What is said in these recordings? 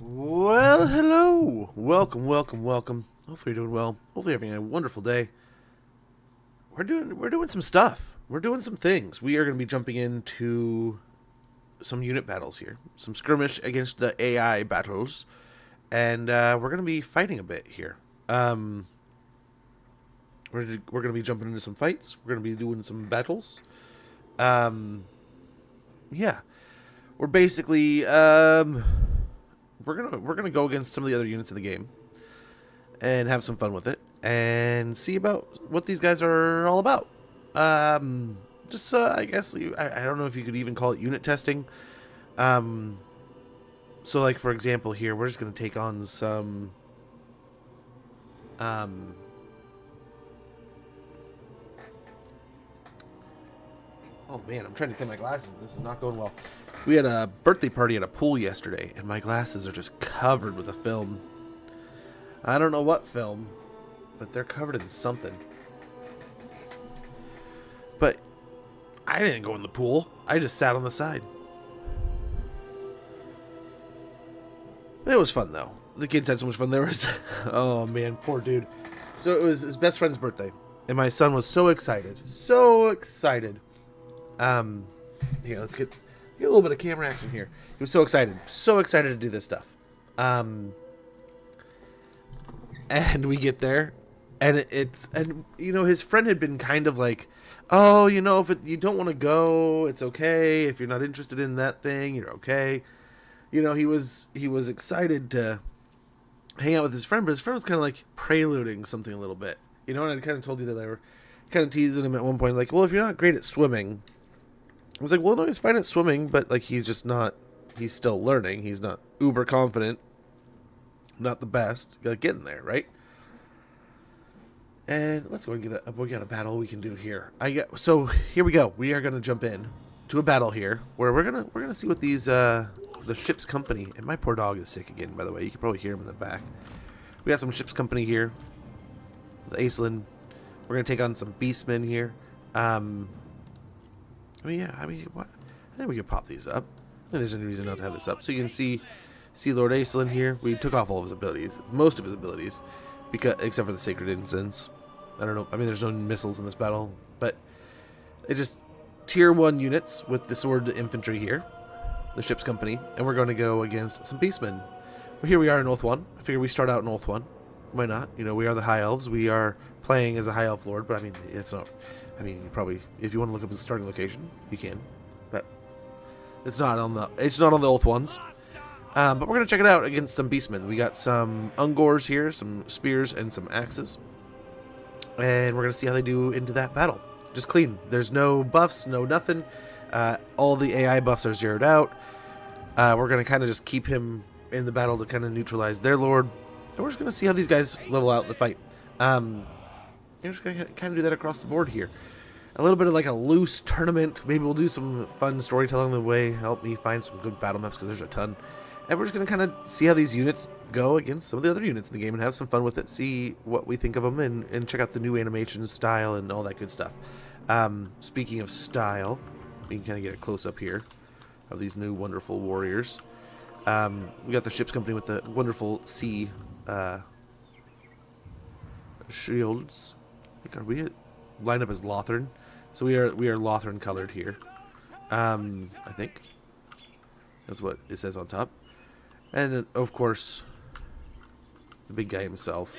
Well, hello. Welcome. Hopefully you're doing well. Hopefully you're having a wonderful day. We're doing some stuff. We're doing some things. We are going to be jumping into some unit battles here. Some skirmish against the AI battles. And we're going to be fighting a bit here. We're going to be jumping into some fights. We're going to be doing some battles. Yeah. We're basically we're gonna go against some of the other units in the game and have some fun with it and see about what these guys are all about. I guess I don't know if you could even call it unit testing. So like for example here, we're just gonna take on some oh man, I'm trying to get my glasses. This is not going well. We had a birthday party at a pool yesterday, and my glasses are just covered with a film. I don't know what film, but they're covered in something. But I didn't go in the pool. I just sat on the side. It was fun, though. The kids had so much fun. There was... oh, man, poor dude. So it was his best friend's birthday, and my son was so excited. So excited. Here, let's get a little bit of camera action here. He was so excited to do this stuff. And we get there, and and you know, his friend had been kind of like, oh, you know, if you don't want to go, it's okay. If you're not interested in that thing, you're okay. You know, he was excited to hang out with his friend, but his friend was kind of like preluding something a little bit. You know, and I kind of told you that they were kind of teasing him at one point, like, well, if you're not great at swimming. I was like, well, no, he's fine at swimming, but, like, he's still learning. He's not uber confident. Not the best. Gotta get in there, right? And let's go and we got a battle we can do here. So, here we go. We are gonna jump in to a battle here, where we're gonna see what these, the ship's company, and my poor dog is sick again, by the way. You can probably hear him in the back. We got some ship's company here. The Aislinn. We're gonna take on some beastmen here. What? I think we could pop these up. I think there's any reason not to have this up. So you can see Lord Aislinn here. We took off all of his abilities, most of his abilities, except for the Sacred Incense. I don't know. I mean, there's no missiles in this battle, but it's just tier 1 units with the sword infantry here, the ship's company, and we're going to go against some beastmen. Well, here we are in Oath 1. I figure we start out in Oath 1. Why not? You know, we are the High Elves. We are playing as a High Elf Lord, but I mean, it's not... I mean, you probably, if you want to look up the starting location, you can, but it's not on the Oath ones. But we're gonna check it out against some beastmen. We got some Ungors here, some spears, and some axes, and we're gonna see how they do into that battle. Just clean. There's no buffs, no nothing. All the AI buffs are zeroed out. We're gonna kind of just keep him in the battle to kind of neutralize their lord, and we're just gonna see how these guys level out in the fight. You're just going to kind of do that across the board here. A little bit of like a loose tournament. Maybe we'll do some fun storytelling the way. Help me find some good battle maps because there's a ton. And we're just going to kind of see how these units go against some of the other units in the game and have some fun with it. See what we think of them and check out the new animation style and all that good stuff. Speaking of style, we can kind of get a close-up here of these new wonderful warriors. We got the ship's company with the wonderful sea shields. Are we lined up as Lothern? So we are Lothern colored here. I think that's what it says on top. And then, of course, the big guy himself,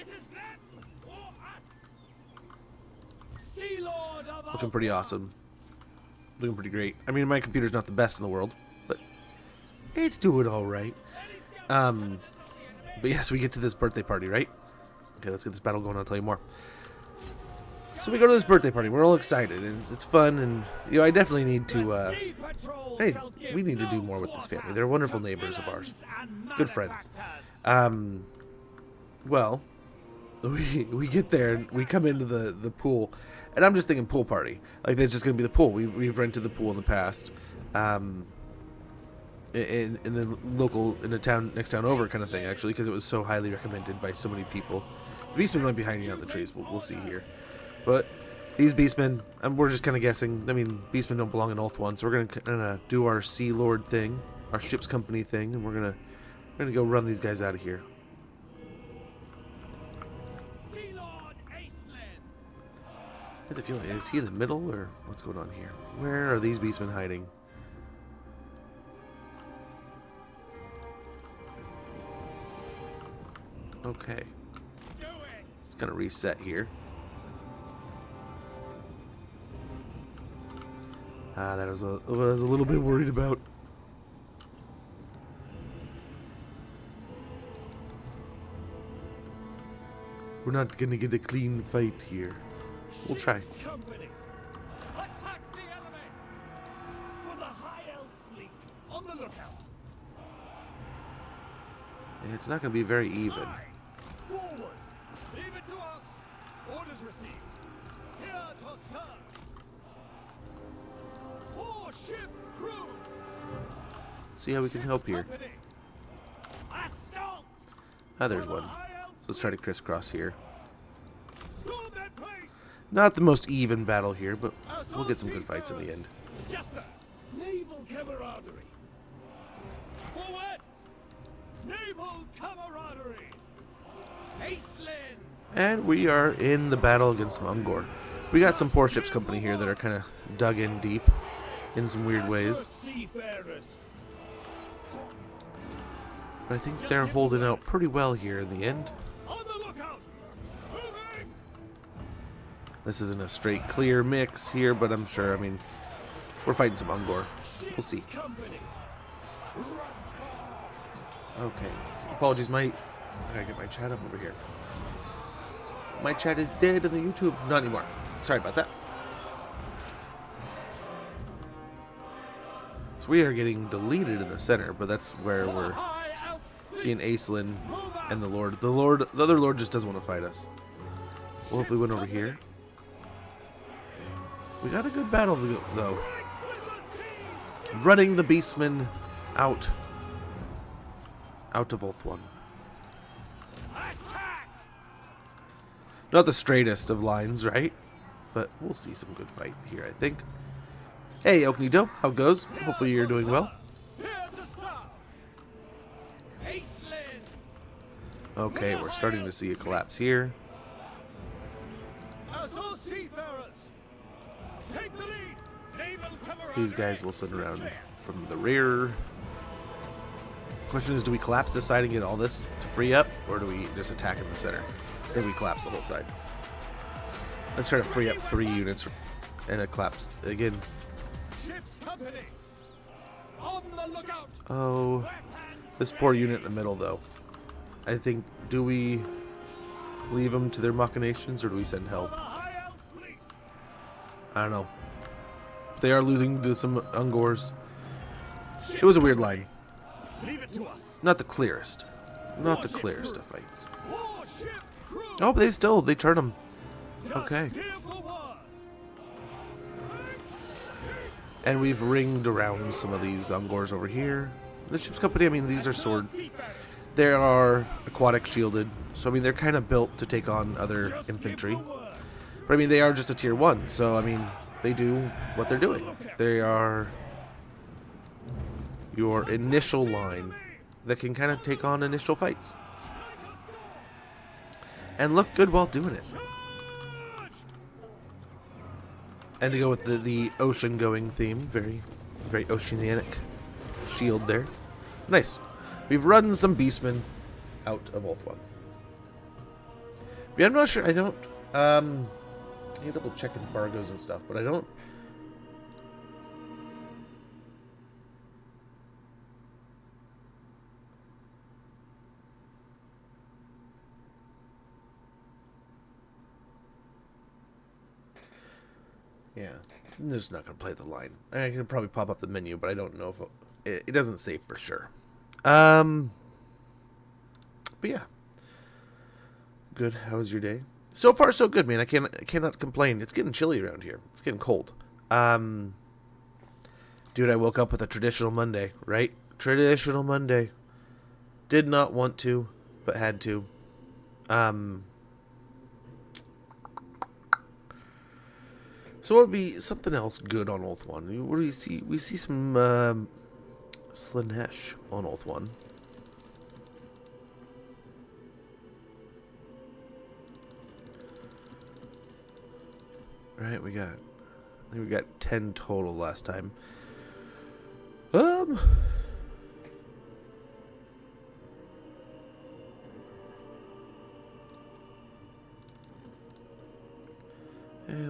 looking pretty awesome, looking pretty great. I mean, my computer's not the best in the world, but it's doing all right. But yes, we get to this birthday party, right? Okay, let's get this battle going. I'll tell you more. So we go to this birthday party. We're all excited, and it's fun. And you know, I definitely need to. Hey, we need to do more with this family. They're wonderful neighbors of ours, good friends. Well, we get there and we come into the pool, and I'm just thinking pool party. Like that's just gonna be the pool. We've rented the pool in the past, in the town next town over kind of thing, actually, because it was so highly recommended by so many people. The beastmen might be hiding out in the trees, but we'll see here. But these beastmen, we're just kind of guessing. I mean, beastmen don't belong in Oath 1, so we're going to kind of do our Sea Lord thing, our ship's company thing, and we're going to We're gonna go run these guys out of here. I have the feeling, is he in the middle or what's going on here? Where are these beastmen hiding? Okay. It's gonna reset here. That was what I was a little bit worried about. We're not gonna get a clean fight here. We'll try. Attack the enemy! For the High Elf fleet, on the lookout! It's not gonna be very even. Forward! Leave it to us! Orders received. Here to serve! Warship crew! Let's see how we can help here. Assault! Ah, there's one. So let's try to crisscross here. Storm that place! Not the most even battle here, but we'll get some good fights in the end. Yes, sir! Naval camaraderie! Forward! Naval camaraderie! Acelin! And we are in the battle against Mongor. We got some poor ships company here that are kind of dug in deep in some weird ways. Seafarers! But I think they're holding out pretty well here in the end. On the lookout! Moving! This isn't a straight clear mix here, but I'm sure, I mean, we're fighting some Mongor. We'll see. Okay. Apologies, I gotta get my chat up over here. My chat is dead on the YouTube. Not anymore. Sorry about that. So we are getting deleted in the center, but that's where we're seeing Acelin and the Lord. The other Lord just doesn't want to fight us. Well, if we went over here. We got a good battle, though. Running the beastmen out of Ulthuan. Not the straightest of lines, right? But we'll see some good fight here, I think. Hey, Oknito, how goes? Hopefully you're doing well. Okay, we're starting to see a collapse here. These guys will sit around from the rear. Question is, do we collapse this side and get all this to free up? Or do we just attack in the center? Or do we collapse the whole side? Let's try to free up 3 units and a collapse again. Oh, this poor unit in the middle, though. I think, do we leave them to their machinations or do we send help? I don't know. They are losing to some Ungors. It was a weird line. Not the clearest. Not the clearest of fights. Oh, but they turn them. Okay. And we've ringed around some of these Ungors over here. The ship's company, I mean, these are sword. They are aquatic shielded. So, I mean, they're kind of built to take on other infantry. But, I mean, they are just a tier 1. So, I mean, they do what they're doing. They are your initial line that can kind of take on initial fights. And look good while doing it. And to go with the ocean-going theme, very, very oceanic shield there. Nice. We've run some beastmen out of Ulthuan. Yeah, I'm not sure. I don't. I need to double check embargoes and stuff, but I don't. Yeah, I'm just not going to play the line. I can probably pop up the menu, but I don't know if it doesn't say for sure. But yeah. Good. How was your day? So far, so good, man. I cannot complain. It's getting chilly around here. It's getting cold. Dude, I woke up with a traditional Monday, right? Traditional Monday. Did not want to, but had to. So what would be something else good on Ulthuan? What do we see? We see some Slanesh on Ulthuan. Right, I think we got 10 total last time. And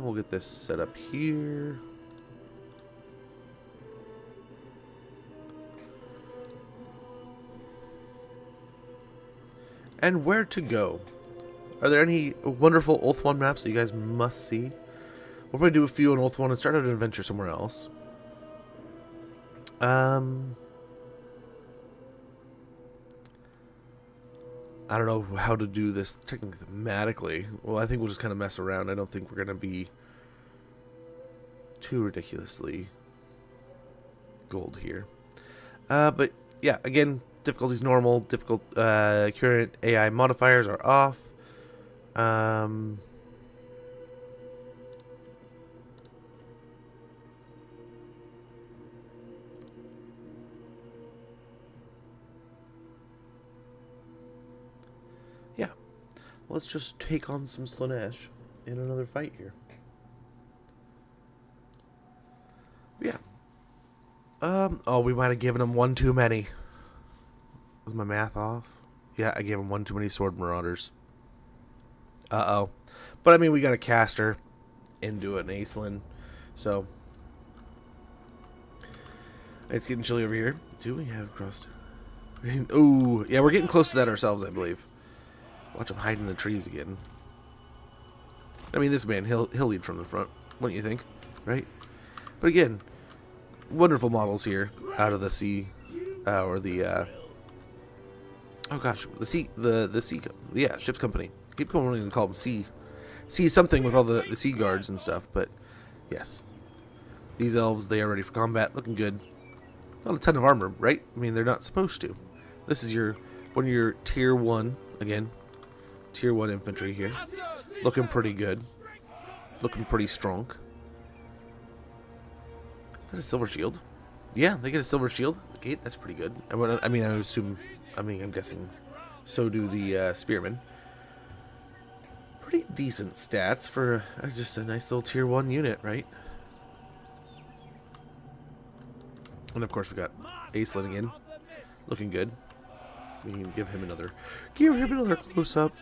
we'll get this set up here. And where to go? Are there any wonderful Ulthuan maps that you guys must see? We'll probably do a few on Ulthuan and start out an adventure somewhere else. I don't know how to do this technically thematically. Well, I think we'll just kind of mess around. I don't think we're going to be too ridiculously gold here. But yeah, again, difficulty's normal. Current AI modifiers are off. Yeah, let's just take on some Slaanesh in another fight here. Yeah. Oh, we might have given him one too many. Was my math off? Yeah, I gave him one too many Sword Marauders. Uh-oh. But, I mean, we got a caster into an Acelin, so... It's getting chilly over here. Do we have crust? Ooh, yeah, we're getting close to that ourselves, I believe. Watch him hide in the trees again. I mean, this man, he'll lead from the front, wouldn't you think? Right? But again, wonderful models here out of the sea, or the, oh gosh, the sea, yeah, ship's company. I keep wanting to call them sea something with all the sea guards and stuff, but yes. These elves, they are ready for combat, looking good. Not a ton of armor, right? I mean, they're not supposed to. This is one of your tier 1, again, tier 1 infantry here. Looking pretty good. Looking pretty strong. Is that a silver shield? Yeah, they get a silver shield. The gate, that's pretty good. I'm guessing so do the spearmen. Pretty decent stats for just a nice little tier 1 unit, right? And of course we got Acelin again. Looking good. We can give him another close up.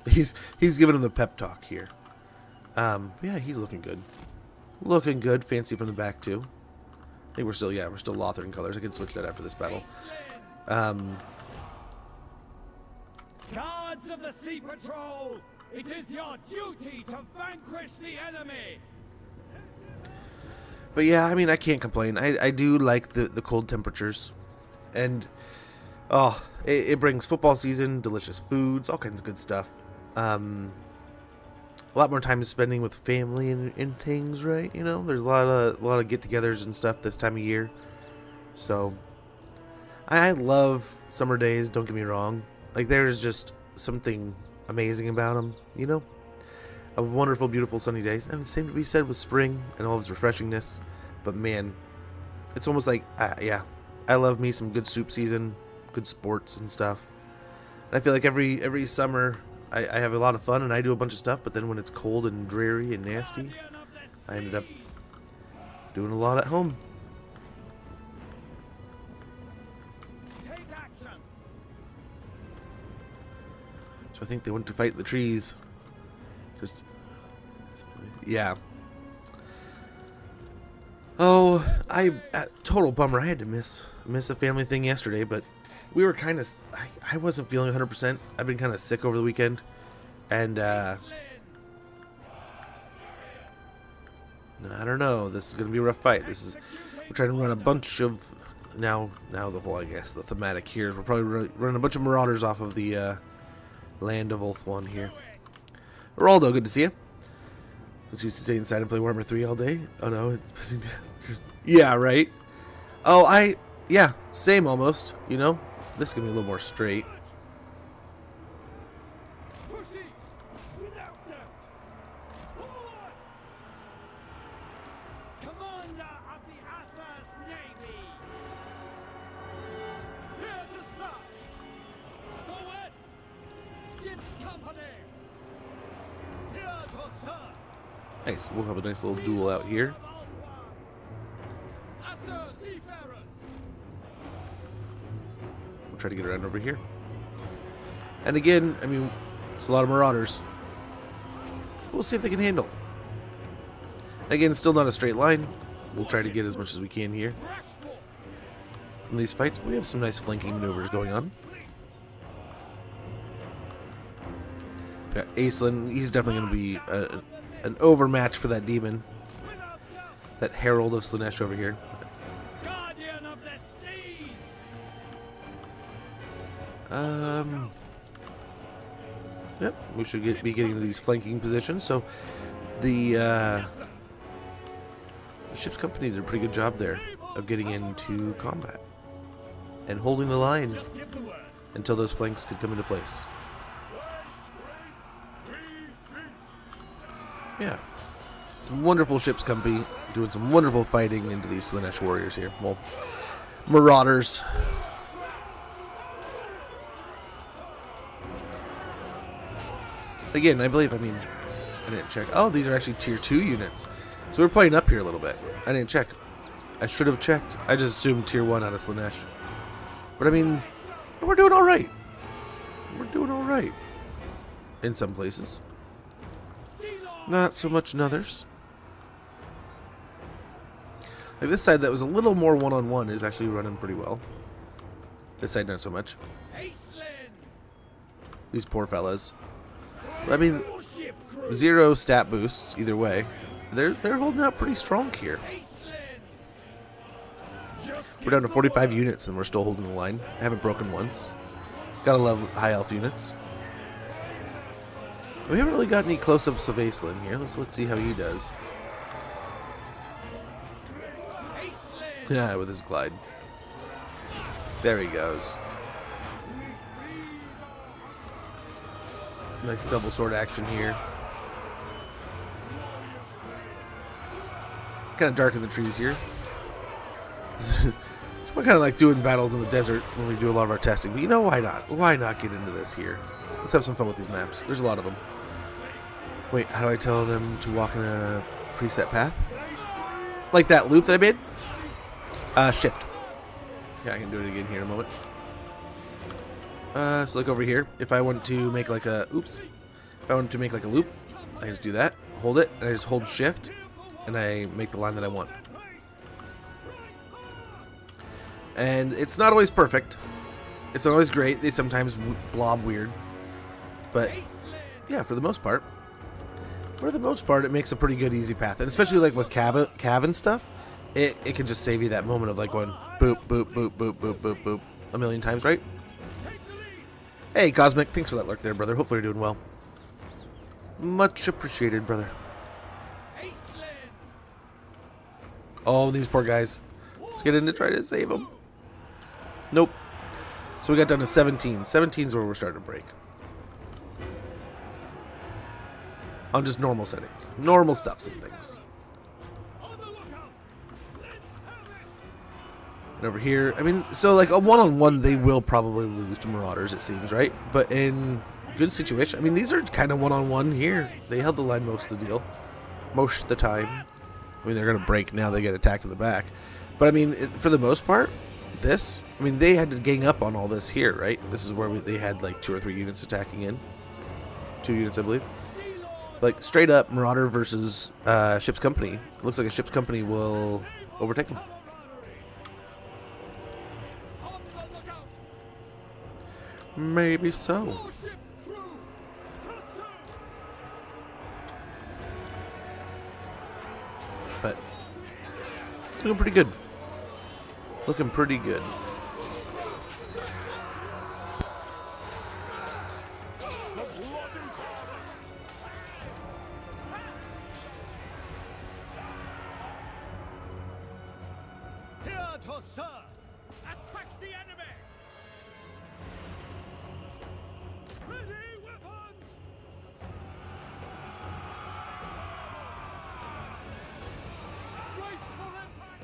He's giving him the pep talk here. Yeah, he's looking good. Looking good. Fancy from the back too. I think we're still Lothern colors. I can switch that after this battle. Guards of the Sea Patrol, it is your duty to vanquish the enemy. But yeah, I mean, I can't complain. I do like the cold temperatures. And, oh, it brings football season, delicious foods, all kinds of good stuff. A lot more time spending with family and things, right? You know, there's a lot of get-togethers and stuff this time of year. So, I love summer days, don't get me wrong. Like, there's just something amazing about them, you know? A wonderful, beautiful sunny days. And the same to be said with spring and all of its refreshingness. But man, it's almost like, yeah, I love me some good soup season, good sports and stuff. And I feel like every summer I have a lot of fun and I do a bunch of stuff. But then when it's cold and dreary and nasty, I ended up doing a lot at home. Take action. So I think they went to fight the trees. Just, yeah. Oh, total bummer. I had to miss a family thing yesterday, but we were kind of, I wasn't feeling 100%. I've been kind of sick over the weekend, and I don't know. This is gonna be a rough fight. We're trying to run a bunch of now the whole, I guess, the thematic here is we're probably running a bunch of marauders off of the land of Ulthuan here. Geraldo, good to see you. I was used to stay inside and play Warhammer 3 all day. Oh no, it's pissing down. Yeah, right? Oh, yeah, same almost, you know? This is going to be a little more straight. Proceed without doubt. Forward. Commander of the Assa's Navy. Here to serve. Forward. Ship's company. Here to serve. Nice. We'll have a nice little duel out here. Assur seafarers. We'll try to get around over here. And again, I mean, it's a lot of marauders. We'll see if they can handle. Again, still not a straight line. We'll try to get as much as we can here from these fights. We have some nice flanking maneuvers going on. Got Aislinn. He's definitely going to be an overmatch for that demon. That Herald of Slaanesh over here. Guardian of the seas. Yep, we should be getting to these flanking positions. So the ship's company did a pretty good job there of getting into combat and holding the line Just give the word. until those flanks could come into place. Yeah, some wonderful ship's company doing some wonderful fighting into these Slaanesh warriors here. Well, marauders. Again, I believe, I didn't check. Oh, these are actually tier 2 units. So we're playing up here a little bit. I didn't check. I should have checked. I just assumed tier 1 out of Slaanesh. But I mean, we're doing alright. We're doing alright. In some places. Not so much in others. Like this side that was a little more one-on-one is actually running pretty well. This side not so much. These poor fellas. I mean, 0 stat boosts either way. They're holding out pretty strong here. We're down to 45 units and we're still holding the line. Haven't broken once. Gotta love high elf units. We haven't really got any close-ups of Aislinn here. Let's see how he does. Yeah, with his glide. There he goes. Nice double sword action here. Kind of dark in the trees here. So we're kind of like doing battles in the desert when we do a lot of our testing. But you know, why not? Why not get into this here? Let's have some fun with these maps. There's a lot of them. Wait, how do I tell them to walk in a preset path? Like that loop that I made? Shift. Yeah, I can do it again here in a moment. So look over here. If I want to make like a... Oops. If I want to make like a loop, I just do that. Hold it, and I just hold shift, and I make the line that I want. And it's not always perfect. It's not always great. They sometimes blob weird. But, yeah, for the most part, it makes a pretty good, easy path. And especially like with cav and stuff, it can just save you that moment of like going boop, boop, boop, boop, boop, boop, boop a million times, right? Hey, Cosmic, thanks for that lurk there, brother. Hopefully you're doing well. Much appreciated, brother. Oh, these poor guys. Let's get in to try to save them. Nope. So we got down to 17. 17 is where we're starting to break. On just normal settings. Normal stuffs and things. And over here, I mean, so like a one-on-one, they will probably lose to Marauders, it seems, right? But in good situation, I mean, these are kind of one-on-one here. They held the line most of the deal. Most of the time. I mean, they're going to break now. They get attacked in the back. But I mean, for the most part, this, I mean, they had to gang up on all this here, right? This is where they had like 2 or 3 units attacking in. 2 units, I believe. Like, straight up, Marauder versus Ship's Company. It looks like a Ship's Company will overtake them. Maybe so. But, looking pretty good. Looking pretty good. Sir, attack the enemy! Ready weapons! Brace for impact!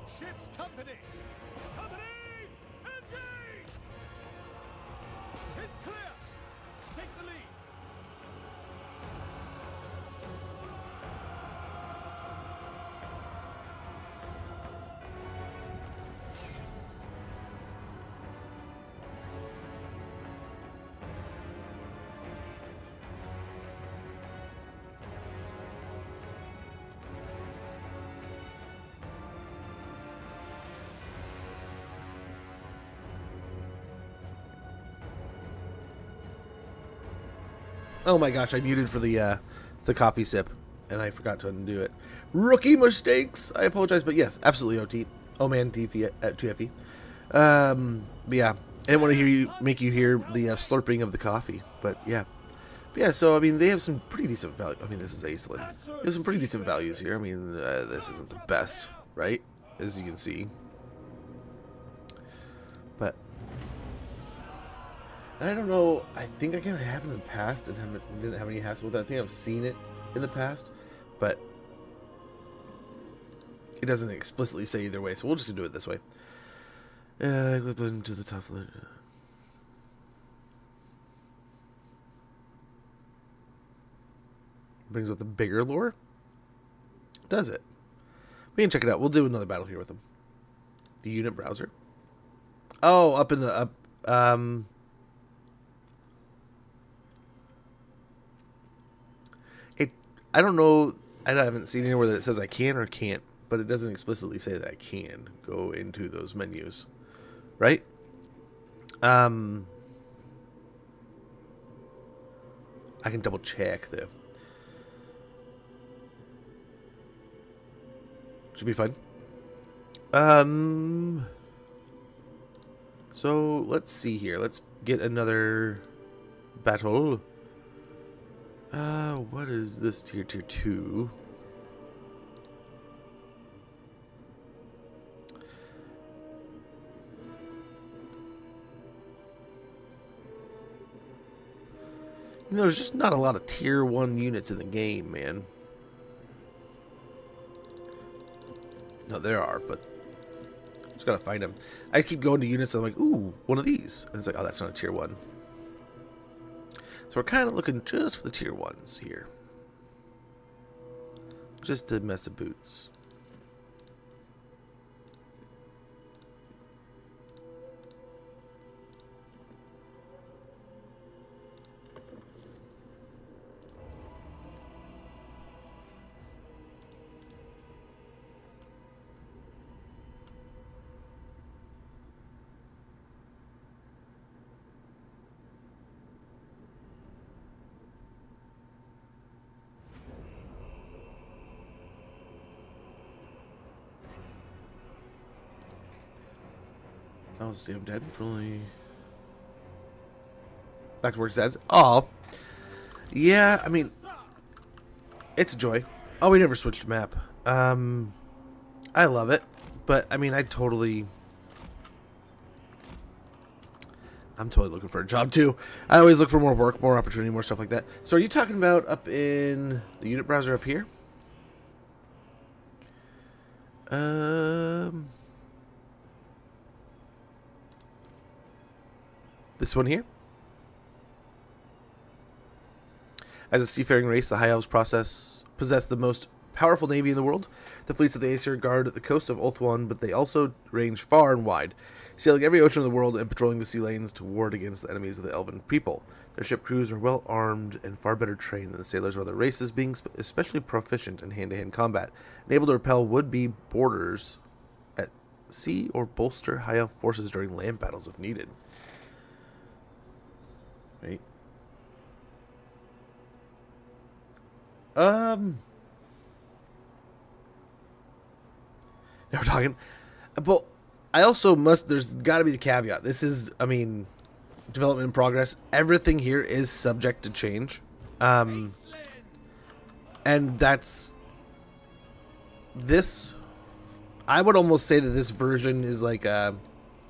Ship's company! Company, engage! Oh my gosh, I muted for the coffee sip, and I forgot to undo it. Rookie mistakes. I apologize, but yes, absolutely OT. Oh man, TFE. But yeah, I didn't want to make you hear the slurping of the coffee, but yeah. But yeah, so I mean, they have some pretty decent value. I mean, this is Aislinn. There's some pretty decent values here. I mean, this isn't the best, right? As you can see. But I don't know. I think I kind of have in the past and didn't have any hassle with that. I think I've seen it in the past, but it doesn't explicitly say either way. So we'll just do it this way. Clip into the top lid. Brings with a bigger lore. Does it? We can check it out. We'll do another battle here with them. The unit browser. Oh, up in the up. I don't know. I haven't seen anywhere that it says I can or can't, but it doesn't explicitly say that I can go into those menus, right? I can double check though. Should be fun. So let's see here. Let's get another battle. What is this tier 2? You know, there's just not a lot of tier 1 units in the game, man. No, there are, but just gotta find them. I keep going to units and I'm like, ooh, one of these. And it's like, oh, that's not a tier 1. So we're kind of looking just for the tier 1s here. Just to mess of boots. I'll stay I'm dead. Fully back to work, Zads. Oh, yeah. I mean, it's a joy. Oh, we never switched map. I love it, but I mean, I'm totally looking for a job too. I always look for more work, more opportunity, more stuff like that. So, are you talking about up in the unit browser up here? This one here. As a seafaring race, the High Elves possess the most powerful navy in the world. The fleets of the Aesir guard the coast of Ulthuan, but they also range far and wide, sailing every ocean of the world and patrolling the sea lanes to ward against the enemies of the Elven people. Their ship crews are well armed and far better trained than the sailors of other races, being especially proficient in hand-to-hand combat, and able to repel would-be boarders at sea or bolster High Elf forces during land battles if needed. Right. Now we're talking. But I also there's got to be the caveat. This is, I mean, development in progress. Everything here is subject to change. And that's this. I would almost say that this version is like a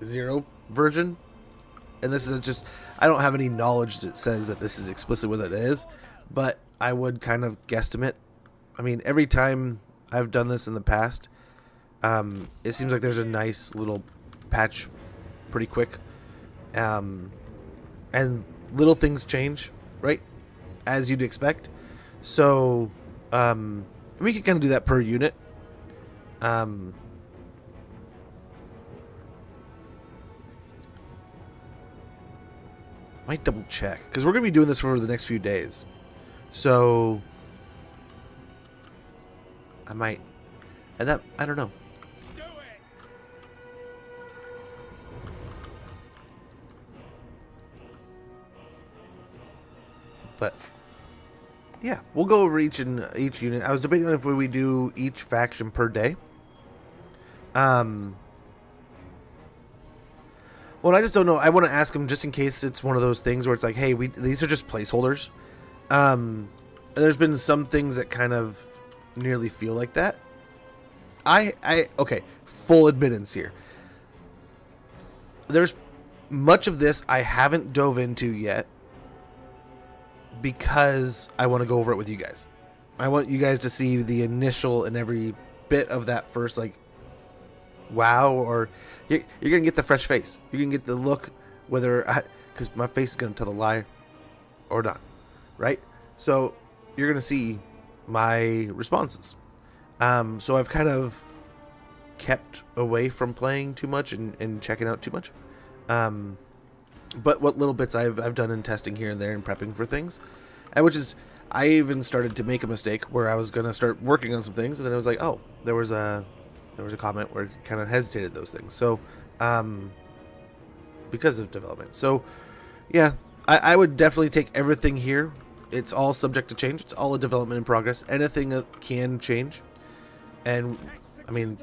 0 version. And this is just, I don't have any knowledge that says that this is explicitly what it is, but I would kind of guesstimate. I mean, every time I've done this in the past, it seems like there's a nice little patch pretty quick. And little things change, right? As you'd expect. So, we can kind of do that per unit. Might double check because we're gonna be doing this for the next few days, so I might, and that I don't know. Do it. But Yeah, we'll go over each unit. I was debating on if we do each faction per day. Well, I just don't know. I want to ask him just in case it's one of those things where it's like, hey, these are just placeholders. There's been some things that kind of nearly feel like that. Okay, full admittance here. There's much of this I haven't dove into yet because I want to go over it with you guys. I want you guys to see the initial and every bit of that first, like, wow, or you're going to get the fresh face. You're going to get the look, because my face is going to tell the lie or not, right? So you're going to see my responses. So I've kind of kept away from playing too much and checking out too much. But what little bits I've done in testing here and there and prepping for things, which is, I even started to make a mistake where I was going to start working on some things, and then I was like, oh, there was a comment where it kind of hesitated those things. So, because of development. So, yeah, I would definitely take everything here. It's all subject to change. It's all a development in progress. Anything can change. And, I mean,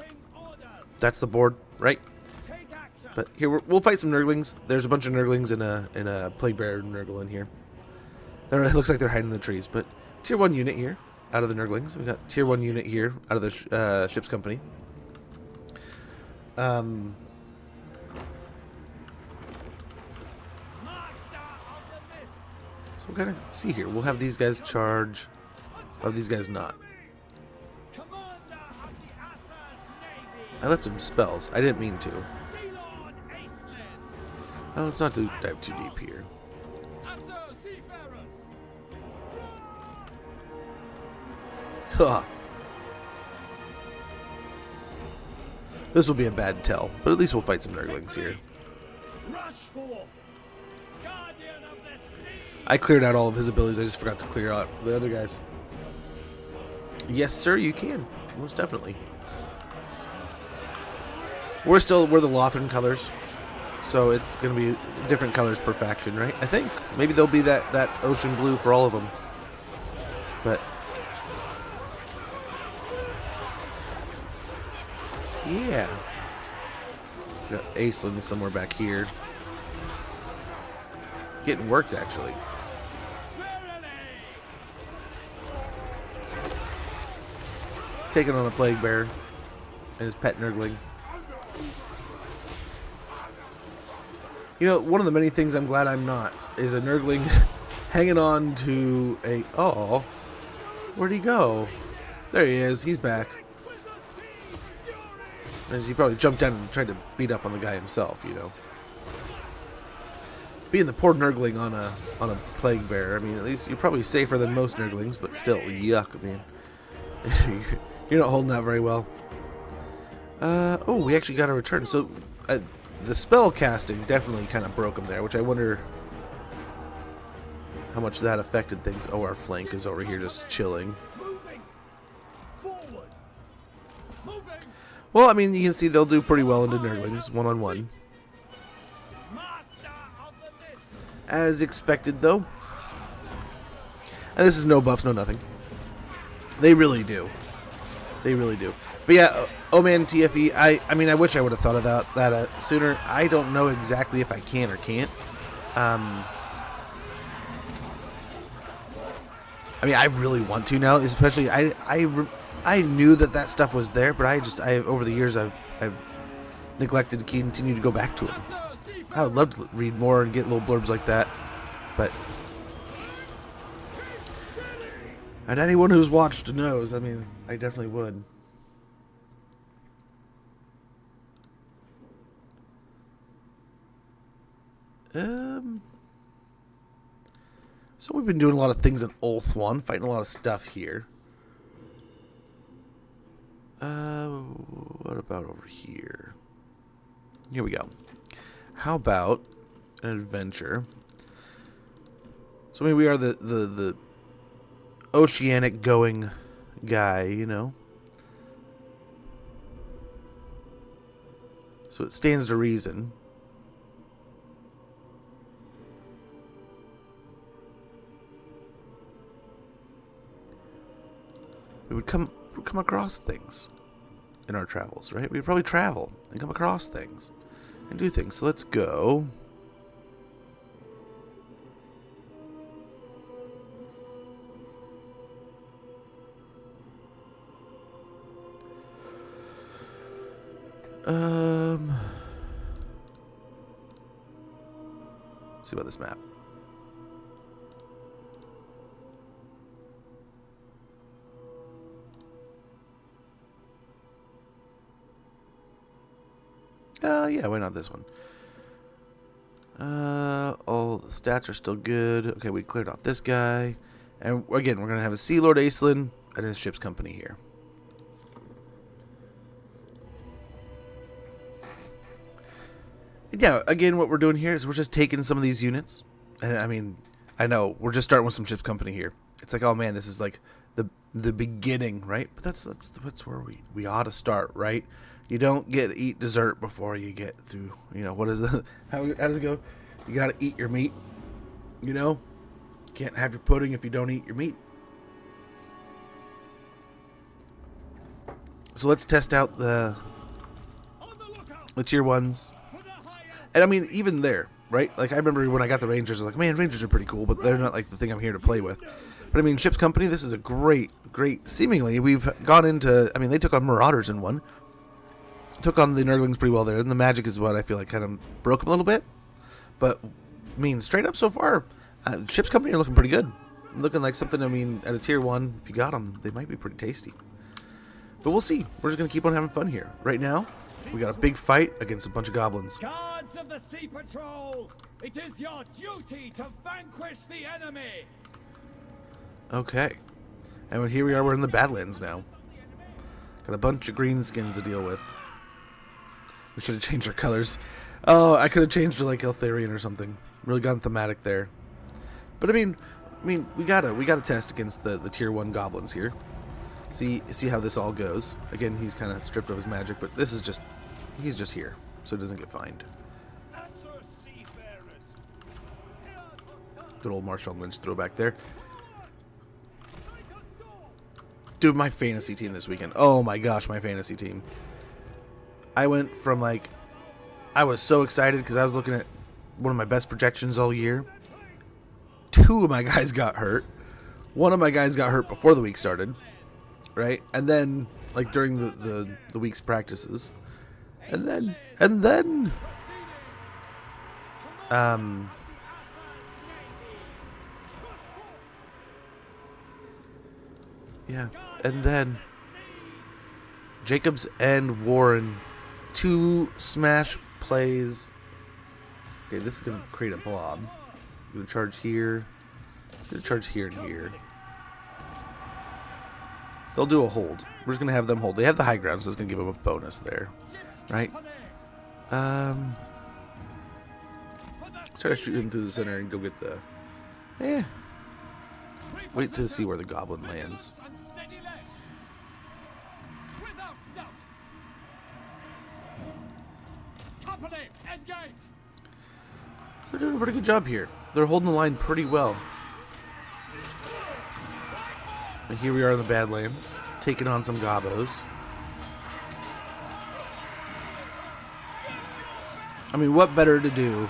that's the board, right? But here, we'll fight some Nurglings. There's a bunch of Nurglings in a Plague Bear Nurgle in here. It looks like they're hiding in the trees. But tier 1 unit here, out of the Nurglings. We got tier 1 unit here, out of the ship's company. So we'll kind of see here. We'll have these guys charge. Or these guys not. I left him spells. I didn't mean to. Oh, let's not dive too deep here. Huh. This will be a bad tell, but at least we'll fight some Nurglings here. I cleared out all of his abilities. I just forgot to clear out the other guys. Yes, sir, you can. Most definitely. We're the Lothran colors, so it's going to be different colors per faction, right? I think. Maybe there'll be that ocean blue for all of them. But yeah. We got Aislinn somewhere back here. Getting worked, actually. Taking on a Plague Bear and his pet Nurgling. You know, one of the many things I'm glad I'm not is a Nurgling hanging on to a... Oh, where'd he go? There he is. He's back. And he probably jumped down and tried to beat up on the guy himself, you know. Being the poor Nurgling on a Plague Bear, I mean, at least you're probably safer than most Nurglings, but still, yuck, man. You're not holding out very well. Oh, we actually got a return. So, the spell casting definitely kind of broke him there, which I wonder how much that affected things. Oh, our flank is over here just chilling. Well, I mean, you can see they'll do pretty well into Nurglings, one-on-one. As expected, though. And this is no buffs, no nothing. They really do. They really do. But yeah, oh man, TFE, I mean, I wish I would have thought of that sooner. I don't know exactly if I can or can't. I mean, I really want to now, especially, I knew that stuff was there, but over the years, I've neglected to continue to go back to it. I would love to read more and get little blurbs like that, but... And anyone who's watched knows, I mean, I definitely would. So we've been doing a lot of things in Ulthuan, fighting a lot of stuff here. What about over here? Here we go. How about an adventure? So I mean, we are the oceanic going guy, you know. So it stands to reason. we would come across things in our travels, right? We'd probably travel and come across things and do things. So let's go. Let's see about this map. Yeah, why not this one? All the stats are still good. Okay, we cleared off this guy. And again, we're going to have a Sea Lord Acelin and his ship's company here. Yeah, again, what we're doing here is we're just taking some of these units. And I mean, I know, we're just starting with some ship's company here. It's like, oh man, this is like the beginning, right? But that's where we ought to start, right? You don't eat dessert before you get through, you know, what is the, how does it go? You got to eat your meat, you know? You can't have your pudding if you don't eat your meat. So let's test out the tier 1s. And I mean, even there, right? Like, I remember when I got the Rangers, I was like, man, Rangers are pretty cool, but they're not like the thing I'm here to play with. But I mean, Ship's Company, this is a great, seemingly, we've gone into, I mean, they took on Marauders in one. Took on the Nurglings pretty well there, and the magic is what I feel like kind of broke them a little bit. But, I mean, straight up so far, Ship's Company are looking pretty good. Looking like something, I mean, at a tier 1, if you got them, they might be pretty tasty. But we'll see. We're just going to keep on having fun here. Right now, we got a big fight against a bunch of goblins. Guards of the Sea Patrol, it is your duty to vanquish the enemy. Okay. And here we are, we're in the Badlands now. Got a bunch of greenskins to deal with. We should have changed our colors. Oh, I could have changed to like Eltharion or something. Really gone thematic there. But I mean, we gotta test against the tier 1 goblins here. See how this all goes. Again, he's kind of stripped of his magic, but this is just, he's just here, so he doesn't get fined. Good old Marshall Lynch throwback there. Dude, my fantasy team this weekend. Oh my gosh, my fantasy team. I went from like, I was so excited because I was looking at one of my best projections all year. 2 of my guys got hurt. 1 of my guys got hurt before the week started, right? And then, like during the week's practices, and then, yeah, and then Jacobs and Warren. 2 smash plays. Okay, this is going to create a blob. I'm going to charge here. It's going to charge here and here. They'll do a hold. We're just going to have them hold. They have the high ground, so it's going to give them a bonus there. Right? Try to shoot him through the center and go get the... Wait to see where the goblin lands. So they're doing a pretty good job here. They're holding the line pretty well. And here we are in the Badlands, taking on some gobos. I mean, what better to do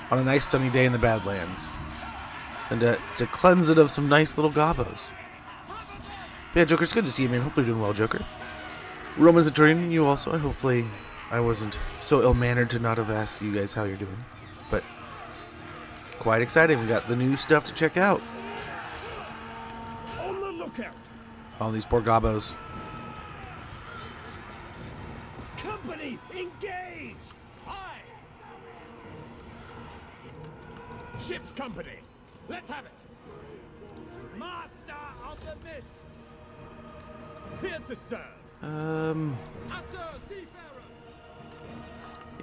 on a nice sunny day in the Badlands than to cleanse it of some nice little gobos. But yeah, Joker, it's good to see you, man. Hopefully you're doing well, Joker. Roman's joining you also. Hopefully I wasn't so ill-mannered to not have asked you guys how you're doing. But quite exciting. We got the new stuff to check out. On the lookout. All these poor gobos. Company, engage! Aye! Ship's Company, let's have it! Master of the Mists! Here to serve!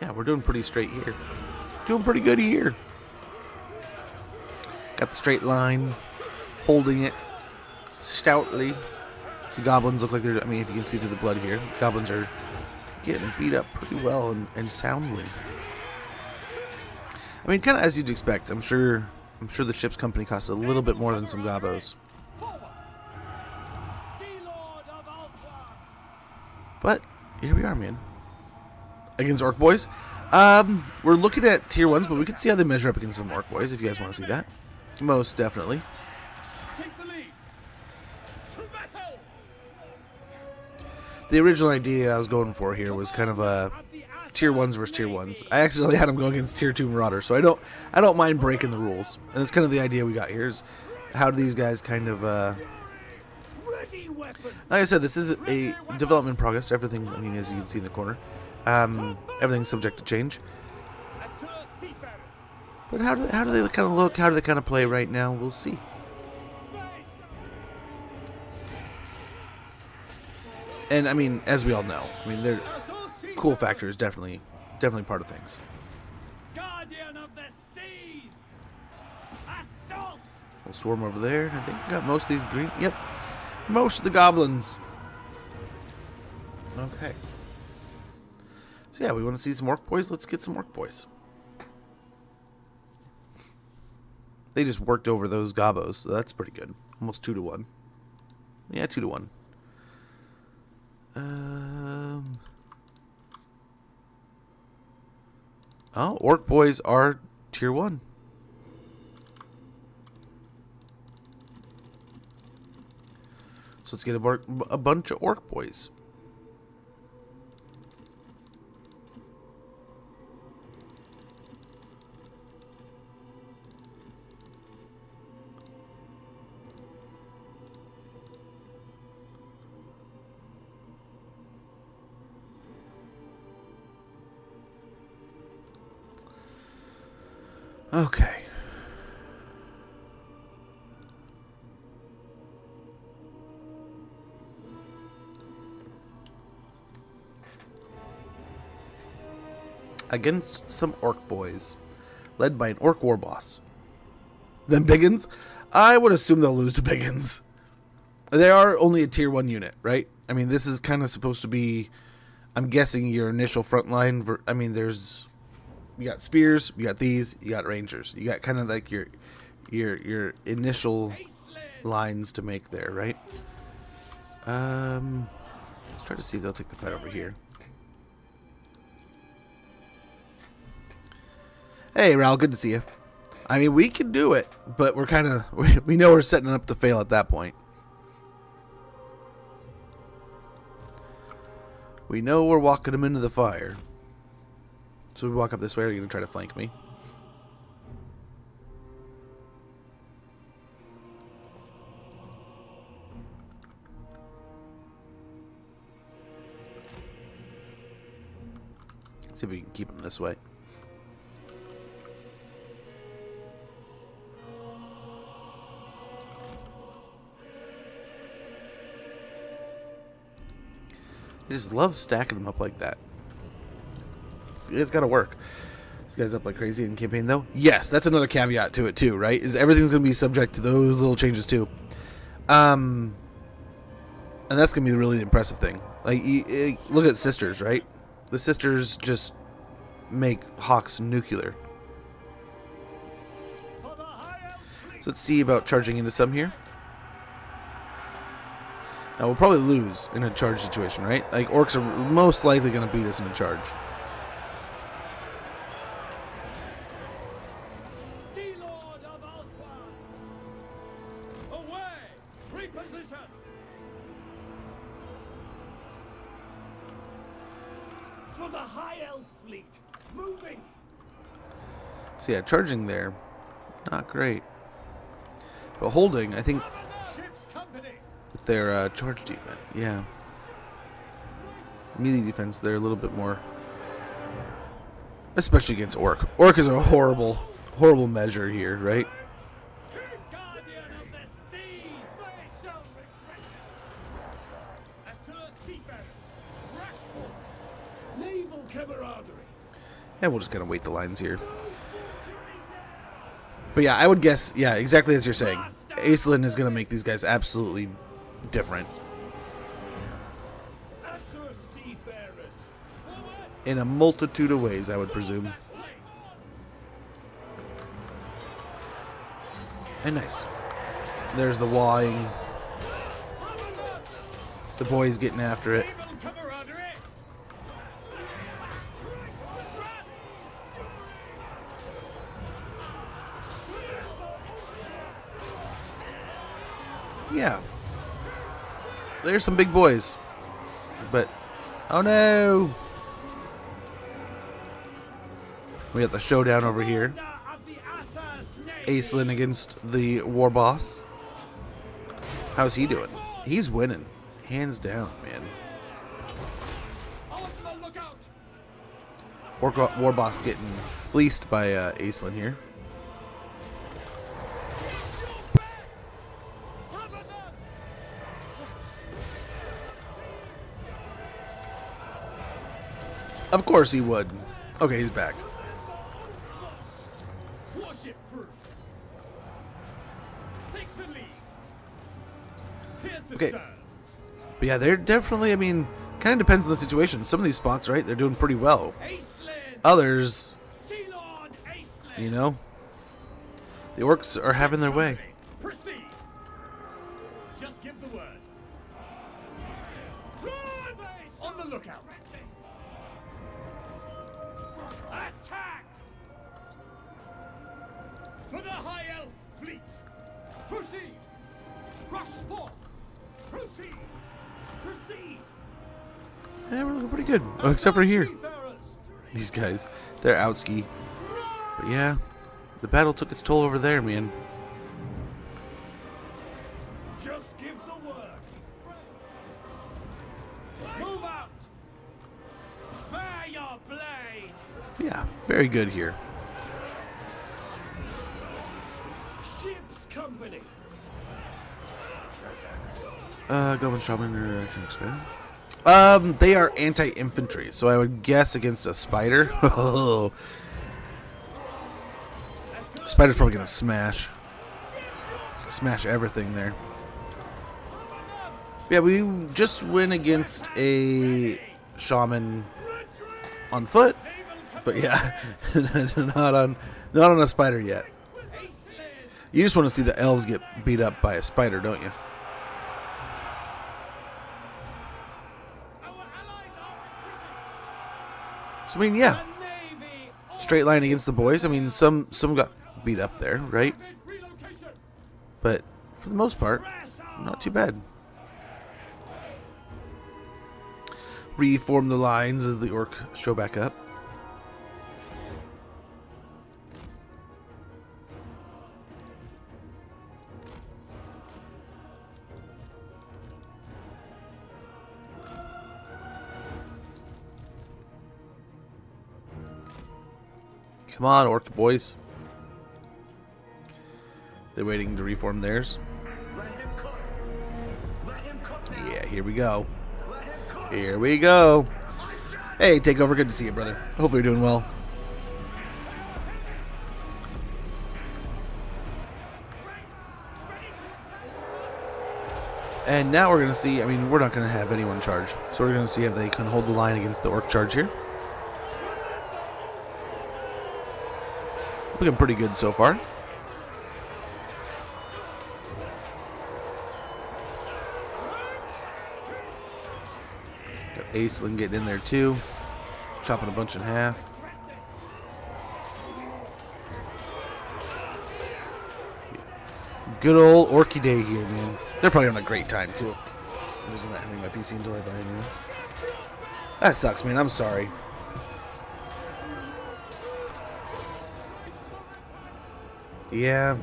Yeah, we're doing pretty straight here. Doing pretty good here. Got the straight line. Holding it stoutly. The goblins look like they're, I mean, if you can see through the blood here, the goblins are getting beat up pretty well and soundly. I mean, kind of as you'd expect. I'm sure the Ship's Company costs a little bit more than some gobos. Here we are, man. Against Orc Boys. We're looking at tier 1s, but we can see how they measure up against some Orc Boys if you guys want to see that. Most definitely. Take the lead. To battle. The original idea I was going for here was kind of a tier 1s versus tier 1s. I accidentally had them go against tier 2 Marauders, so I don't mind breaking the rules. And that's kind of the idea we got here, is how do these guys kind of Ready weapon. like I said, this is a development progress. Everything, I mean, as you can see in the corner, everything's subject to change. Assure seafarers. But how do they kind of look? How do they kind of play right now? We'll see. And I mean, as we all know, I mean, their cool factor is definitely part of things. Guardian of the seas. Assault. We'll swarm over there. I think we got most of these green. Yep, most of the goblins. Okay. So yeah, we want to see some Orc Boys. Let's get some Orc Boys. They just worked over those gobos, so that's pretty good. Almost 2-to-1. Yeah, 2-to-1. Oh, Orc Boys are tier 1. So let's get a bunch of Orc Boys. Okay. Against some Orc Boys, led by an Orc war boss. Then Biggins? I would assume they'll lose to Biggins. They are only a tier 1 unit, right? I mean, this is kind of supposed to be, I'm guessing, your initial front line. I mean, there's, you got spears, you got these, you got rangers. You got kind of like your initial lines to make there, right? Let's try to see if they'll take the fight over here. Hey, Raul, good to see you. I mean, we can do it, but we're kind of, we know we're setting up to fail at that point. We know we're walking them into the fire. So we walk up this way, or are you going to try to flank me? Let's see if we can keep them this way. I just love stacking them up like that. It's got to work. This guy's up like crazy in campaign, though. Yes, that's another caveat to it, too, right? Is everything's going to be subject to those little changes, too. And that's going to be really the impressive thing. Like, look at Sisters, right? The Sisters just make Hawks nuclear. So let's see about charging into some here. Now, we'll probably lose in a charge situation, right? Like, Orcs are most likely going to beat us in a charge. Sea Lord of Alpha. Away! Reposition! For the High Elf fleet! Moving! So yeah, charging there, not great. But holding, I think, Ship's company! with their charge defense, yeah. Melee defense, they're a little bit more, especially against Orc. Orc is a horrible, horrible measure here, right? Guardian of the seas! They shall regret it! Assure seafarers! Rush forth! Naval camaraderie! And we'll just kind of wait the lines here. But yeah, I would guess, yeah, exactly as you're saying. Aislinn is going to make these guys absolutely different. Assure seafarers! Forward! In a multitude of ways, I would presume. And nice. There's the wawing. The boys getting after it. Naval camaraderie! Yeah. There's some big boys. But, oh no! We got the showdown over here. Aislinn against the war boss. How's he doing? He's winning. Hands down, man. War boss getting fleeced by Aislinn here. Of course he would. Okay, he's back. Okay. But yeah, they're definitely, I mean, kind of depends on the situation. Some of these spots, right, they're doing pretty well. Others, you know, the orcs are having their way. Just give the word. On the lookout. Attack! For the High Elf fleet. Proceed. Rush forth. Proceed. Proceed. Yeah, we're looking pretty good. Oh, except for here. These guys, they're outski. But yeah, the battle took its toll over there, man. Just give the word. Move out. Bear your blades. Yeah, very good here. Ship's company. Goblin Shaman can expand. They are anti-infantry, so I would guess against a spider. Oh. Spider's probably gonna smash everything there. Yeah, we just went against a shaman on foot, but yeah, not on a spider yet. You just want to see the elves get beat up by a spider, don't you? So, I mean, yeah, straight line against the boys. I mean, some got beat up there, right? But for the most part, not too bad. Reform the lines as the orc show back up. Come on, orc boys. They're waiting to reform theirs. Yeah, here we go. Here we go. Hey, Takeover, good to see you, brother. Hopefully you're doing well. And now we're going to see, I mean, we're not going to have anyone charge. So we're going to see if they can hold the line against the orc charge here. Looking pretty good so far. Got Aislinn getting in there too. Chopping a bunch in half. Good old Orky Day here, man. They're probably on a great time too. I'm just not having my PC until I buy a new one. That sucks, man. I'm sorry. Yeah.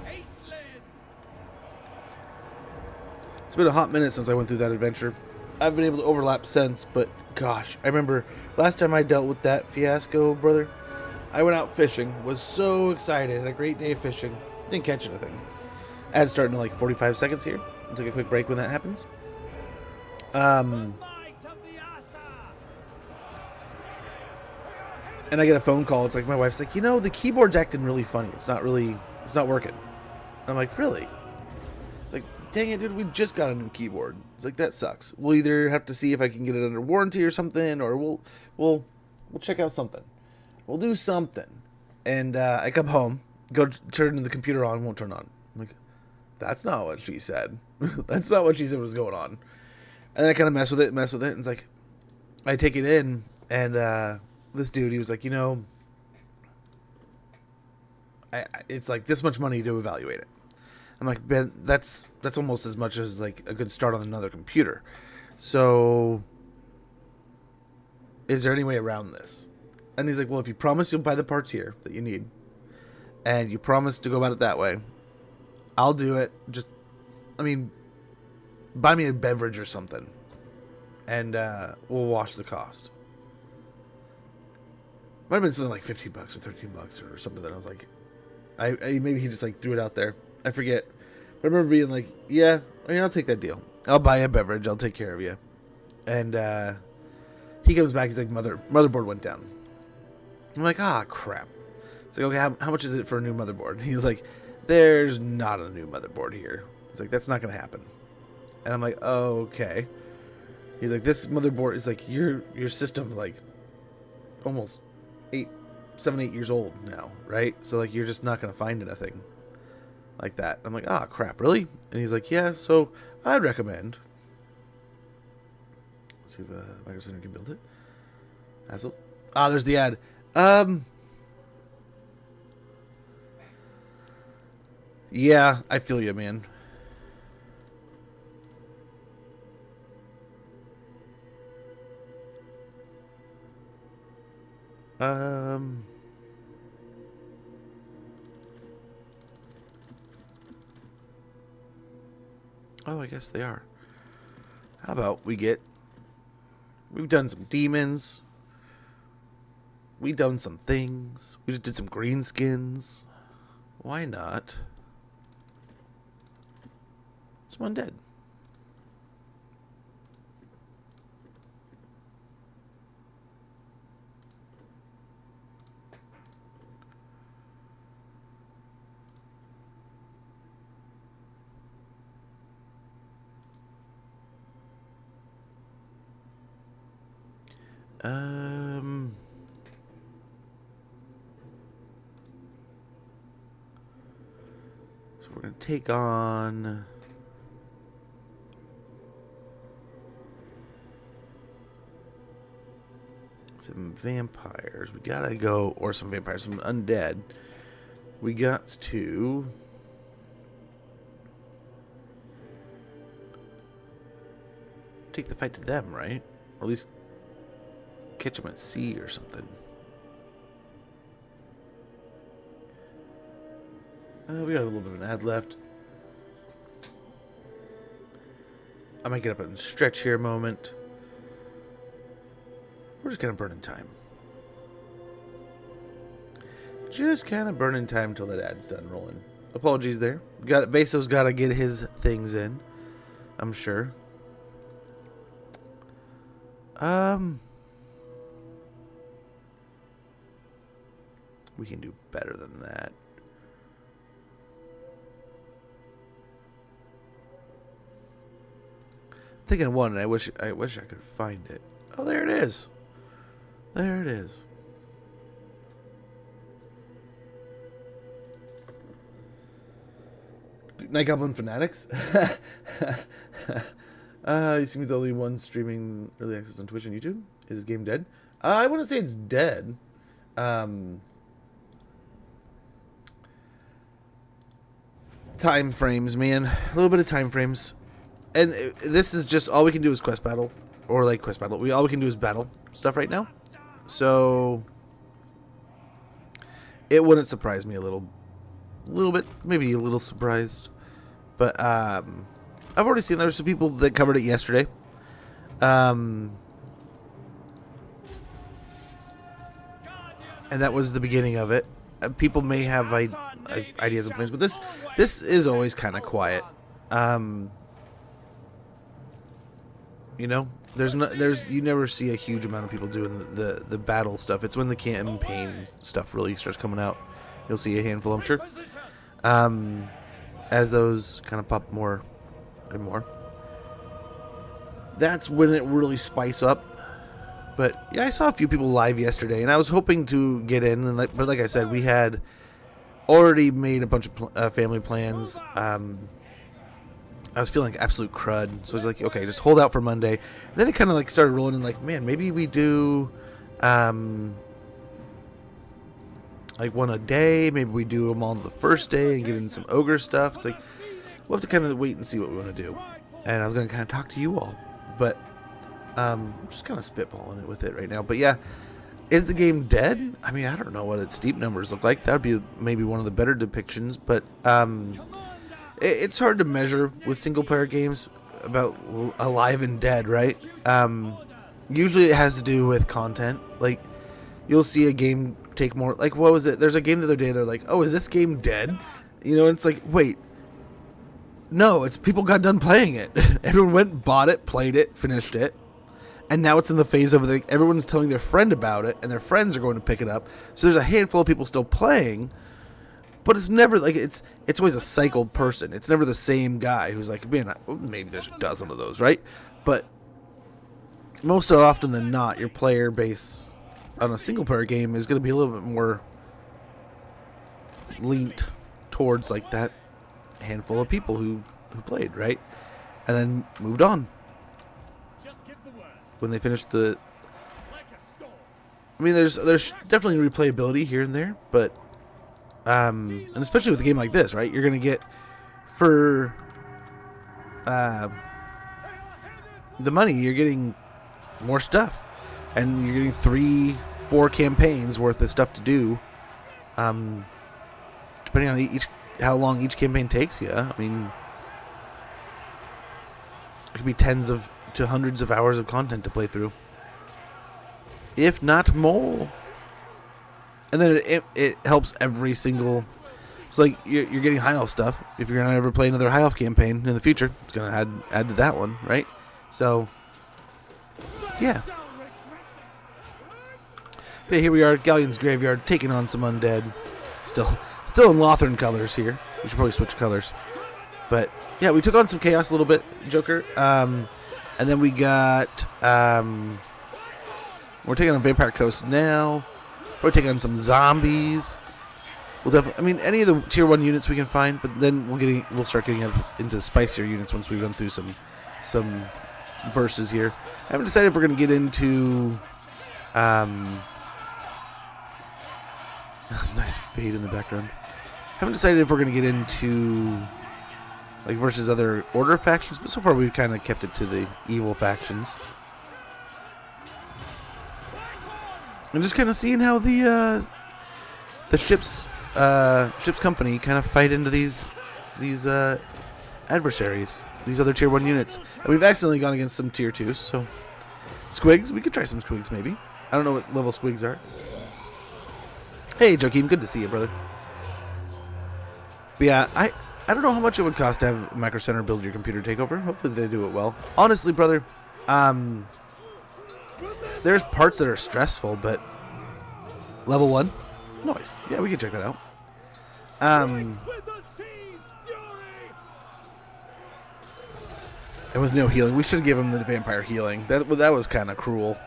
It's been a hot minute since I went through that adventure. I've been able to overlap since, but gosh, I remember last time I dealt with that fiasco, brother. I went out fishing, was so excited, had a great day of fishing, didn't catch anything. Ad's starting in like 45 seconds here. I'll take a quick break when that happens. And I get a phone call. It's like my wife's like, you know, the keyboard's acting really funny. It's not working. And I'm like, really? Like, dang it, dude, we just got a new keyboard. It's like, that sucks. We'll either have to see if I can get it under warranty or something, or we'll check out something. We'll do something. And I come home, go turn the computer on, won't turn on. I'm like, that's not what she said. That's not what she said was going on. And then I kind of mess with it, and it's like, I take it in, and this dude, he was like, you know, it's like this much money to evaluate it. I'm like, Ben, that's almost as much as like a good start on another computer. So, is there any way around this? And he's like, well, if you promise you'll buy the parts here that you need, and you promise to go about it that way, I'll do it. Just, I mean, buy me a beverage or something, and we'll wash the cost. Might have been something like $15 or $13 or something. That I was like, I maybe he just like threw it out there. I forget. But I remember being like, yeah, I mean, I'll take that deal. I'll buy a beverage. I'll take care of you. And he comes back. He's like, motherboard went down. I'm like, ah, crap. It's like, okay, how much is it for a new motherboard? And he's like, there's not a new motherboard here. He's like, that's not going to happen. And I'm like, oh, okay. He's like, this motherboard is like, your system like almost 7, 8 years old now, right? So like, you're just not going to find anything like that. I'm like, ah, crap, really? And he's like, yeah, so I'd recommend. Let's see if Micro Center can build it. Hassle. Ah, there's the ad. Yeah, I feel you, man. Oh, I guess they are. How about we've done some demons. We've done some things. We just did some green skins. Why not some undead? So we're gonna take on some vampires. We gotta go, or some vampires, some undead. We got to take the fight to them, right? Or at least catch them at sea or something. We got a little bit of an ad left. I might get up and stretch here a moment. We're just kind of burning time. Just kind of burning time until that ad's done rolling. Apologies there. Beso's got to get his things in, I'm sure. We can do better than that. I'm thinking of one, and I wish I could find it. Oh, there it is. There it is. Night Goblin Fanatics? You seem to be the only one streaming early access on Twitch and YouTube. Is this game dead? I wouldn't say it's dead. Time frames, man. A little bit of time frames. And this is just all we can do is quest battle. Or like quest battle. All we can do is battle stuff right now. So it wouldn't surprise me a little bit. Maybe a little surprised. But I've already seen there's some people that covered it yesterday. And that was the beginning of it. People may have ideas and plans, but this is always kind of quiet. You know, you never see a huge amount of people doing the battle stuff. It's when the campaign stuff really starts coming out. You'll see a handful, I'm sure. As those kind of pop more and more. That's when it really spice up. But yeah, I saw a few people live yesterday, and I was hoping to get in. And but like I said, we had already made a bunch of family plans. I was feeling like absolute crud, so I was like, okay, just hold out for Monday. And then it kind of like started rolling in, like, man, maybe we do like one a day. Maybe we do them all the first day and get in some ogre stuff. It's like, we'll have to kind of wait and see what we want to do. And I was going to kind of talk to you all, but I'm just kind of spitballing it with it right now. But yeah, is the game dead? I mean, I don't know what its Steam numbers look like. That would be maybe one of the better depictions, but it's hard to measure with single-player games about alive and dead, right? Usually it has to do with content. Like, you'll see a game take more... Like, what was it? There's a game the other day, they're like, oh, is this game dead? You know, it's like, wait. No, it's people got done playing it. Everyone went, bought it, played it, finished it. And now it's in the phase of everyone's telling their friend about it, and their friends are going to pick it up. So there's a handful of people still playing, but it's never like it's always a cycled person. It's never the same guy who's like, man, maybe there's a dozen of those, right? But most so often than not, your player base on a single player game is going to be a little bit more leaned towards like that handful of people who played, right? And then moved on. When they finish the... I mean, there's definitely replayability here and there, but... and especially with a game like this, right? You're going to get, for the money, you're getting more stuff. And you're getting 3-4 campaigns worth of stuff to do. Depending on how long each campaign takes you. I mean, it could be tens to hundreds of hours of content to play through, if not more. And then it helps every single... So like you're getting high elf stuff. If you're gonna ever play another high elf campaign in the future, it's gonna add to that one, right? So yeah. But here we are, Galleon's Graveyard, taking on some undead. Still in Lothern colors here. We should probably switch colors. But yeah, we took on some chaos a little bit, Joker. And then we got, we're taking on Vampire Coast now. We're taking on some zombies. We'll definitely, I mean, any of the tier 1 units we can find, but then we'll start getting into spicier units once we run through some verses here. I haven't decided if we're going to get into, that's a nice fade in the background. I haven't decided if we're going to get into... like versus other order factions, but so far we've kind of kept it to the evil factions. And just kind of seeing how the ship's company kind of fight into these adversaries, these other tier 1 units. And we've accidentally gone against some tier 2s, so squigs, we could try some squigs maybe. I don't know what level squigs are. Hey Joaquin, good to see you, brother. But yeah, I don't know how much it would cost to have Micro Center build your computer takeover. Hopefully they do it well. Honestly, brother, there's parts that are stressful, but level 1, nice. Yeah, we can check that out. And with no healing, we should give him the vampire healing. That was kind of cruel.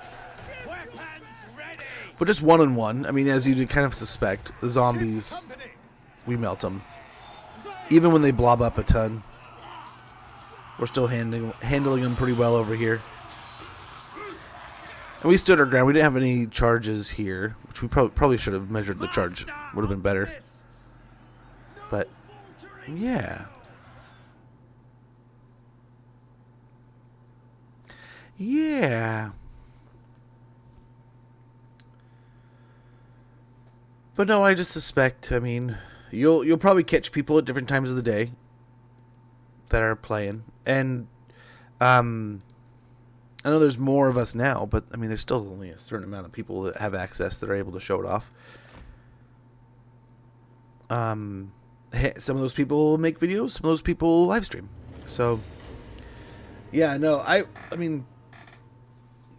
But just 1-on-1. I mean, as you kind of suspect, the zombies, we melt them. Even when they blob up a ton, we're still handling them pretty well over here. And we stood our ground. We didn't have any charges here, which we probably should have measured the charge. Would have been better. But, yeah. Yeah. But no, I just suspect, I mean, you'll probably catch people at different times of the day that are playing. And I know there's more of us now, but I mean, there's still only a certain amount of people that have access that are able to show it off. Some of those people make videos, some of those people live stream. So, yeah, no, I mean,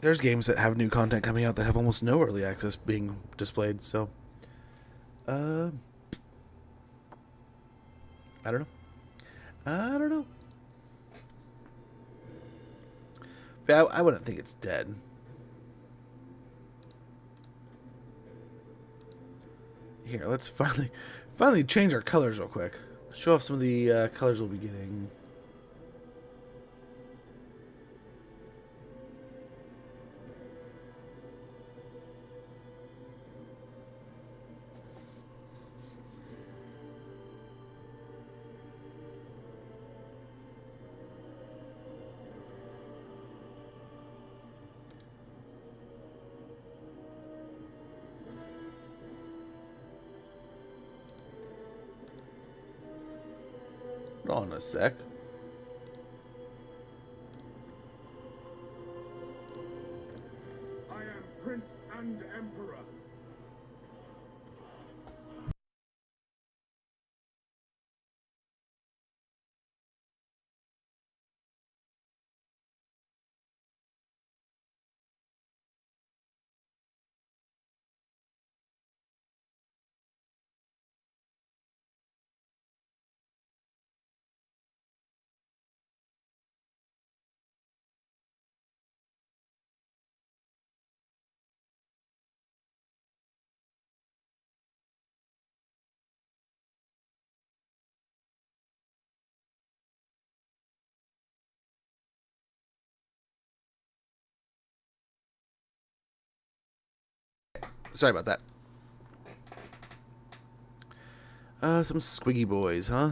there's games that have new content coming out that have almost no early access being displayed, so I don't know. But I wouldn't think it's dead. Here, let's finally change our colors real quick. Show off some of the colors we'll be getting. Hold on a sec. I am Prince and Emperor. Sorry about that. Some squiggy boys, huh?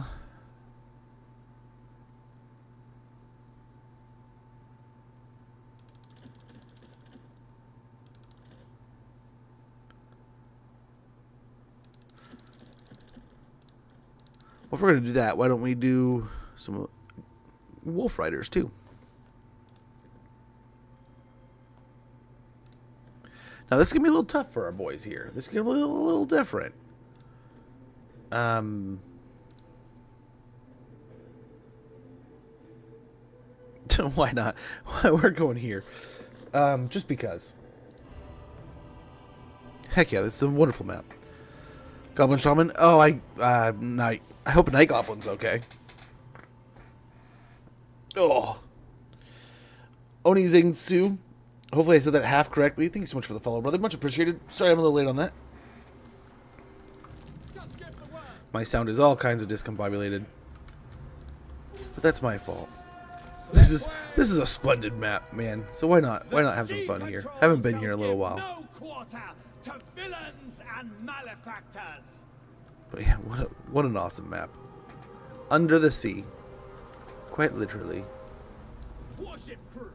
Well, if we're going to do that, why don't we do some wolf riders, too? Now, this is going to be a little tough for our boys here. This is going to be a little different. Why not? We're going here. Just because. Heck yeah, this is a wonderful map. Goblin Shaman. Oh, I hope Night Goblin's okay. Oh. Oni Zing Su. Hopefully I said that half correctly. Thank you so much for the follow, brother. Much appreciated. Sorry I'm a little late on that. My sound is all kinds of discombobulated. But that's my fault. This is a splendid map, man. So why not have some fun here? Haven't been here in a little while. No quarter to villains and malefactors. But yeah, what an awesome map. Under the sea. Quite literally. Warship crew,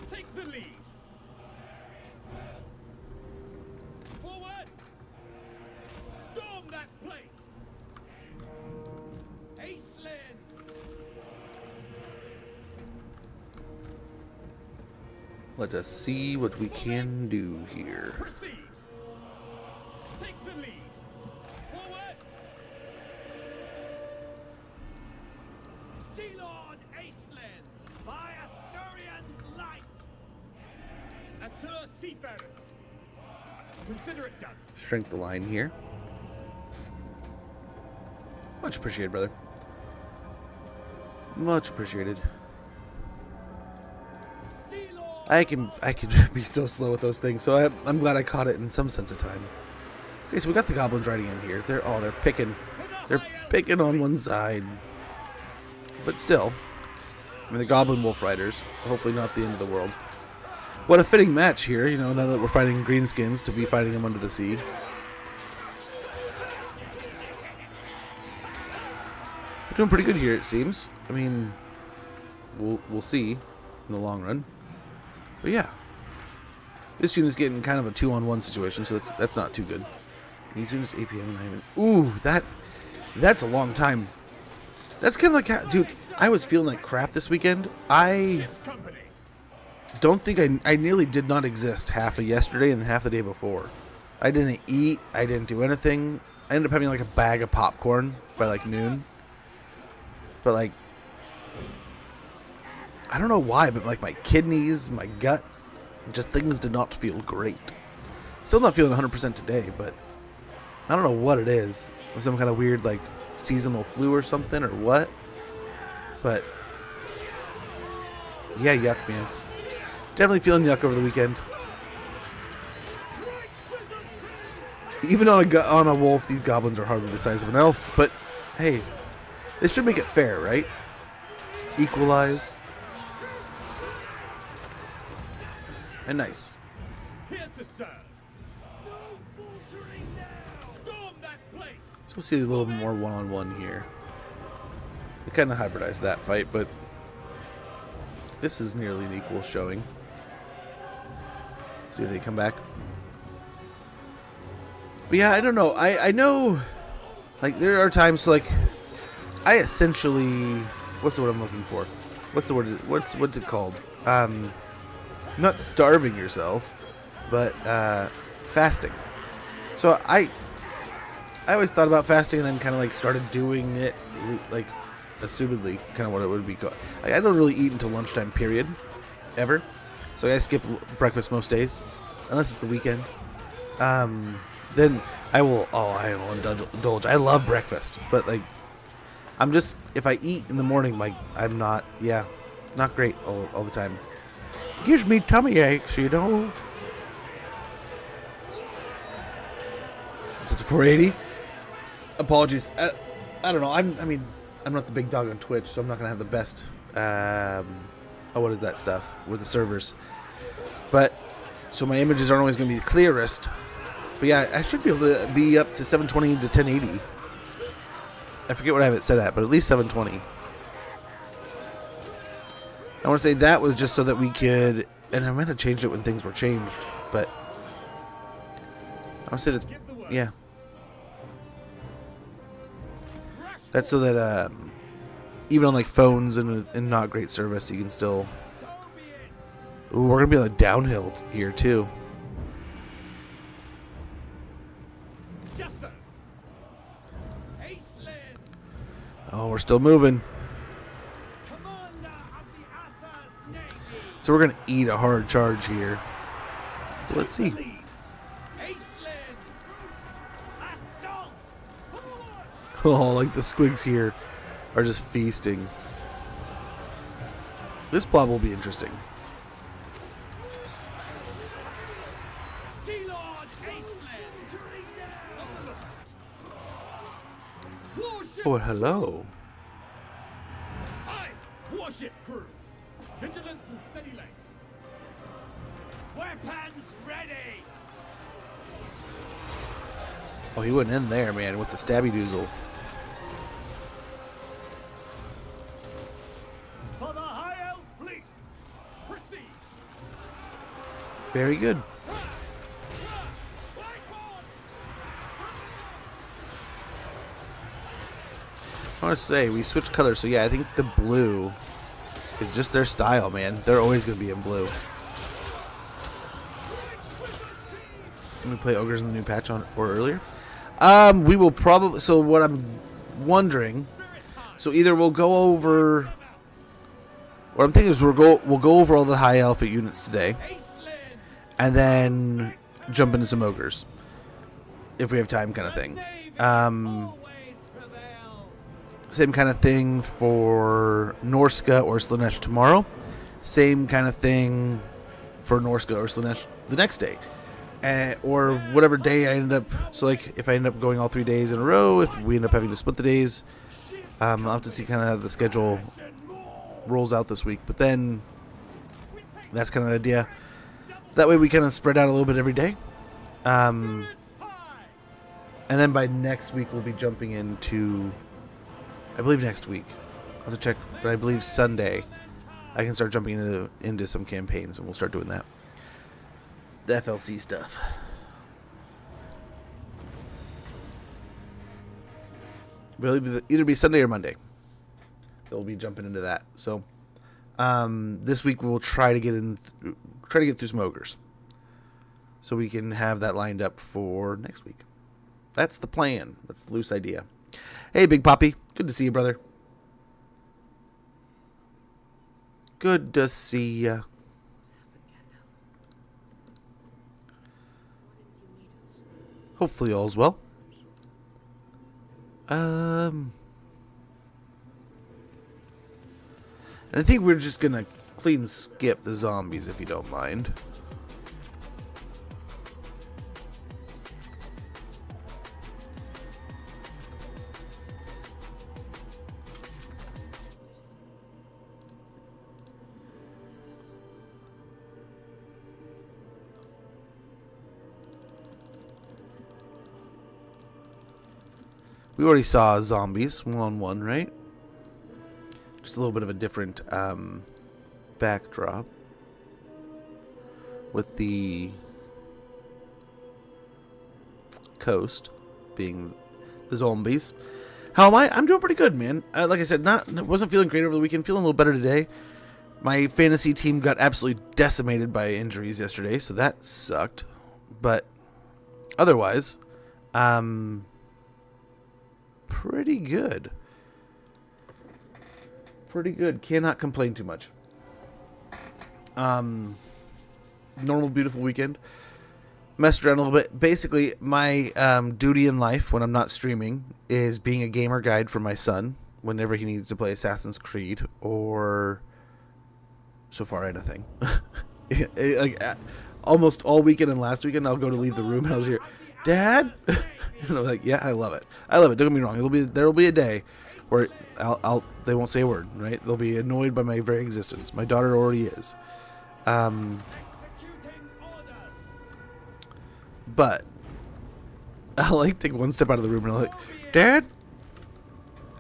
take the lead. Forward. Storm that place. Aislinn. Let us see what we can do here. Proceed. Take the lead. Forward. Sea Lord Aislinn, by Assyrian's light. Assur seafarers, consider it done. Shrink the line here. Much appreciated, brother. Much appreciated. Sea Lord. I can be so slow with those things, so I'm glad I caught it in some sense of time. Okay, so we got the goblins riding in here. They're picking on one side, but still, I mean the goblin wolf riders. Hopefully not the end of the world. What a fitting match here, you know, now that we're fighting greenskins to be fighting them under the sea. We're doing pretty good here, it seems. I mean, we'll see in the long run. But yeah, this unit's getting kind of a 2-on-1 situation, so that's not too good. These units 8 p.m. Ooh, that's a long time. That's kind of like, dude, I was feeling like crap this weekend. I don't think I nearly did not exist half of yesterday and half the day before. I didn't eat. I didn't do anything. I ended up having like a bag of popcorn by like noon. But like, I don't know why, but like my kidneys, my guts, just things did not feel great. Still not feeling 100% today, but I don't know what it is. Some kind of weird like seasonal flu or something or what. But yeah, yuck, man. Definitely feeling yuck over the weekend. Even on a wolf, these goblins are hardly the size of an elf. But hey, this should make it fair, right? Equalize. And nice. Here to serve. No faltering now. Storm that place. So we'll see a little more one-on-one here. They kind of hybridized that fight, but this is nearly an equal showing. See if they come back. But yeah, I don't know. I know, like, there are times, like, I essentially, what's the word I'm looking for? What's the word? What's it called? Not starving yourself, but fasting. So I always thought about fasting and then kind of like started doing it like assumedly, kind of what it would be called. Like, I don't really eat until lunchtime, period, ever. So I skip breakfast most days, unless it's the weekend. Then I will indulge. I love breakfast, but like, I'm just, if I eat in the morning, I'm not great all the time. Gives me tummy aches, you know. Such a 480. Apologies. I don't know. I'm not the big dog on Twitch, so I'm not gonna have the best. What is that stuff with the servers? But so my images aren't always gonna be the clearest. But yeah, I should be able to be up to 720 to 1080. I forget what I have it set at, but at least 720. I want to say that was just so that we could, and I might have changed it when things were changed, but I want to say that, yeah. That's so that even on like phones and not great service, you can still. Ooh, we're gonna be on the downhill here too. Oh, we're still moving. So we're gonna eat a hard charge here. Let's see. Oh, like the squigs here are just feasting. This plot will be interesting. Oh, hello. Aye, warship crew. Vigilance and steady legs. Weapons ready. Oh, he went in there, man, with the stabby doozle. For the High Elf fleet. Proceed. Very good. I want to say we switched colors, so yeah, I think the blue is just their style, man. They're always going to be in blue. Let me play ogres in the new patch or earlier. We will probably. So what I'm wondering, so either we'll go over. What I'm thinking is we'll go over all the high alpha units today, and then jump into some ogres if we have time, kind of thing. Same kind of thing for Norska or Slanesh tomorrow. Same kind of thing for Norska or Slanesh the next day. Or whatever day I end up. So, like, if I end up going all 3 days in a row, if we end up having to split the days, I'll have to see kind of how the schedule rolls out this week. But then, that's kind of the idea. That way we kind of spread out a little bit every day. And then by next week, we'll be jumping into... I believe next week. I'll have to check, but I believe Sunday I can start jumping into some campaigns, and we'll start doing that. The FLC stuff. But it'll either be Sunday or Monday. They'll be jumping into that. So this week we'll try to get through some ogres, so we can have that lined up for next week. That's the plan. That's the loose idea. Hey, Big Poppy. Good to see you, brother. Good to see ya. Hopefully all's well. And I think we're just gonna clean skip the zombies, if you don't mind. We already saw zombies 1-on-1, right? Just a little bit of a different backdrop with the coast being the zombies. How am I? I'm doing pretty good, man. Like I said, wasn't feeling great over the weekend. Feeling a little better today. My fantasy team got absolutely decimated by injuries yesterday, so that sucked. But otherwise, pretty good. Pretty good. Cannot complain too much. Normal, beautiful weekend. Messed around a little bit. Basically, my duty in life when I'm not streaming is being a gamer guide for my son whenever he needs to play Assassin's Creed or so far anything. Like almost all weekend and last weekend, I'll go to leave the room and I'll hear, "Dad," and I'm like, "Yeah, I love it. I love it. Don't get me wrong. There will be a day where they won't say a word. Right? They'll be annoyed by my very existence. My daughter already is. But I'll like take one step out of the room and I'm like, "Dad,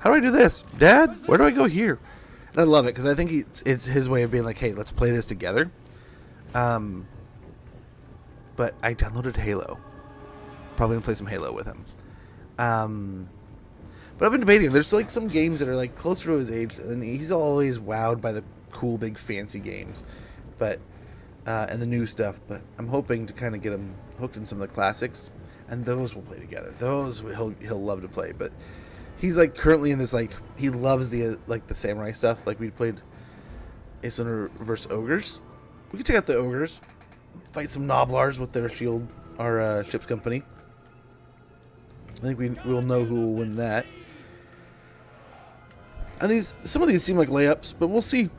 how do I do this? Dad, where do I go here?" And I love it because I think it's his way of being like, "Hey, let's play this together." But I downloaded Halo. Probably gonna play some Halo with him. But I've been debating. There's like some games that are like closer to his age, and he's always wowed by the cool, big, fancy games, but and the new stuff. But I'm hoping to kind of get him hooked in some of the classics, and those we'll play together. Those he'll love to play. But he's like currently in this like he loves the like the samurai stuff. Like we played Aesir versus ogres. We could check out the ogres, fight some Noblars with their shield, our ship's company. I think we'll know who will win that. And some of these seem like layups, but we'll see.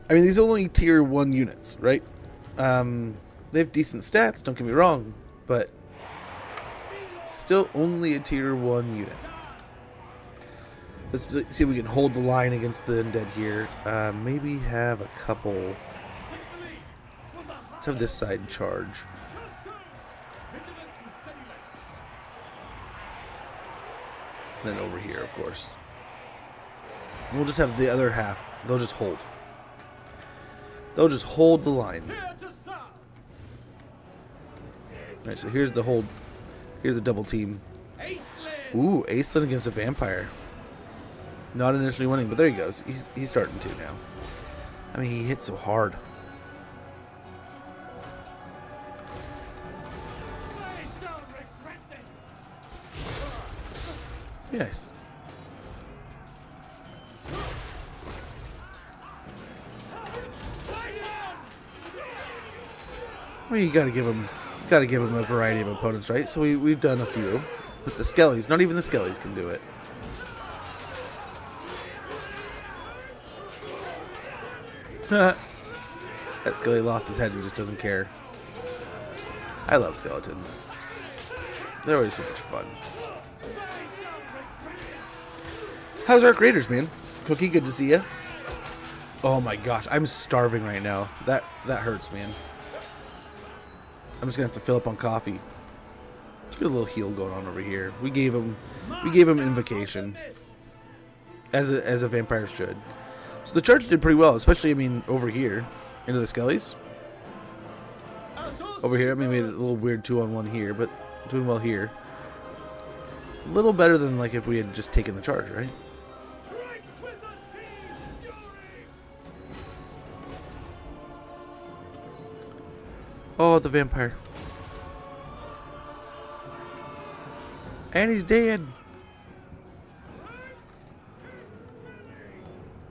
I mean, these are only tier 1 units, right? They have decent stats, don't get me wrong, but still only a tier 1 unit. Let's see if we can hold the line against the undead here. Maybe have a couple. Let's have this side charge. Then over here, of course. And we'll just have the other half. They'll just hold. They'll just hold the line. Alright, so here's the hold. Here's the double team. Ooh, Aislinn against a vampire. Not initially winning, but there he goes. He's starting to now. I mean, he hit so hard. Nice. Well, you gotta give him a variety of opponents, right? So we've done a few, but the skellies, not even the skellies can do it. That skelly lost his head and just doesn't care. I love skeletons. They're always so much fun. How's our creators, man? Cookie, good to see ya. Oh my gosh, I'm starving right now. That hurts, man. I'm just gonna have to fill up on coffee. Let's get a little heal going on over here. We gave him invocation, as a vampire should. So the charge did pretty well, especially I mean over here into the skellies. Over here, I mean we had a little weird 2-on-1 here, but doing well here. A little better than like if we had just taken the charge, right? Oh, the vampire. And he's dead.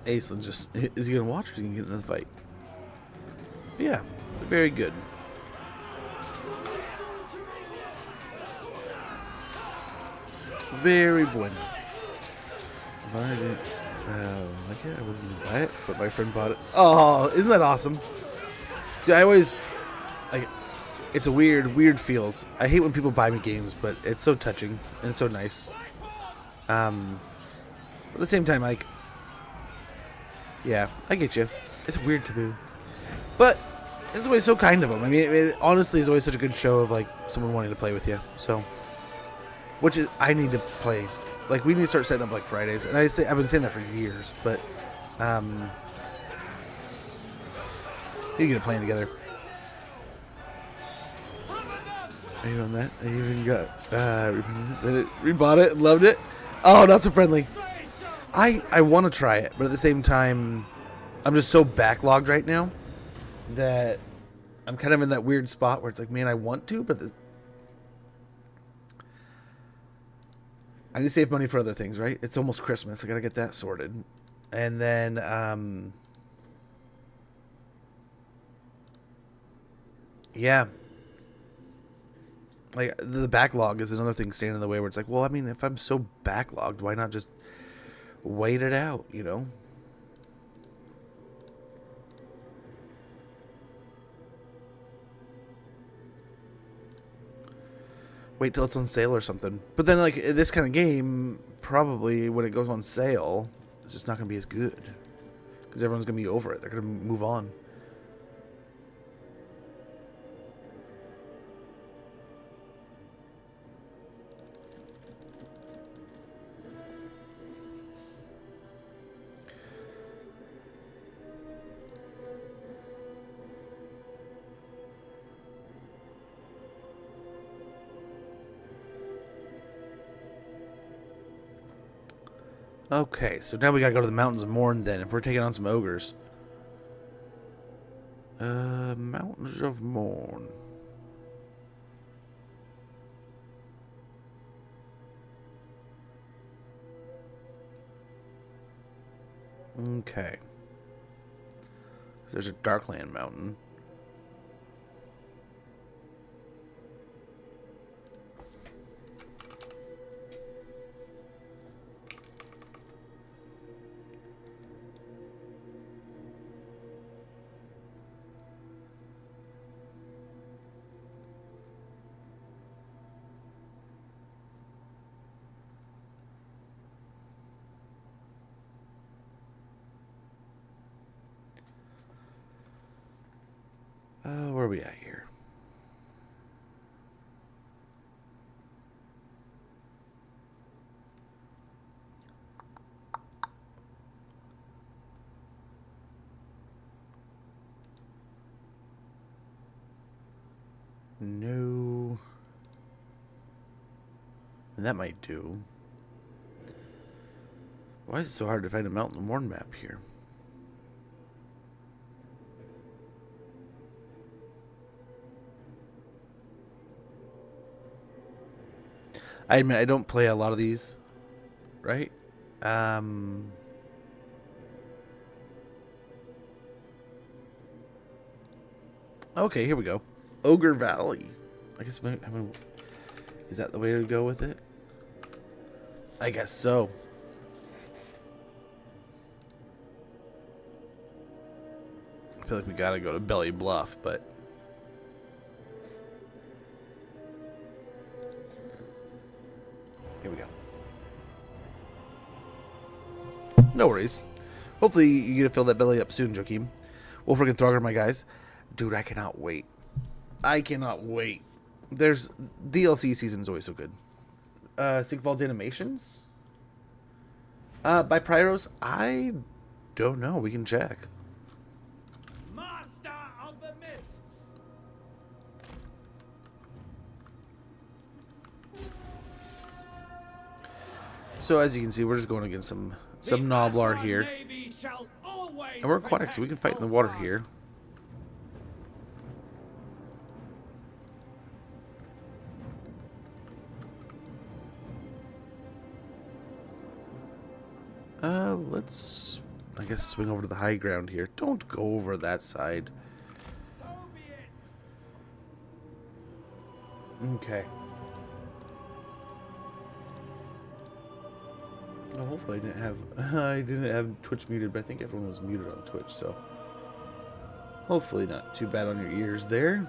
Aislinn's just... Is he going to watch or is he going to get another fight? Yeah, very good. Very bueno. If I didn't like it, I wasn't going to buy it, but my friend bought it. Oh, isn't that awesome? Dude, I always... Like, it's a weird feels. I hate when people buy me games, but it's so touching and it's so nice. But at the same time, like, yeah, I get you. It's a weird taboo, but it's always so kind of them. I mean, it honestly is always such a good show of like someone wanting to play with you. So, which is I need to play. Like, we need to start setting up like Fridays, and I've been saying that for years, but we need to get a plan together. I own that. I even got rebought it and loved it. Oh, not so friendly. I want to try it, but at the same time, I'm just so backlogged right now that I'm kind of in that weird spot where it's like, man, I want to, but I need to save money for other things, right? It's almost Christmas. I gotta get that sorted, and then yeah. Like, the backlog is another thing standing in the way where it's like, well, I mean, if I'm so backlogged, why not just wait it out, you know? Wait till it's on sale or something. But then, like, this kind of game, probably when it goes on sale, it's just not going to be as good. Because everyone's going to be over it. They're going to move on. Okay, so now we gotta go to the Mountains of Morn then, if we're taking on some ogres. Mountains of Morn. Okay. There's a Darkland Mountain. Where are we at here? No. And that might do. Why is it so hard to find a Mountain of Morn map here? I admit I don't play a lot of these, right? Okay, here we go. Ogre Valley. I guess is that the way to go with it? I guess so. I feel like we gotta go to Belly Bluff, but here we go. No worries. Hopefully you get to fill that belly up soon, Joakim. Wolfric and Throgger, my guys. Dude, I cannot wait. I cannot wait. There's DLC season is always so good. Sigvald Animations? By Pryros? I don't know. We can check. Master of the Mists. So as you can see, we're just going against some Noblar here. And we're aquatic, so we can fight in the water here. Let's, I guess, swing over to the high ground here. Don't go over that side. Okay. Well, hopefully I didn't have Twitch muted, but I think everyone was muted on Twitch, so hopefully not too bad on your ears there.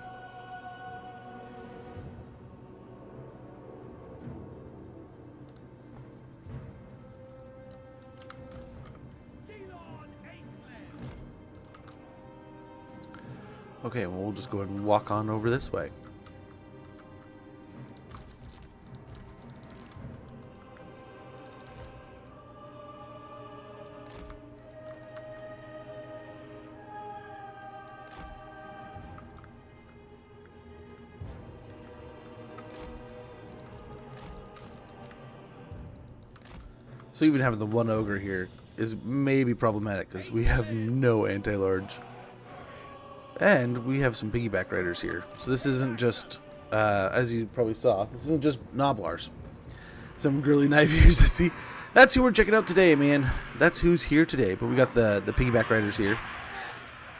Okay, well, we'll just go ahead and walk on over this way. So even having the one ogre here is maybe problematic because we have no anti-large. And we have some piggyback riders here. So this isn't just, as you probably saw, this isn't just Noblars. Some girly knife users to see. That's who we're checking out today, man. That's who's here today. But we got the piggyback riders here.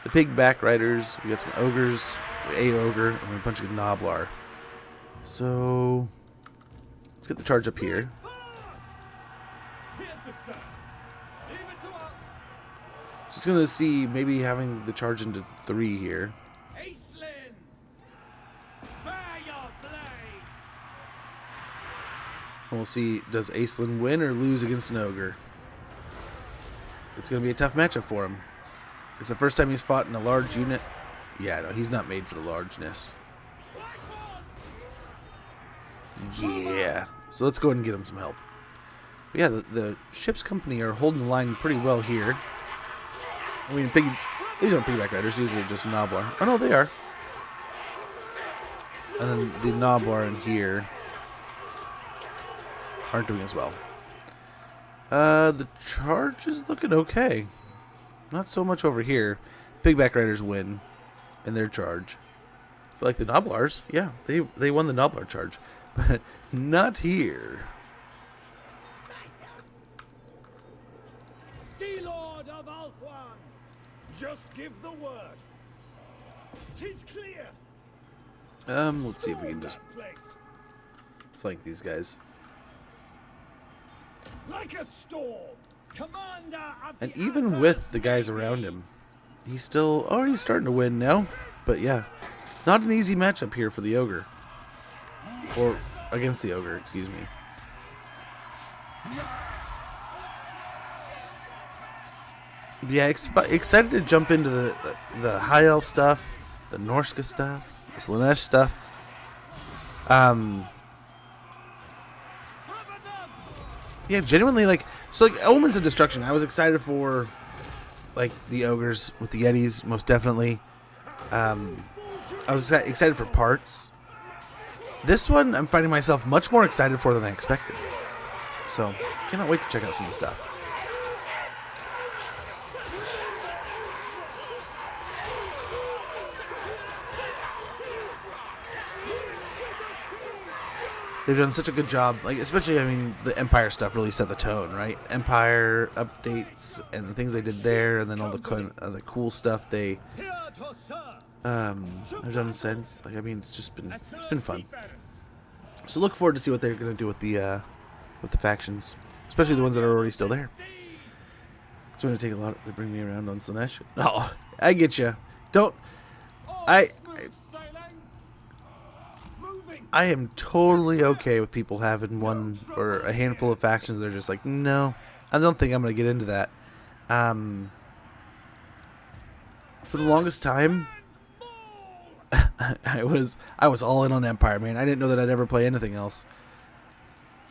The piggyback riders. We got some ogres, a ogre, and a bunch of Noblar. So let's get the charge up here. So it's gonna see maybe having the charge into 3 here. And we'll see, does Aislinn win or lose against an ogre? It's going to be a tough matchup for him. It's the first time he's fought in a large unit. Yeah, no, he's not made for the largeness. Yeah. So let's go ahead and get him some help. But yeah, the ship's company are holding the line pretty well here. I mean, these aren't piggyback riders. These are just Noblar. Oh, no, they are. And then the Noblar in here aren't doing as well. The charge is looking okay. Not so much over here. Piggyback riders win in their charge. But like the Noblars, yeah, they won the Noblar charge. But not here. Sea Lord of Alfwan, just give the word. 'Tis clear. Let's see if we can just flank these guys. Like a storm, commander of And the even with the guys around him, he's still... Oh, he's starting to win now. But yeah, not an easy matchup here for the ogre. Or against the ogre, excuse me. Yeah, excited to jump into the high elf stuff, the Norska stuff, the Slaanesh stuff. Yeah, genuinely, like, so like Omens of Destruction, I was excited for, like, the ogres with the Yetis, most definitely. I was excited for parts. This one, I'm finding myself much more excited for than I expected. So, cannot wait to check out some of the stuff. They've done such a good job, like, especially, I mean, the Empire stuff really set the tone, right? Empire updates and the things they did there, and then all the cool stuff they have done since. Like, I mean, it's been fun. So look forward to see what they're gonna do with the factions, especially the ones that are already still there. It's going to take a lot to bring me around on Slaanesh. Oh, I get you. Don't. I am totally okay with people having one or a handful of factions. They're just like, no, I don't think I'm going to get into that. For the longest time, I was all in on Empire, man. I didn't know that I'd ever play anything else.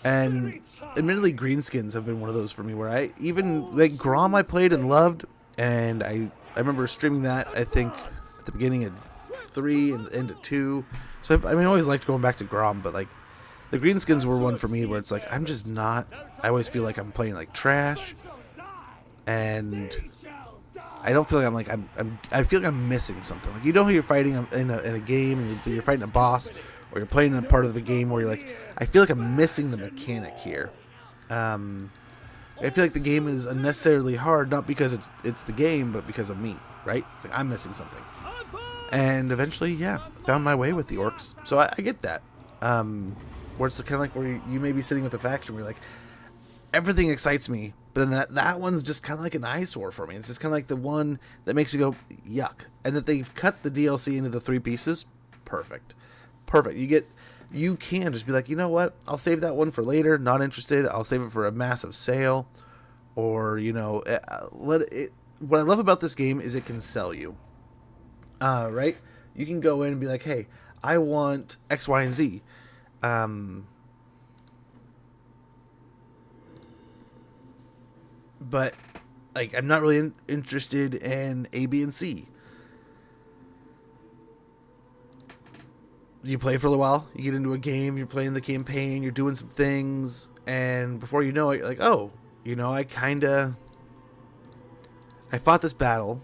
And admittedly, greenskins have been one of those for me where I even, like, Grom I played and loved, and I remember streaming that, I think, at the beginning of 3 and the end of 2. So, I mean, I always liked going back to Grom, but, like, the greenskins were one for me where it's like, I'm just not, I always feel like I'm playing, like, trash, and I don't feel like I feel like I'm missing something. Like, you know how you're fighting in a game, and you're fighting a boss, or you're playing a part of the game where you're like, I feel like I'm missing the mechanic here. I feel like the game is unnecessarily hard, not because it's the game, but because of me, right? Like, I'm missing something. And eventually, yeah, found my way with the orcs. So I get that. Where it's kind of like where you may be sitting with a faction where you're like, everything excites me, but then that one's just kind of like an eyesore for me. It's just kind of like the one that makes me go, yuck. And that they've cut the DLC into the 3 pieces, perfect. Perfect. You can just be like, you know what? I'll save that one for later. Not interested. I'll save it for a massive sale, or what I love about this game is it can sell you. Right? You can go in and be like, hey, I want X, Y, and Z. But like, I'm not really interested in A, B, and C. You play for a little while, you get into a game, you're playing the campaign, you're doing some things, and before you know it, you're like, oh, You know, I fought this battle.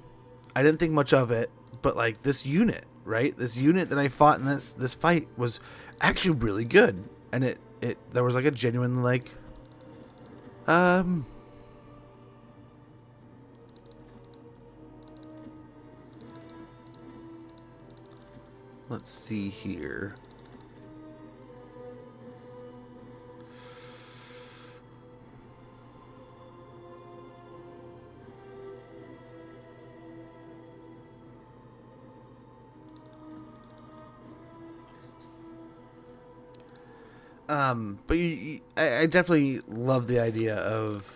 I didn't think much of it, but like this unit, right? This unit that I fought in this fight was actually really good. And it there was like a genuine like let's see here. But I definitely love the idea of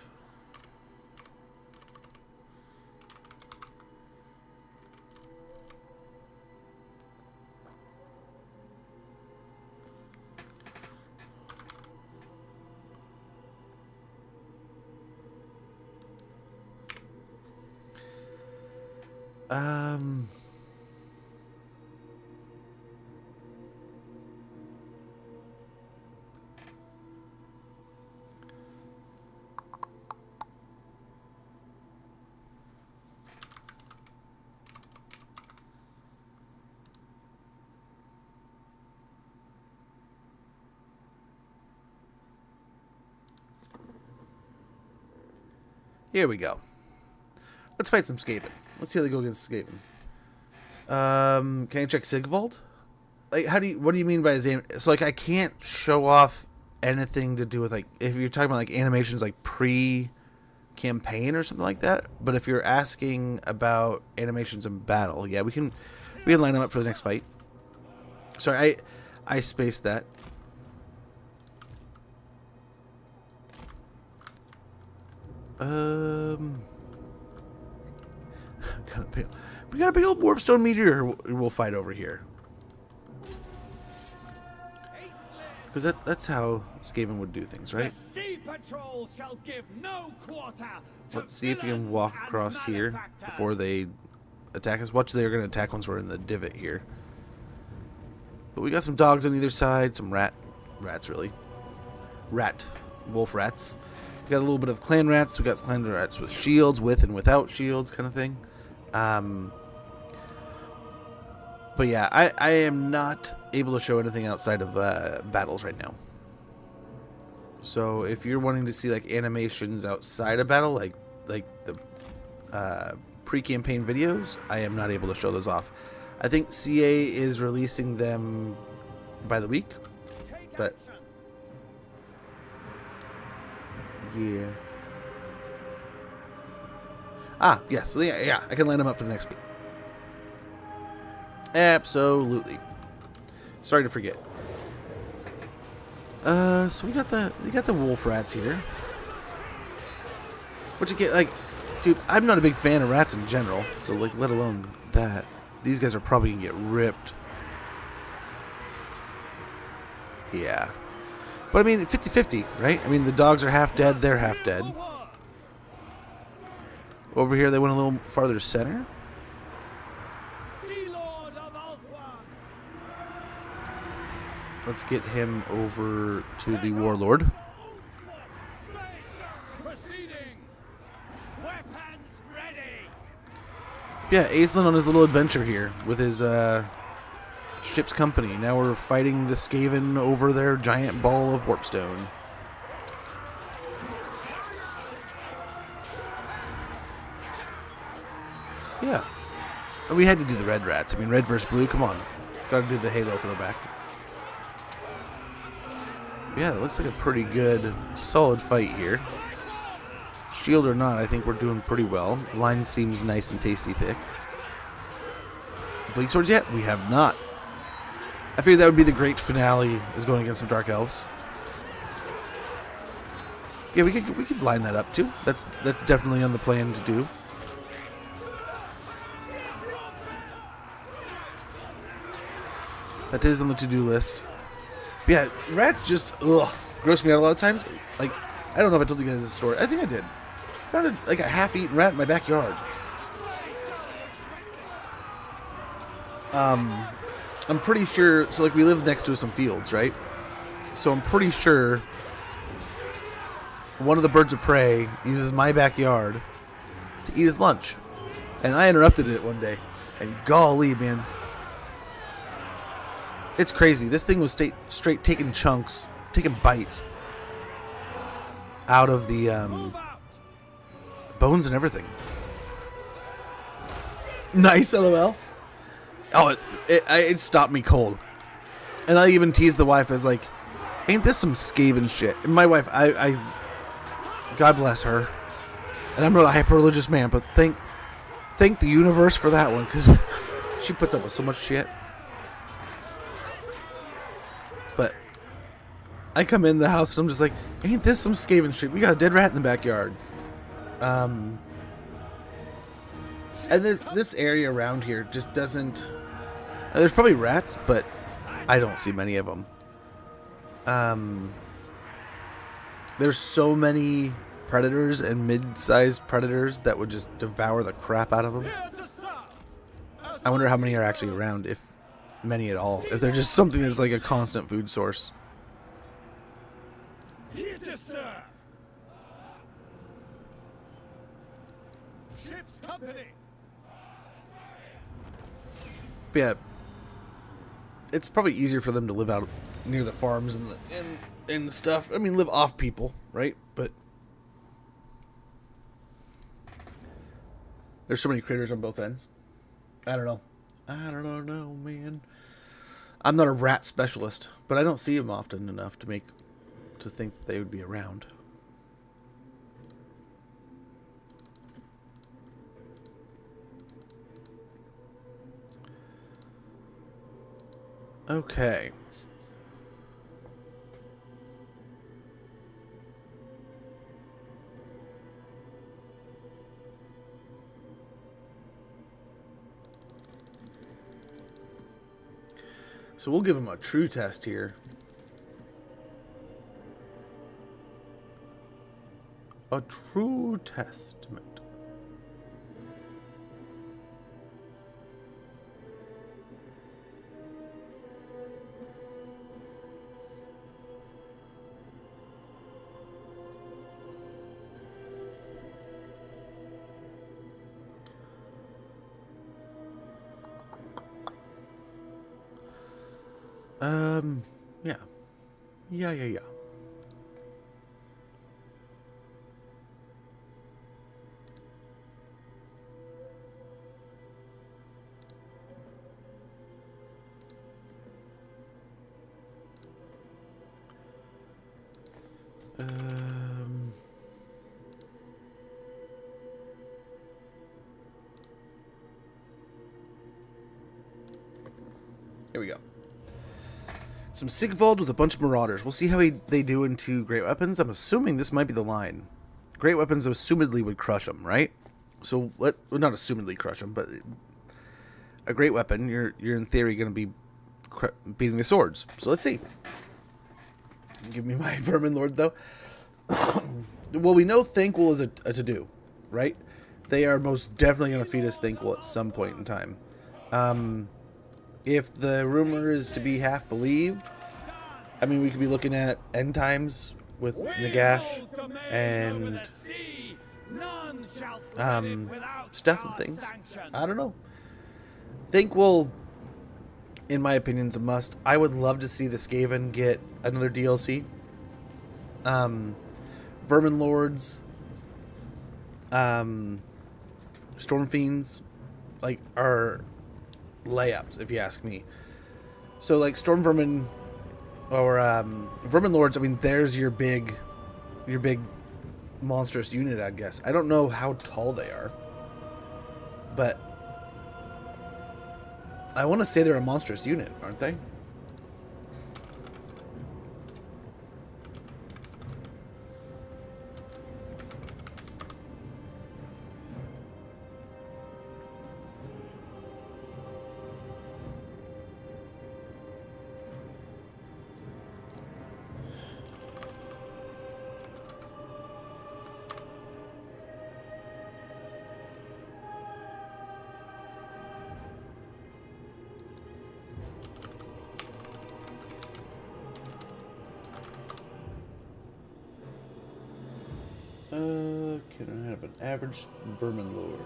here we go. Let's fight some Skaven. Let's see how they go against Skaven. Can I check Sigvald? Like, what do you mean by his aim? So, like, I can't show off anything to do with, like, if you're talking about, like, animations, like, pre-campaign or something like that. But if you're asking about animations in battle, yeah, we can line them up for the next fight. Sorry, I spaced that. We got a big old warpstone meteor we'll fight over here. Because that's how Skaven would do things, right? The sea patrol shall give no quarter to Let's see if we can villains walk and across here malefactors. before they attack us. Watch, they're going to attack once we're in the divot here. But we got some dogs on either side, some rats really. Wolf rats. We got a little bit of clan rats. We got clan rats with shields, with and without shields, kind of thing. But yeah, I am not able to show anything outside of battles right now. So if you're wanting to see like animations outside of battle, like the pre-campaign videos, I am not able to show those off. I think CA is releasing them by the week, but yeah. Ah, yes, yeah, I can line them up for the next week. Absolutely. Sorry to forget. So we got the wolf rats here. Which again, like, dude, I'm not a big fan of rats in general, so like, let alone that. These guys are probably gonna get ripped. Yeah. But I mean, 50-50, right? I mean, the dogs are half dead, they're half dead. Over here, they went a little farther to center. Let's get him over to the warlord. Yeah, Aislinn on his little adventure here with his ship's company. Now we're fighting the Skaven over their giant ball of warpstone. Yeah. And we had to do the red rats. I mean, red versus blue, come on. Gotta do the Halo throwback. Yeah, it looks like a pretty good, solid fight here. Shield or not, I think we're doing pretty well. Line seems nice and tasty thick. Bleak swords yet? We have not. I figured that would be the great finale, is going against some Dark Elves. Yeah, we could line that up too. That's definitely on the plan to do. That is on the to-do list. But yeah, rats just gross me out a lot of times. Like, I don't know if I told you guys this story. I think I did. Found like a half-eaten rat in my backyard. I'm pretty sure. So like we live next to some fields, right? So I'm pretty sure one of the birds of prey uses my backyard to eat his lunch. And I interrupted it one day. And golly, man. It's crazy. This thing was straight taking chunks, taking bites out of the bones and everything. Nice, LOL. Oh, it stopped me cold. And I even teased the wife as like, ain't this some Skaven shit? And my wife, I God bless her. And I'm not a hyper-religious man, but thank the universe for that one, because she puts up with so much shit. But I come in the house and I'm just like, ain't this some Skaven shit? We got a dead rat in the backyard. And this area around here just doesn't... There's probably rats, but I don't see many of them. There's so many predators and mid-sized predators that would just devour the crap out of them. I wonder how many are actually around, if many at all. If they're just something that's like a constant food source. Here to serve. Ship's company. But yeah, it's probably easier for them to live out near the farms and stuff. I mean, live off people, right? But there's so many critters on both ends. I don't know. I don't know, man. I'm not a rat specialist, but I don't see them often enough to think that they would be around. Okay. So we'll give him a true test here. A true testament. Yeah. Yeah. Here we go. Some Sigvald with a bunch of Marauders. We'll see how they do into Great Weapons. I'm assuming this might be the line. Great Weapons assumedly would crush them, right? So well, not assumedly crush them, but a Great Weapon, you're in theory going to be beating the swords. So let's see. Give me my Vermin Lord, though. Well, we know Thanquol is a to-do, right? They are most definitely going to feed us Thanquol at some point in time. If the rumor is to be half believed, I mean, we could be looking at end times with Nagash and stuff and things. I don't know. Thanquol, in my opinion, is a must. I would love to see the Skaven get another DLC. Vermin Lords, Storm Fiends, like, are layups, if you ask me. So like Storm Vermin or Vermin Lords, I mean, there's your big monstrous unit, I guess. I don't know how tall they are, but I want to say they're a monstrous unit, aren't they? an average vermin lord.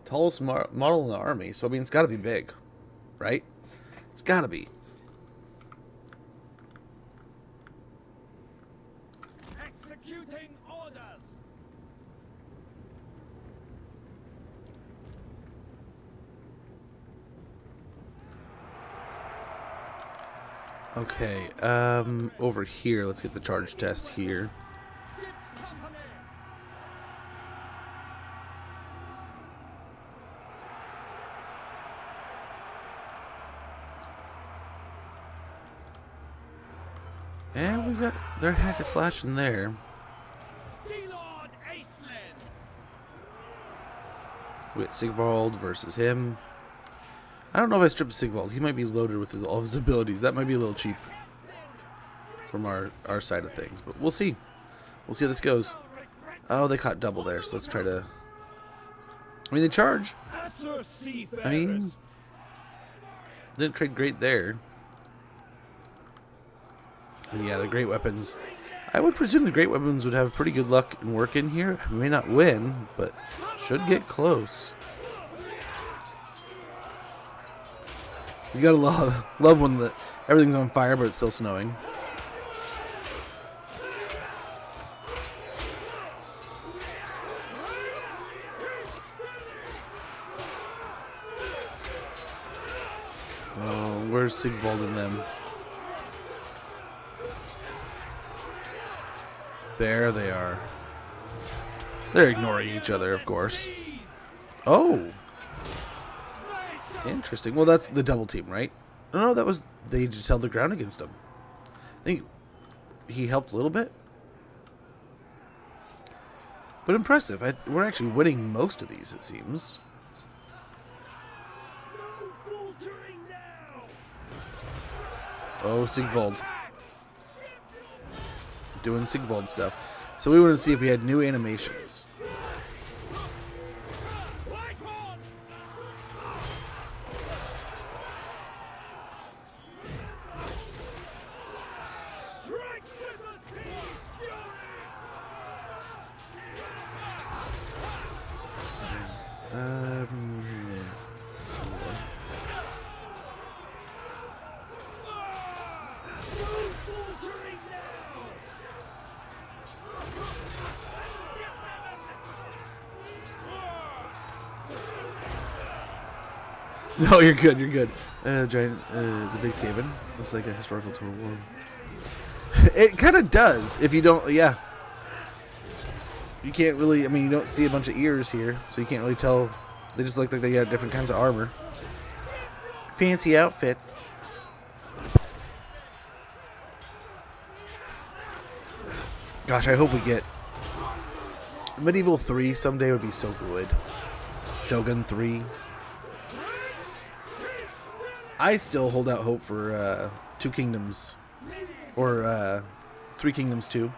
Tallest model in the army, so I mean, it's got to be big, right? It's got to be. Executing orders. Okay, over here, let's get the charge test here. Ship's company. And we got their hack and slash in there. Sea Lord Acelin. We got Sigvald versus him. I don't know if I stripped Sigvald. He might be loaded with all of his abilities. That might be a little cheap from our side of things. But we'll see. We'll see how this goes. Oh, they caught double there, so let's try to... I mean, they charge. I mean, didn't trade great there. And yeah, the great weapons. I would presume the great weapons would have pretty good luck and work in here. We may not win, but should get close. You gotta love when everything's on fire, but it's still snowing. Oh, where's Sigvald in them? There they are. They're ignoring each other, of course. Oh! Interesting. Well, that's the double team, right? No, that was... They just held the ground against him. I think he helped a little bit. But impressive. We're actually winning most of these, it seems. Oh, Sigvald. Doing Sigvald stuff. So we want to see if we had new animations. No, you're good, you're good. Giant is a big Skaven. Looks like a historical tool war. It kind of does, if you don't, yeah. You can't really, I mean, you don't see a bunch of ears here, so you can't really tell. They just look like they got different kinds of armor. Fancy outfits. Gosh, I hope we get Medieval 3 someday would be so good. Shogun 3. I still hold out hope for Two Kingdoms, or Three Kingdoms 2.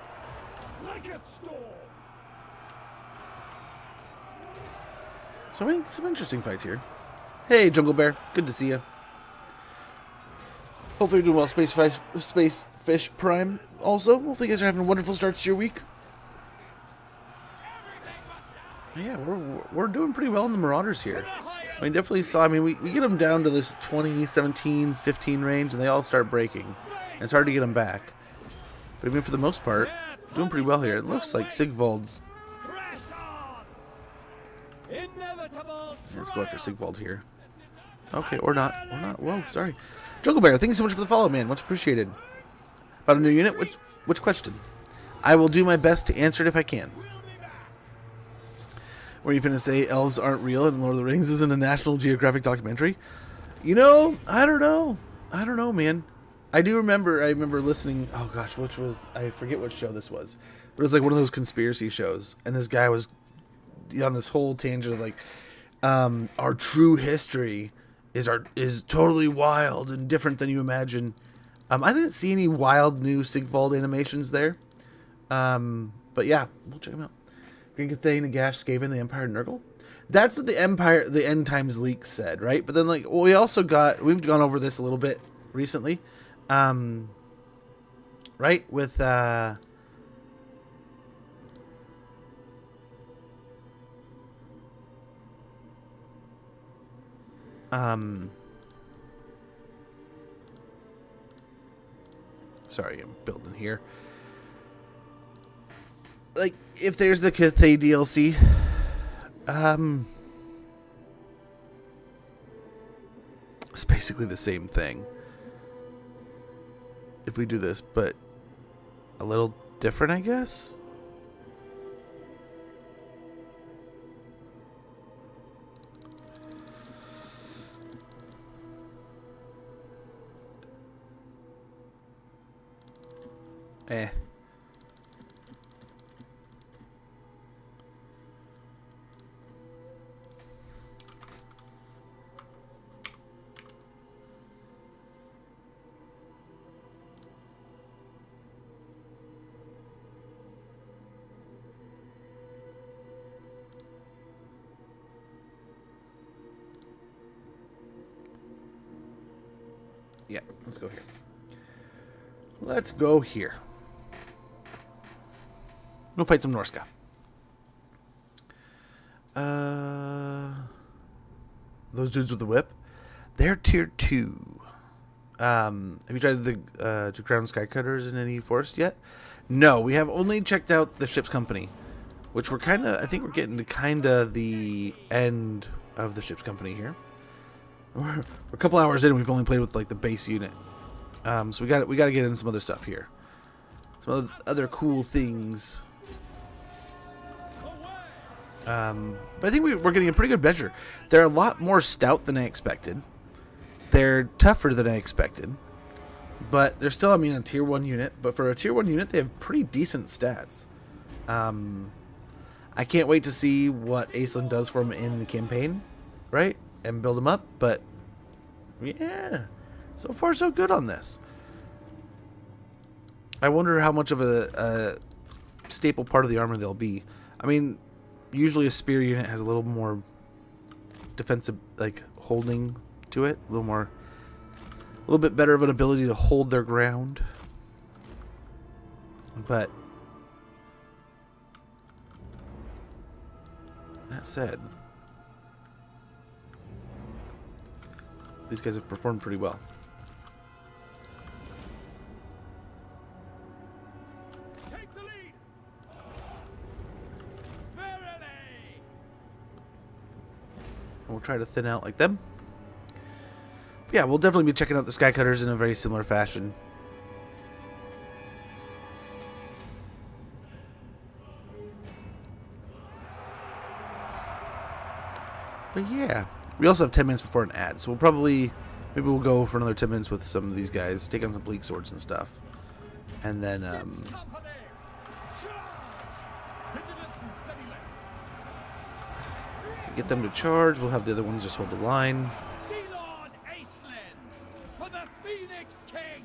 So I mean, some interesting fights here. Hey, Jungle Bear, good to see you. Hopefully you're doing well, Space Fish Prime. Also, hopefully you guys are having wonderful starts to your week. Yeah, we're doing pretty well in the Marauders here. I mean, definitely saw. I mean, we get them down to this 20, 17, 15 range, and they all start breaking. And it's hard to get them back. But I mean, for the most part, doing pretty well here. It looks like Sigvald's. Let's go after Sigvald here. Okay, or not. Or not. Whoa, sorry. Jungle Bear, thank you so much for the follow, man. Much appreciated. About a new unit? Which question? I will do my best to answer it if I can. Were you finna say elves aren't real and Lord of the Rings isn't a National Geographic documentary? You know, I don't know. I don't know, man. I remember listening, oh gosh, which was, I forget what show this was. But it's like one of those conspiracy shows, and this guy was on this whole tangent of like, our true history is totally wild and different than you imagine. I didn't see any wild new Sigvald animations there. But yeah, we'll check them out. Green Cathane, Nagash, Skaven, the Empire, Nurgle. That's what the End Times leak said, right? But then, like, well, we've gone over this a little bit recently, right? With sorry, I'm building here. Like, if there's the Cathay DLC, it's basically the same thing. If we do this, but a little different, I guess. Eh. Yeah, let's go here. Let's go here. We'll fight some Norska. Those dudes with the whip, they're tier 2. Have you tried to crown Skycutters in any forest yet? No, we have only checked out the ship's company, which I think we're getting to kinda the end of the ship's company here. We're a couple hours in, and we've only played with like the base unit. So we got to get in some other stuff here. Some other cool things. But I think we're getting a pretty good measure. They're a lot more stout than I expected. They're tougher than I expected. But they're still, a tier 1 unit. But for a tier 1 unit, they have pretty decent stats. I can't wait to see what Aislinn does for them in the campaign, right? And build them up. But yeah, so far so good on this. I wonder how much of a staple part of the armor they'll be. Usually a spear unit has a little more defensive, like, holding to it. A little bit better of an ability to hold their ground. But that said, these guys have performed pretty well. Take the lead. And we'll try to thin out like them. But yeah, we'll definitely be checking out the Skycutters in a very similar fashion. But yeah, we also have 10 minutes before an ad, so maybe we'll go for another 10 minutes with some of these guys, take on some bleak swords and stuff, and then get them to charge. We'll have the other ones just hold the line. Sea Lord Aislinn for the Phoenix King.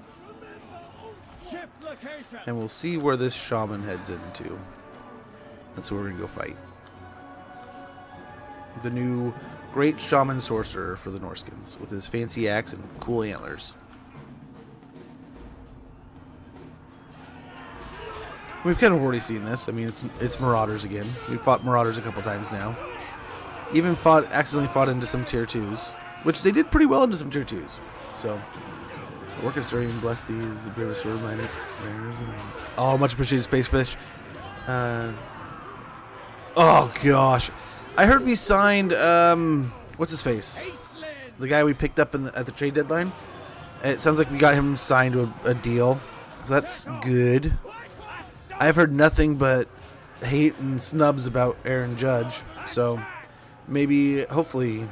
Shift location. And we'll see where this shaman heads into. That's where we're gonna go fight. The new great shaman sorcerer for the Norskins with his fancy axe and cool antlers. We've kind of already seen this. It's Marauders again. We've fought Marauders a couple times now. Even accidentally fought into some tier 2s, which they did pretty well into some tier 2s. So, work historian, bless these, the bravest sword miner. Oh, much appreciated, Spacefish. Oh gosh, I heard we signed what's his face? The guy we picked up at the trade deadline. It sounds like we got him signed to a deal, so that's good. I've heard nothing but hate and snubs about Aaron Judge, so maybe, hopefully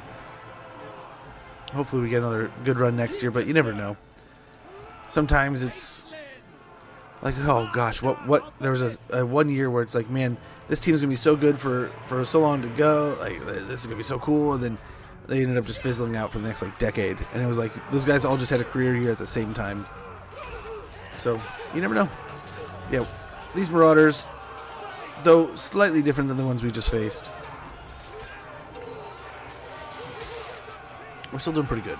we get another good run next year, but you never know. Sometimes it's Like, oh gosh, what? There was a 1 year where it's like, man, this team's gonna be so good for so long to go. Like, this is gonna be so cool, and then they ended up just fizzling out for the next like decade. And it was like those guys all just had a career year at the same time. So you never know. Yeah, these Marauders, though slightly different than the ones we just faced, we're still doing pretty good.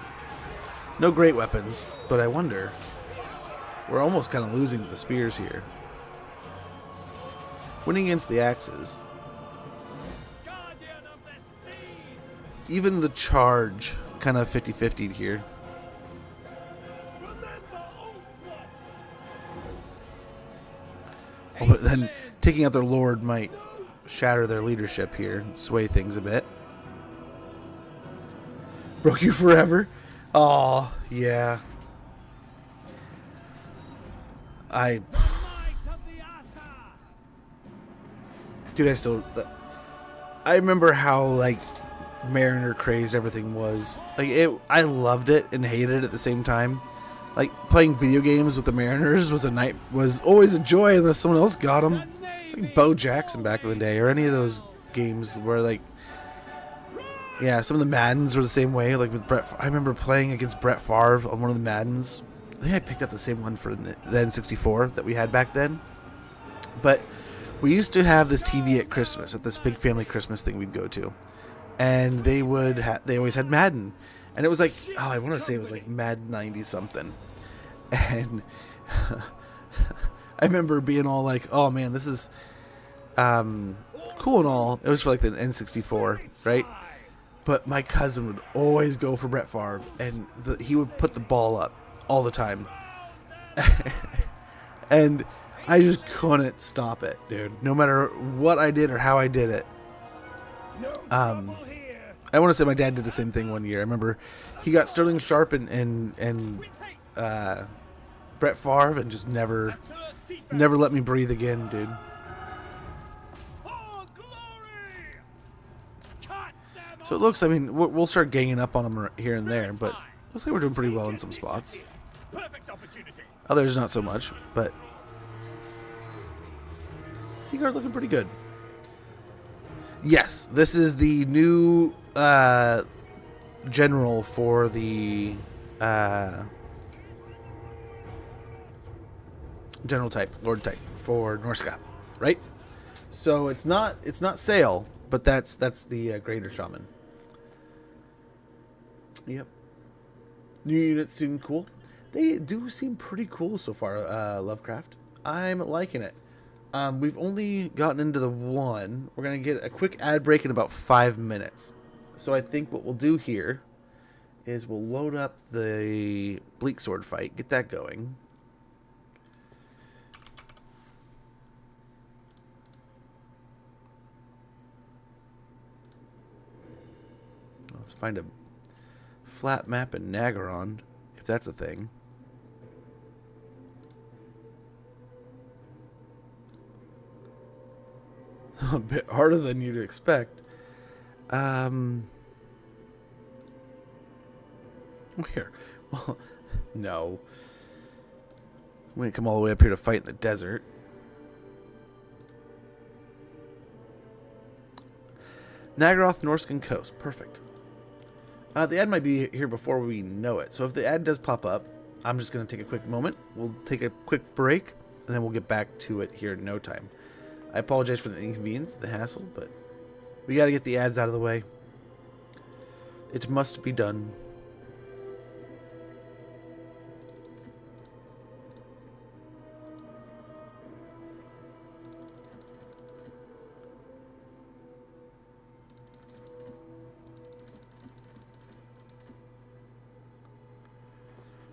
No great weapons, but I wonder. We're almost kind of losing the spears here. Winning against the axes. Even the charge kind of 50-50'd here. Oh, but then taking out their lord might shatter their leadership here and sway things a bit. Broke you forever? Oh, yeah. Dude, I remember how, like, Mariner crazed everything was. Like, I loved it and hated it at the same time. Like, playing video games with the Mariners was always a joy unless someone else got them. It's like Bo Jackson back in the day, or any of those games where, like, yeah, some of the Maddens were the same way. Like with I remember playing against Brett Favre on one of the Maddens. I think I picked up the same one for the N64 that we had back then. But we used to have this TV at Christmas, at this big family Christmas thing we'd go to. And they always had Madden. And it was like, oh, I want to say it was like Madden 90 something. And I remember being all like, oh man, this is cool and all. It was for like the N64, right? But my cousin would always go for Brett Favre, and he would put the ball up all the time. And I just couldn't stop it, dude. No matter what I did or how I did it. I want to say my dad did the same thing one year. I remember he got Sterling Sharp and Brett Favre and just never let me breathe again, dude. So it looks, I mean, we'll start ganging up on them here and there, but looks like we're doing pretty well in some spots. Others not so much, but Seaguard looking pretty good. Yes, this is the new general for the general type, Lord type for Norska, right? So it's not Sail, but that's the Greater Shaman. Yep. New units seem cool. They do seem pretty cool so far, Lovecraft. I'm liking it. We've only gotten into the one. We're going to get a quick ad break in about 5 minutes. So I think what we'll do here is we'll load up the Bleak Sword fight, get that going. Let's find a flat map in Nagaron, if that's a thing. A bit harder than you'd expect. Where? Well, no. We didn't come all the way up here to fight in the desert. Nagaroth, Norskan Coast. Perfect. The ad might be here before we know it. So if the ad does pop up, I'm just going to take a quick moment. We'll take a quick break, and then we'll get back to it here in no time. I apologize for the inconvenience, the hassle, but we got to get the ads out of the way. It must be done.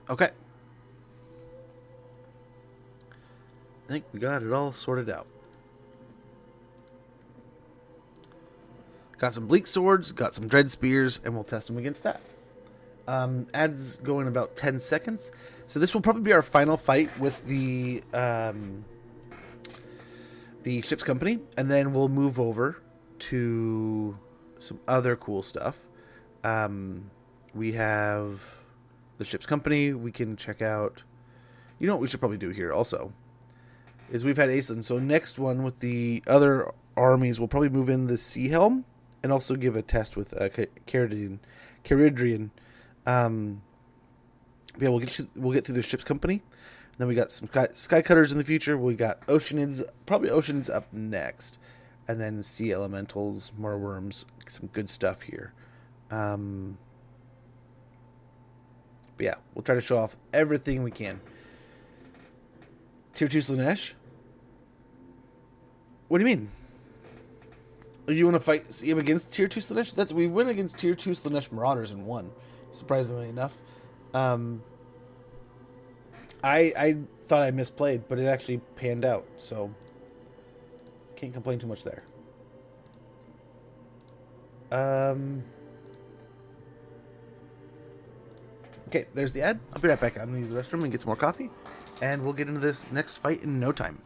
Okay. I think we got it all sorted out. Got some Bleak Swords, got some Dread Spears, and we'll test them against that. Ads go in about 10 seconds. So this will probably be our final fight with the ship's company, and then we'll move over to some other cool stuff. We have the ship's company. We can check out. You know what we should probably do here also is we've had Aislinn. So next one with the other armies, we'll probably move in the Sea Helm and also give a test with Caridrian. Yeah, we'll get through the ship's company. And then we got some sky cutters in the future. We got Oceanids, probably Oceanids up next, and then Sea Elementals, more worms, some good stuff here. But yeah, we'll try to show off everything we can. Tier 2 Slanesh? What do you mean? You want to fight him against Tier 2 Slanesh? We went against Tier 2 Slanesh Marauders and won, surprisingly enough. I thought I misplayed, but it actually panned out, so can't complain too much there. Okay, there's the ad. I'll be right back. I'm going to use the restroom and get some more coffee, and we'll get into this next fight in no time.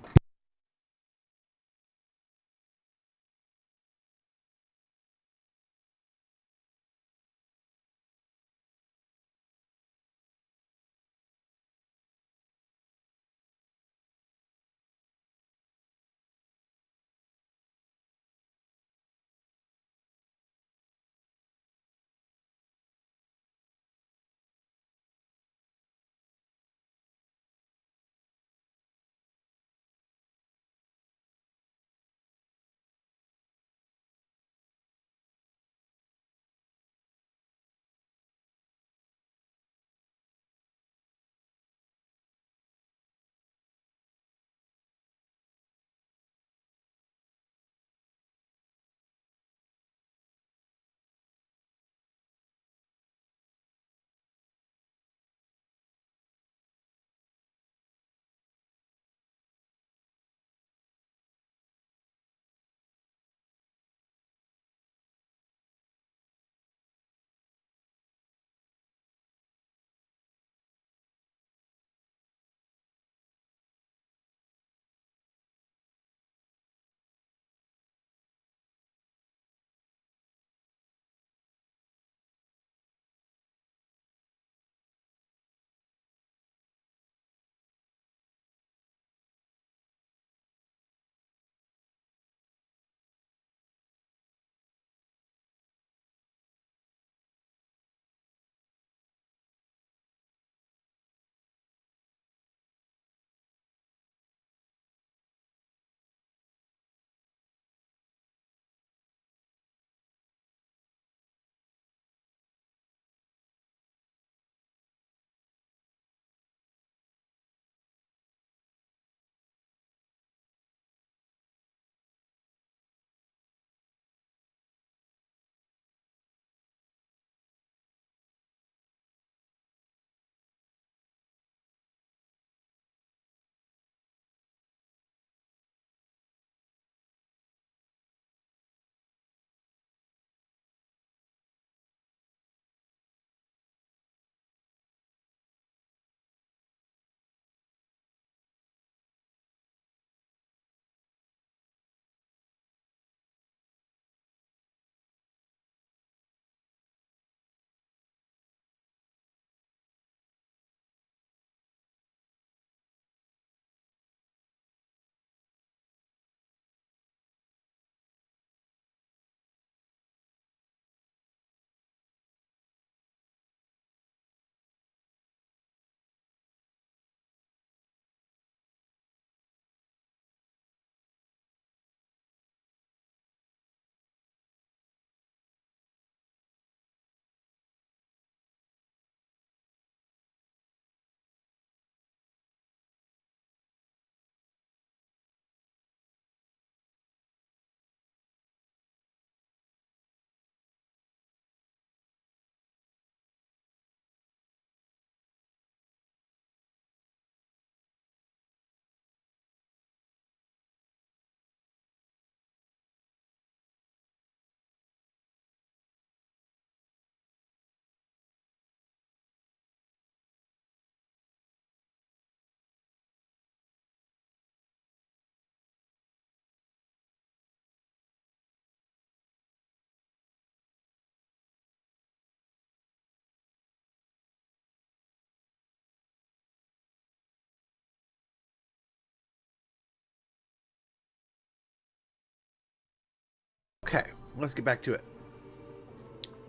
let's get back to it.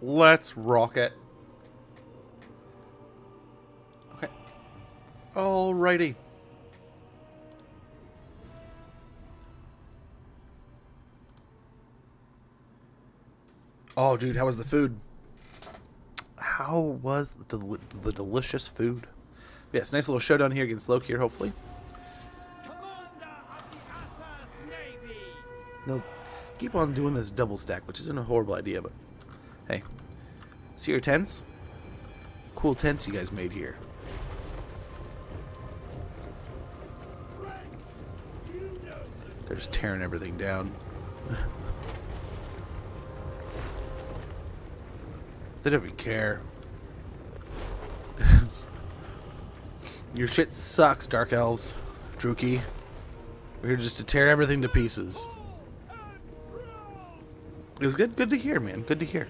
Let's rock it. Okay. Alrighty. Oh, dude, how was the food? How was the delicious food? Yes, nice little showdown here against Loki here, hopefully. Commander of the Assa's Navy. No, keep on doing this double stack, which isn't a horrible idea, but hey. See your tents? Cool tents you guys made here. They're just tearing everything down. They don't even care. Your shit sucks, Dark Elves. Druki. We're here just to tear everything to pieces. It was good to hear, man. Good to hear.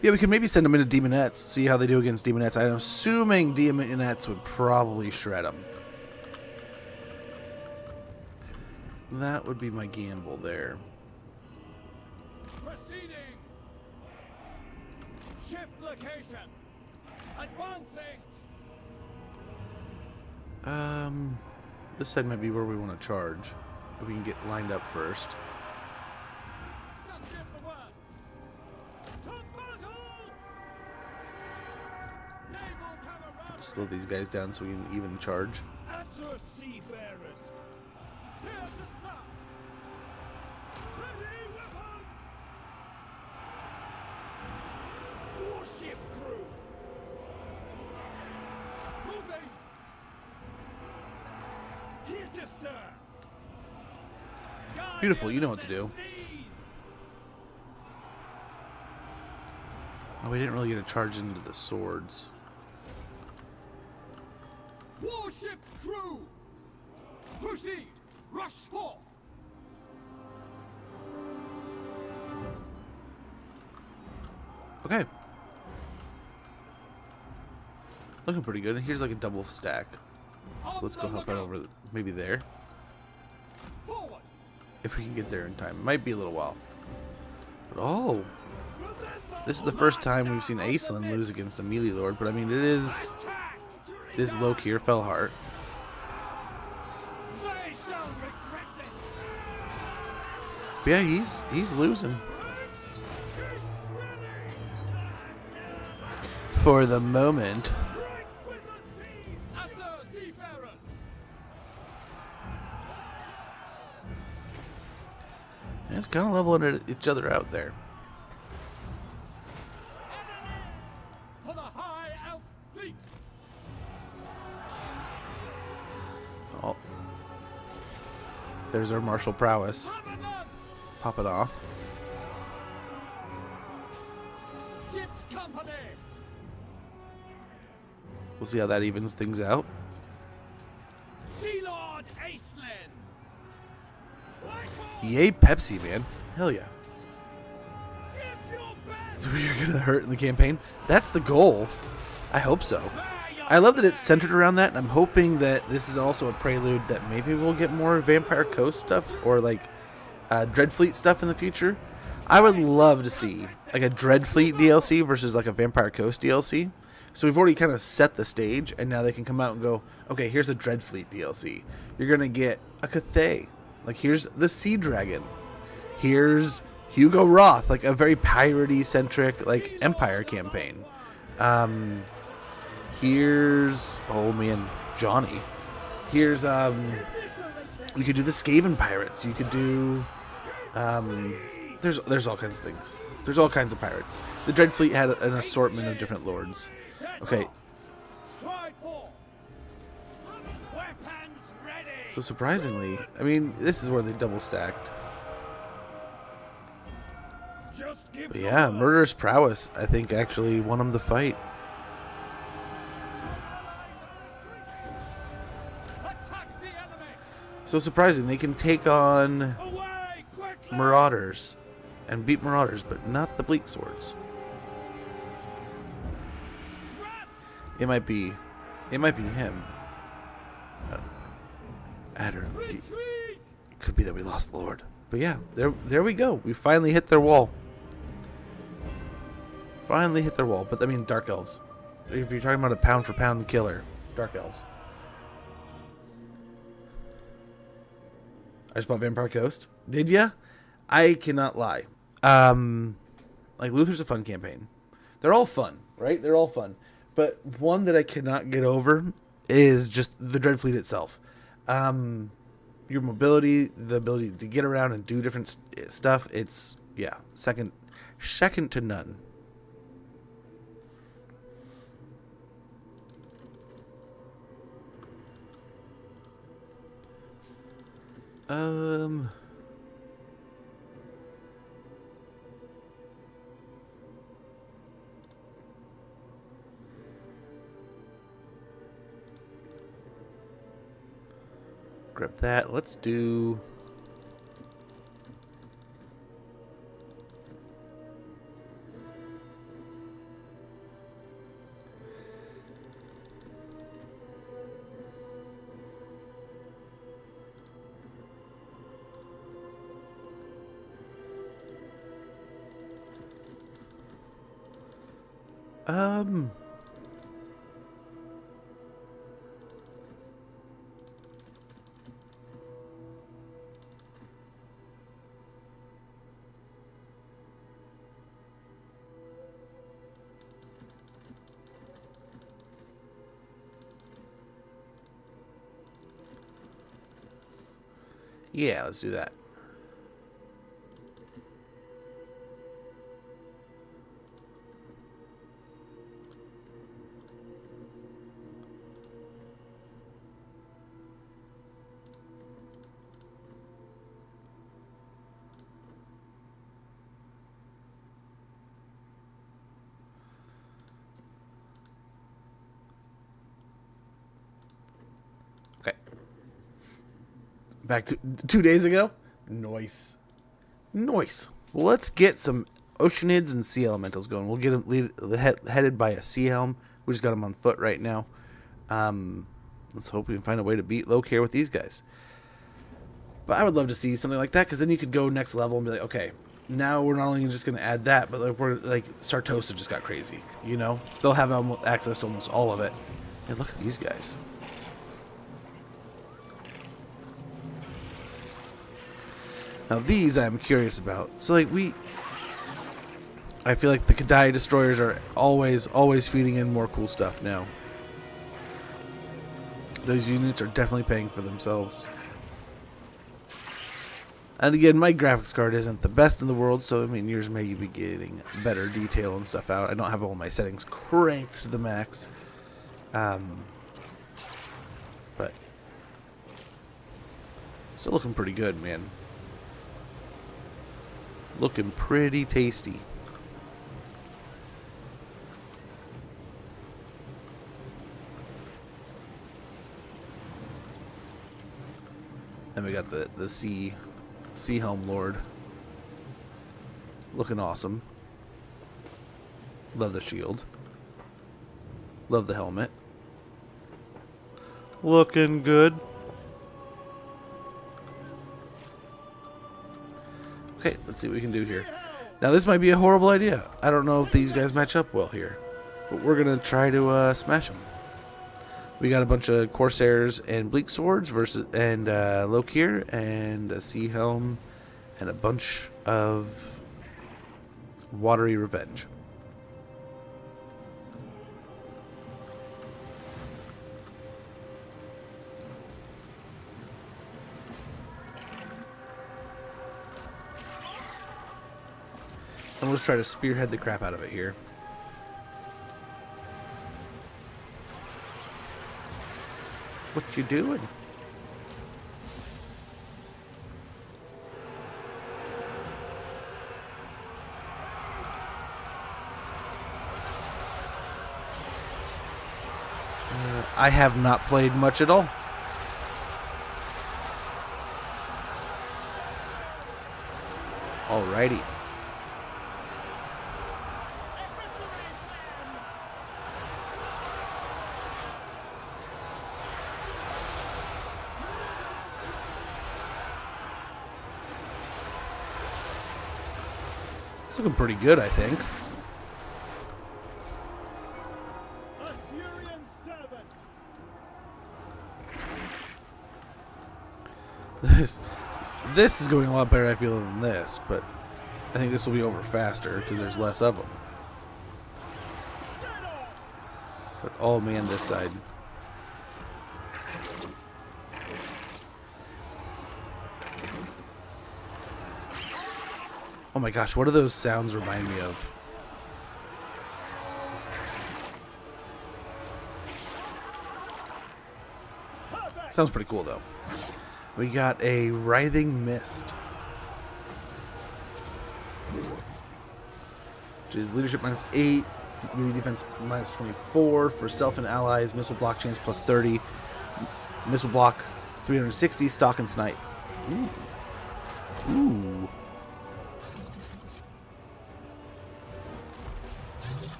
Yeah, we could maybe send them into Demonettes, see how they do against Demonettes. I'm assuming Demonettes would probably shred them. That would be my gamble there. Proceeding. Shift location. Advancing. This side might be where we want to charge. If we can get lined up first. Just give the word. To battle. Naval camaraderie. Slow these guys down so we can even charge. Assa's seafarers. Here to serve. Ready weapons. Warship crew. Moving. Here to serve. Beautiful, you know what to do. Oh, we didn't really get a charge into the swords. Warship crew. Proceed. Rush forth. Okay. Looking pretty good. Here's like a double stack. So let's go help out over maybe there. Forward. If we can get there in time. It might be a little while. But oh. This is the first time we've seen Aislinn lose against a melee lord, but I mean it is Loki or Fellheart. They shall regret this. But yeah, he's losing. For the moment. Strike with the seas. Assa seafarers. Yeah, it's kind of leveling each other out there. For the High Elf fleet. Oh. There's our martial prowess. Pop it off. Ship's company. We'll see how that evens things out. Sea Lord Aislinn. Yay, Pepsi, man. Hell yeah. Give your best. So we're gonna hurt in the campaign? That's the goal. I hope so. I love that it's centered around that, and I'm hoping that this is also a prelude that maybe we'll get more Vampire Coast stuff or like Dreadfleet stuff in the future. I would love to see like a Dreadfleet DLC versus like a Vampire Coast DLC. So we've already kind of set the stage, and now they can come out and go, okay, here's a Dreadfleet DLC. You're gonna get a Cathay. Like here's the Sea Dragon. Here's Hugo Roth, like a very piratey centric like Empire campaign. Here's oh man, Johnny. Here's you could do the Skaven pirates. You could do there's all kinds of things. There's all kinds of pirates. The Dreadfleet had an assortment of different lords. Okay. Stride forth. Weapons ready. So surprisingly, I mean, this is where they double stacked. Just give But the yeah, word. Murderous Prowess, I think, actually won him the fight. Attack the enemy. So surprising, they can take on Away quickly. Marauders and beat Marauders, but not the Bleak Swords. Rat. It might be him. Adder. Retreat. Could be that we lost Lord. But yeah, there we go. We finally hit their wall. Finally hit their wall. But I mean, Dark Elves. If you're talking about a pound for pound killer, Dark Elves. I just bought Vampire Coast. Did ya? I cannot lie. Like, Luther's a fun campaign. They're all fun, right? They're all fun. But one that I cannot get over is just the Dreadfleet itself. Your mobility, the ability to get around and do different stuff, it's, yeah, second to none. Grab that. Let's do... Yeah, let's do that. Okay. Back to 2 days ago. Nice. Nice. Well, let's get some Oceanids and Sea Elementals going. We'll get them headed by a Sea Helm. We just got them on foot right now. Let's hope we can find a way to beat Locare with these guys. But I would love to see something like that, because then you could go next level and be like, okay, now we're not only just going to add that, but like we're like Sartosa just got crazy. You know, they'll have access to almost all of it. And look at these guys. Now these I'm curious about. So like I feel like the Kadai destroyers are always feeding in more cool stuff now. Those units are definitely paying for themselves. And again, my graphics card isn't the best in the world, so I mean yours may be getting better detail and stuff out. I don't have all my settings cranked to the max. But still looking pretty good, man. Looking pretty tasty. And we got the Sea Helm Lord. Looking awesome. Love the shield. Love the helmet. Looking good. Okay, let's see what we can do here. Now this might be a horrible idea. I don't know if these guys match up well here. But we're going to try to smash them. We got a bunch of Corsairs and Bleak Swords and Locare and a Sea Helm and a bunch of Watery Revenge. And let's try to spearhead the crap out of it here. What you doing? I have not played much at all. Alrighty. It's looking pretty good, I think. Assyrian servant. This is going a lot better, I feel, than this, but I think this will be over faster because there's less of them. But oh man, this side. Oh my gosh, what do those sounds remind me of? Sounds pretty cool though. We got a writhing mist, which is leadership -8, melee defense -24 for self and allies, missile block chance +30, missile block 360, stock and snipe. Ooh. Ooh.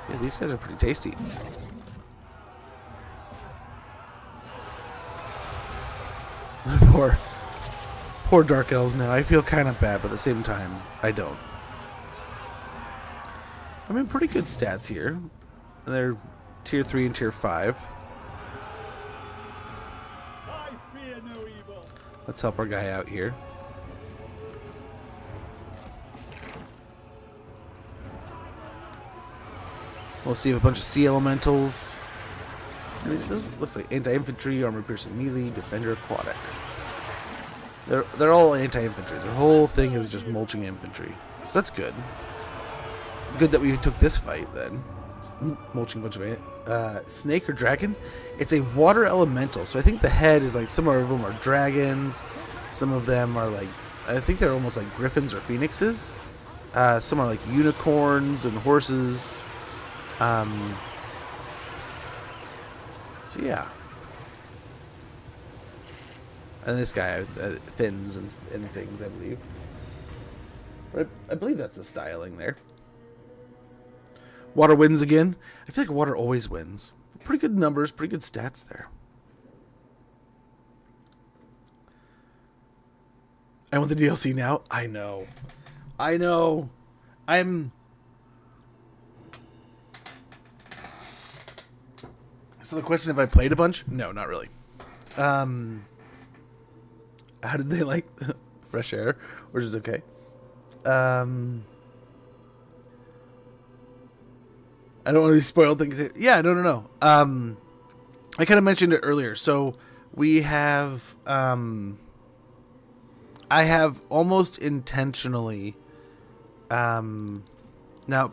Yeah, these guys are pretty tasty. Poor Dark Elves now. I feel kind of bad, but at the same time, I don't. I mean, pretty good stats here. They're tier 3 and tier 5. I fear no evil. Let's help our guy out here. We'll see a bunch of sea elementals. I mean, it looks like anti-infantry, armor-piercing melee, defender, aquatic. They're all anti-infantry. Their whole thing is just mulching infantry. So that's good. Good that we took this fight then. Mulching a bunch of snake or dragon. It's a water elemental. So I think the head is like, some of them are dragons. Some of them are like, I think they're almost like griffins or phoenixes. Some are like unicorns and horses. So yeah. And this guy fins and things, I believe. But I believe that's the styling there. Water wins again. I feel like water always wins. Pretty good numbers, pretty good stats there. I want the DLC now. I know. So the question, have I played a bunch? No, not really. How did they like fresh air? Which is okay. I don't want to be spoiled things here. Yeah, no. I kind of mentioned it earlier. So we have, I have almost intentionally, now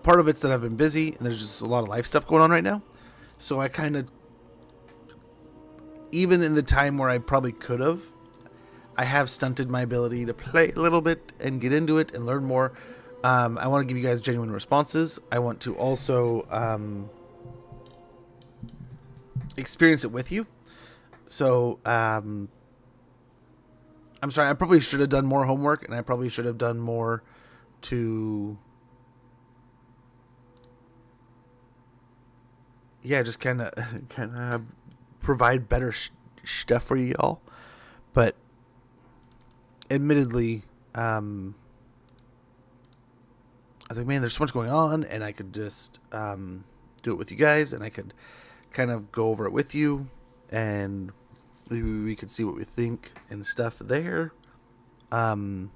part of it's that I've been busy and there's just a lot of life stuff going on right now. So I kind of, even in the time where I probably could have, I have stunted my ability to play a little bit and get into it and learn more. I want to give you guys genuine responses. I want to also experience it with you. So I'm sorry, I probably should have done more homework, and I probably should have done more to, yeah, just kind of provide better stuff for you all. But admittedly, I was like, man, there's so much going on, and I could just do it with you guys, and I could kind of go over it with you, and maybe we could see what we think and stuff there. But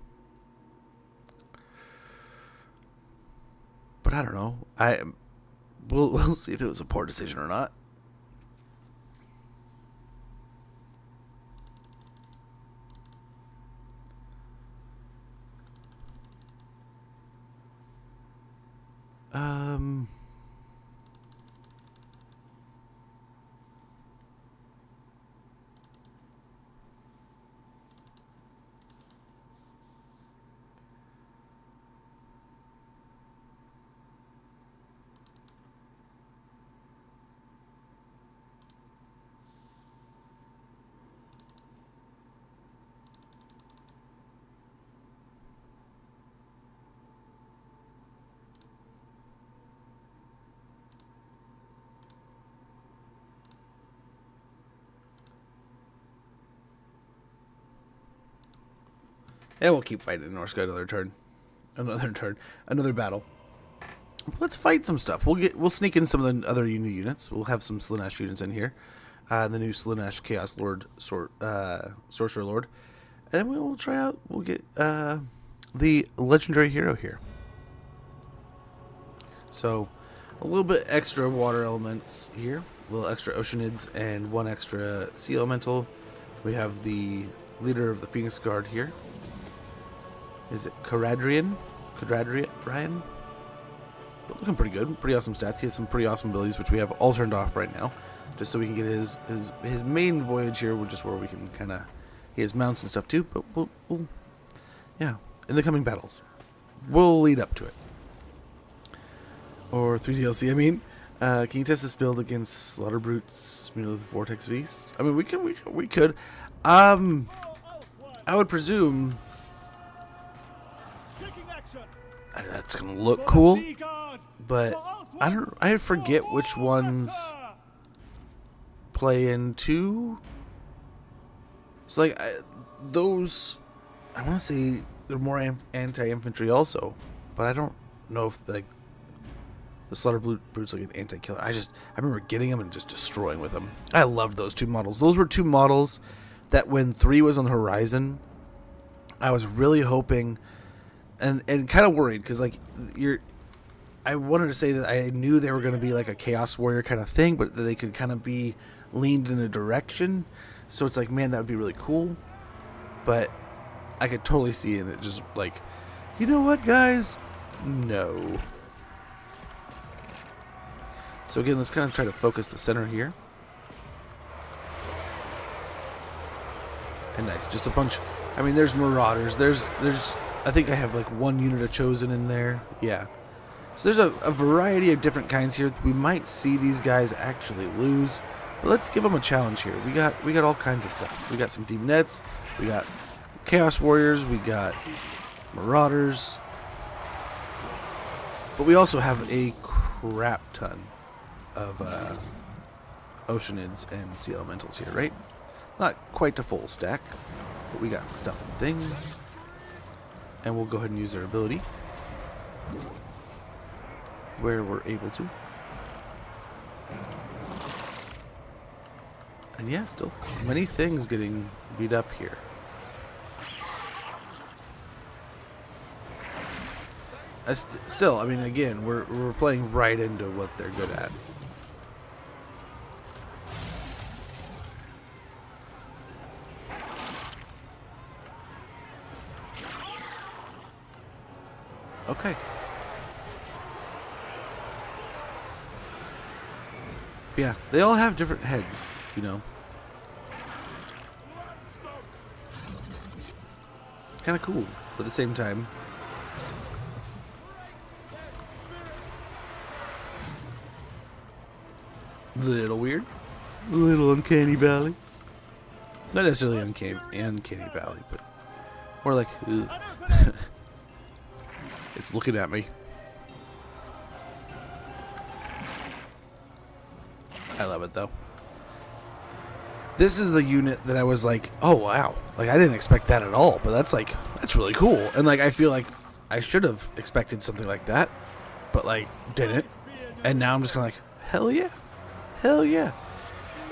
I don't know. We'll see if it was a poor decision or not. And we'll keep fighting in Norska another turn. Another battle. Let's fight some stuff. We'll sneak in some of the other new units. We'll have some Slaanesh units in here. The new Slaanesh Chaos Lord, Sorcerer Lord. And then we'll try out, we'll get the Legendary Hero here. So, a little bit extra water elements here. A little extra Oceanids and one extra Sea Elemental. We have the leader of the Phoenix Guard here. Is it Caradrian? Ryan? Looking pretty good. Pretty awesome stats. He has some pretty awesome abilities, which we have all turned off right now. Just so we can get his main voyage here, which is where we can kind of... He has mounts and stuff too, but we'll... Yeah, in the coming battles. We'll lead up to it. Or 3 DLC, I mean. Can you test this build against Slaughter Brutes, Mulith Vortex Beast? I mean, we could. I would presume... That's gonna look cool, but I forget which ones play into. So like those, I want to say they're more anti-infantry also, but I don't know if like the Slaughter Brute's like an anti-killer. I remember getting them and just destroying with them. I loved those two models. Those were two models that when 3 was on the horizon, I was really hoping. And kind of worried because like I wanted to say that I knew they were going to be like a Chaos Warrior kind of thing, but that they could kind of be leaned in a direction. So it's like, man, that would be really cool. But I could totally see it just like, you know what, guys? No. So again, let's kind of try to focus the center here. And nice, just a bunch. I mean, there's Marauders. There's. I think I have like one unit of Chosen in there. Yeah. So there's a variety of different kinds here. We might see these guys actually lose. But let's give them a challenge here. We got all kinds of stuff. We got some Demonettes. We got Chaos Warriors. We got Marauders. But we also have a crap ton of Oceanids and Sea Elementals here, right? Not quite a full stack. But we got stuff and things. And we'll go ahead and use their ability where we're able to. And yeah, still many things getting beat up here. Still, I mean, again, we're playing right into what they're good at. Okay. Yeah, they all have different heads, you know. Kind of cool, but at the same time. Little weird. Little uncanny valley. Not necessarily uncanny valley, but more like, ugh. It's looking at me. I love it though. This is the unit that I was like, oh wow. Like I didn't expect that at all, but that's really cool. And like I feel like I should have expected something like that, but like didn't. And now I'm just kind of like, hell yeah. Hell yeah.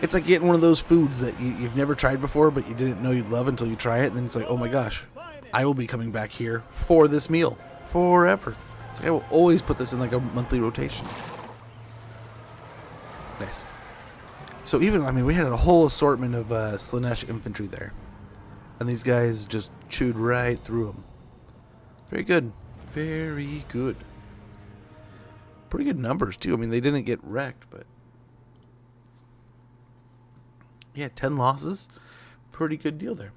It's like getting one of those foods that you've never tried before, but you didn't know you'd love until you try it, and then it's like, oh my gosh, I will be coming back here for this meal. Forever. It's like I will always put this in like a monthly rotation. Nice. So even, I mean, we had a whole assortment of Slaanesh infantry there. And these guys just chewed right through them. Very good. Very good. Pretty good numbers, too. I mean, they didn't get wrecked, but... Yeah, 10 losses. Pretty good deal there.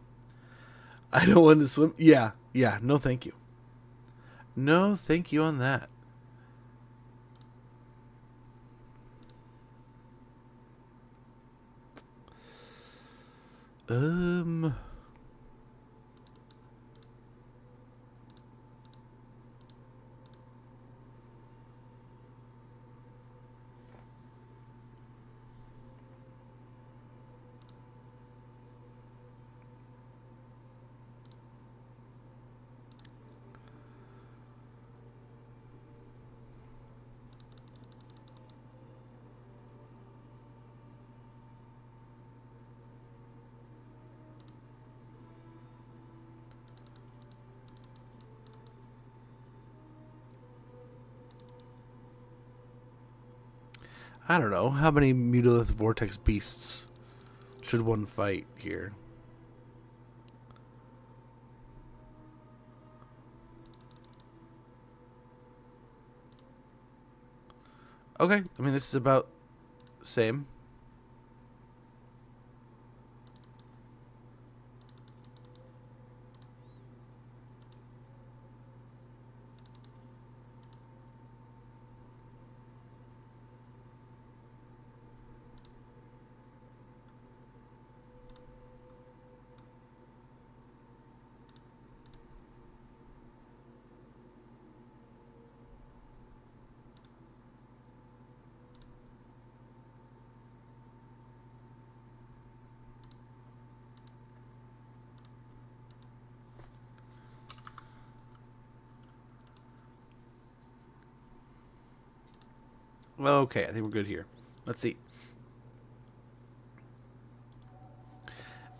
I don't want to swim. Yeah, no thank you. No, thank you on that. I don't know. How many Mutalith Vortex Beasts should one fight here? Okay, I mean, this is about same. Okay, I think we're good here. Let's see.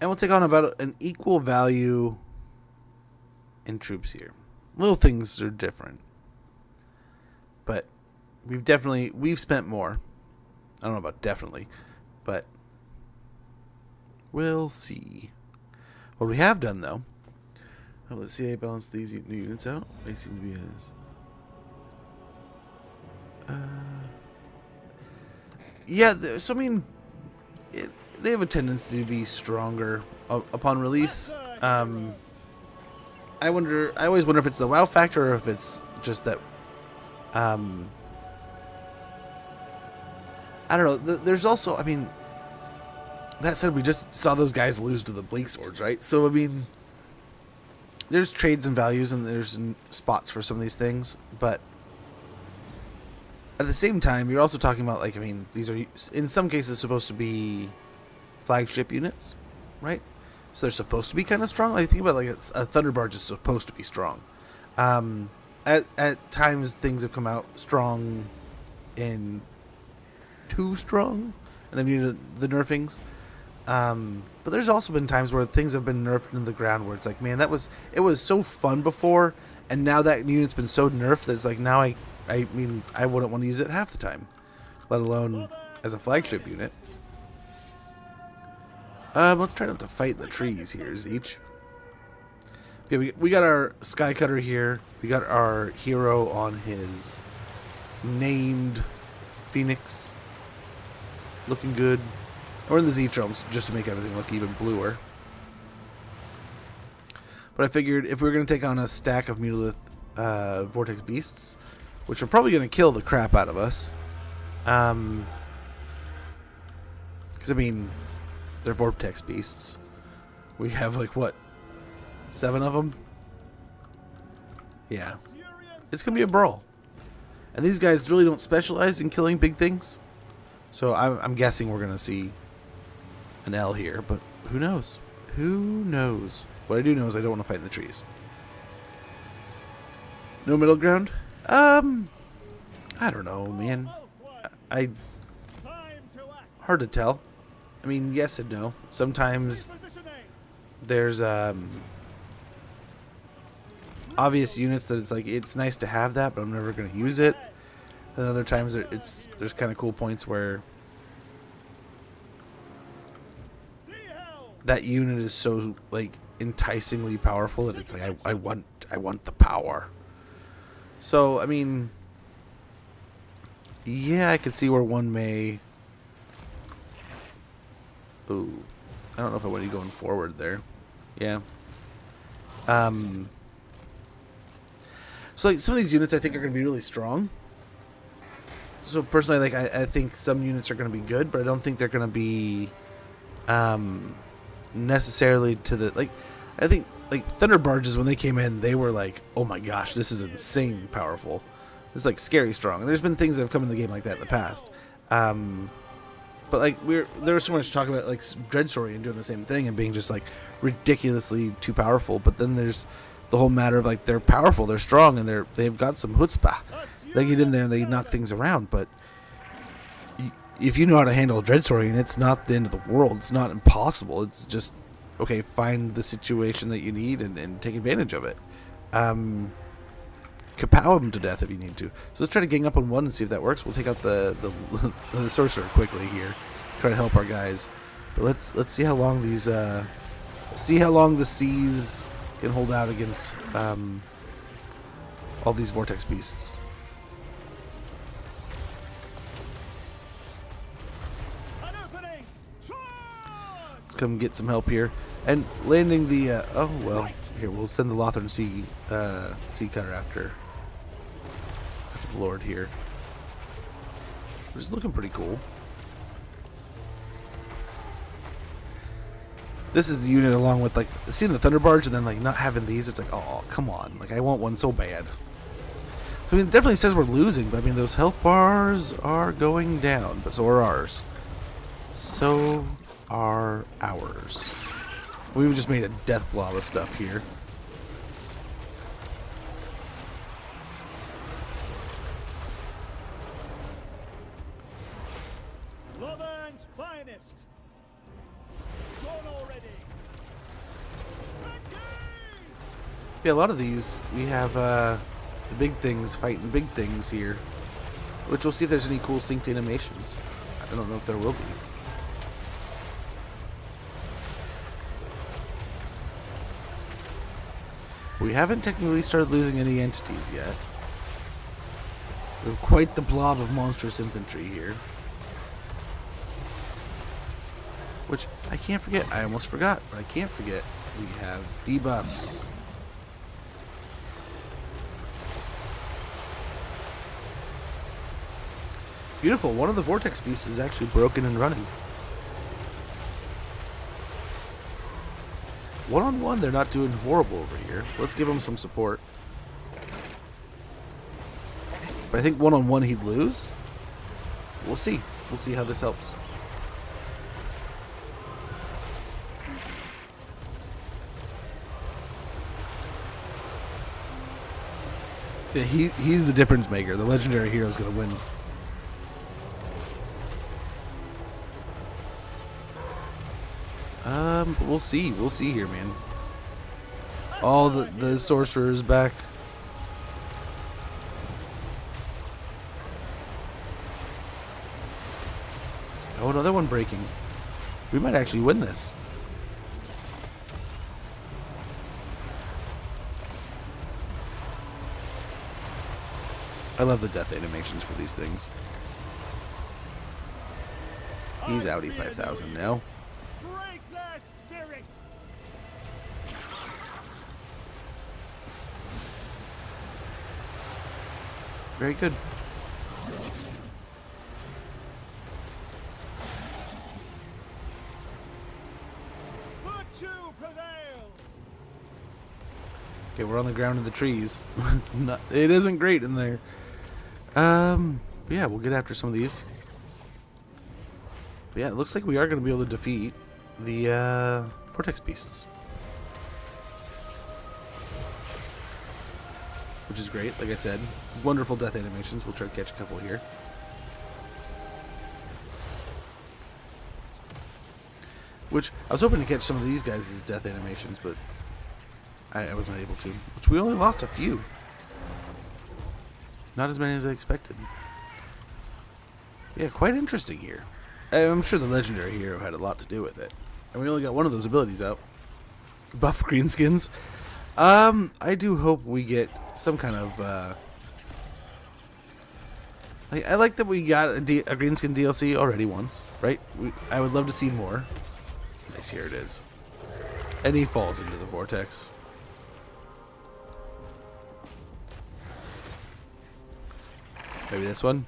And we'll take on about an equal value in troops here. Little things are different. But we've spent more. I don't know about definitely, but we'll see. What we have done, though, let's see how I balance these new units out. They seem to be as... yeah, so I mean, they have a tendency to be stronger upon release. I always wonder if it's the WoW factor or if it's just that. I don't know. There's also, I mean, that said, we just saw those guys lose to the Bleak Swords, right? So I mean, there's trades and values, and there's spots for some of these things, but at the same time, you're also talking about, like, I mean, these are, in some cases, supposed to be flagship units, right? So they're supposed to be kind of strong. Like, think about, like, a Thunderbarge is supposed to be strong. At times, things have come out strong in too strong, and then you need the nerfings. But there's also been times where things have been nerfed into the ground where it's like, man, it was so fun before, and now that unit's been so nerfed that it's like, now I mean, I wouldn't want to use it half the time, let alone as a flagship unit. Let's try not to fight in the trees here, Zeech. Yeah, we got our Sky Cutter here. We got our hero on his named Phoenix. Looking good. Or in the Zeetroms, just to make everything look even bluer. But I figured if we were going to take on a stack of Mutalith Vortex Beasts, which are probably going to kill the crap out of us. Because, I mean, they're Vortex Beasts. We have, like, what? 7 of them? Yeah. It's going to be a brawl. And these guys really don't specialize in killing big things. So I'm guessing we're going to see an L here. But who knows? Who knows? What I do know is I don't want to fight in the trees. No middle ground? I don't know, man. Hard to tell. I mean, yes and no. Sometimes there's obvious units that it's like, it's nice to have that, but I'm never going to use it. And other times there's kind of cool points where that unit is so, like, enticingly powerful that it's like, I want the power. So, I mean, yeah, I could see where one may... Ooh. I don't know if I want you going forward there. Yeah. So, like, some of these units I think are going to be really strong. So, personally, like, I think some units are going to be good, but I don't think they're going to be necessarily to the... Like, I think... Like, Thunder Barges, when they came in, they were like, oh my gosh, this is insane powerful. It's like scary strong. And there's been things that have come in the game like that in the past. But like, there was so much talk about like Dreadsaurian doing the same thing and being just like ridiculously too powerful. But then there's the whole matter of like, they're powerful, they're strong, and they've got some chutzpah. They get in there and they knock things around. But if you know how to handle a Dreadsaurian, it's not the end of the world. It's not impossible. It's just, okay, find the situation that you need and take advantage of it. kapow him to death if you need to. So let's try to gang up on one and see if that works. We'll take out the sorcerer quickly here. Try to help our guys. But let's see how long these see how long the seas can hold out against all these vortex beasts. An opening! Charge! Let's come get some help here. And landing the oh well, here we'll send the Lothern sea cutter after the Lord here. Which is looking pretty cool. This is the unit along with like seeing the Thunder Barge and then like not having these. It's like, oh come on, like I want one so bad. So I mean, it definitely says we're losing, but I mean those health bars are going down, but so are ours. So are ours. We've just made a death blob of stuff here. Lothern's finest. Gone already. Yeah, a lot of these we have the big things fighting big things here, which we'll see if there's any cool synced animations. I don't know if there will be. We haven't technically started losing any entities yet. We have quite the blob of monstrous infantry here. Which I can't forget. I almost forgot, but I can't forget. We have debuffs. Beautiful. One of the vortex beasts is actually broken and running. One-on-one, they're not doing horrible over here. Let's give them some support. But I think one-on-one he'd lose. We'll see. We'll see how this helps. See, he's the difference maker. The legendary hero is going to win. But we'll see. We'll see here, man. Oh, the sorcerer is back. Oh, another one breaking. We might actually win this. I love the death animations for these things. He's outie 5,000 now. Break that spirit! Very good. Virtue prevails! Okay, we're on the ground in the trees. It isn't great in there. Yeah, we'll get after some of these. But yeah, it looks like we are going to be able to defeat the vortex beasts, which is great. Like I said, wonderful death animations. We'll try to catch a couple here. Which I was hoping to catch some of these guys' death animations, but I wasn't able to. Which we only lost a few. Not as many as I expected. Yeah, quite interesting here. I'm sure the legendary hero had a lot to do with it. And we only got one of those abilities out. Buff greenskins. I do hope we get some kind of I like that we got a greenskin DLC already once, right? I would love to see more. Nice, here it is. And he falls into the vortex. Maybe this one.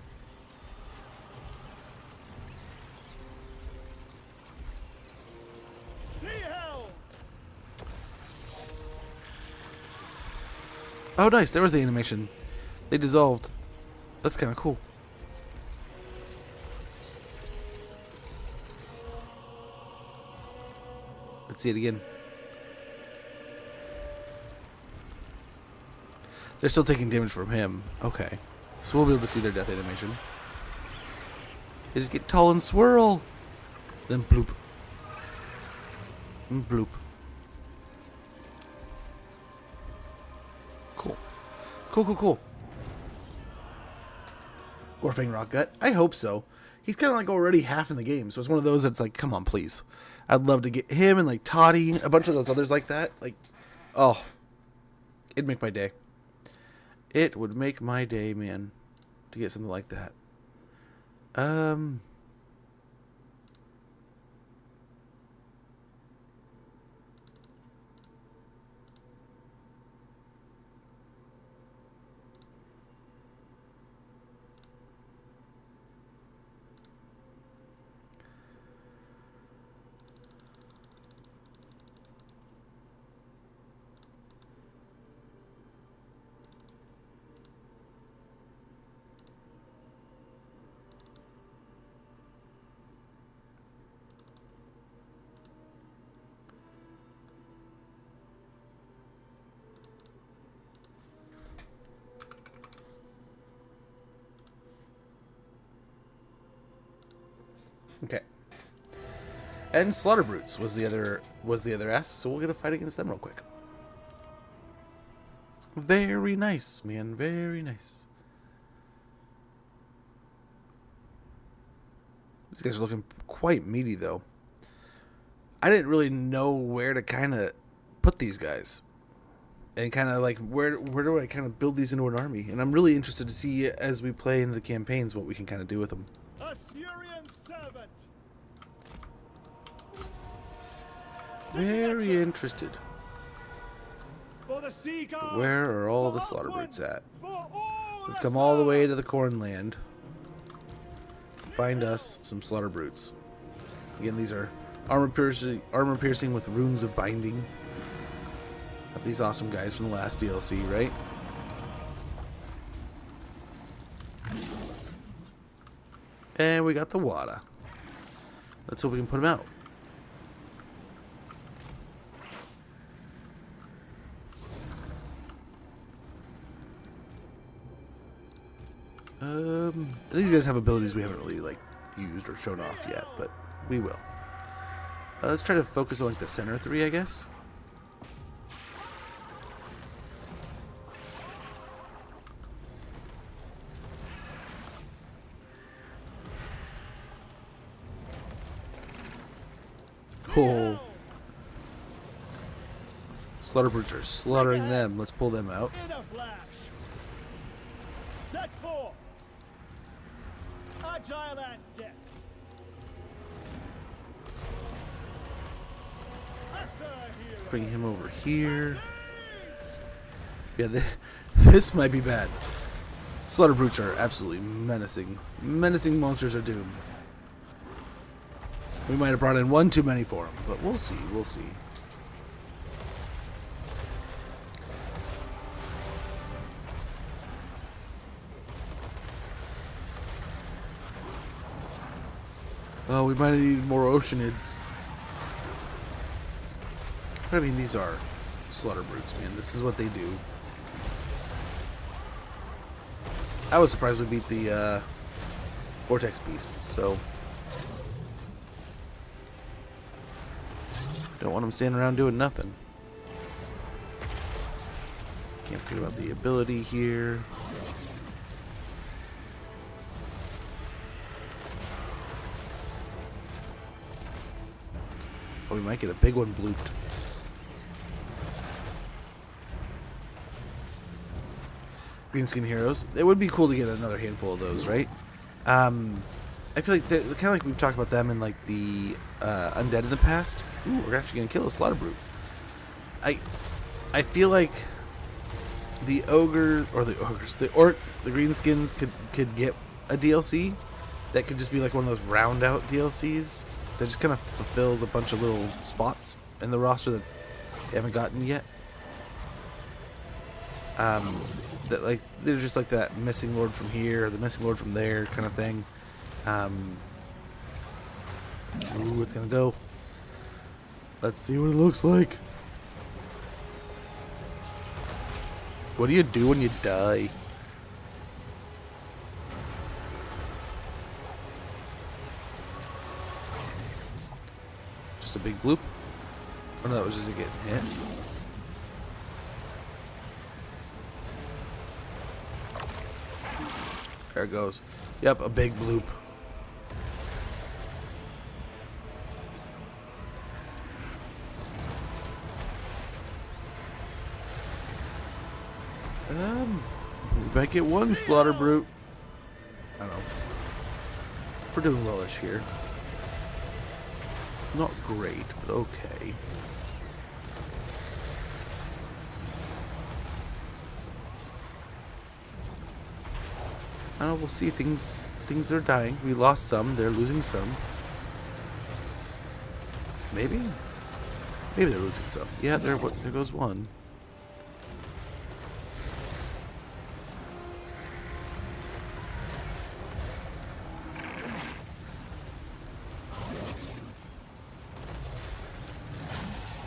Oh, nice. There was the animation. They dissolved. That's kind of cool. Let's see it again. They're still taking damage from him. Okay. So we'll be able to see their death animation. They just get tall and swirl. Then bloop. And bloop. Cool. Cool. Gorfang Rockgut. I hope so. He's kind of like already half in the game, so it's one of those that's like, come on, please. I'd love to get him and like Toddy, a bunch of those others like that. Like, oh, it'd make my day. It would make my day, man, to get something like that. Okay. And Slaughter Brutes was the other S, so we'll get a fight against them real quick. Very nice, man. Very nice. These guys are looking quite meaty, though. I didn't really know where to kind of put these guys. And kind of like, where do I kind of build these into an army? And I'm really interested to see, as we play into the campaigns, what we can kind of do with them. Assyrian servant. Very interested. For the seagull. Where are all the Slaughter Brutes at? We've come all the way to the Cornland. Find us some Slaughter Brutes. Again, these are armor piercing with runes of binding. Got these awesome guys from the last DLC, right? And we got the water. Let's hope we can put them out. These guys have abilities we haven't really like used or shown off yet, but we will. Let's try to focus on like the center three, I guess. Cool. Slaughter Brutes are slaughtering them. Let's pull them out. In a flash. Set forth. Agile and death. Bring him over here. Yeah, this might be bad. Slaughter Brutes are absolutely menacing. Menacing monsters are doomed. We might have brought in one too many for them, but we'll see. We'll see. Oh, we might need more Oceanids. But I mean, these are Slaughter Brutes, man. This is what they do. I was surprised we beat the Vortex Beasts, so don't want them standing around doing nothing. Can't forget about the ability here. Oh, we might get a big one blooped. Greenskin heroes. It would be cool to get another handful of those, right? I feel like they're kind of like we've talked about them in like the undead in the past. Ooh, we're actually gonna kill a Slaughter Brute. I feel like the ogre or the orc, the greenskins could get a DLC that could just be like one of those round out DLCs that just kind of fulfills a bunch of little spots in the roster that they haven't gotten yet. That like they're just like that missing lord from here or the missing lord from there kind of thing. Ooh, it's gonna go. Let's see what it looks like. What do you do when you die? Just a big bloop? Oh no, that was just a getting hit. There it goes. Yep, a big bloop. We might get one slaughter brute. I don't know. We're doing wellish here. Not great, but okay. I don't know, we'll see. Things are dying. We lost some. They're losing some. Maybe they're losing some. Yeah, there goes one.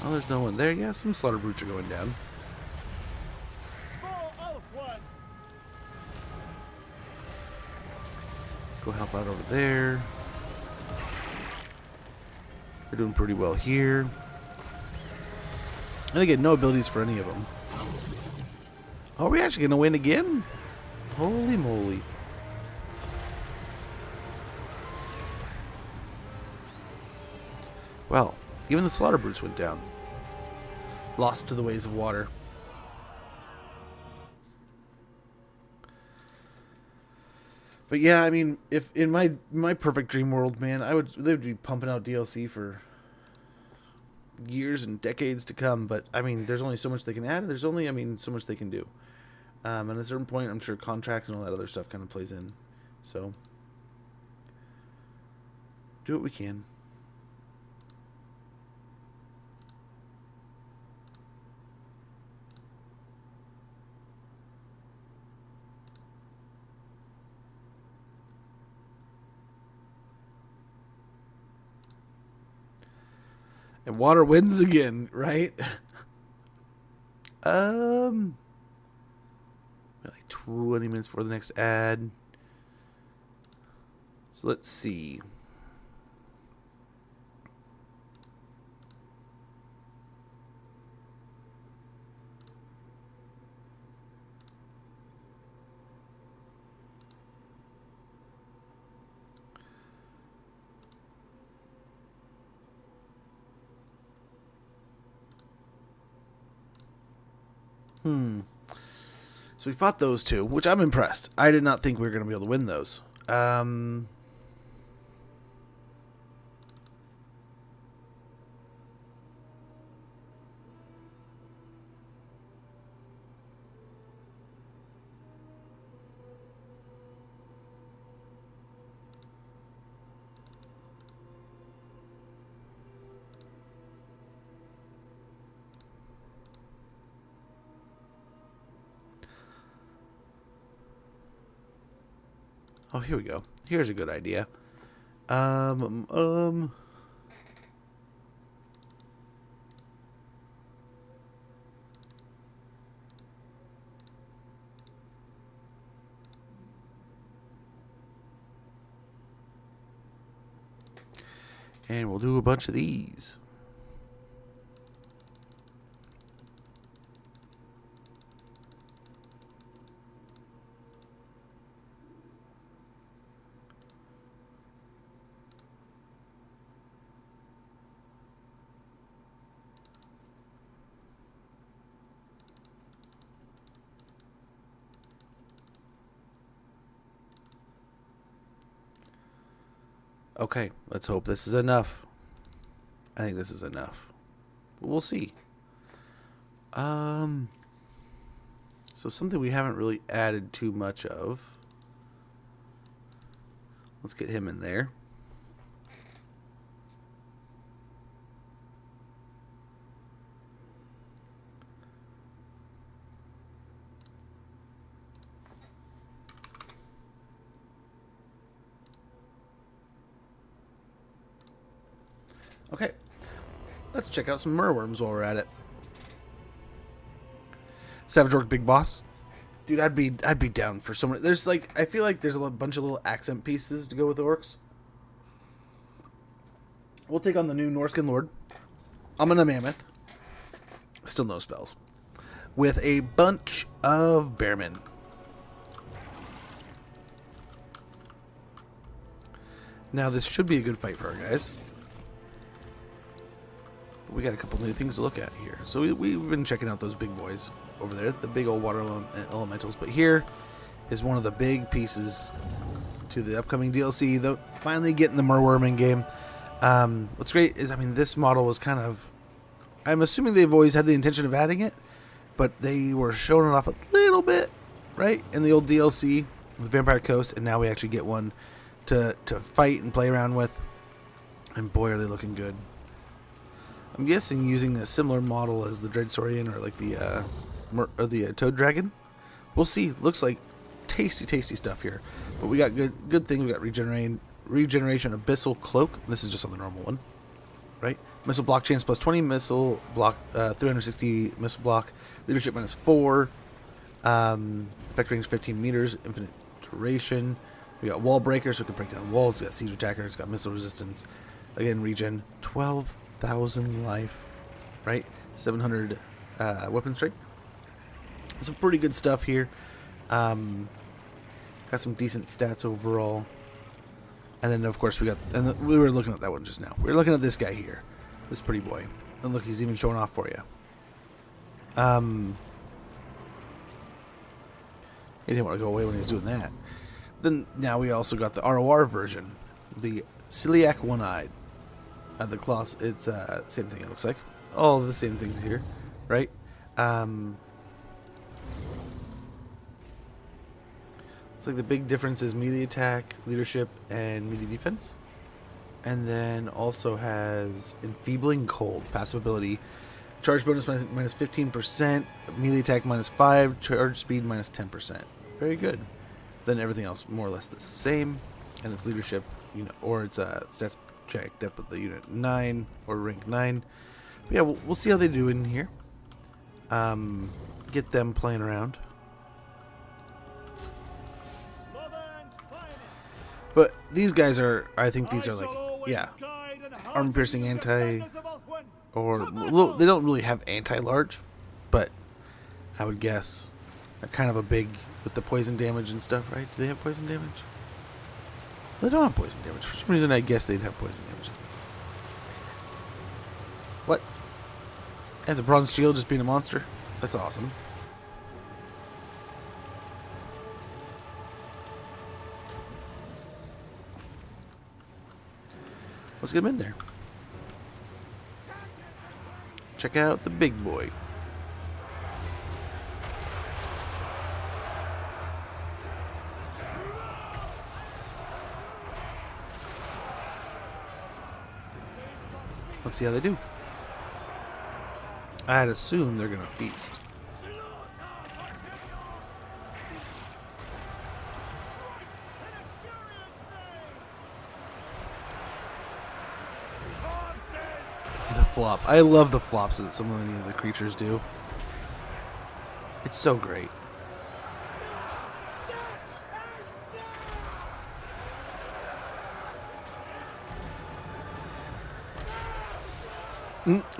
Oh, there's no one there. Yeah, some slaughter brutes are going down. 401. Go help out over there. They're doing pretty well here. And again, no abilities for any of them. Are we actually going to win again? Holy moly. Well, even the slaughter brutes went down. Lost to the ways of water. But yeah, I mean, if in my perfect dream world, man, they would be pumping out DLC for years and decades to come. But I mean, there's only so much they can add. There's only, I mean, so much they can do. And at a certain point, I'm sure contracts and all that other stuff kind of plays in. So do what we can. And water wins again, right? Like 20 minutes before the next ad. So let's see. So we fought those two, which I'm impressed. I did not think we were going to be able to win those. Oh, here we go. Here's a good idea. And we'll do a bunch of these. Okay, let's hope this is enough. I think this is enough. But we'll see. So something we haven't really added too much of. Let's get him in there. Okay, let's check out some merworms while we're at it. Savage Orc Big Boss, dude. I'd be down for so many. There's like, I feel like there's a bunch of little accent pieces to go with the orcs. We'll take on the new Norskin Lord. I'm gonna Mammoth. Still no spells. With a bunch of Bearmen. Now this should be a good fight for our guys. We got a couple new things to look at here. So we've been checking out those big boys over there, the big old water elementals. But here is one of the big pieces to the upcoming DLC, though, finally getting the Merworm in game. What's great is, I mean, this model was kind of, I'm assuming they've always had the intention of adding it, but they were showing it off a little bit, right, in the old DLC, the Vampire Coast, and now we actually get one to fight and play around with, and boy, are they looking good. I'm guessing using a similar model as the Dreadsaurian or like the Toad Dragon. We'll see. Looks like tasty stuff here. But we got good things. We got regeneration Abyssal Cloak. This is just on the normal one, right? Missile block chance plus 20, missile block 360 missile block, leadership minus 4, effect range 15 meters, infinite duration. We got wall breaker, so we can break down walls. We got siege attacker. It's got missile resistance. Again, regen 12,000 life, right? 700 weapon strength. Some pretty good stuff here. Got some decent stats overall. And then, of course, we were looking at that one just now. We were looking at this guy here. This pretty boy. And look, he's even showing off for you. He didn't want to go away when he was doing that. Then, now we also got the ROR version. The Celiac One-Eyed. The claws, it's same thing, it looks like. All the same things here, right? Looks like the big difference is melee attack, leadership, and melee defense. And then also has Enfeebling Cold, passive ability. Charge bonus minus 15%, melee attack minus 5, charge speed minus 10%. Very good. Then everything else more or less the same. And it's leadership, or it's stats checked up with the unit 9 or rank 9. But yeah, we'll see how they do in here. Get them playing around. But these guys are, I think these are like, yeah, armor piercing anti, or they don't really have anti-large, but I would guess they're kind of a big with the poison damage and stuff, right? Do they have poison damage? They don't have poison damage. For some reason, I guess they'd have poison damage. What? As a bronze shield, just being a monster? That's awesome. Let's get him in there. Check out the big boy. Let's see how they do. I'd assume they're gonna feast. The flop. I love the flops that some of the creatures do. It's so great.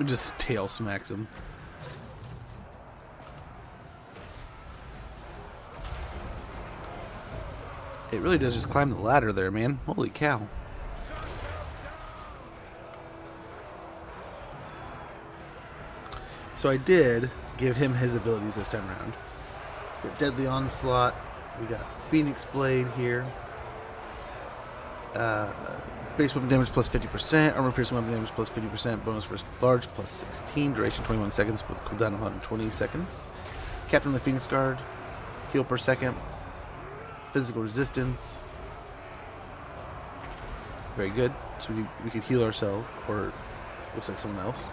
Just tail smacks him. It really does just climb the ladder there, man. Holy cow. So I did give him his abilities this time around. We got Deadly Onslaught. We got Phoenix Blade here. Base weapon damage plus 50%, armor piercing weapon damage plus 50%, bonus for large plus 16, duration 21 seconds with cooldown of 120 seconds. Captain of the Phoenix Guard, heal per second, physical resistance. Very good. So we could heal ourselves, or looks like someone else.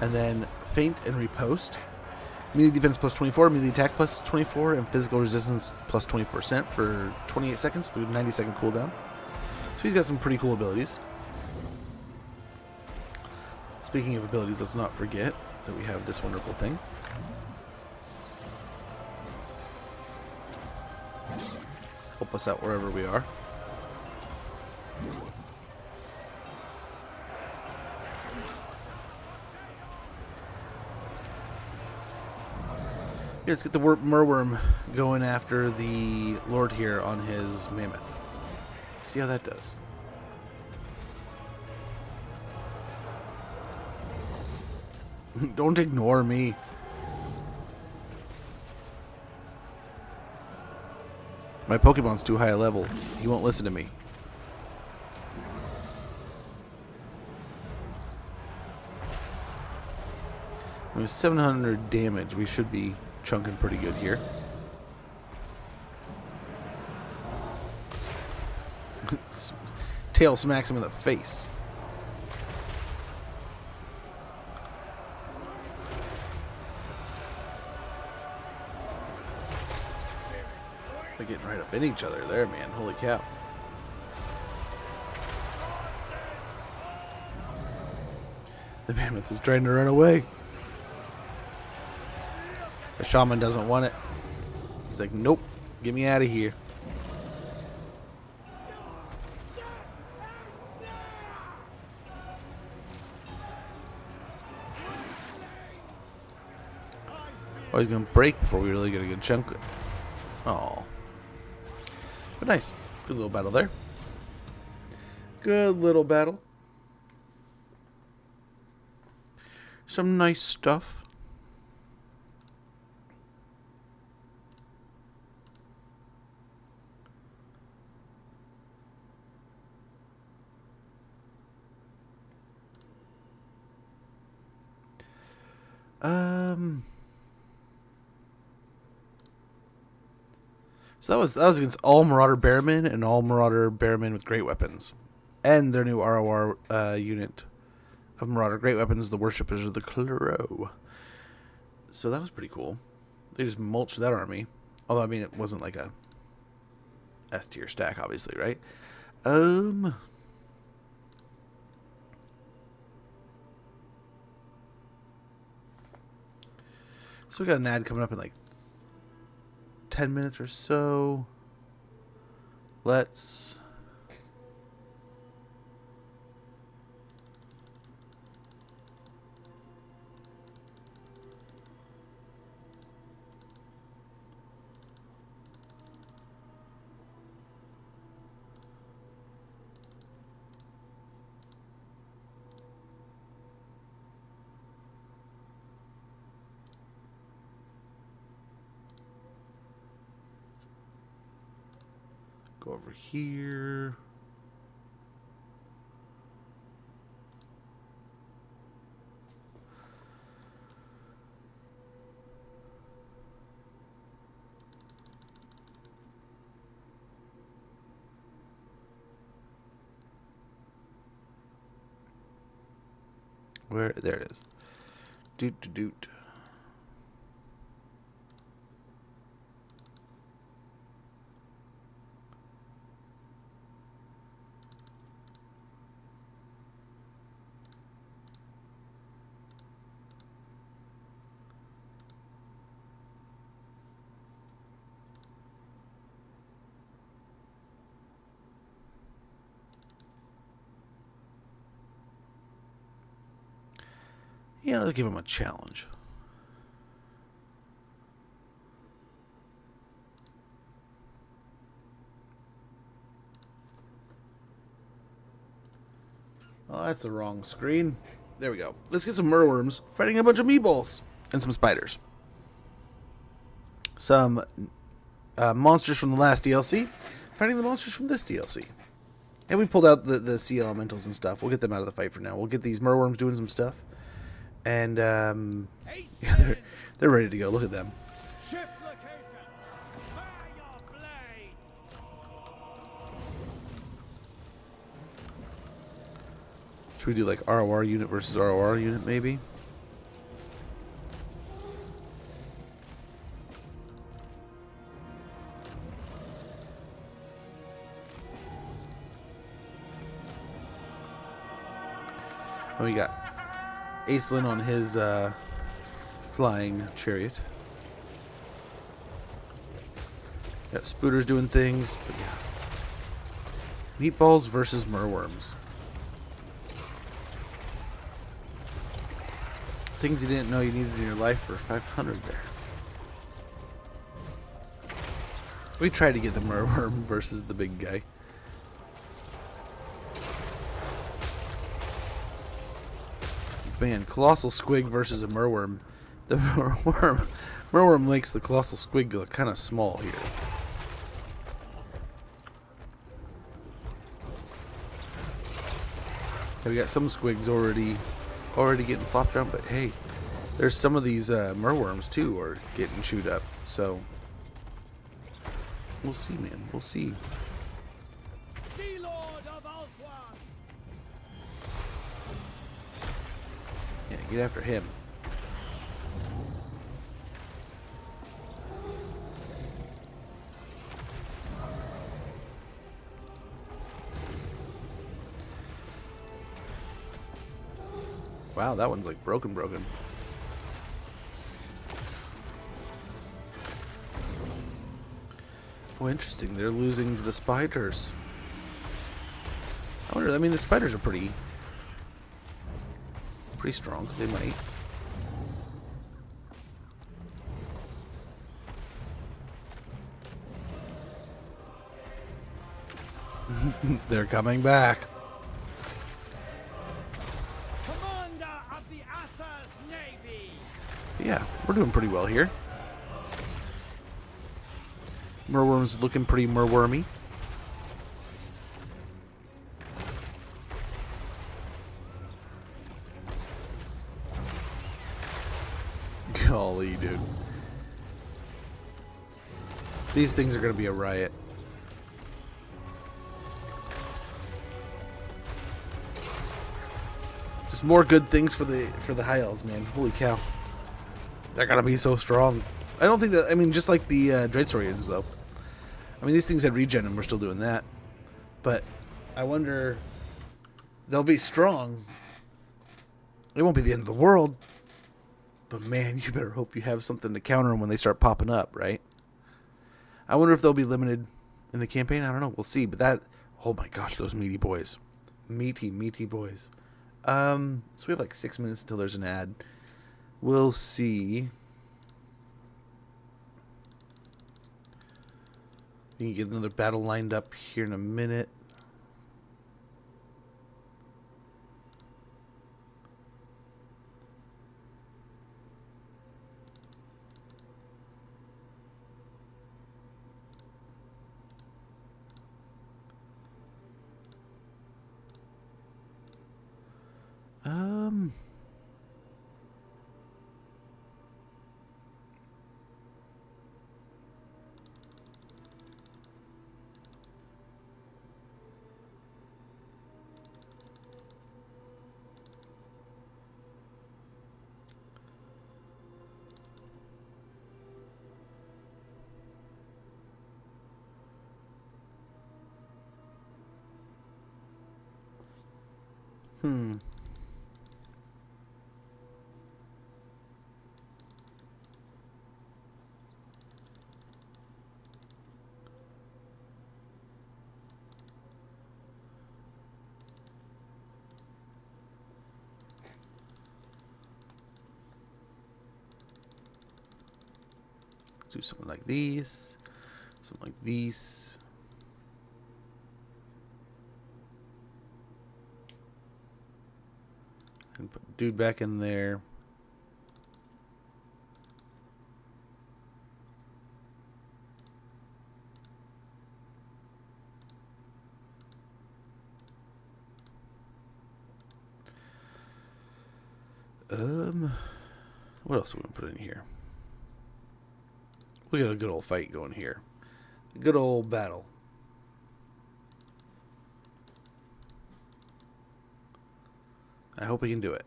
And then feint and riposte. Melee defense plus 24, melee attack plus 24, and physical resistance plus 20% for 28 seconds with a 90-second cooldown. So he's got some pretty cool abilities. Speaking of abilities, let's not forget that we have this wonderful thing. Help us out wherever we are. Yeah, let's get the Merworm going after the Lord here on his mammoth. See how that does. Don't ignore me. My Pokemon's too high a level. He won't listen to me. With 700 damage, we should be chunking pretty good here. Tail smacks him in the face. They're getting right up in each other there, man. Holy cow. The mammoth is trying to run away. The shaman doesn't want it. He's like, nope, get me out of here. Oh, he's going to break before we really get a good chunk. Oh. But nice. Good little battle there. Good little battle. Some nice stuff. So that was against all Marauder Bearmen and all Marauder Bearmen with great weapons, and their new ROR unit of Marauder great weapons, the Worshippers of the Crow. So that was pretty cool. They just mulched that army. Although I mean it wasn't like a S tier stack, obviously, right? So we got an ad coming up in like 10 minutes or so. Let's go over here. Where? There it is. Doot doot doot. Yeah, let's give him a challenge. Oh, that's the wrong screen. There we go. Let's get some merworms fighting a bunch of meatballs and some spiders. Some monsters from the last DLC fighting the monsters from this DLC. And we pulled out the sea elementals and stuff. We'll get them out of the fight for now. We'll get these merworms doing some stuff. And yeah, they're ready to go. Look at them. Ship location. Fire your blades. Should we do like ROR unit versus ROR unit maybe? Oh, we got Aislinn on his flying chariot. Got Spooters doing things, but yeah. Meatballs versus merworms. Things you didn't know you needed in your life for 500 there. We tried to get the merworm versus the big guy. man, colossal squig versus a merworm. The merworm makes the colossal squig look kind of small here. We got some squigs already getting flopped around, but hey, there's some of these merworms too are getting chewed up. So we'll see, man. We'll see. Sea Lord of Alfwan. Yeah, get after him. Wow, that one's like broken. Oh, interesting. They're losing to the spiders. I wonder. I mean, the spiders are pretty strong. They might. They're coming back. Commander of the Assa's Navy. Yeah, we're doing pretty well here. Merworm's looking pretty merwormy. Golly, dude. These things are going to be a riot. Just more good things for the high elves, man. Holy cow. They're going to be so strong. I don't think that... I mean, just like the Dreadsaurians, though. I mean, these things had regen, and we're still doing that. But I wonder... They'll be strong. It won't be the end of the world. But, man, you better hope you have something to counter them when they start popping up, right? I wonder if they'll be limited in the campaign. I don't know. We'll see. But that... Oh, my gosh, those meaty boys. Meaty boys. So we have like 6 minutes until there's an ad. We'll see. We can get another battle lined up here in a minute. Do something like these. Something like these. And put dude back in there. What else are we gonna put in here? We got a good old fight going here. A good old battle. I hope we can do it.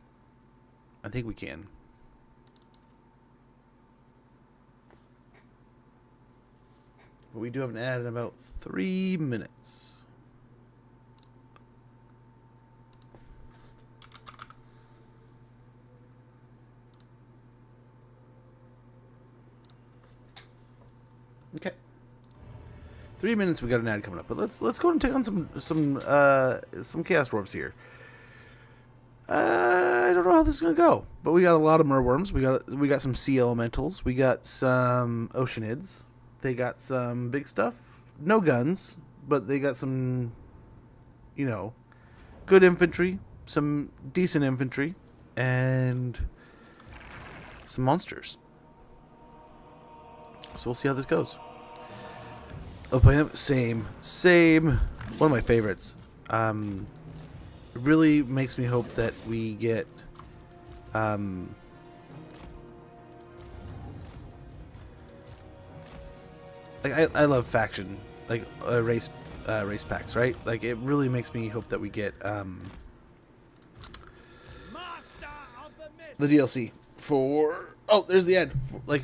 I think we can. But we do have an ad in about 3 minutes. Okay. 3 minutes. We got an ad coming up, but let's go and take on some chaos dwarves here. I don't know how this is gonna go, but we got a lot of merworms. We got some sea elementals. We got some oceanids. They got some big stuff. No guns, but they got some, good infantry. Some decent infantry. and some monsters. So we'll see how this goes. Oh, same. One of my favorites. It really makes me hope that we get like I love faction, like race packs, right? Like it really makes me hope that we get Master of the mist. the DLC for there's the ad, like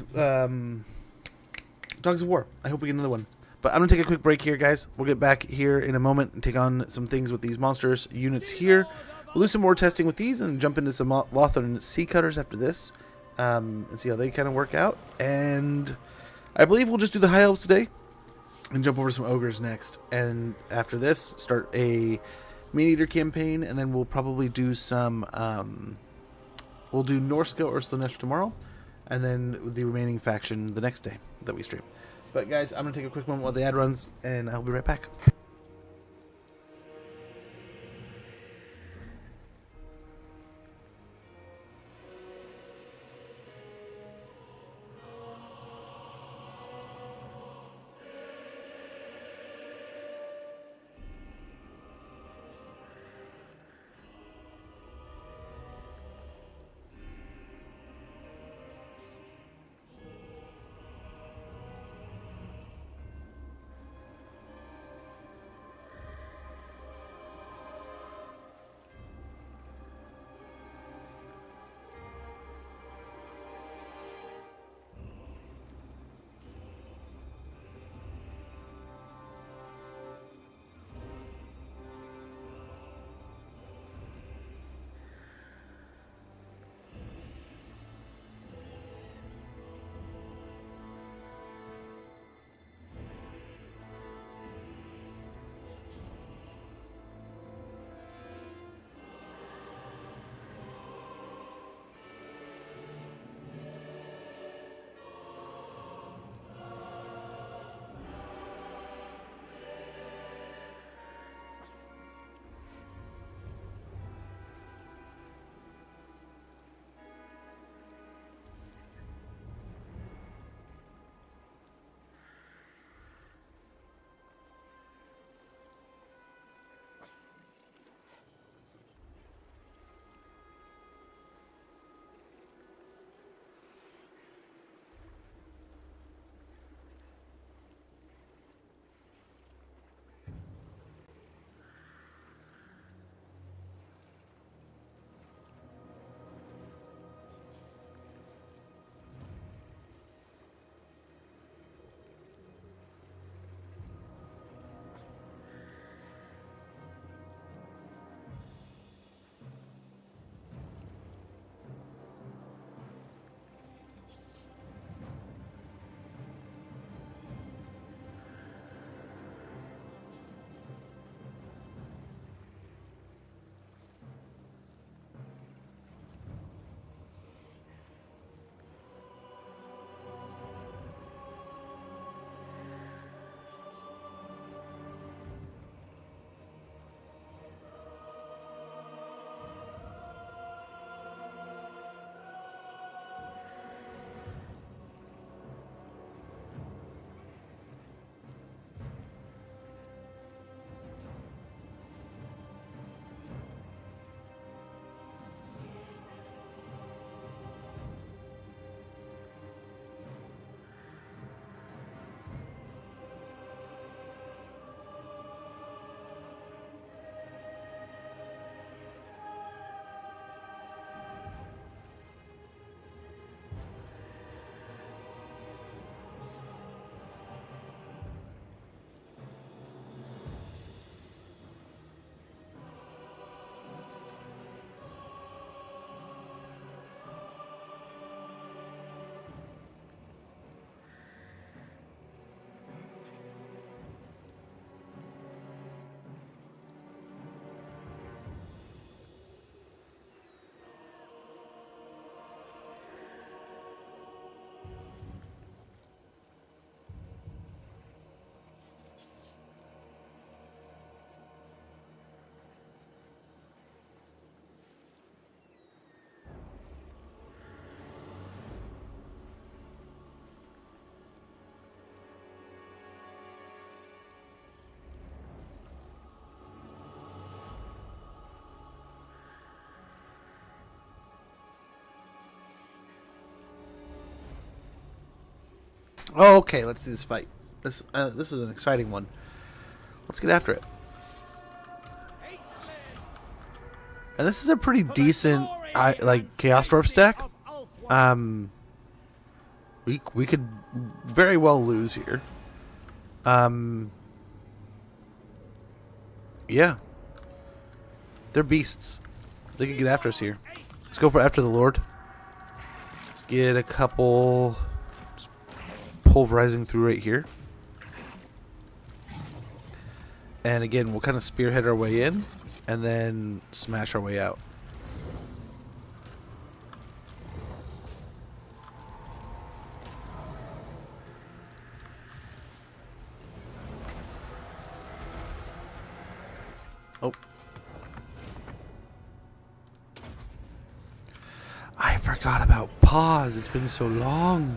Dogs of War. I hope we get another one. But I'm gonna take a quick break here, guys. We'll get back here in a moment and take on some things with these monsters units here. We'll do some more testing with these and jump into some Lothern Sea Cutters after this, and see how they kind of work out. And I believe we'll just do the High Elves today and jump over to some Ogres next. And after this, start a Maneater campaign, and then we'll probably do some. We'll do Norska or Slanesh tomorrow, and then the remaining faction the next day that we stream. But guys, I'm going to take a quick moment while the ad runs, and I'll be right back. Oh, okay, let's see this fight. This is an exciting one. Let's get after it. And this is a pretty decent, like Chaos Dwarf stack. We could very well lose here. Yeah, they're beasts. They can get after us here. Let's go for after the Lord. Let's get a couple just pulverizing through right here. And again, we'll kind of spearhead our way in and then smash our way out. Oh. I forgot about pause. It's been so long.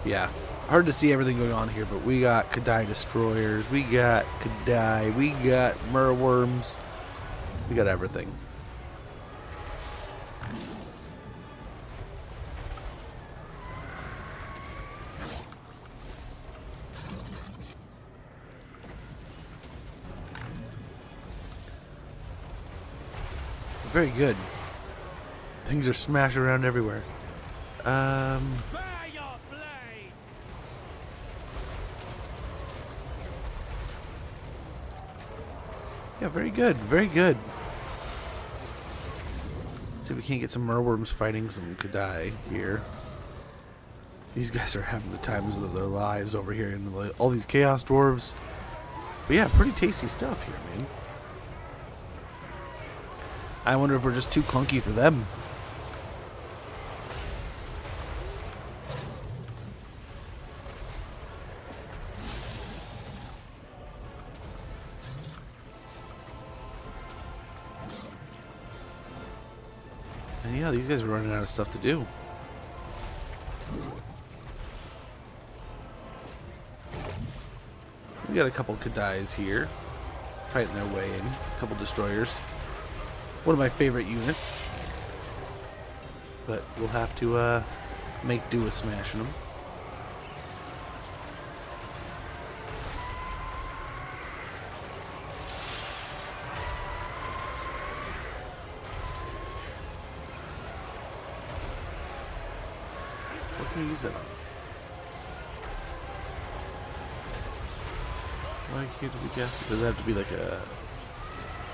Yeah. Hard to see everything going on here, but we got Kadai destroyers, we got Kadai, we got Merworms, we got everything. Very good. Things are smashing around everywhere. Bare your blades! Yeah, very good, very good. See if we can't get some Merworms fighting some Kadai here. These guys are having the times of their lives over here, and all these Chaos Dwarves. But yeah, pretty tasty stuff here, man. I wonder if we're just too clunky for them. And yeah, these guys are running out of stuff to do. We got a couple Kadais here, fighting their way in. A couple destroyers. One of my favorite units. But we'll have to make do with smashing them. What can we use that on? Why can't we guess it? Does it have to be like a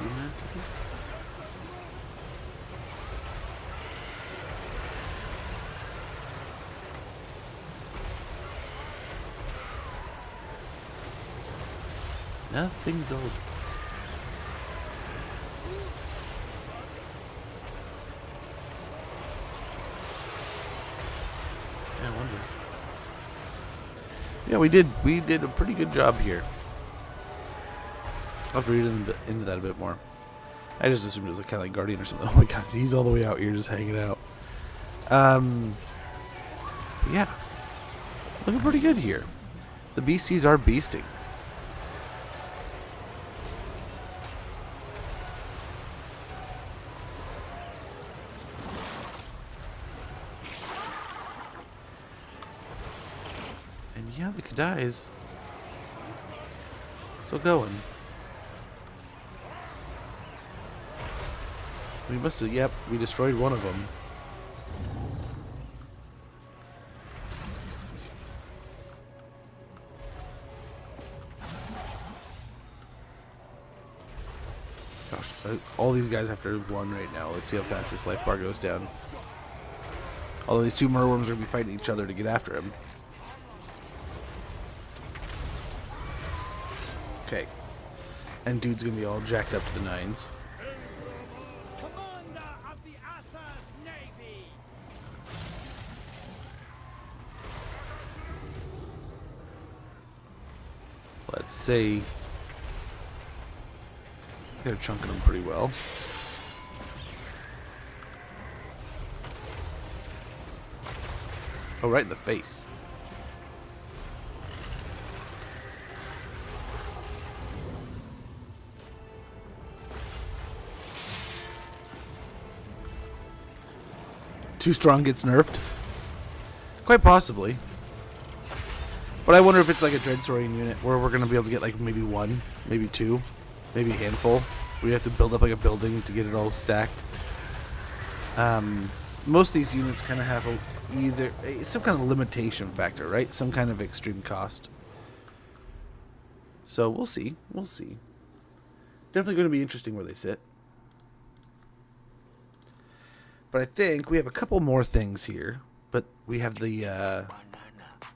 unit? Nothing's old. Yeah, I wonder. Yeah, we did a pretty good job here. I'll have to read into that a bit more. I just assumed it was a kind of like Guardian or something. Oh my god, he's all the way out here just hanging out. Yeah. Looking pretty good here. The BCs are beasting. And yeah, the Kadai's still going. We must have, yep, we destroyed one of them. Gosh, all these guys have to one right now. Let's see how fast this life bar goes down. Although these two Merworms are going to be fighting each other to get after him. Okay. And dude's going to be all jacked up to the nines. Commander of the Assa's Navy! Let's see. They're chunking them pretty well. Oh, right in the face. Too strong gets nerfed? Quite possibly. But I wonder if it's like a dread soaring unit where we're going to be able to get like maybe one, maybe two, maybe a handful. We have to build up like a building to get it all stacked. Most of these units kind of have either some kind of limitation factor, right? Some kind of extreme cost. So we'll see. We'll see. Definitely going to be interesting where they sit. But I think we have a couple more things here. But we have the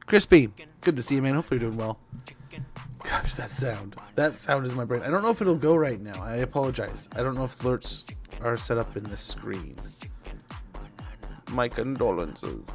Crispy. Good to see you, man. Hopefully you're doing well. Gosh, that sound. That sound is my brain. I don't know if it'll go right now. I apologize. I don't know if the alerts are set up in this screen. My condolences.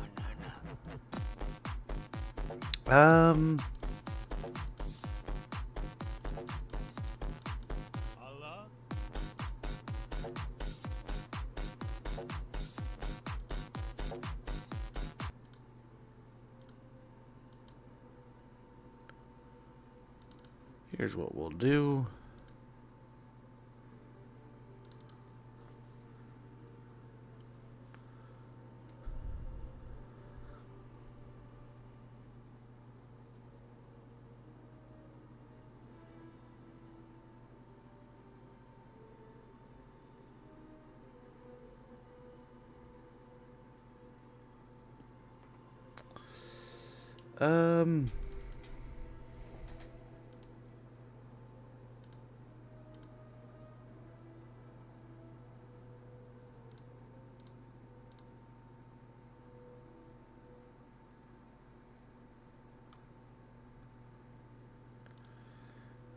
Here's what we'll do.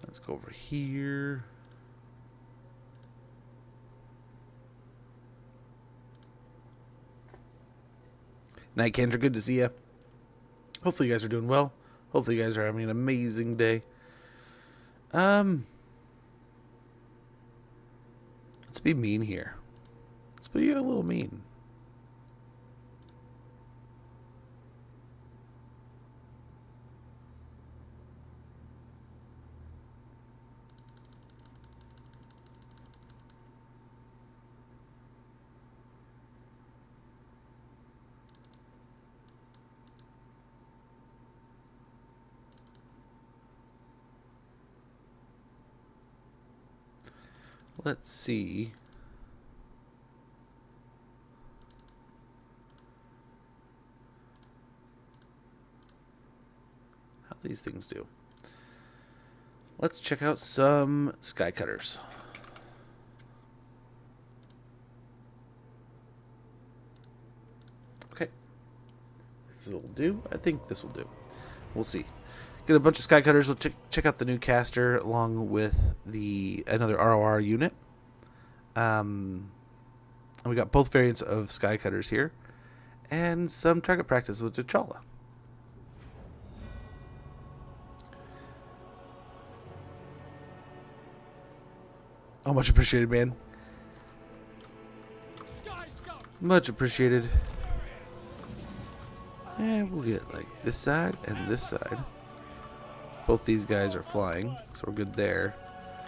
Let's go over here. Night Cantor, good to see you. Hopefully you guys are doing well. Hopefully you guys are having an amazing day. Let's be mean here. Let's be a little mean. Let's see. How these things do. Let's check out some sky cutters. Okay. This will do. I think this will do. We'll see. Get a bunch of sky cutters. We'll check out the new caster along with another ROR unit. And we got both variants of sky cutters here, and some target practice with T'Challa. Oh, much appreciated, man. Much appreciated. And we'll get like this side and this side. Both these guys are flying, so we're good there.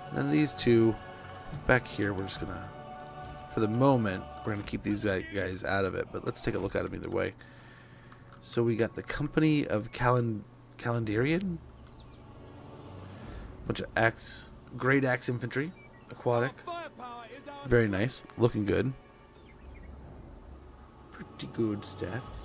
And then these two back here, we're just gonna, for the moment, we're gonna keep these guys out of it. But let's take a look at them either way. So we got the Company of Calandarian, bunch of great axe infantry, aquatic, very nice, looking good, pretty good stats.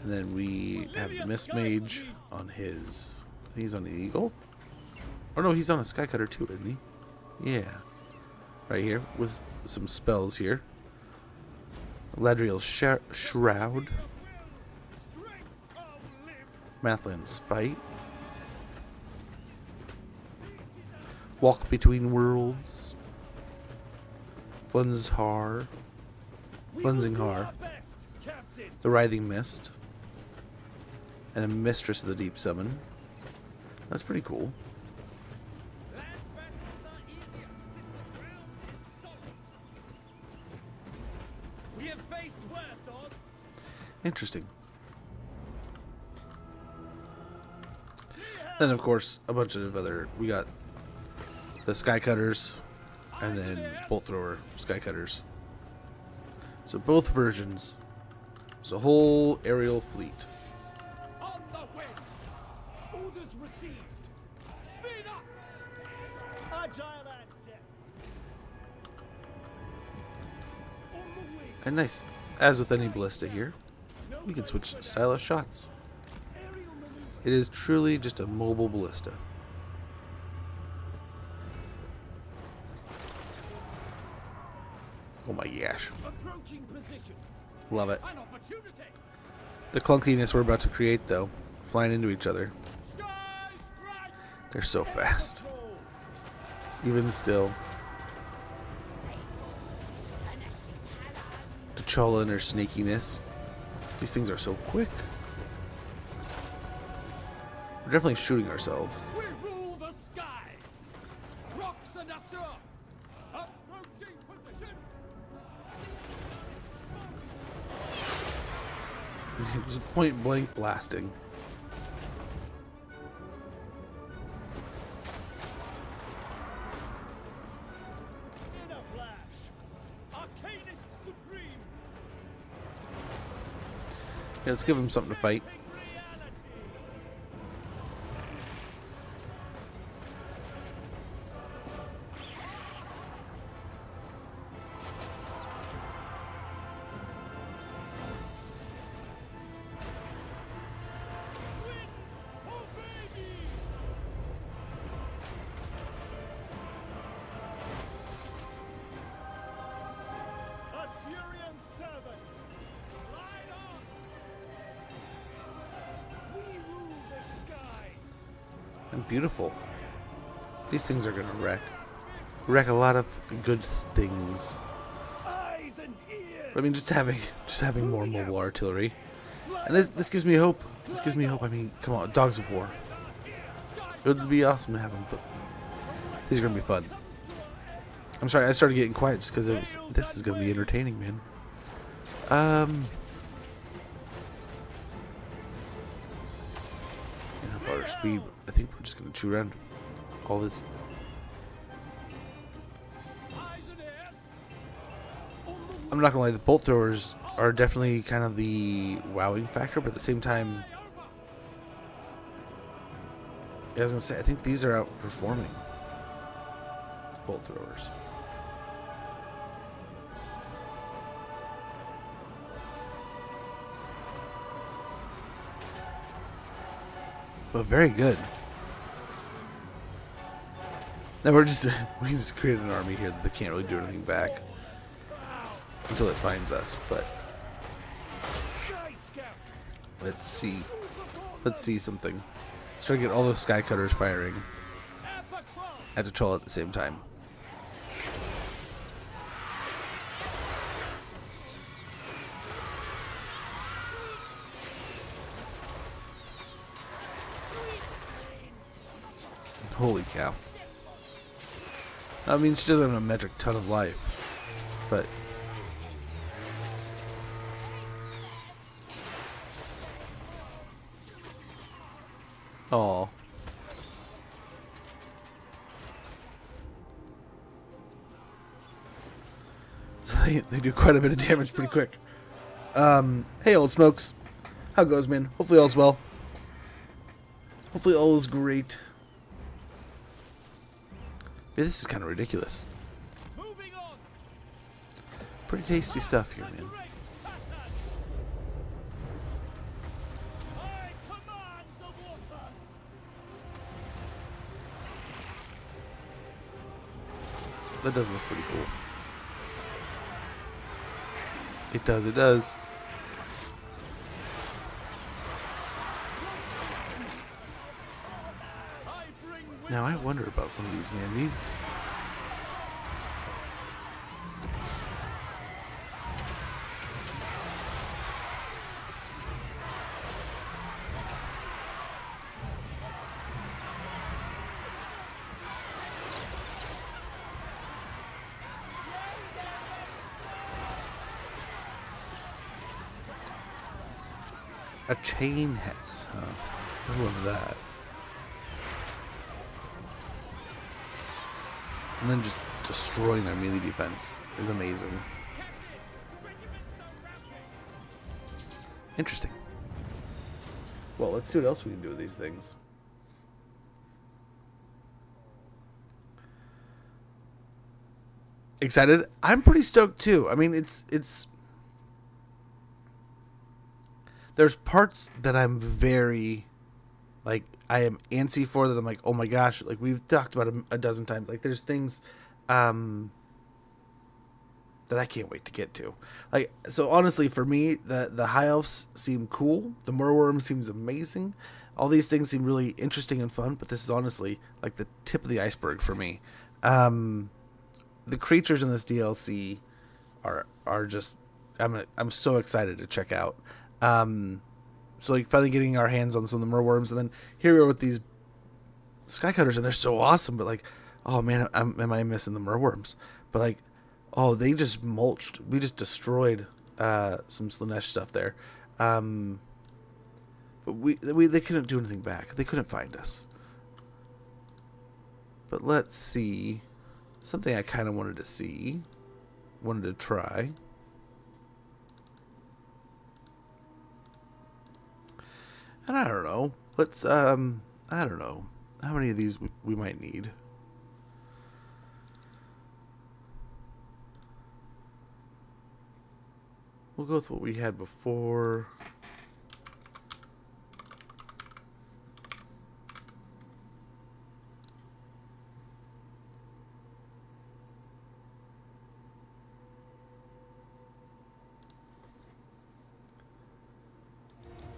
And then we have the Mist Mage on his... I think he's on the Eagle? Oh no, he's on a Sky Cutter too, isn't he? Yeah. Right here, with some spells here. Ladriel Shroud. Mathland Spite. Walk Between Worlds. Flensing Har. The Writhing Mist. And a Mistress of the Deep Summon. That's pretty cool. We have faced worse odds. Interesting. Then, of course, a bunch of other... We got the Sky Cutters, and then Bolt Thrower Sky Cutters. So both versions. It's a whole aerial fleet. On the wing. Orders received. Speed up. Agile and deft. On the wing. And nice. As with any ballista here, we can switch style of shots. Aerial maneuver. It is truly just a mobile ballista. Oh my gosh. Approaching position. Love it. An opportunity. The clunkiness we're about to create, though, flying into each other. Sky strike. They're so fast. Control. Even still. T'Challa and her snakiness. These things are so quick. We're definitely shooting ourselves. We rule the skies. Rocks and Assur. Approaching position. Just point blank blasting. In a flash. Arcanist supreme. Yeah, let's give them something to fight. Reality. Assyrian servant, ride on! We rule the skies! And beautiful. These things are gonna wreck a lot of good things. Eyes and ears! I mean, just having more mobile artillery, and this gives me hope. This gives me hope. I mean, come on, Dogs of War. It would be awesome to have them, but these are gonna be fun. I'm sorry, I started getting quiet just because this is gonna be entertaining, man. About our speed, I think we're just gonna chew around all this. Eyes and ears! On the I'm not gonna lie, the bolt throwers are definitely kind of the wowing factor, but at the same time, way over! I was gonna say, I think these are outperforming bolt throwers. But very good. Now we just created an army here that they can't really do anything back until it finds us. But Sky scout! let's see something. Let's try to get all those sky cutters firing Air patrol! at T'Challa at the same time. Holy cow. I mean, she doesn't have a metric ton of life, but oh, so they do quite a bit of damage pretty quick. Hey, old smokes, how goes, man? Hopefully all's well. Hopefully all is great. Yeah, this is kind of ridiculous. Moving on! Pretty tasty stuff here, man. I command the water! That does look pretty cool. It does, it does. I bring Now I wonder about some of these, man. These a chain hex, huh? I love that. And then just destroying their melee defense is amazing. Captain! Regiment Interesting. Well, let's see what else we can do with these things. Excited? I'm pretty stoked too. I mean, it's there's parts that I'm very like I am antsy for that I'm like, oh my gosh, like we've talked about a dozen times. Like there's things that I can't wait to get to. Like, so honestly, for me, the high elves seem cool. The merworm seems amazing. All these things seem really interesting and fun. But this is honestly like the tip of the iceberg for me. The creatures in this DLC are just I'm so excited to check out. So like finally getting our hands on some of the merworms, and then here we are with these skycutters, and they're so awesome. But like, oh man, am I missing the merworms? But like, oh, they just mulched. We just destroyed some Slanesh stuff there. But they couldn't do anything back. They couldn't find us. But let's see. Something I kind of wanted to see. Wanted to try. And I don't know. Let's, I don't know. How many of these we might need? We'll go with what we had before.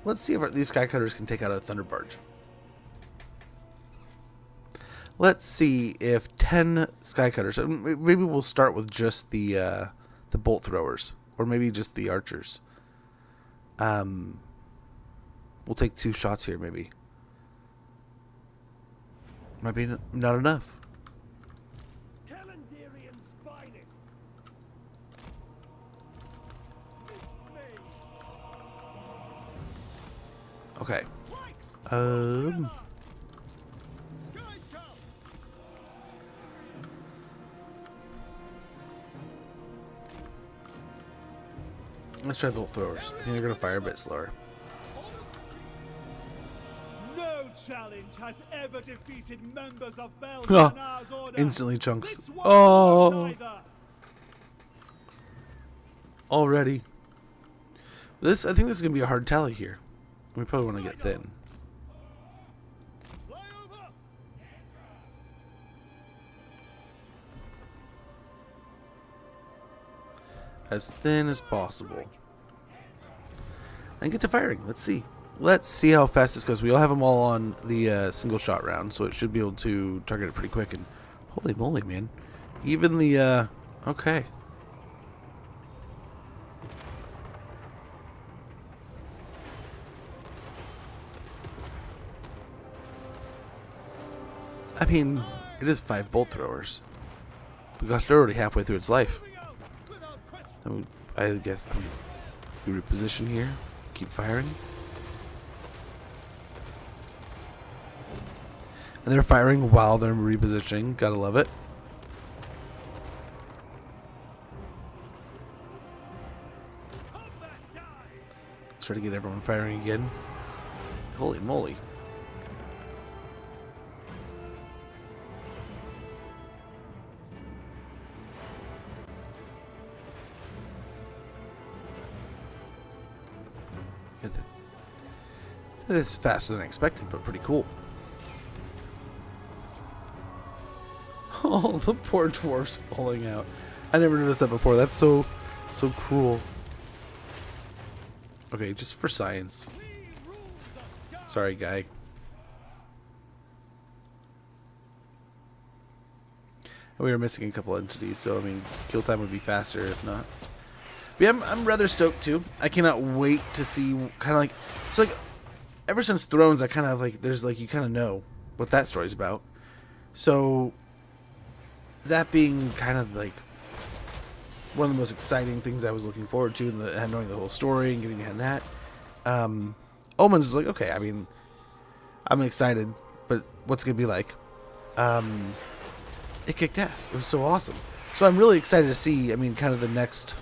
Let's see if these skycutters can take out a thunder barge. Let's see if 10 skycutters. Maybe we'll start with just the bolt throwers, or maybe just the archers. We'll take 2 shots here, maybe. Might be not enough. Okay. Let's try bolt throwers. I think they're gonna fire a bit slower. No challenge has ever defeated members of Belgian's order. Instantly chunks. Oh, already. I think this is gonna be a hard tally here. We probably want to get thin. As thin as possible. And get to firing. Let's see. Let's see how fast this goes. We all have them all on the single shot round, so it should be able to target it pretty quick. And holy moly, man. Even the, okay. I mean, it is 5 bolt throwers. But gosh, they're already halfway through its life. I guess, we reposition here. Keep firing. And they're firing while they're repositioning. Gotta love it. Let's try to get everyone firing again. Holy moly. It's faster than expected, but pretty cool. Oh, the poor dwarf's falling out. I never noticed that before. That's so cruel. Okay, just for science. Sorry, guy. We were missing a couple entities, so I mean, kill time would be faster if not. But yeah, I'm rather stoked too. I cannot wait to see kind of like so like. Ever since Thrones, I kind of like, there's like, you kind of know what that story's about. So, that being kind of like one of the most exciting things I was looking forward to, and knowing the whole story and getting behind that. Omens was like, okay, I mean, I'm excited, but what's it going to be like? It kicked ass. It was so awesome. So I'm really excited to see, I mean, kind of the next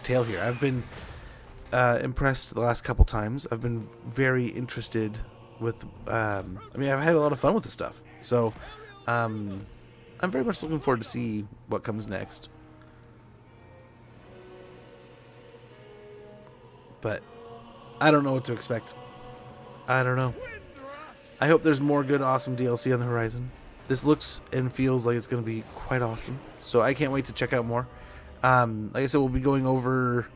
tale here. I've been impressed the last couple times. I've been very interested with. I mean, I've had a lot of fun with this stuff. So, I'm very much looking forward to see what comes next. But I don't know what to expect. I don't know. I hope there's more good, awesome DLC on the horizon. This looks and feels like it's going to be quite awesome. So I can't wait to check out more. Like I said, we'll be going over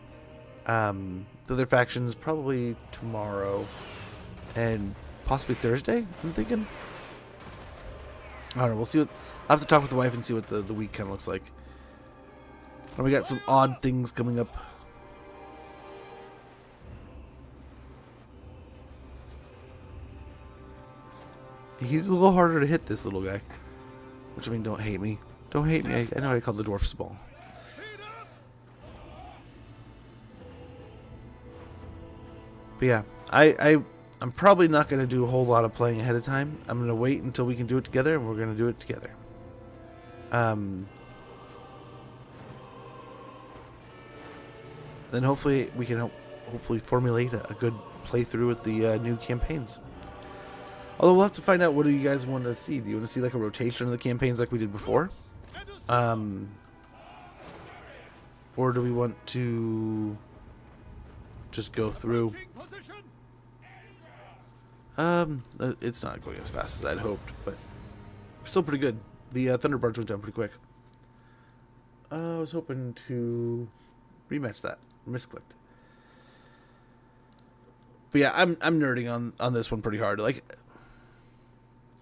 the other factions probably tomorrow and possibly Thursday, I'm thinking. I don't know. We'll see what... I'll have to talk with the wife and see what the week kind of looks like. And we got some odd things coming up. He's a little harder to hit, this little guy. Which, I mean, don't hate me. Don't hate me. I know I called the dwarf small. But yeah, I'm probably not going to do a whole lot of playing ahead of time. I'm going to wait until we can do it together, and we're going to do it together. Then hopefully we can hopefully formulate a good playthrough with the new campaigns. Although we'll have to find out, what do you guys want to see? Do you want to see like a rotation of the campaigns like we did before? Or do we want to just go through? It's not going as fast as I'd hoped, but still pretty good. The Thunderbirds went down pretty quick. I was hoping to rematch that. Misclicked. But yeah, I'm nerding on this one pretty hard. Like,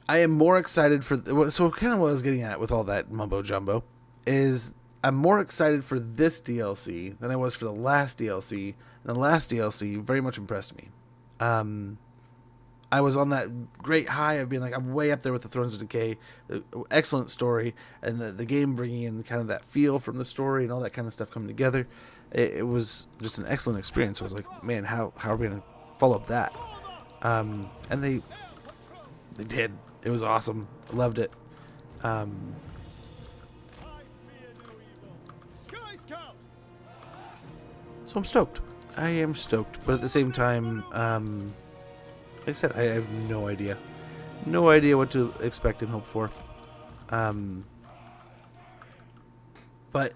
I am more excited for... So kind of what I was getting at with all that mumbo-jumbo is I'm more excited for this DLC than I was for the last DLC. And the last DLC very much impressed me. I was on that great high of being like, I'm way up there with the Thrones of Decay. Excellent story. And the game bringing in kind of that feel from the story and all that kind of stuff coming together. It was just an excellent experience. I was like, man, how are we going to follow up that? And they did. It was awesome. I loved it. So I'm stoked. I am stoked. But at the same time, like I said, I have no idea. No idea what to expect and hope for. But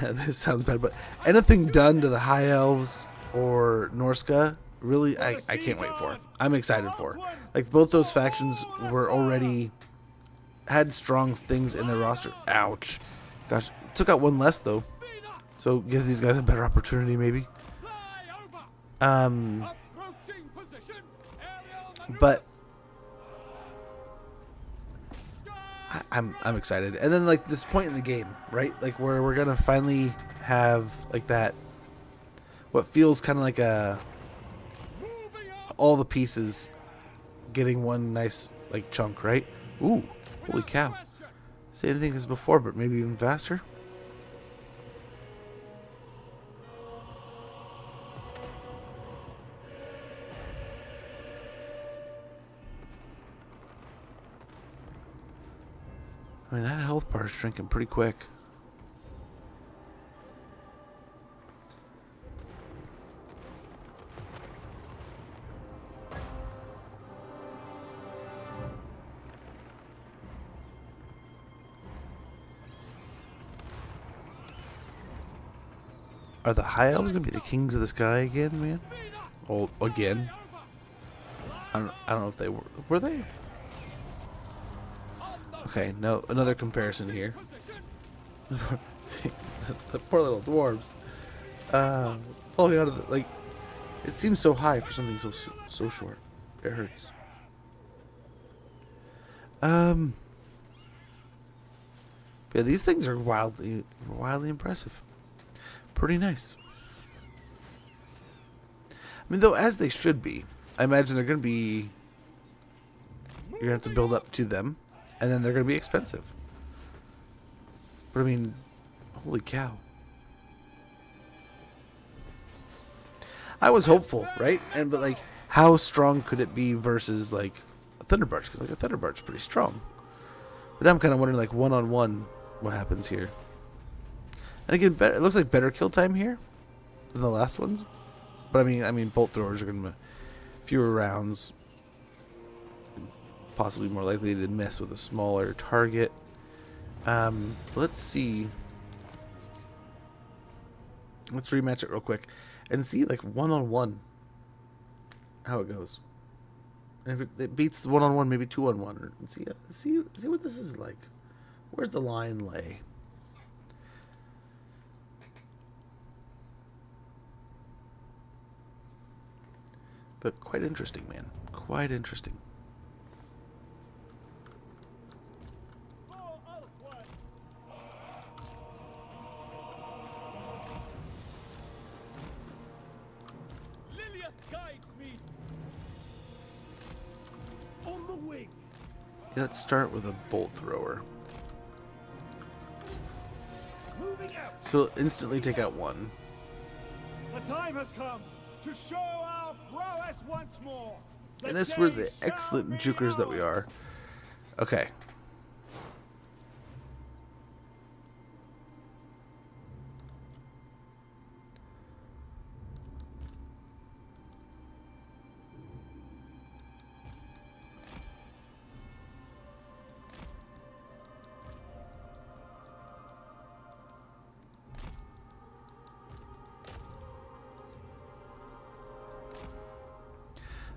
this sounds bad, but anything done to the High Elves or Norska, really, I can't wait for. I'm excited for. Like, both those factions were already... had strong things in their roster. Ouch. Gosh, took out one less, though. So, gives these guys a better opportunity, maybe. But... I'm excited. And then, like, this point in the game, right? Like, where we're gonna finally have, like, that... what feels kind of like a... all the pieces getting one nice, like, chunk, right? Ooh, holy cow. Same thing as before, but maybe even faster. I mean, that health bar is shrinking pretty quick. Are the High Elves going to be the kings of the sky again, man? Oh, again? I don't know if they were. Were they? Okay, no, another comparison here. The poor little dwarves. Falling out of the, like, it seems so high for something so short. It hurts. Yeah, these things are wildly impressive. Pretty nice. I mean, though, as they should be. I imagine they're going to be... you're going to have to build up to them. And then they're going to be expensive. But, I mean, holy cow. I was hopeful, right? But, like, how strong could it be versus, like, a Thunderbirch? Because, like, a Thunderbird's pretty strong. But I'm kind of wondering, like, one-on-one, what happens here. And again, it looks like better kill time here. than the last ones. But I mean, bolt throwers are going to fewer rounds, possibly more likely to miss with a smaller target. Let's see. Let's rematch it real quick and see, like, 1-on-1 how it goes. And if it beats the 1-on-1, maybe 2-on-1. And see what this is like. Where's the line lay? But quite interesting, man. Quite interesting. Let's start with a bolt thrower. So it'll instantly take out one. The time has come to show our prowess once more. And this we're the excellent jukers that we are. Okay.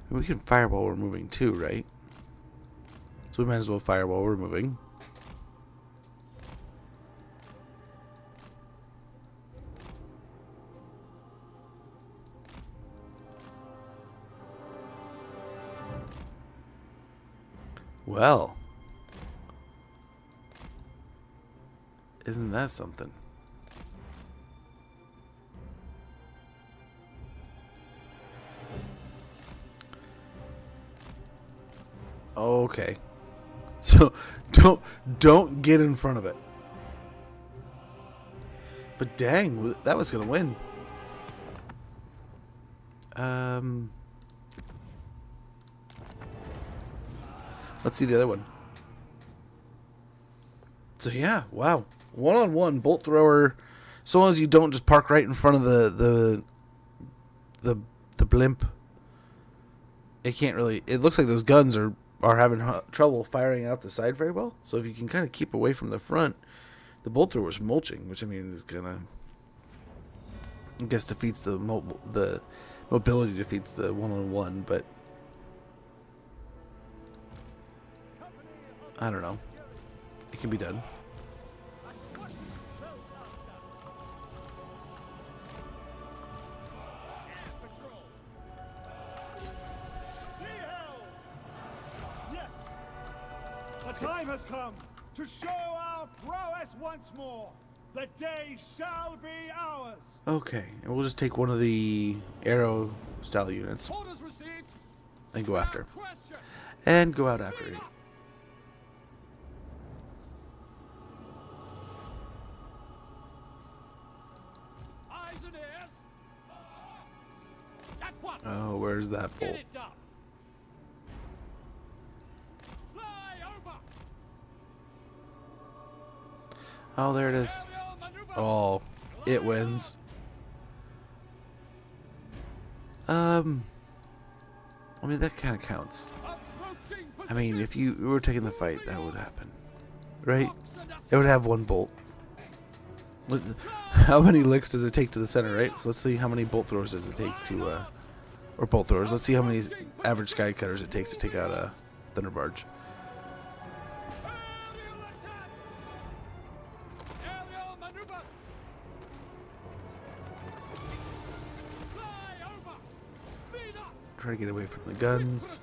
We can fire while we're moving too, right? So we might as well fire while we're moving. Well, isn't that something? Okay. So don't get in front of it. But dang, that was gonna win. Let's see the other one. So yeah, wow. 1-on-1 bolt thrower. So long as you don't just park right in front of the blimp. It can't really. It looks like those guns are having trouble firing out the side very well. So if you can kind of keep away from the front, the bolt thrower is mulching, which I mean is gonna, I guess, defeats the mobility defeats the 1-on-1, but I don't know. It can be done. The time has come to show our prowess once more. The day shall be ours. Okay, and we'll just take one of the arrow style units and go after. And go out after it. Eyes and ears. At once. Oh, where's that bolt? Oh, there it is. Oh, it wins. I mean, that kind of counts. I mean, if you were taking the fight, that would happen. Right? It would have one bolt. How many licks does it take to the center, right? So let's see how many bolt throwers does it take to, or bolt throwers. Let's see how many average sky cutters it takes to take out a thunder barge. Try to get away from the guns.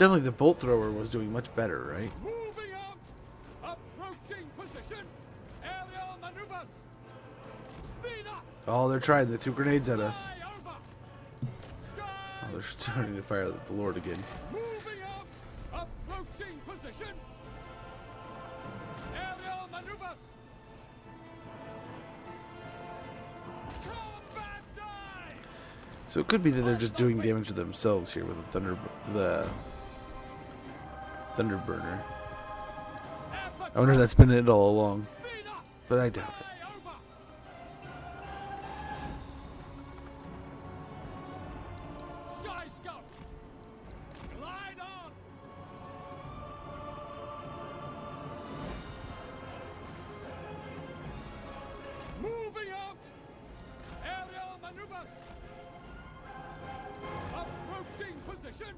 Definitely the bolt thrower was doing much better, right? Moving out. Approaching position. Aerial maneuvers. Speed up. Oh, they're trying. They threw grenades at us. Sky. Oh, they're starting to fire at the Lord again. Moving out. Approaching position. Aerial maneuvers. Combat die. So it could be that they're just doing damage to themselves here with the thunder burner. I wonder if that's been it all along, but I doubt it. Sky Scout, glide on. Moving out. Aerial maneuvers. Approaching position.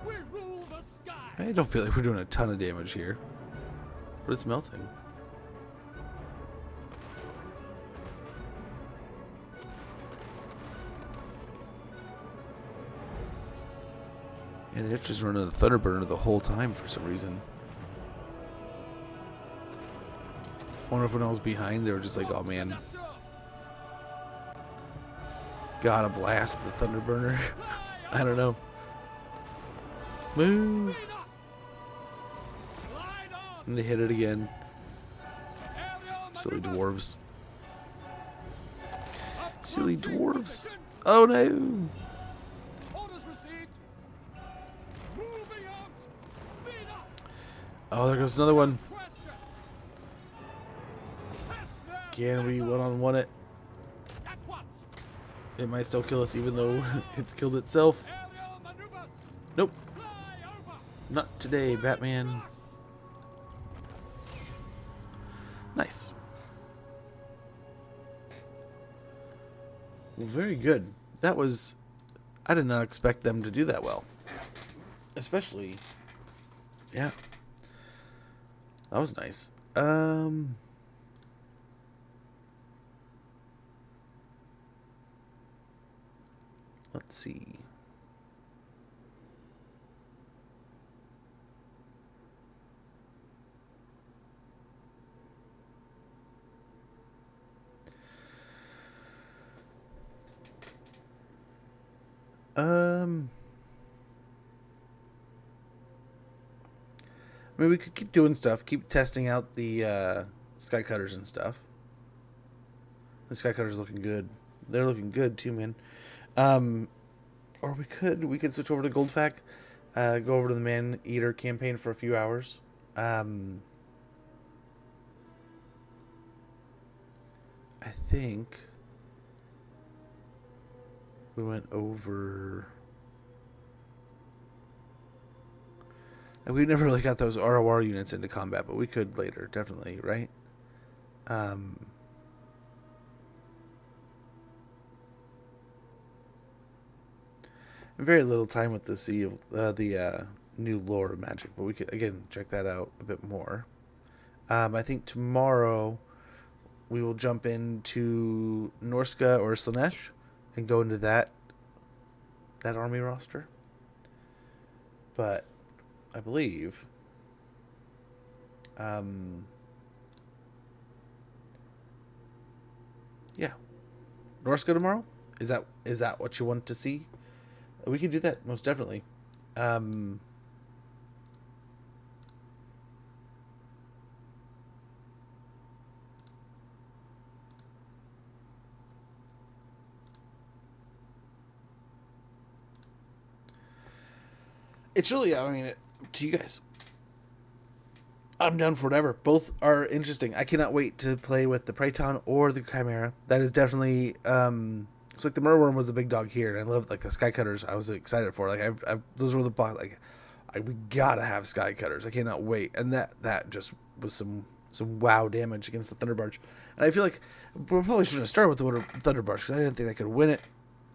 We rule the sky. I don't feel like we're doing a ton of damage here, but it's melting. Yeah, they're just running the Thunderburner the whole time for some reason. Wonder if when I was behind, they were just like, oh man, gotta blast the Thunderburner. I don't know. Move. And they hit it again. Silly dwarves. Silly dwarves. Oh no. Orders received. Moving out. Speed up. Oh, there goes another one. Question. Pass them. Can we one-on-one it? At once. It might still kill us even though it's killed itself. Aerial maneuvers. Nope. Fly over. Not today, Batman. Nice. Well, very good. That was... I did not expect them to do that well. Especially... Yeah. That was nice. Let's see. I mean, we could keep doing stuff, keep testing out the sky cutters and stuff. The sky cutters looking good. They're looking good too, man. Or we could switch over to golgfag, go over to the Maneater campaign for a few hours. I think we went over. And we never really got those ROR units into combat, but we could later, definitely, right? Very little time with the sea of the new lore of magic, but we could again check that out a bit more. I think tomorrow we will jump into Norska or Slanesh and go into that army roster. But I believe yeah, Norska tomorrow. Is that what you want to see? We can do that most definitely. It's really, I mean, to you guys. I'm down for whatever. Both are interesting. I cannot wait to play with the Praeton or the Chimera. That is definitely, it's like the Merworm was the big dog here, and I love like the Sky Cutters. I was excited for. Like, those were the boss. Like, we gotta have Sky Cutters. I cannot wait. And that just was some wow damage against the Thunderbarge. And I feel like we probably shouldn't have started with the Thunderbarge because I didn't think I could win it.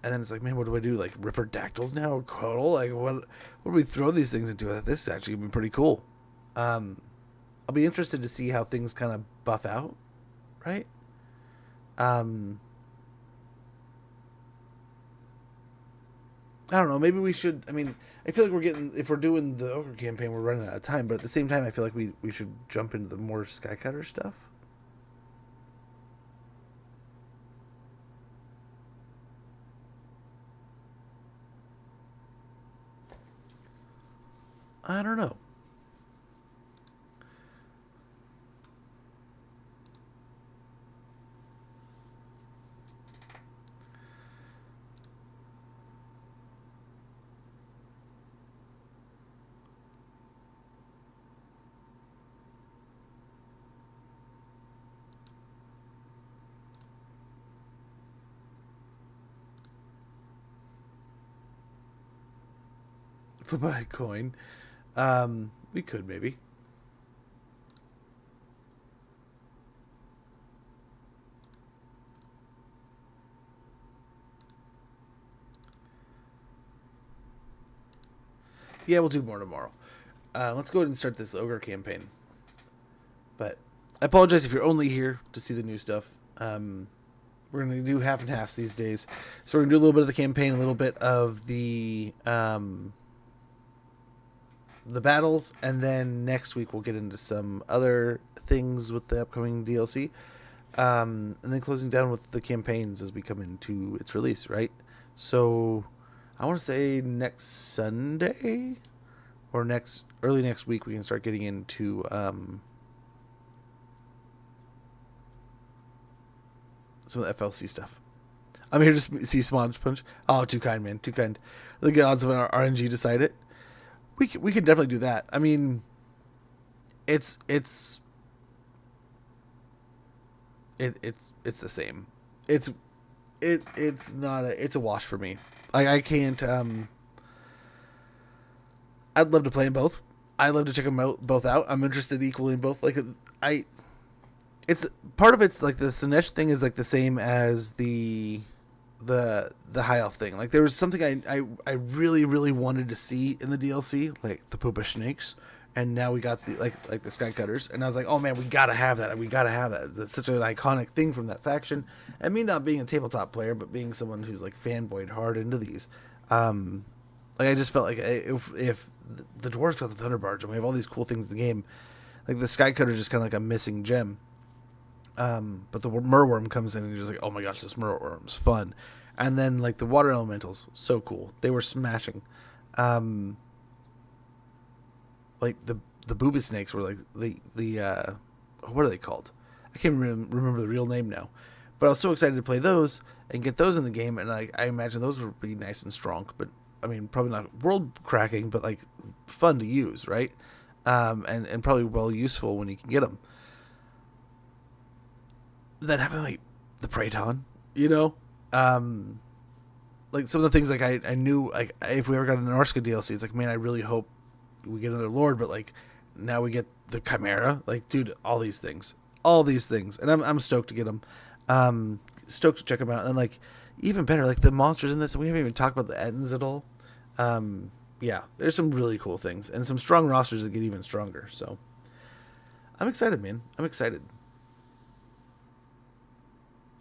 And then it's like, man, what do I do? Like, Ripper Dactyls now? Coddle? Like, what do we throw these things into? This is actually going to be pretty cool. I'll be interested to see how things kind of buff out, right? I don't know. Maybe we should. I mean, I feel like if we're doing the Ogre campaign, we're running out of time. But at the same time, I feel like we should jump into the more Skycutter stuff. I don't know. to buy a coin. We could maybe. Yeah, we'll do more tomorrow. Let's go ahead and start this ogre campaign. But I apologize if you're only here to see the new stuff. We're going to do half and halves these days. So we're going to do a little bit of the campaign, a little bit of the battles, and then next week we'll get into some other things with the upcoming DLC. And then closing down with the campaigns as we come into its release, right? So I want to say next Sunday or early next week we can start getting into some of the FLC stuff. I'm here to see Smodge Punch. Oh, too kind, man. Too kind. The gods of our RNG decide it. We can definitely do that. I mean, it's the same. It's not it's a wash for me. I can't. I'd love to play in both. I'd love to check them both out. I'm interested equally in both. It's part of it's like the Sinesh thing is like the same as the high elf thing. Like there was something I really really wanted to see in the DLC, like the Poopa Snakes, and now we got the like the Sky Cutters, and I was like, oh man, we gotta have that. We gotta have that. That's such an iconic thing from that faction. And me not being a tabletop player, but being someone who's like fanboyed hard into these, like I just felt like if the dwarves got the Thunder Barge and we have all these cool things in the game, like the Sky Cutter is just kind of like a missing gem. But the Merworm comes in and you're just like, oh my gosh, this Merworm's fun. And then like the Water Elementals, so cool. They were smashing. Like the Booba Snakes were like the what are they called? I can't remember the real name now. But I was so excited to play those and get those in the game, and I imagine those would be nice and strong. But I mean, probably not world cracking, but like fun to use, right? And probably well useful when you can get them. Then having like the Praeton, you know, like some of the things like I knew like if we ever got an Norska DLC, it's like, man, I really hope we get another Lord, but like now we get the Chimera, like dude, all these things, and I'm stoked to get them, stoked to check them out, and like even better, like the monsters in this, and we haven't even talked about the Ettins at all. Yeah, there's some really cool things and some strong rosters that get even stronger. So I'm excited, man. I'm excited.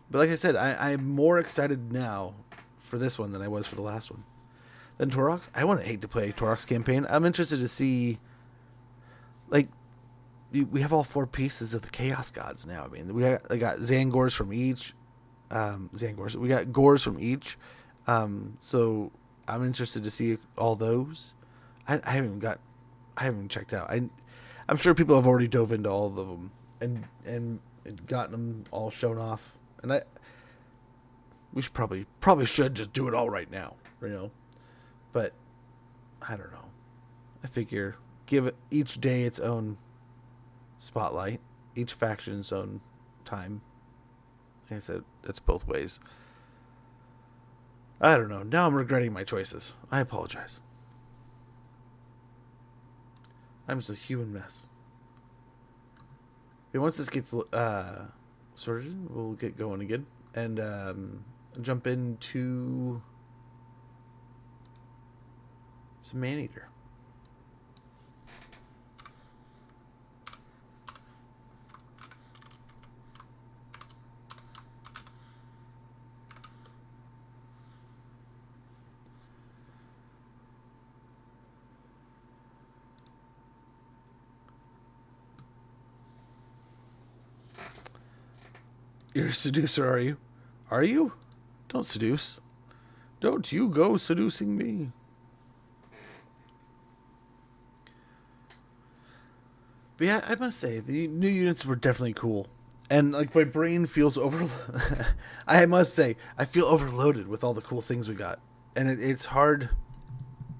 But like I said, I'm more excited now for this one than I was for the last one. Then Torox, I wouldn't hate to play a Torox campaign. I'm interested to see, like, we have all 4 pieces of the Chaos Gods now. I mean, we got Zangors from each. We got Gors from each. So I'm interested to see all those. I haven't checked out. I'm sure people have already dove into all of them and gotten them all shown off. And we should probably should just do it all right now, you know. But I don't know. I figure give it each day its own spotlight, each faction its own time. Like I said, that's both ways. I don't know. Now I'm regretting my choices. I apologize. I'm just a human mess. Okay, once this gets sorted, we'll get going again and jump into some Maneater. You're a seducer, are you? Are you? Don't seduce. Don't you go seducing me. But yeah, I must say, the new units were definitely cool. And like my brain feels I must say, I feel overloaded with all the cool things we got. And it's hard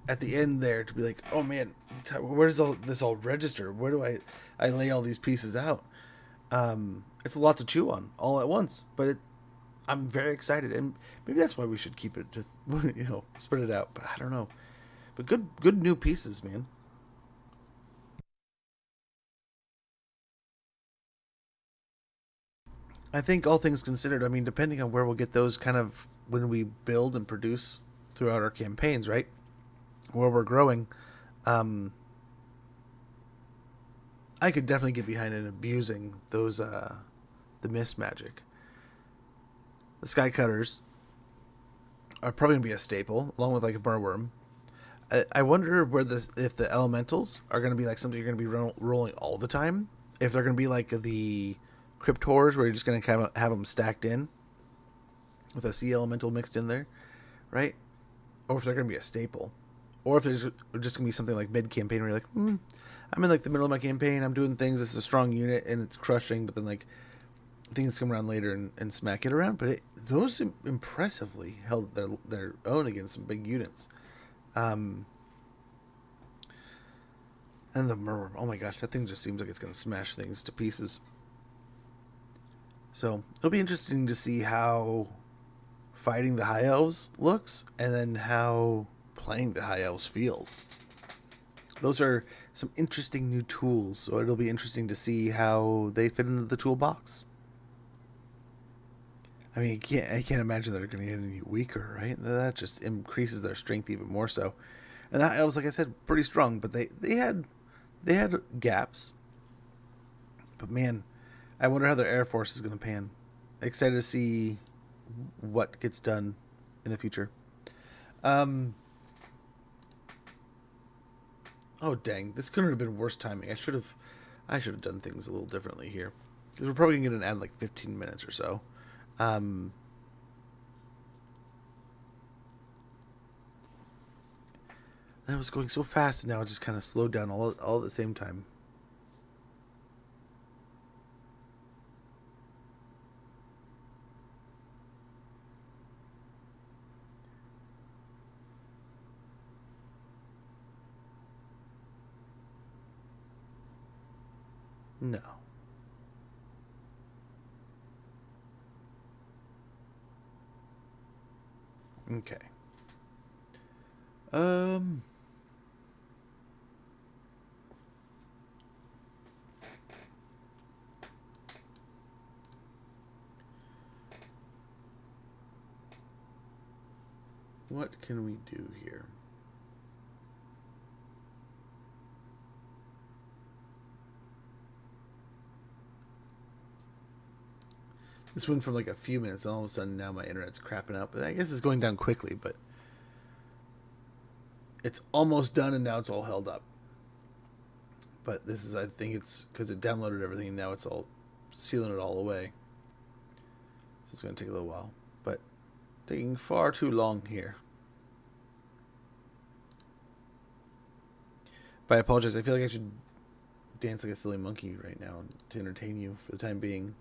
at the end there to be like, oh man, where does all this all register? Where do I lay all these pieces out? It's a lot to chew on all at once, but I'm very excited, and maybe that's why we should keep it, just, spread it out. But I don't know. But good new pieces, man. I think all things considered, I mean, depending on where we'll get those kind of when we build and produce throughout our campaigns, right? Where we're growing, um, I could definitely get behind and abusing those the mist magic. The sky cutters are probably gonna be a staple, along with like a burrworm. I wonder where this if the elementals are gonna be like something you're gonna be rolling all the time. If they're gonna be like the cryptors, where you're just gonna kind of have them stacked in with a sea elemental mixed in there, right? Or if they're gonna be a staple, or if there's just gonna be something like mid campaign where you're like, I'm in like the middle of my campaign, I'm doing things. It's a strong unit and it's crushing, but then like things come around later and smack it around. But those impressively held their own against some big units. And the murmur, oh my gosh, that thing just seems like it's gonna smash things to pieces. So it'll be interesting to see how fighting the high elves looks, and then how playing the high elves feels. Those are some interesting new tools, so it'll be interesting to see how they fit into the toolbox. I mean, I can't imagine that they're going to get any weaker, right? That just increases their strength even more so. And the high elves, like I said, pretty strong, but they had gaps. But man, I wonder how their air force is going to pan. Excited to see what gets done in the future. Oh dang, this couldn't have been worse timing. I should have done things a little differently here, because we're probably going to add like 15 minutes or so. That was going so fast, and now it just kind of slowed down all at the same time. No. Okay. What can we do here? This went from like a few minutes, and all of a sudden now my internet's crapping out. But I guess it's going down quickly, but it's almost done, and now it's all held up. But this is, I think it's because it downloaded everything, and now it's all sealing it all away. So it's going to take a little while, but taking far too long here. But I apologize. I feel like I should dance like a silly monkey right now to entertain you for the time being.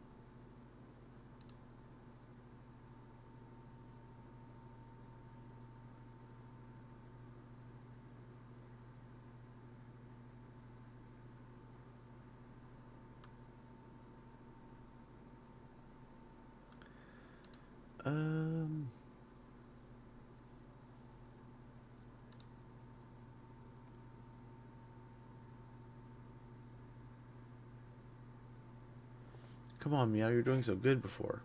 Come on, Meow, you're doing so good before.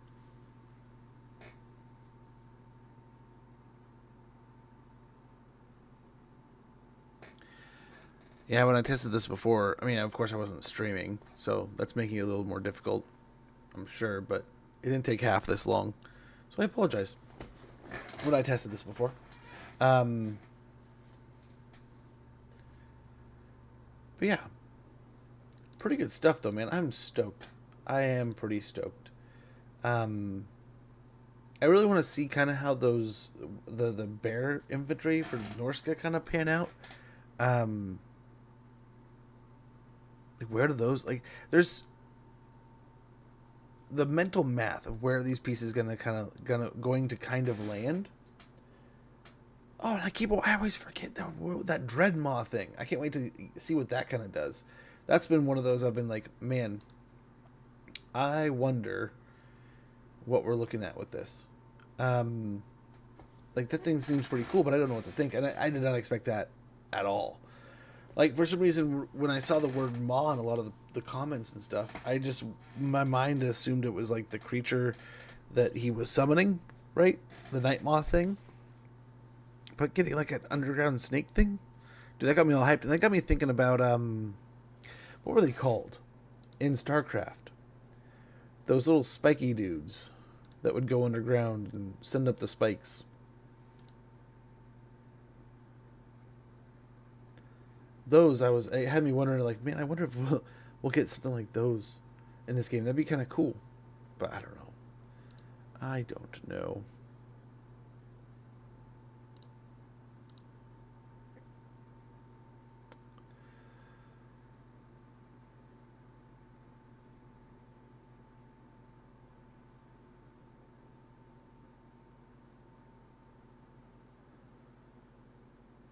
Yeah, when I tested this before, I mean, of course I wasn't streaming, so that's making it a little more difficult, I'm sure, but it didn't take half this long. So I apologize when I tested this before. But yeah, pretty good stuff though, man. I'm stoked. I am pretty stoked. I really want to see kind of how those the bear infantry for Norska kind of pan out. Like where do those there's the mental math of where these pieces going to kind of land. Oh, and I always forget that Dreadmaw thing. I can't wait to see what that kind of does. That's been one of those I've been like, man, I wonder what we're looking at with this. Like that thing seems pretty cool, but I don't know what to think. And I did not expect that at all. Like, for some reason, when I saw the word maw in a lot of the comments and stuff, my mind assumed it was like the creature that he was summoning, right? The night maw thing. But getting like an underground snake thing? Dude, that got me all hyped. And that got me thinking about, what were they called in StarCraft? Those little spiky dudes that would go underground and send up the spikes. Those, it had me wondering, like, man, I wonder if we'll get something like those in this game. That'd be kind of cool. But I don't know. I don't know.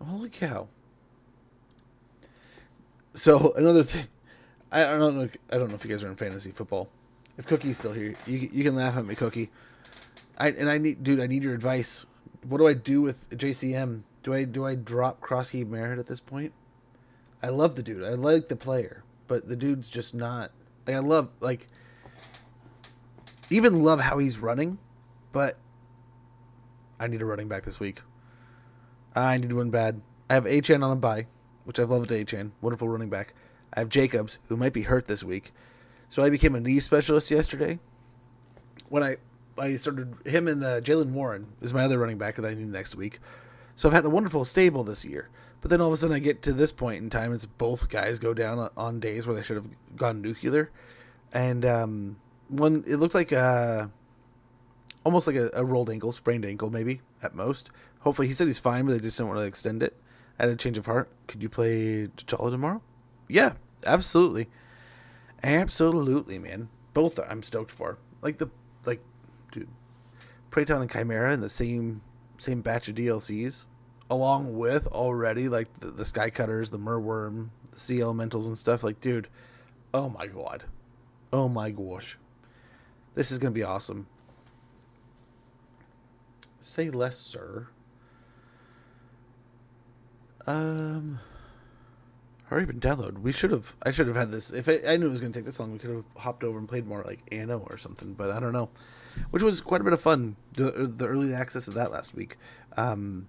Holy cow. So another thing, I don't know if you guys are in fantasy football. If Cookie's still here, you can laugh at me, Cookie. I need your advice. What do I do with JCM? Do I drop Crosskey Merritt at this point? I love the dude. I like the player, but the dude's just not. Like, I love even love how he's running, but I need a running back this week. I need one bad. I have Achan on a bye, which I've loved Achan. Wonderful running back. I have Jacobs, who might be hurt this week. So I became a knee specialist yesterday. When I started, him and Jalen Warren is my other running back that I need next week. So I've had a wonderful stable this year. But then all of a sudden I get to this point in time, it's both guys go down on days where they should have gone nuclear. And it looked like almost like a rolled ankle, sprained ankle maybe, at most. Hopefully, he said he's fine, but they just didn't want to extend it. I had a change of heart. Could you play T'Challa tomorrow? Yeah, absolutely. Absolutely, man. Both I'm stoked for. Dude, Praeton and Chimera in the same batch of DLCs, along with already like the Sky Cutters, the Merworm, the Sea Elementals and stuff. Like, dude, oh my god. Oh my gosh. This is going to be awesome. Say less, sir. Hurry up and download. I should have had this. If I knew it was going to take this long, we could have hopped over and played more like Anno or something, but I don't know. Which was quite a bit of fun, the early access of that last week. My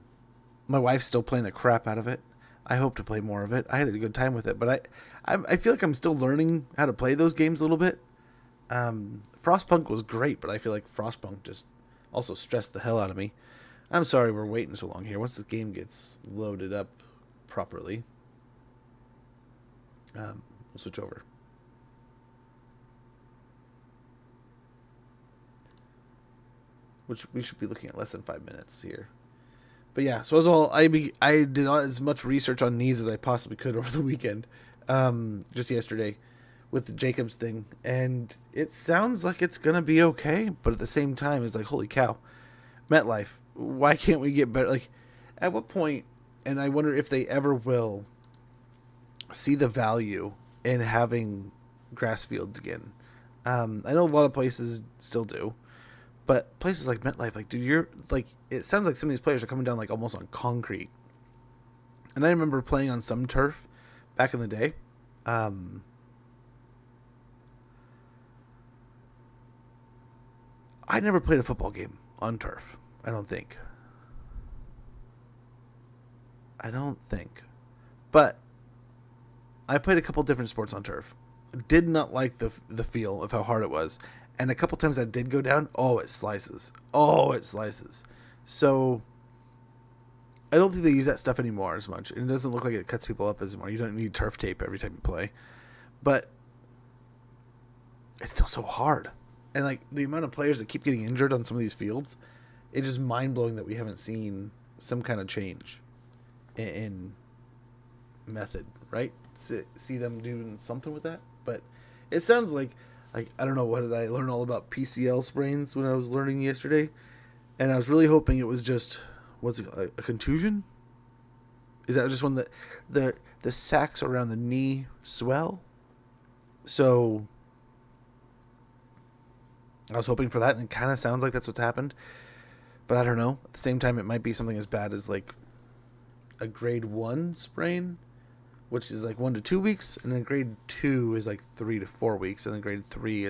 wife's still playing the crap out of it. I hope to play more of it. I had a good time with it, but I feel like I'm still learning how to play those games a little bit. Frostpunk was great, but I feel like Frostpunk just also stressed the hell out of me. I'm sorry we're waiting so long here. Once the game gets loaded up properly, we'll switch over. Which we should be looking at less than 5 minutes here. But yeah, so as all I did as much research on knees as I possibly could over the weekend, just yesterday, with the Jacobs thing, and it sounds like it's gonna be okay. But at the same time, it's like, holy cow, MetLife, why can't we get better? Like, at what point? And I wonder if they ever will see the value in having grass fields again. I know a lot of places still do. But places like MetLife, like, dude, it sounds like some of these players are coming down like almost on concrete. And I remember playing on some turf back in the day. I never played a football game on turf, I don't think. But I played a couple different sports on turf. Did not like the feel of how hard it was. And a couple times I did go down, it slices. So I don't think they use that stuff anymore as much. And it doesn't look like it cuts people up as much. You don't need turf tape every time you play. But it's still so hard. And like the amount of players that keep getting injured on some of these fields, it's just mind-blowing that we haven't seen some kind of change in method, right? See them doing something with that. But it sounds like I don't know, what did I learn all about PCL sprains when I was learning yesterday? And I was really hoping it was just, a contusion? Is that just when the sacs around the knee swell? So I was hoping for that, and it kind of sounds like that's what's happened. But I don't know. At the same time, it might be something as bad as like a grade 1 sprain, which is like 1 to 2 weeks, and then grade 2 is like 3 to 4 weeks, and then grade 3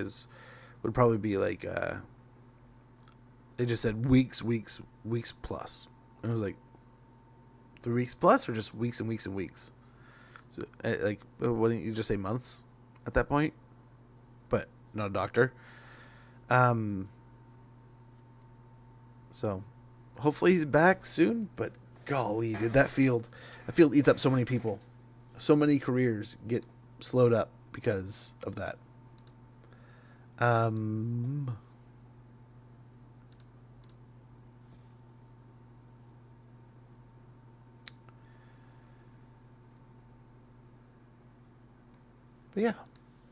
would probably be like they just said weeks plus. And it was like 3 weeks plus, or just weeks and weeks and weeks. So like, wouldn't you just say months at that point? But not a doctor. So hopefully he's back soon. But golly, dude, that field eats up so many people. So many careers get slowed up because of that. But yeah,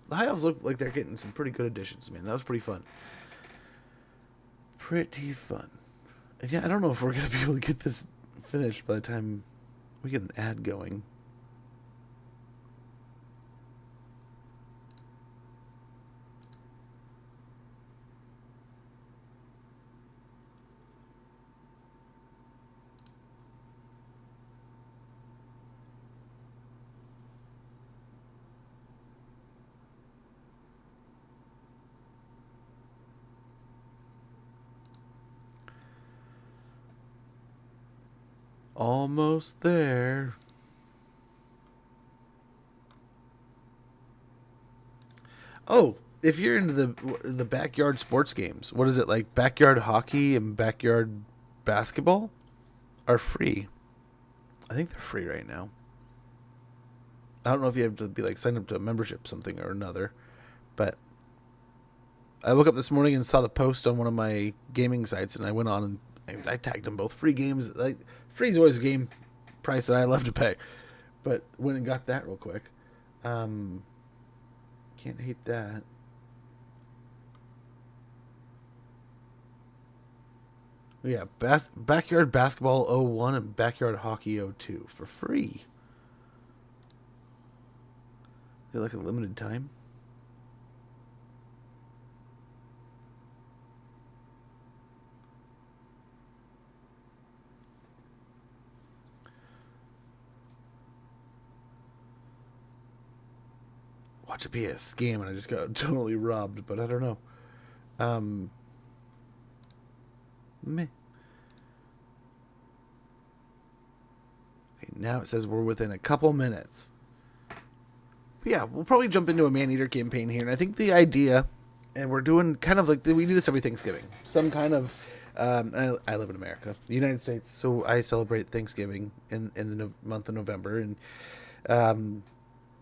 the High Elves look like they're getting some pretty good additions, man. That was pretty fun. Pretty fun. And yeah, I don't know if we're going to be able to get this finished by the time we get an ad going. Almost there. Oh, if you're into the backyard sports games, what is it, like backyard hockey and backyard basketball are free. I think they're free right now. I don't know if you have to be like signed up to a membership something or another, but I woke up this morning and saw the post on one of my gaming sites, and I went on and I tagged them both. Free games. Like, free is always a game price that I love to pay, but went and got that real quick. Can't hate that. Yeah, Backyard Basketball 01 and Backyard Hockey 02 for free. Is it like a limited time? Watch it be a scam and I just got totally robbed, but I don't know. Meh. Okay, now it says we're within a couple minutes. But yeah, we'll probably jump into a Maneater campaign here, and I think the idea, and we're doing kind of like, we do this every Thanksgiving. Some kind of, I live in America, the United States, so I celebrate Thanksgiving in the month of November, and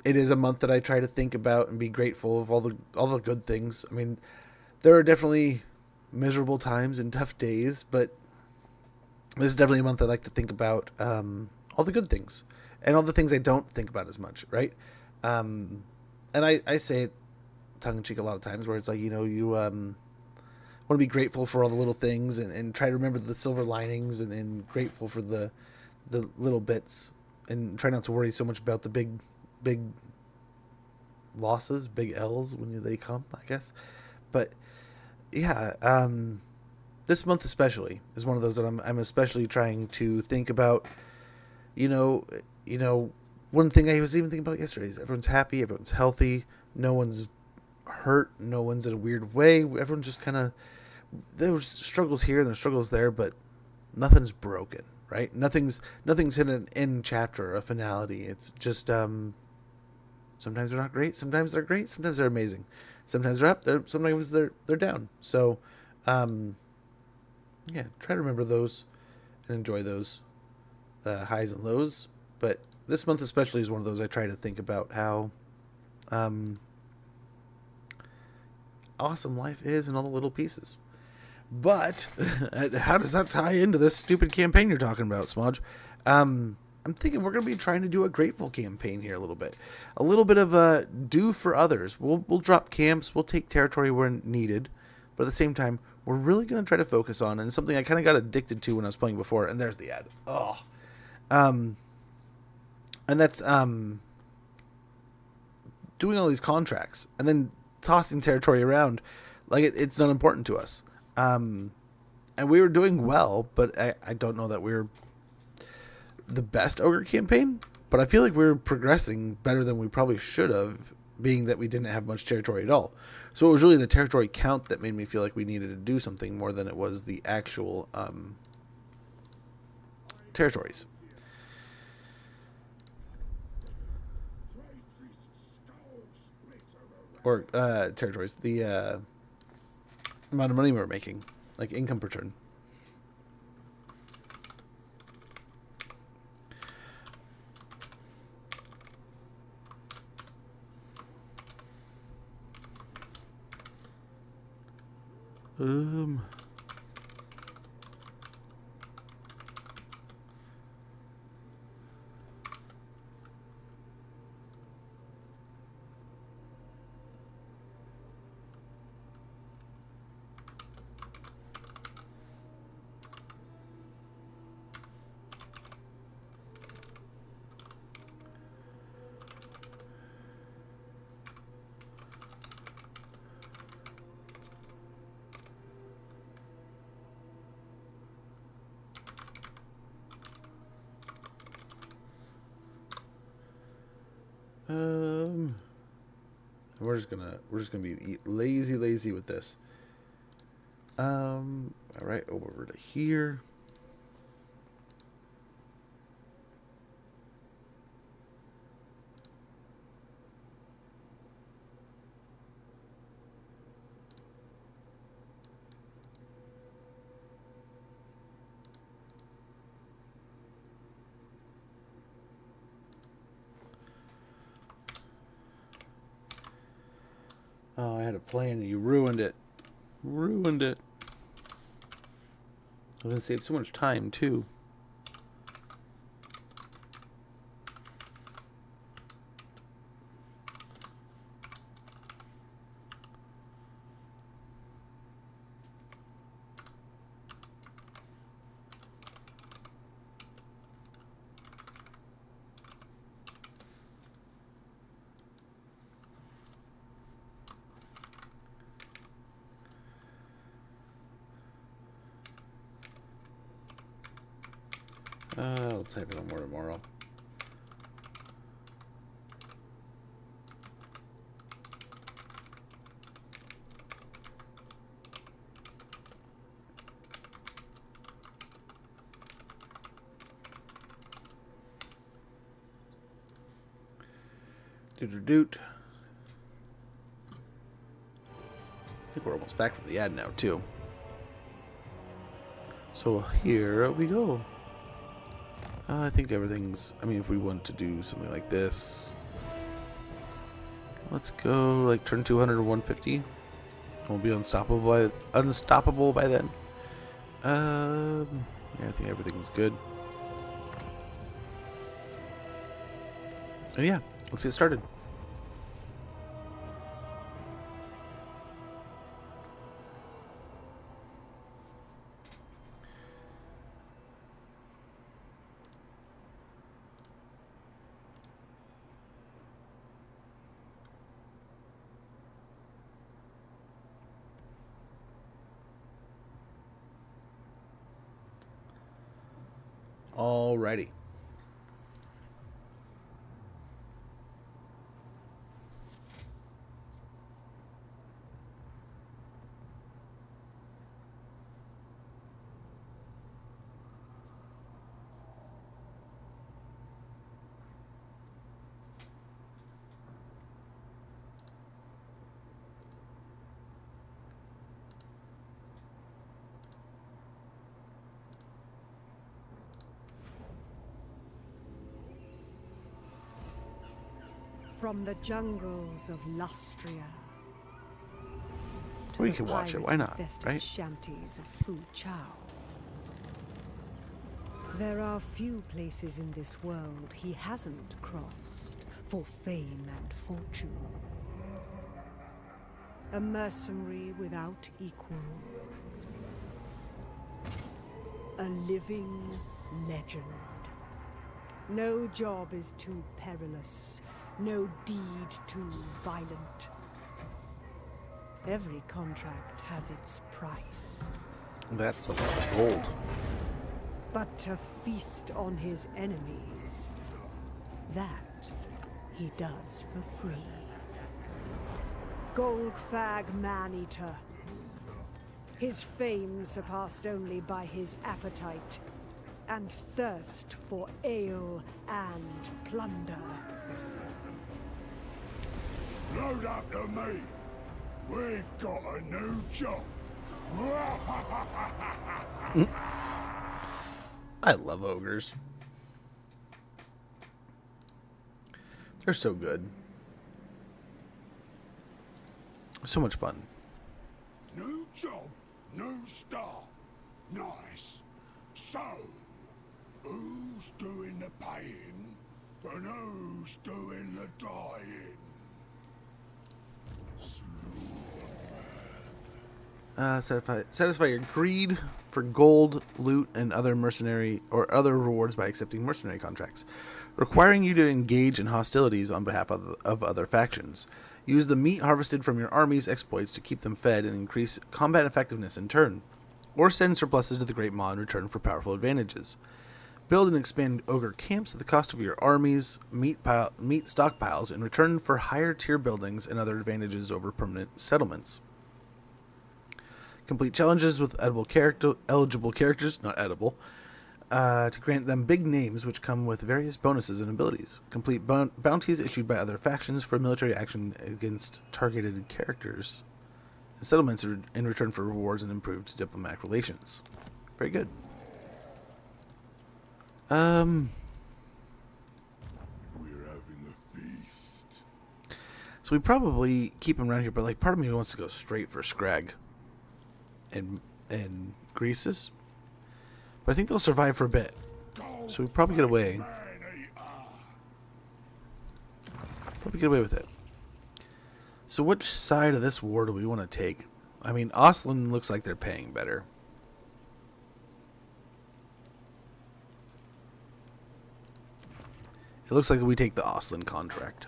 it is a month that I try to think about and be grateful of all the good things. I mean, there are definitely miserable times and tough days, but this is definitely a month I like to think about all the good things and all the things I don't think about as much, right? And I say it tongue-in-cheek a lot of times where it's like, you want to be grateful for all the little things and try to remember the silver linings and grateful for the little bits and try not to worry so much about the big losses, big L's when they come, I guess. But yeah, this month especially is one of those that I'm especially trying to think about. One thing I was even thinking about yesterday is everyone's happy, everyone's healthy, no one's hurt, no one's in a weird way. Everyone's just kind of, there's struggles here and there's struggles there, but nothing's broken, right? Nothing's in an end chapter, a finality. It's just sometimes they're not great, sometimes they're great, sometimes they're amazing, sometimes they're up, sometimes they're down. So yeah, try to remember those and enjoy those highs and lows. But this month especially is one of those I try to think about how awesome life is and all the little pieces. But how does that tie into this stupid campaign you're talking about, Smudge? I'm thinking we're going to be trying to do a grateful campaign here a little bit of a do for others. We'll drop camps, we'll take territory where needed, but at the same time, we're really going to try to focus on, and something I kind of got addicted to when I was playing before, and there's the ad. Oh, and that's doing all these contracts and then tossing territory around like it's not important to us. And we were doing well, but I don't know that we're the best ogre campaign, but I feel like we're progressing better than we probably should have, being that we didn't have much territory at all. So it was really the territory count that made me feel like we needed to do something more than it was the actual territories. Or territories. The amount of money we're making, like income per turn. We're just gonna be lazy with this. All right, over to here. Oh, I had a plan and you ruined it. Ruined it. I'm gonna save so much time too. I'll type it on more tomorrow. Doot. I think we're almost back from the ad now too. So here we go. I think everything's... I mean, if we want to do something like this... Let's go, like, turn 200 to 150. We'll be unstoppable by then. Yeah, I think everything's good. And yeah, let's get started. Alrighty. From the jungles of Lustria. We can watch it, why not, right? Shanties of Fu Chao. There are few places in this world he hasn't crossed for fame and fortune. A mercenary without equal. A living legend. No job is too perilous. No deed too violent. Every contract has its price. That's a lot of gold. but to feast on his enemies. That he does for free. Golgfag Maneater. His fame surpassed only by his appetite and thirst for ale and plunder. Load up the meat. We've got a new job. I love ogres. They're so good. So much fun. New job, new start. Nice. So, who's doing the paying and who's doing the dying? Satisfy your greed for gold, loot, and other mercenary or other rewards by accepting mercenary contracts, requiring you to engage in hostilities on behalf of other factions. Use the meat harvested from your army's exploits to keep them fed and increase combat effectiveness in turn, or send surpluses to the Great Maw in return for powerful advantages. Build and expand ogre camps at the cost of your army's meat stockpiles in return for higher tier buildings and other advantages over permanent settlements. Complete challenges with eligible characters, not edible, to grant them big names which come with various bonuses and abilities. Complete bounties issued by other factions for military action against targeted characters. And settlements are in return for rewards and improved diplomatic relations. Very good. We're having a feast. So we probably keep him around here, but like part of me wants to go straight for Scrag and Greases. But I think they'll survive for a bit. So we probably get away. Probably get away with it. So which side of this war do we want to take? I mean, Oslan looks like they're paying better. It looks like we take the Oslan contract.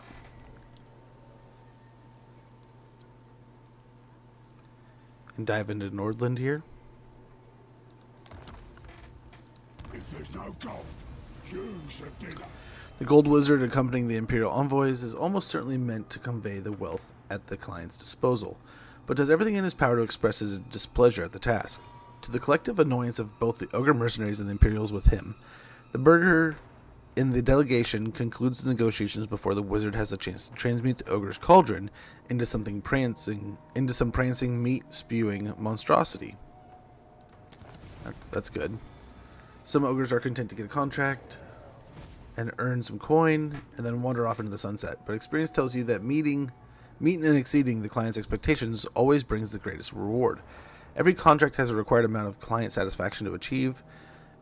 And dive into Nordland here. If there's no gold, use a dinner. The gold wizard accompanying the imperial envoys is almost certainly meant to convey the wealth at the client's disposal, but does everything in his power to express his displeasure at the task. To the collective annoyance of both the ogre mercenaries and the imperials with him, the burgher in the delegation concludes the negotiations before the wizard has a chance to transmute the ogre's cauldron into some prancing, meat-spewing monstrosity. That's good. Some ogres are content to get a contract and earn some coin, and then wander off into the sunset. But experience tells you that meeting and exceeding the client's expectations always brings the greatest reward. Every contract has a required amount of client satisfaction to achieve,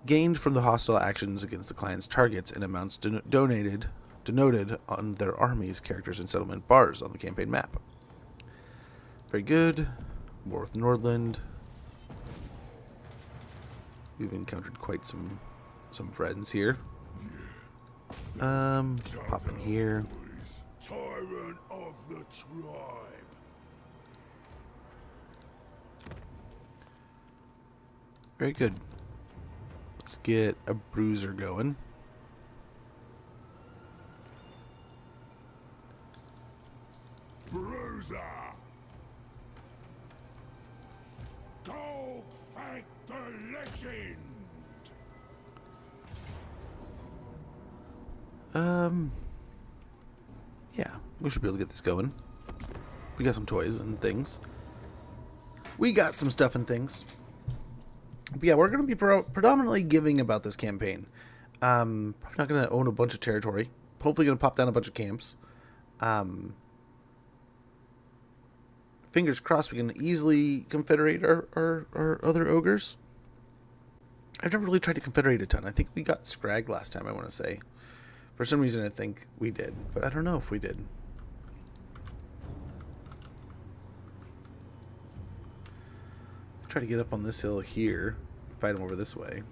gained from the hostile actions against the client's targets, and amounts denoted on their armies, characters, and settlement bars on the campaign map. Very good. War with Nordland. We've encountered quite some friends here. Pop in here. Tyrant of the tribe. Very good. Let's get a bruiser going. Bruiser. Golgfag the legend. Yeah, we should be able to get this going. We got some toys and things. We got some stuff and things. But yeah, we're going to be predominantly giving about this campaign. Probably not going to own a bunch of territory. Hopefully going to pop down a bunch of camps. Fingers crossed we can easily confederate our other ogres. I've never really tried to confederate a ton. I think we got Scrag last time, I want to say. For some reason, I think we did, but I don't know if we did. Try to get up on this hill here, fight them over this way.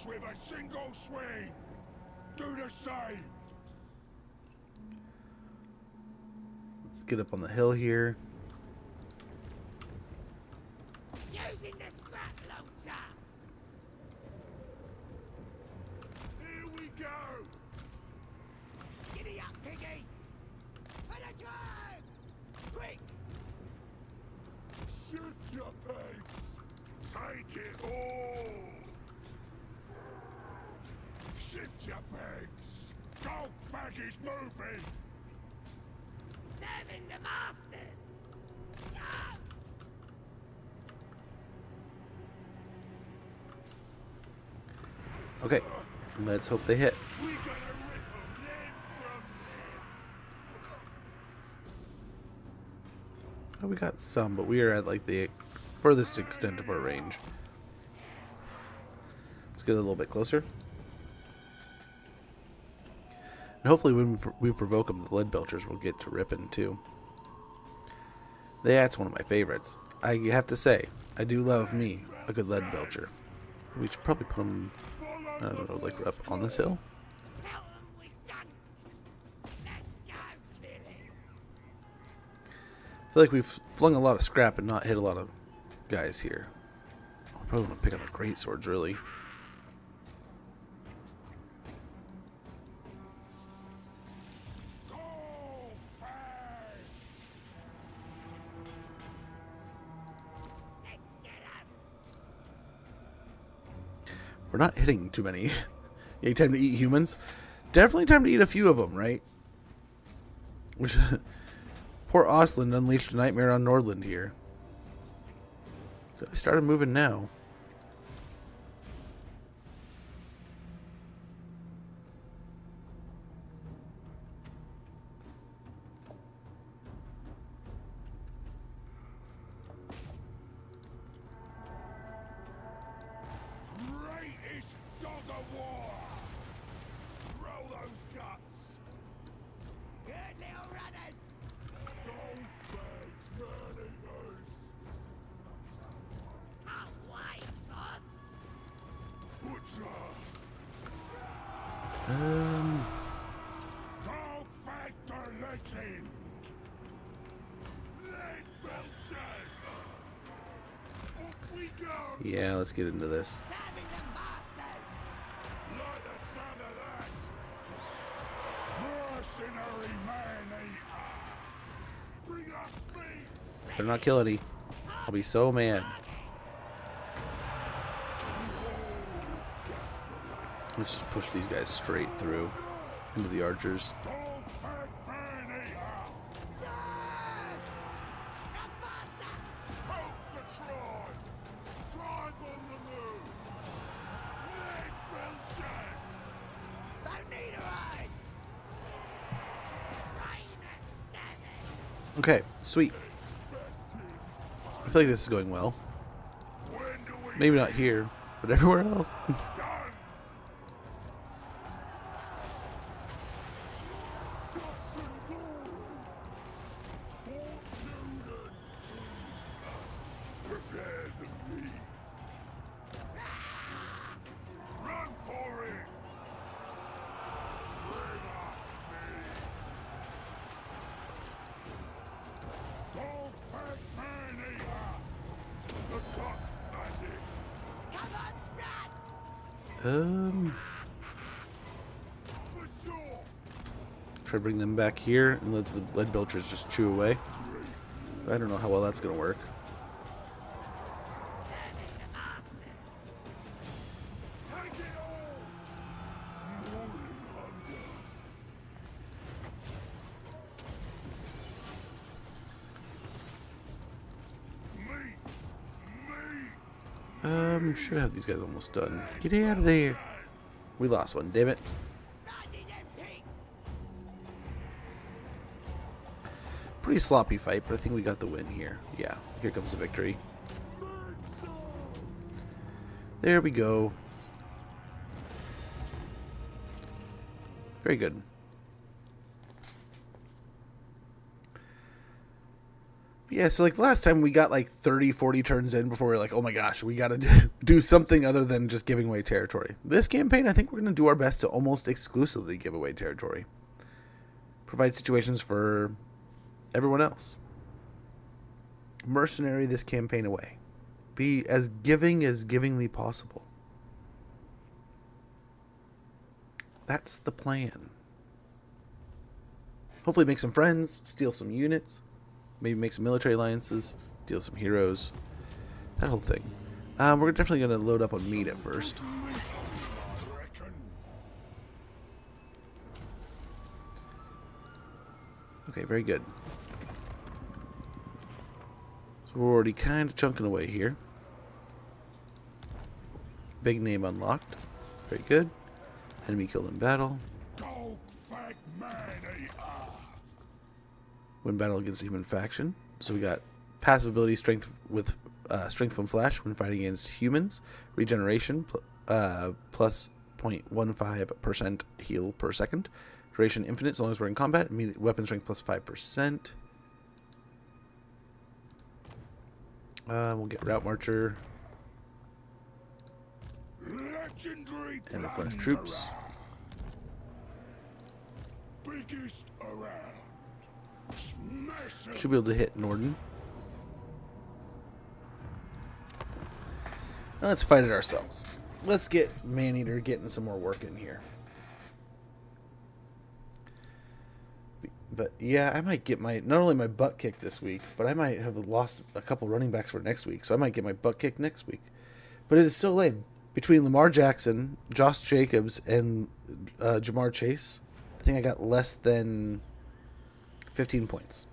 with a single swing. Do the same. Let's get up on the hill here. Using the scrap launcher. Here we go. Giddy up, piggy. For the drive. Quick. Shift your pace. Take it all. Shift your pegs. Golgfag is moving. Serving the masters. Go. Okay, let's hope they hit. We gotta rip 'em limb from Oh, we got some, but we are at like the furthest extent of our range. Let's get a little bit closer. And hopefully when we provoke them, the lead belchers will get to ripping too. That's one of my favorites. I have to say, I do love me a good lead belcher. We should probably put them, I don't know, like up on this hill. Tell them we've done. Let's go, Billy. I feel like we've flung a lot of scrap and not hit a lot of guys here. I probably want to pick up the great swords, really. Let's get up. We're not hitting too many. Yeah, time to eat humans. Definitely time to eat a few of them, right? Which poor Osland unleashed a nightmare on Nordland here. They started moving now. greatest dog of war. Roll those guts. Good little runners. Golgfag maneaters. Away, boss. Butcher. Golgfag to legend. Lead belchers. Off we go. Yeah, let's get into this. Serving the masters. Like the sound of that. Mercenary maneater. Bring us speed. Better not kill any. I'll be so mad. Let's just push these guys straight through into the archers. Golgfag maneater. Serve. Come faster. Hope the tribe. Tribe on the move. Lead belchers. Don't need a ride. Rain is stabbing. Okay, sweet. I feel like this is going well. When do we Maybe not here, but everywhere else. done? Prepare the meat. Run for it. Bring us meat. Golgfag maneater. The cock magic. Come on, run. For sure. Try to bring them back here and let the lead belchers just chew away. I don't know how well that's gonna work. Serving the masters. Take it all. Morning hunger. Meat. Should have these guys almost done. Get out of there. We lost one, damn it. Bloody them pigs. Pretty sloppy fight, but I think we got the win here. Yeah, here comes the victory. There we go. Very good. Yeah, so like last time we got like 30, 40 turns in before we were like, oh my gosh, we got to do something other than just giving away territory. This campaign, I think we're going to do our best to almost exclusively give away territory. Provide situations for everyone else. Mercenary this campaign away. Be as givingly possible. That's the plan. Hopefully make some friends, steal some units, maybe make some military alliances, steal some heroes, that whole thing. We're definitely going to load up on meat at first. Okay, very good. So we're already kind of chunking away here. Big name unlocked. Very good. Enemy killed in battle. Golgfag maneater. Win battle against a human faction. So we got passive ability strength with strength from flash when fighting against humans. Regeneration plus 0.15% heal per second. Duration infinite as long as we're in combat. Immediate weapon strength plus 5%. We'll get route marcher. Legendary And replenish troops. Biggest around. Smash it. Should be able to hit Norden. Now let's fight it ourselves. Let's get Maneater getting some more work in here. But yeah, I might get not only my butt kicked this week, but I might have lost a couple running backs for next week. So I might get my butt kicked next week. But it is so lame. Between Lamar Jackson, Josh Jacobs, and Jamar Chase, I think I got less than 15 points.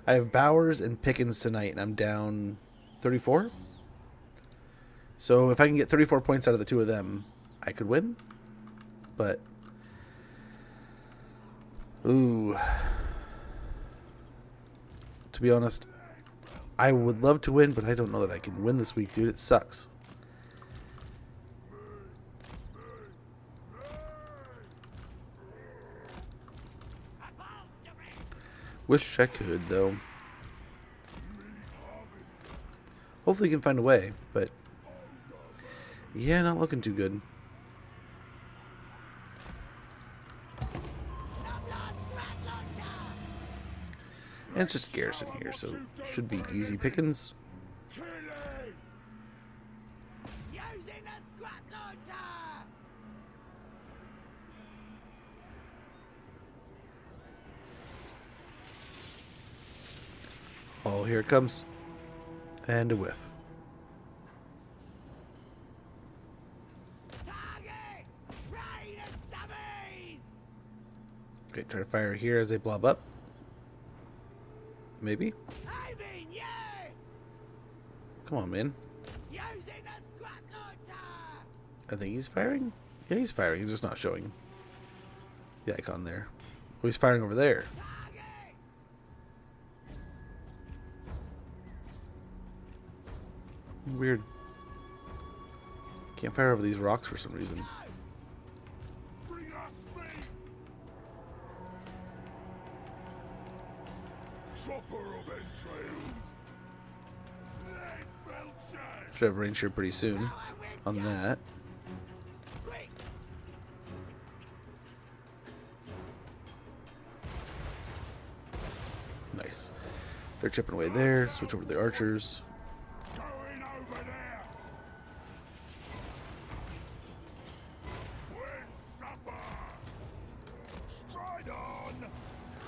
I have Bowers and Pickens tonight, and I'm down 34. So if I can get 34 points out of the two of them, I could win. But, ooh. To be honest, I would love to win, but I don't know that I can win this week, dude. It sucks. Wish I could, though. Hopefully you can find a way, but yeah, not looking too good. And it's just Garrison here, so should be easy pickings. Killing. Using a scrap launcher. Oh, here it comes. And a whiff. Target. Rain of stubbies. Okay, try to fire here as they blob up. Maybe. I mean, yes. Come on, man. Using a scrap launcher. I think he's firing. Yeah, he's firing. He's just not showing the icon there. Oh, he's firing over there. Target. Weird. Can't fire over these rocks for some reason. Bring us meat. Chopper of entrails. Leg belcher. Should have range here pretty soon on that. Quick. Nice. They're chipping away there. Switch over to the archers. Going over there. Where's supper? Stride on.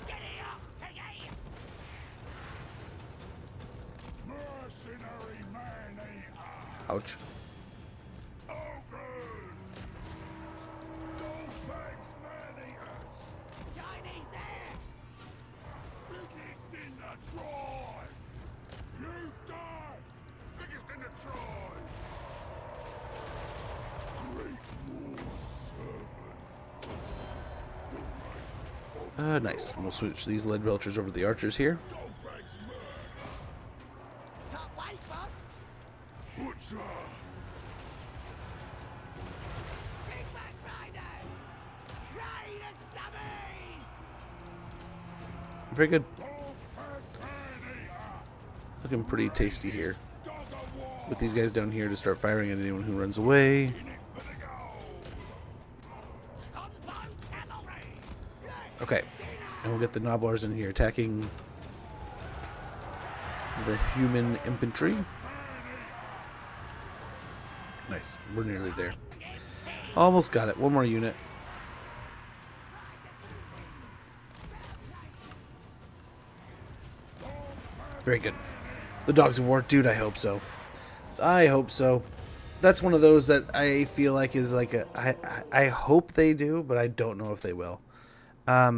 Get it up, piggy. Mercenary maneater. Ouch. Ogres. Golgfag's maneaters. Chinese there. Biggest in the tribe. You die. Biggest in the tribe. Great war servant. Nice. We'll switch these lead belchers over to the archers here. Golgfag's mercs. Can't wait, boss. Butcher. Big back rider. Rain of stubbies. Very good. Looking pretty tasty here. With these guys down here to start firing at anyone who runs away. Okay. And we'll get the Noblars in here attacking the human infantry. Nice. We're nearly there. Almost got it. One more unit. Very good. The Dogs of War. Dude, I hope so. I hope so. That's one of those that I feel like is like a... I hope they do, but I don't know if they will. I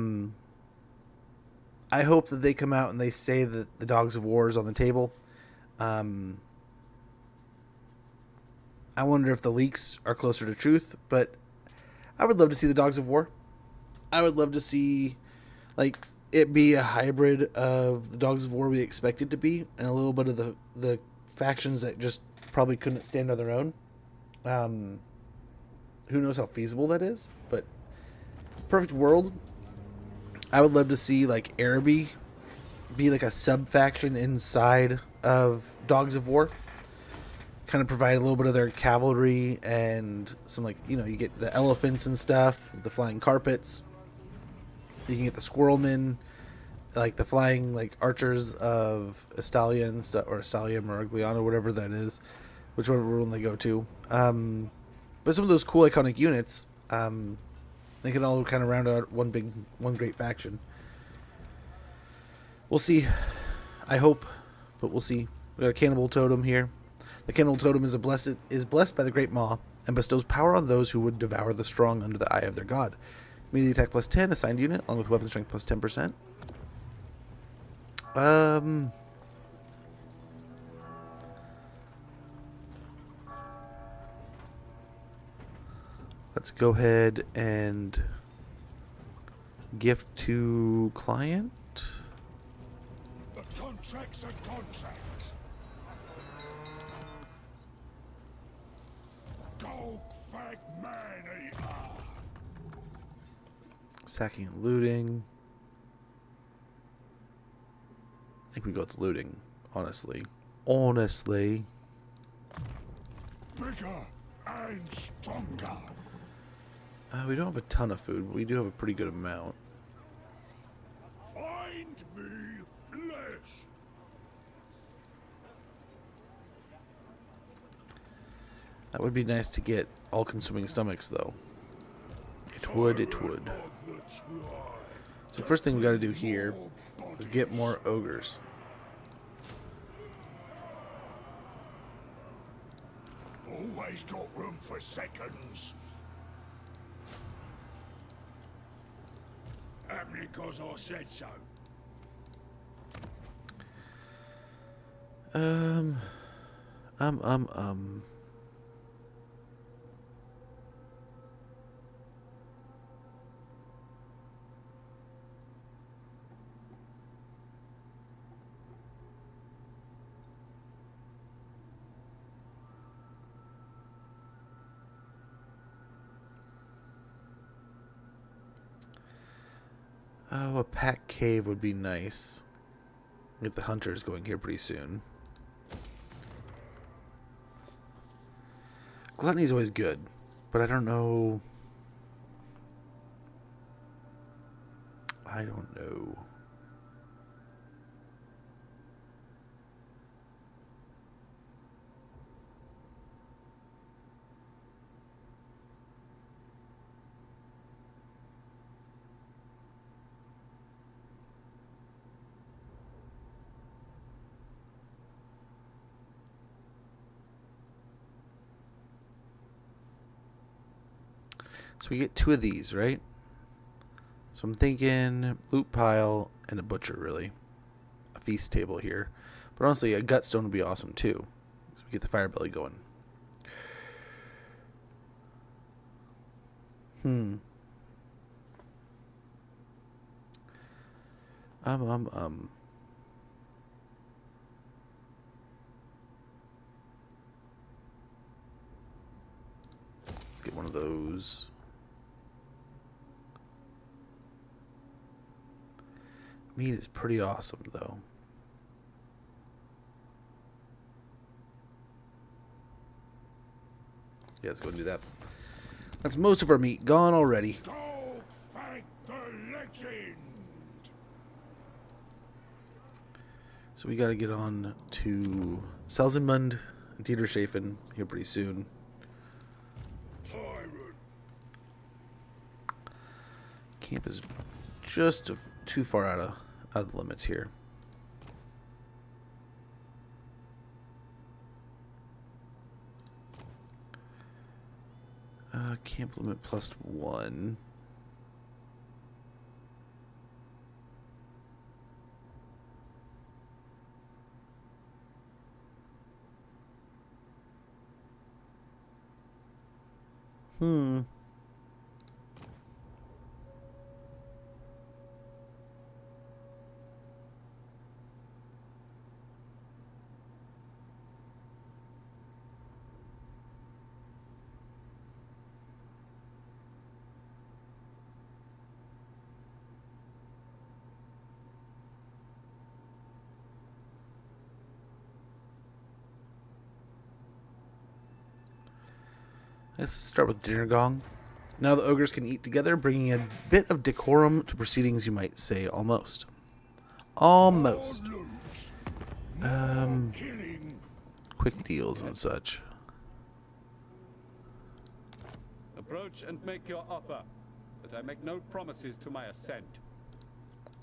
hope that they come out and they say that the Dogs of War is on the table. I wonder if the leaks are closer to truth, but I would love to see the Dogs of War. I would love to see, like, it be a hybrid of the Dogs of War we expect it to be, and a little bit of the factions that just probably couldn't stand on their own. Who knows how feasible that is, but perfect world. I would love to see, like, Araby be like a sub-faction inside of Dogs of War. Kind of provide a little bit of their cavalry and some, like, you know, you get the elephants and stuff, the flying carpets. You can get the squirrelmen, like the flying, like, archers of Estalia and stuff, or Estalia, Maragliano, whatever that is, whichever one they go to. But some of those cool iconic units, they can all kind of round out one great faction. We'll see. I hope, but we'll see. We got a cannibal totem here. The cannibal totem is blessed by the great maw and bestows power on those who would devour the strong under the eye of their god. Melee attack plus 10, assigned unit, along with weapon strength plus 10%. Let's go ahead and gift to client. The contract's a contract. Golgfag maneater. Sacking and looting. I think we go with looting, honestly. Honestly. Bigger and stronger. We don't have a ton of food, but we do have a pretty good amount. Find me flesh. That would be nice to get all-consuming stomachs, though. It would, it would. So first thing we got to do here is get more ogres. Always got room for seconds. Happening because I said so. Oh, a pack cave would be nice. Get the hunters going here pretty soon. Gluttony is always good, but I don't know. I don't know. So we get 2 of these, right? So I'm thinking loot pile and a butcher, really. A feast table here. But honestly, a gutstone would be awesome, too. So we get the fire belly going. Let's get one of those. Meat is pretty awesome, though. Yeah, let's go and do that. That's most of our meat gone already. Golgfag the legend. So we got to get on to Selzenmund and Dieterschafen here pretty soon. Tyrant. Camp is just too far out of the limits here. Camp limit +1. Let's start with dinner gong. Now the ogres can eat together, bringing a bit of decorum to proceedings, you might say, almost. Almost. Quick deals and such. Approach and make your offer, but I make no promises to my assent.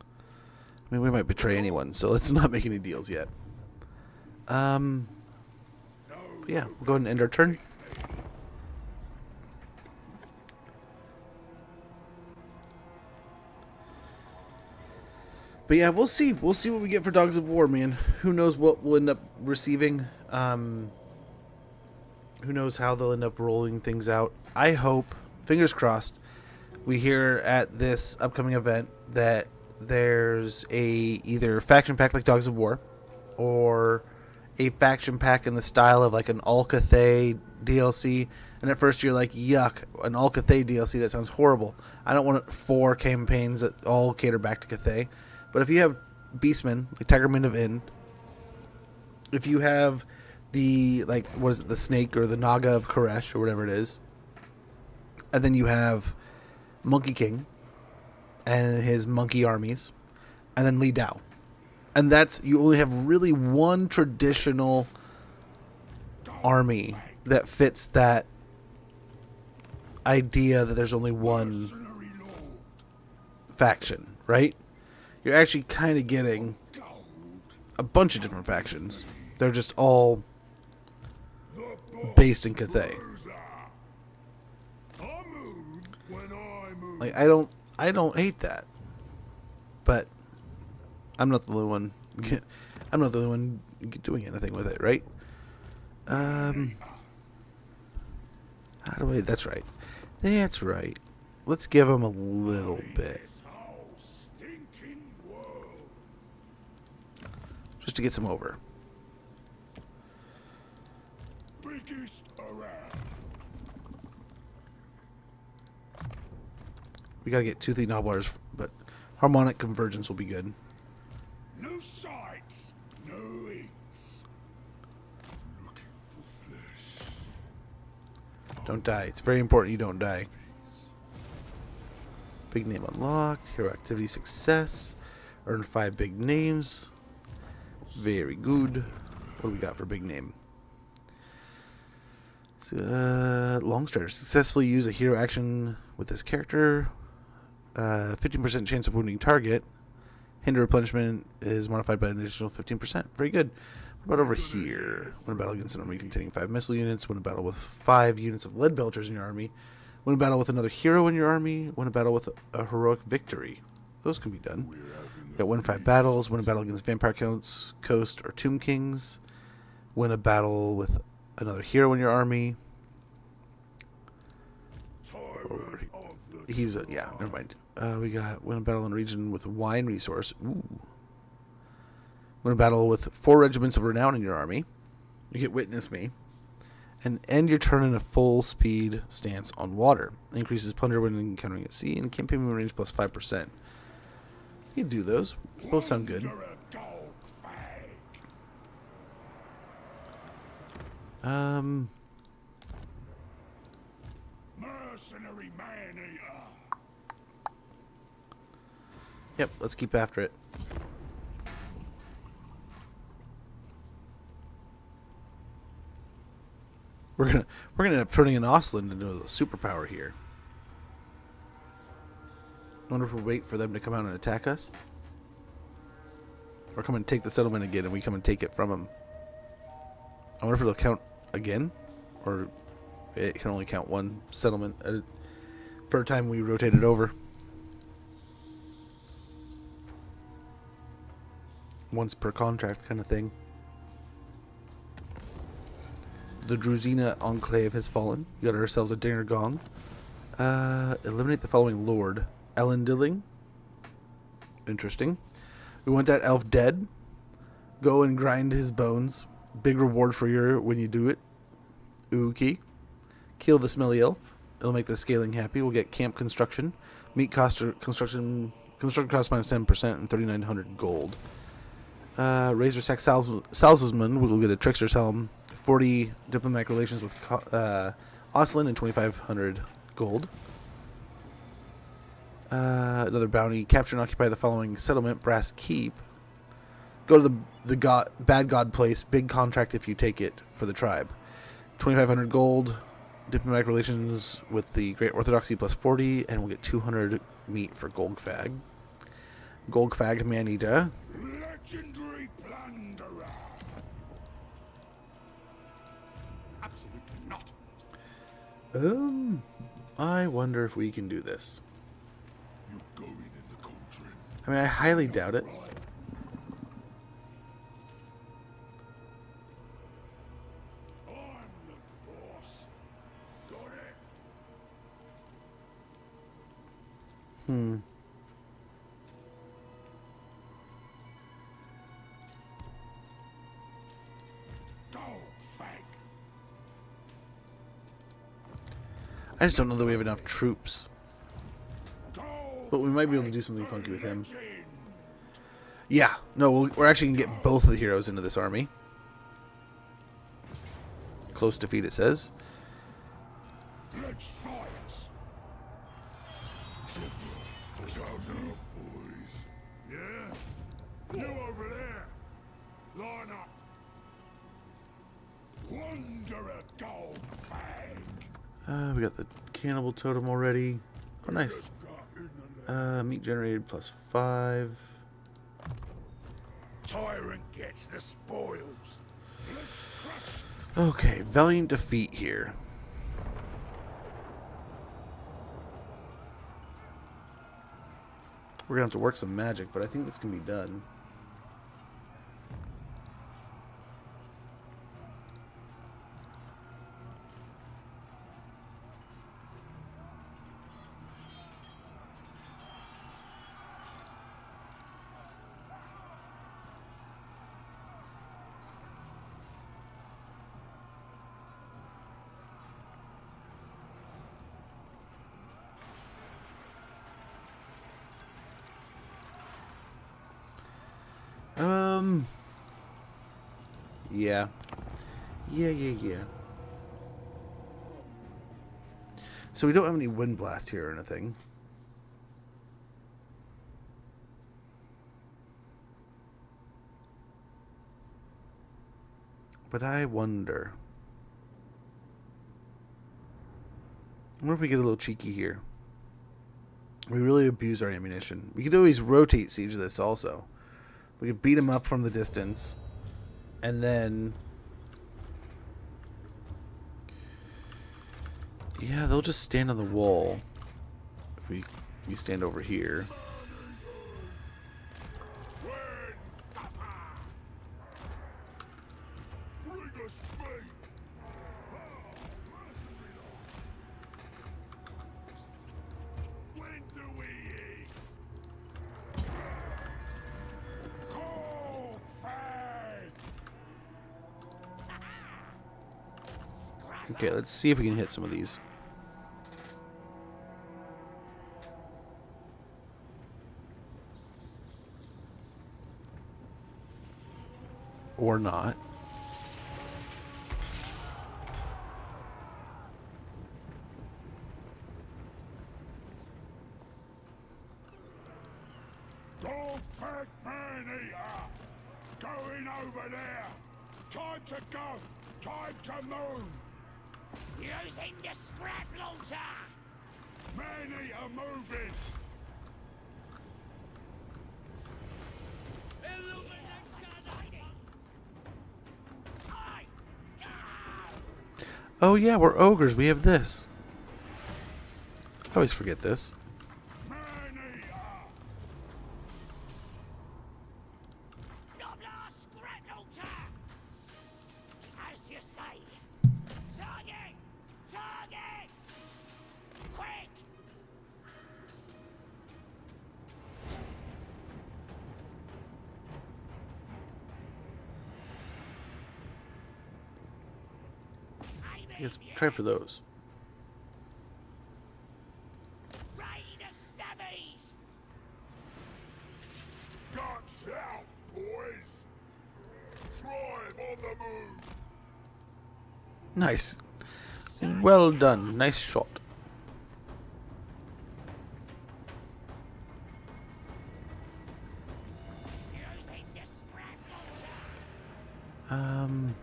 I mean, we might betray anyone, so let's not make any deals yet. But yeah, we'll go ahead and end our turn. But yeah, we'll see. We'll see what we get for Dogs of War, man. Who knows what we'll end up receiving. Who knows how they'll end up rolling things out. I hope, fingers crossed, we hear at this upcoming event that there's a either faction pack like Dogs of War or a faction pack in the style of like an Al-Cathay DLC. And at first you're like, yuck, an Al-Cathay DLC, that sounds horrible. I don't want 4 campaigns that all cater back to Cathay. But if you have Beastmen, like Tigermen of Ind, if you have the, like, what is it, the Snake or the Naga of Koresh or whatever it is, and then you have Monkey King and his monkey armies, and then Li Dao. And that's, you only have really one traditional army that fits that idea that there's only one faction, right? You're actually kind of getting a bunch of different factions. They're just all based in Cathay. Like, I don't hate that, but I'm not the only one. I'm not the only one doing anything with it, right? How do I? That's right. That's right. Let's give them a little bit. Just to get some over. Biggest around. We gotta get toothy nobblers, but harmonic convergence will be good. No sights, no eats. Looking for flesh. Don't die. It's very important you don't die. Big name unlocked. Hero activity success. Earn 5 big names. Very good. What do we got for big name? Longstrider. Successfully use a hero action with this character. 15% chance of wounding target. Hinder replenishment is modified by an additional 15%. Very good. What about over here? Win a battle against an army containing 5 missile units. Win a battle with 5 units of lead belchers in your army. Win a battle with another hero in your army. Win a battle with a heroic victory. Those can be done. Got win 5 battles. Win a battle against Vampire Counts, Coast, or Tomb Kings. Win a battle with another hero in your army. He's a, yeah, never mind. We got win a battle in a region with a wine resource. Ooh. Win a battle with 4 regiments of renown in your army. You get Witness Me. And end your turn in a full speed stance on water. Increases plunder when encountering at sea and campaign range plus 5%. You can do those. Both sound good. Wonder a golgfag. Mercenary maneater. Yep, let's keep after it. We're gonna end up turning an Osland into a superpower here. I wonder if we'll wait for them to come out and attack us, or come and take the settlement again, and we come and take it from them. I wonder if it'll count again, or it can only count one settlement per time we rotate it over. Once per contract kind of thing. The Druzina Enclave has fallen. We got ourselves a Dinger Gong. Eliminate the following Lord. Elendilling. Interesting. We want that elf dead. Go and grind his bones. Big reward for you when you do it. Ookie. Kill the smelly elf. It'll make the scaling happy. We'll get camp construction. Meat cost construction cost minus 10% and 3,900 gold. Razor Sack Salesman. We'll get a Trickster's Helm. 40 diplomatic relations with Osland and 2,500 gold. Another bounty. Capture and occupy the following settlement. Brass Keep. Go to the bad god place. Big contract if you take it for the tribe. 2,500 gold. Diplomatic relations with the Great Orthodoxy plus 40. And we'll get 200 meat for golgfag. Golgfag Maneater. Legendary plunderer. Absolutely not. I wonder if we can do this. You're going in the cauldron. I mean, I highly doubt it. I'm the boss. Got it? Golgfag. I just don't know that we have enough troops. But we might be able to do something funky with him. Yeah, no, we're actually going to get both of the heroes into this army. Close defeat, it says. Let's fight. Turn up, boys. Yeah? You over there. Line up. Wonder a golgfag. We got the cannibal totem already. Oh, nice. Meat generated plus 5. Tyrant gets the spoils. Okay, valiant defeat here. We're gonna have to work some magic, but I think this can be done. Yeah. Yeah. So we don't have any wind blast here or anything. But I wonder if we get a little cheeky here. We really abuse our ammunition. We could always rotate siege this also. We could beat them up from the distance. And then... yeah, they'll just stand on the wall. If we stand over here. Okay, let's see if we can hit some of these. Or not. Golgfag maneater! Going over there! Time to go! Time to move! Using the scrap launcher! Maneater moving! Oh yeah, we're ogres. We have this. I always forget this. Maneater! Gobbler scrap launcher! As you say. Target! Target! Quick! Yes, try for those. Rain of stabbies! Guts out, boys! Tribe on the move! Nice. Well done. Nice shot. Using the scrap launcher!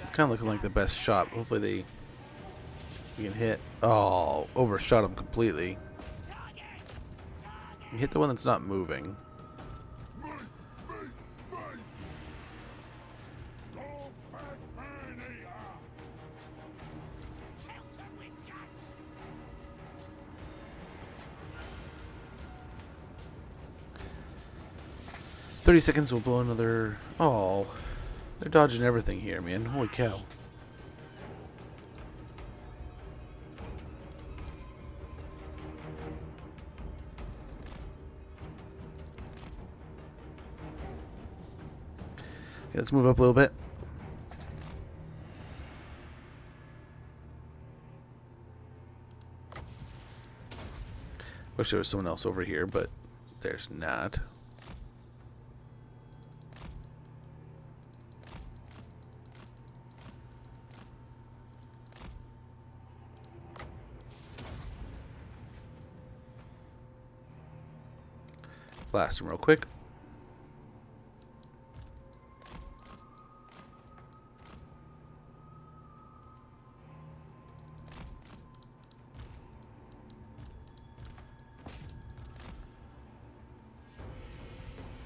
It's kind of looking like the best shot. Hopefully we can hit. Oh, overshot him completely. Target! Target! You hit the one that's not moving. Me! Golgfag maneater! Counter with gun! 30 seconds, we'll blow another. Oh, they're dodging everything here, man. Holy cow. Okay, let's move up a little bit. Wish there was someone else over here, but there's not. Blast him real quick.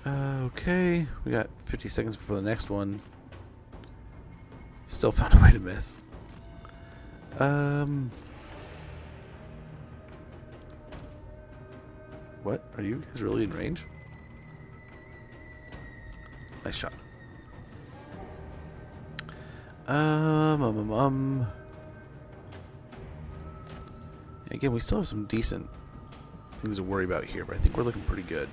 Okay, we got 50 seconds before the next one. Still found a way to miss. What? Are you guys really in range? Nice shot. Again, we still have some decent things to worry about here, but I think we're looking pretty good.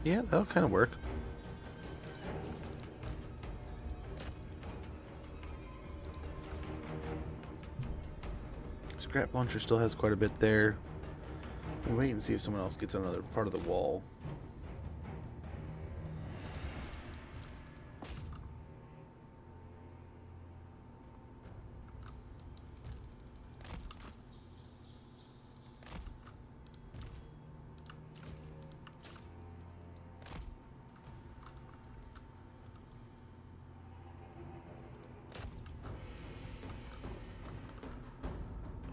Yeah, that'll kind of work. Scrap launcher still has quite a bit there. We'll wait and see if someone else gets another part of the wall.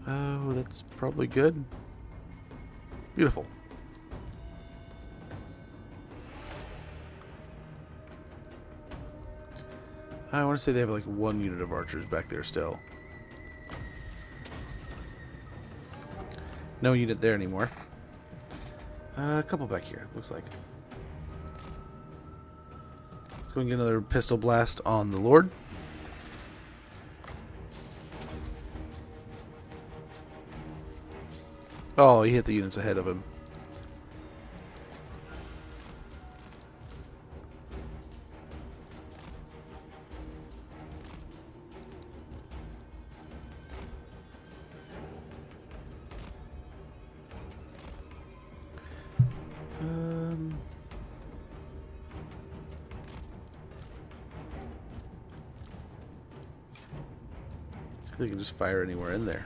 Oh, that's probably good. Beautiful. I want to say they have like one unit of archers back there still. No unit there anymore. A couple back here, looks like. Let's go and get another pistol blast on the Lord. Oh, he hit the units ahead of him. They can just fire anywhere in there.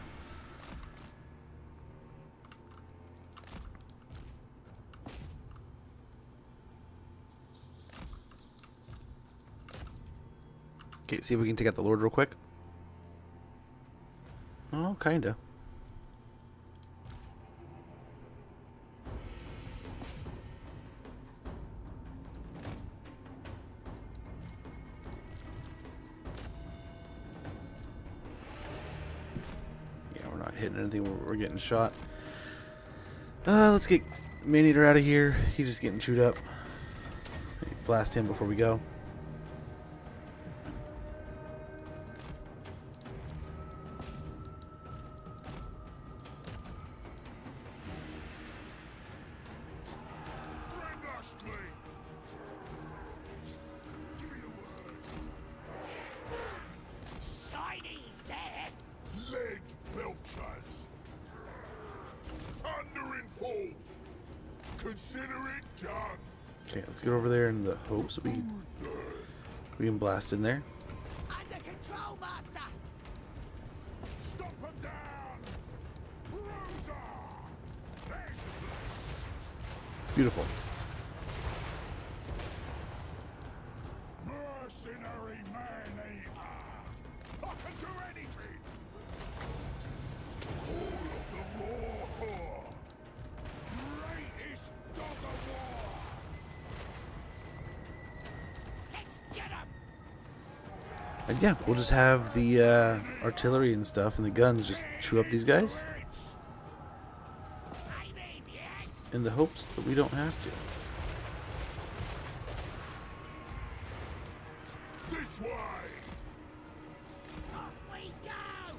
Okay, see if we can take out the Lord real quick. Oh, kinda. Yeah, we're not hitting anything. We're getting shot. Let's get Maneater out of here. He's just getting chewed up. Blast him before we go. Shiny's there. Leg belchers. Thundering fall. Consider it done. Okay, let's get over there in the hopes that we can blast in there. Under control, Master. Stop them down. Bruiser. Beautiful. Mercenary maneater. I can do anything. Call of the war. Greatest dog of war. Let's get him. And yeah, we'll just have the artillery and stuff and the guns just chew up these guys I mean, yes. in the hopes that we don't have to. This way. Off we go.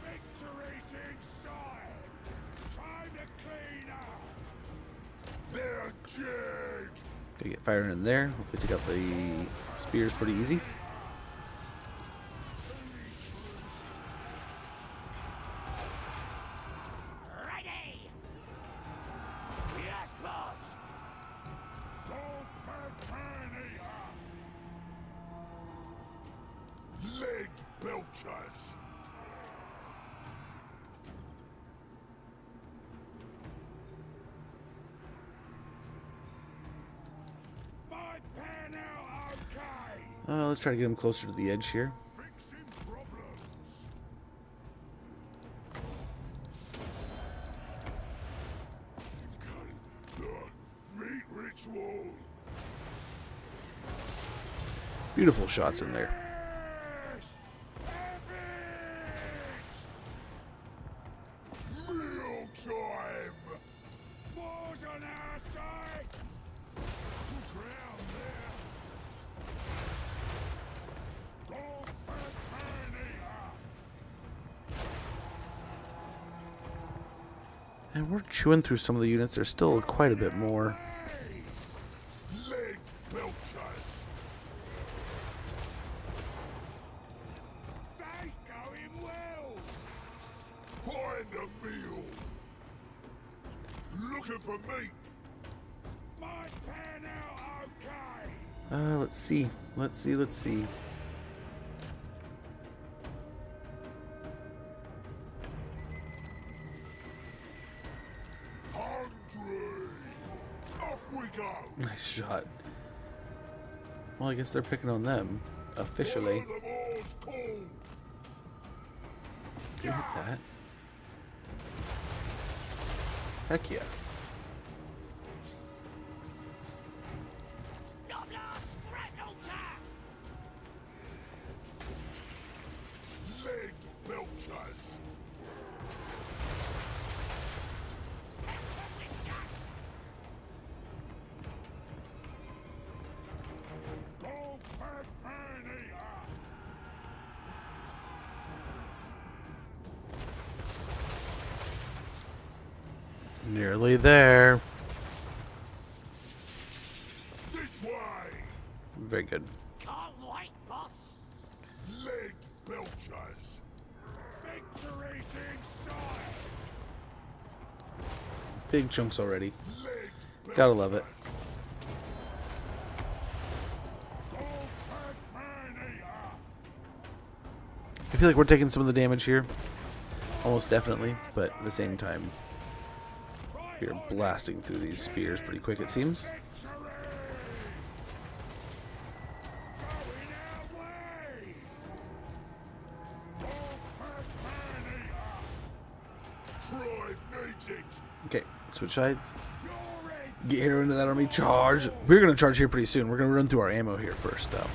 Victory's inside. Time to clean up. They're dead. Okay, get firing in there. Hopefully take out the spears pretty easy. Ready. Yes, boss. Golgfag maneater. Leg belchers. Might pan out okay. Let's try to get him closer to the edge here. Fixing problems. The meat ritual. Beautiful shots in there. Yes! Have it! Meal time! Balls on our side! Good ground there! Golgfag maneater! And we're chewing through some of the units. There's still quite a bit more. Leg belchers! That's going well! Find a meal! Looking for meat! Might pan out okay! Let's see. Let's see. Hungry! Off we go! Nice shot. Well, I guess they're picking on them. Officially. Follow the war's call! You hit that. Heck yeah. Not last, Granolta. Leg belchers! Golgfag maneater! Nearly there. This way! Very good. Can't wait, boss. Leg belchers! Victory's inside! Big chunks already. Leg belchers! Gotta love it. Golgfag maneater! I feel like we're taking some of the damage here. Almost definitely, but at the same time, we are blasting through these spears pretty quick, it seems. Okay, switch sides. Get here into that army. Charge. We're going to charge here pretty soon. We're going to run through our ammo here first, though.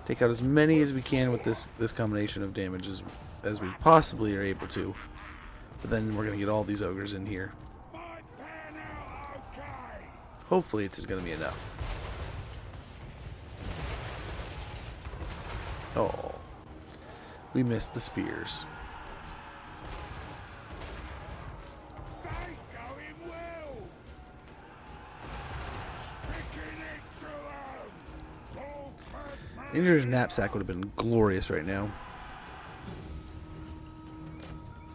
Take out as many as we can with this combination of damage as we possibly are able to. But then we're going to get all these ogres in here. Hopefully it's going to be enough. Oh. We missed the spears. Maneater's knapsack would have been glorious right now.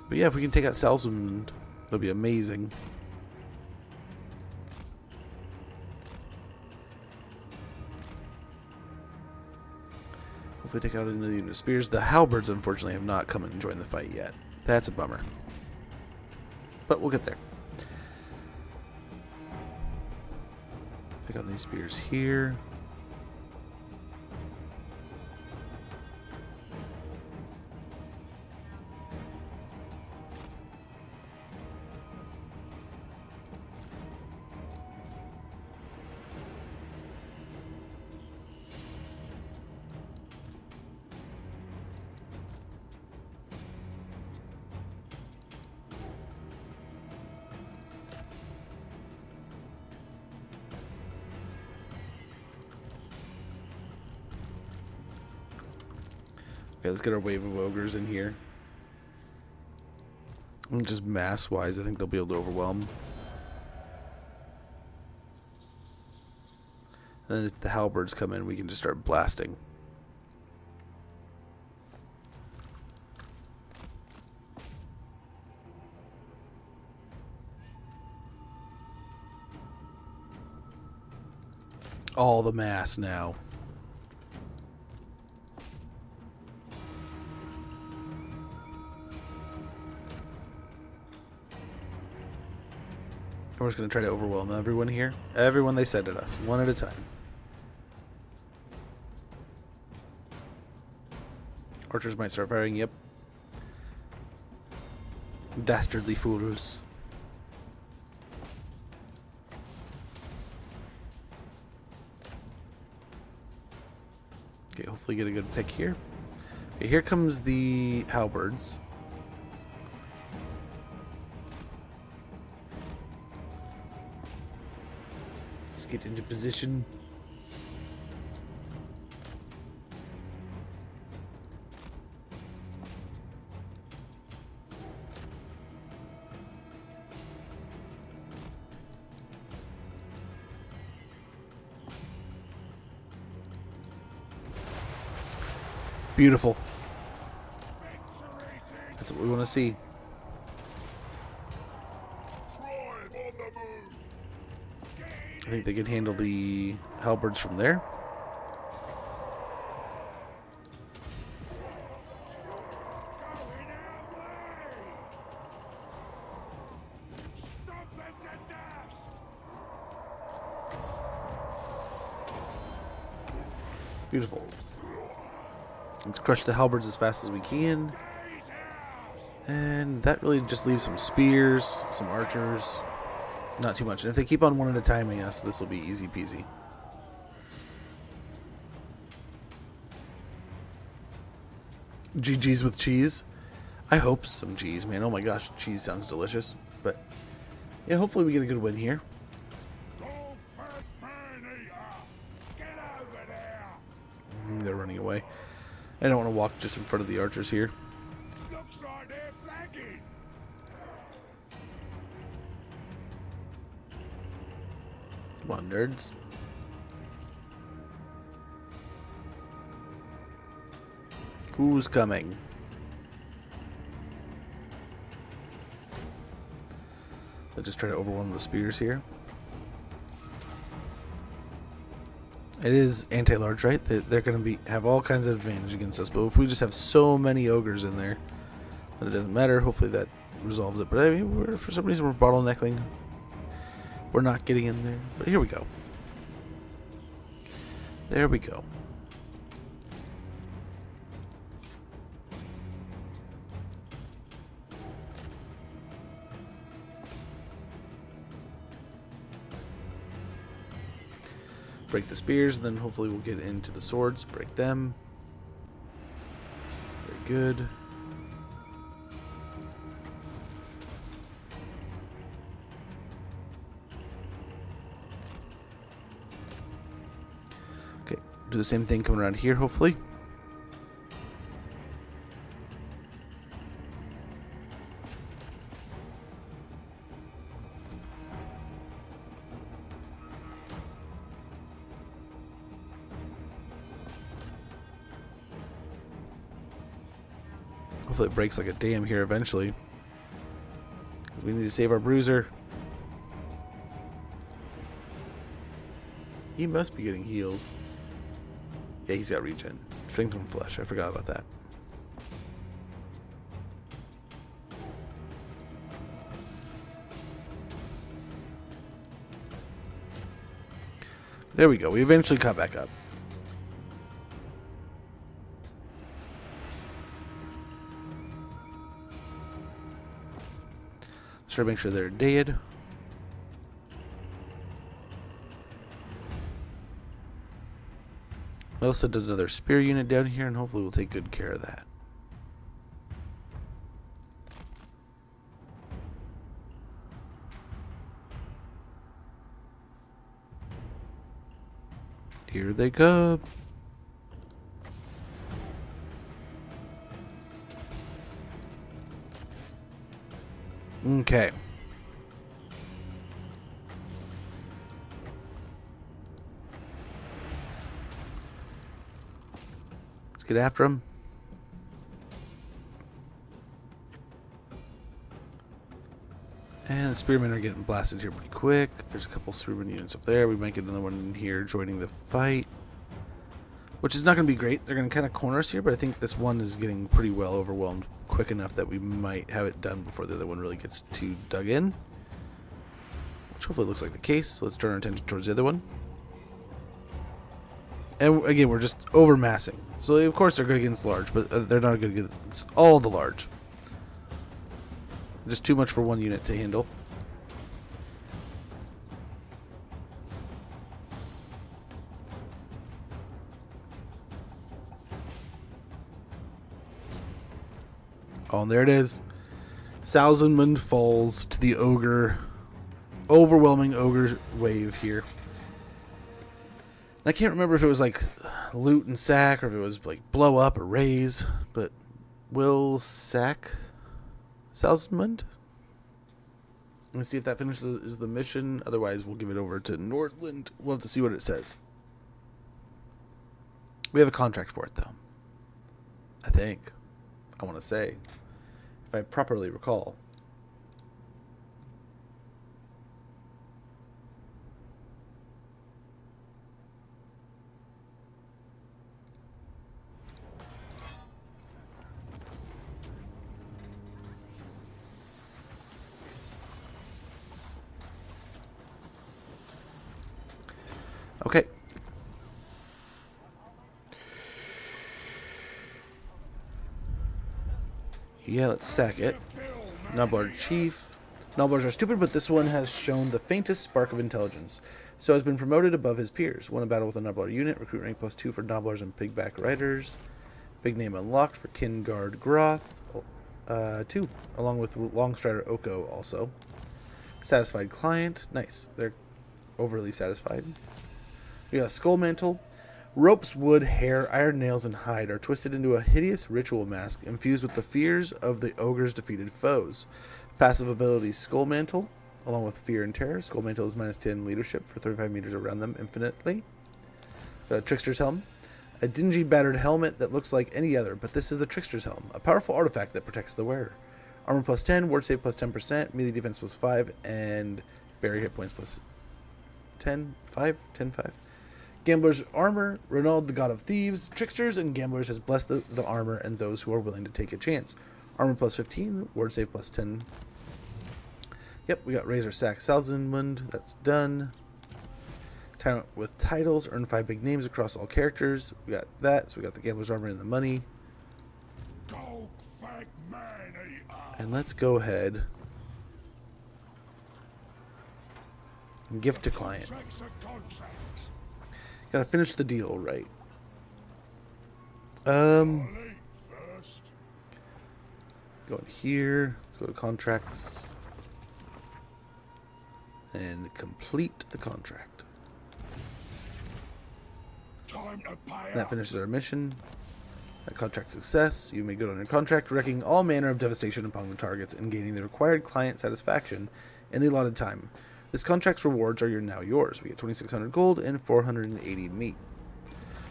But yeah, if we can take out Salzman, that'll be amazing. Hopefully take out any of the unit spears. The halberds, unfortunately, have not come and joined the fight yet. That's a bummer. But we'll get there. Pick out these spears here. Okay, let's get our wave of ogres in here. And just mass-wise, I think they'll be able to overwhelm. And then if the halberds come in, we can just start blasting. All the mass now. We're just going to try to overwhelm everyone here. Everyone they send at us, one at a time. Archers might start firing, yep. Dastardly fools. Okay, hopefully get a good pick here. Okay, here comes the halberds. Let's get into position. Beautiful. That's what we want to see. I think they can handle the halberds from there. Beautiful. Let's crush the halberds as fast as we can. And that really just leaves some spears, some archers. Not too much. And if they keep on one at a time, yes, this will be easy peasy. GG's with cheese. I hope some cheese, man. Oh my gosh, cheese sounds delicious. But yeah, hopefully we get a good win here. They're running away. I don't want to walk just in front of the archers here. Looks like they're flanking. Come on, nerds. Who's coming? Let's just try to overwhelm the spears here. It is anti-large, right? They're going to have all kinds of advantage against us. But if we just have so many ogres in there, then it doesn't matter. Hopefully that resolves it. But I mean, for some reason, we're bottlenecking. We're not getting in there. But here we go. There we go. Break the spears, and then hopefully we'll get into the swords. Break them. Very good. Okay, do the same thing coming around here, hopefully. Hopefully it breaks like a dam here eventually. We need to save our bruiser. He must be getting heals. Yeah, he's got regen. Strength from flesh. I forgot about that. There we go. We eventually caught back up. Try to make sure they're dead. I also did another spear unit down here, and hopefully we'll take good care of that. Here they come. Okay. Let's get after him. And the spearmen are getting blasted here pretty quick. There's a couple spearmen units up there. We might get another one in here joining the fight, which is not going to be great. They're going to kind of corner us here, but I think this one is getting pretty well overwhelmed quick enough that we might have it done before the other one really gets too dug in, which hopefully looks like the case. So let's turn our attention towards the other one. And again, we're just over massing. So of course they're good against large, but they're not good against all the large. Just too much for one unit to handle. Oh, and there it is. Thousandman falls to the ogre. Overwhelming ogre wave here. I can't remember if it was like loot and sack or if it was like blow up or raise, but we'll sack Thousandman. Let's see if that finishes the mission. Otherwise, we'll give it over to Nordland. We'll have to see what it says. We have a contract for it, though. I think. I want to say. If I properly recall. Okay. Yeah, let's sack it. Nobblar Chief. Nobblars are stupid, but this one has shown the faintest spark of intelligence, so has been promoted above his peers. Won a battle with a Nobblar unit. Recruit rank +2 for Nobblars and Pigback Riders. Big name unlocked for Kingard Groth. 2, along with Longstrider Oko also. Satisfied client. Nice. They're overly satisfied. We got a Skull Mantle. Ropes, wood, hair, iron nails, and hide are twisted into a hideous ritual mask infused with the fears of the ogre's defeated foes. Passive ability Skull Mantle, along with Fear and Terror. Skull Mantle is -10 leadership for 35 meters around them infinitely. Got a Trickster's Helm. A dingy, battered helmet that looks like any other, but this is the Trickster's Helm, a powerful artifact that protects the wearer. Armor +10, ward save +10%, melee defense +5, and barrier hit points +10, 5, 10, 5. Gambler's armor. Ronald, the god of thieves, tricksters, and gamblers, has blessed the armor and those who are willing to take a chance. Armor plus 15, ward save plus 10. Yep, we got Razor Sack Salzenmund. That's done. Tyrant with titles. Earn 5 big names across all characters. We got that. So we got the Gambler's armor and the money. Golgfag maneater. And let's go ahead and gift to client. Contract's a contract. Gotta finish the deal right. I'll eat first. Go in here. Let's go to contracts. And complete the contract. Time to pay And that up. finishes our mission. A contract success. You may go on your contract, wreaking all manner of devastation upon the targets and gaining the required client satisfaction in the allotted time. This contract's rewards are now yours. We get 2,600 gold and 480 meat.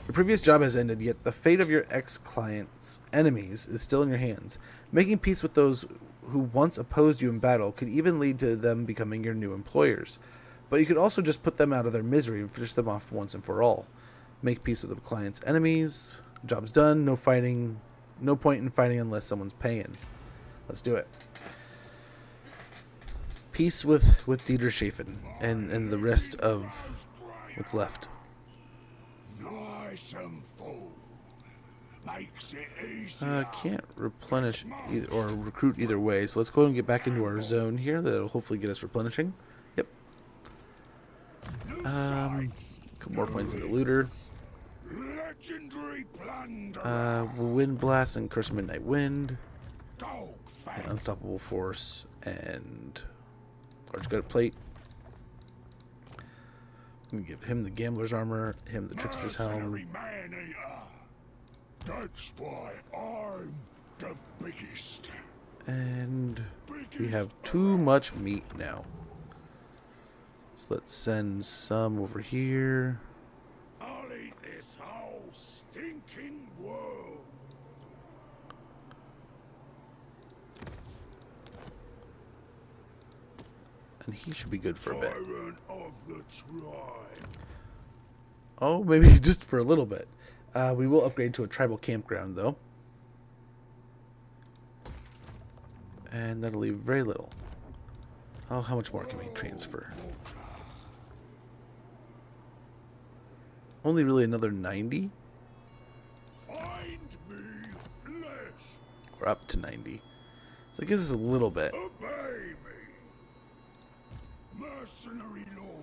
Your previous job has ended, yet the fate of your ex-client's enemies is still in your hands. Making peace with those who once opposed you in battle could even lead to them becoming your new employers. But you could also just put them out of their misery and finish them off once and for all. Make peace with the client's enemies. Job's done. No fighting. No point in fighting unless someone's paying. Let's do it. Peace with Dieter Schaffen and the rest of what's left. Nice and full. Makes it easy. Can't replenish either, or recruit either way, so let's go and get back into our zone here. That'll hopefully get us replenishing. Yep. A couple more points into looter. Legendary plunder. Wind blast and curse of midnight wind. Golgfag. And unstoppable force and large gut plate. I'm gonna give him the gambler's armor, him the trickster's helm. Mercenary maneater. That's why I'm the biggest. And we have too much meat now. So let's send some over here. I'll eat this whole stinking world. And he should be good for a bit. Tyrant of the tribe. Oh, maybe just for a little bit. We will upgrade to a tribal campground, though. And that'll leave very little. Oh, how much more can we transfer? Only really another 90? Find me flesh. Or up to 90. So it gives us a little bit. Obey me. Mercenary lord.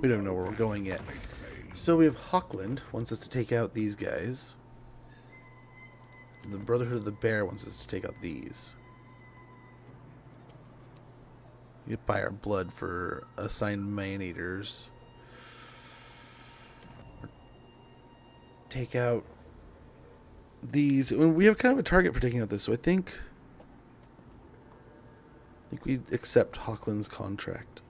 We don't know where we're going yet. So we have Hawkland wants us to take out these guys. The Brotherhood of the Bear wants us to take out these. We buy our blood for assigned Maneaters. Take out these. We have kind of a target for taking out this, so I think we accept Hawkland's contract.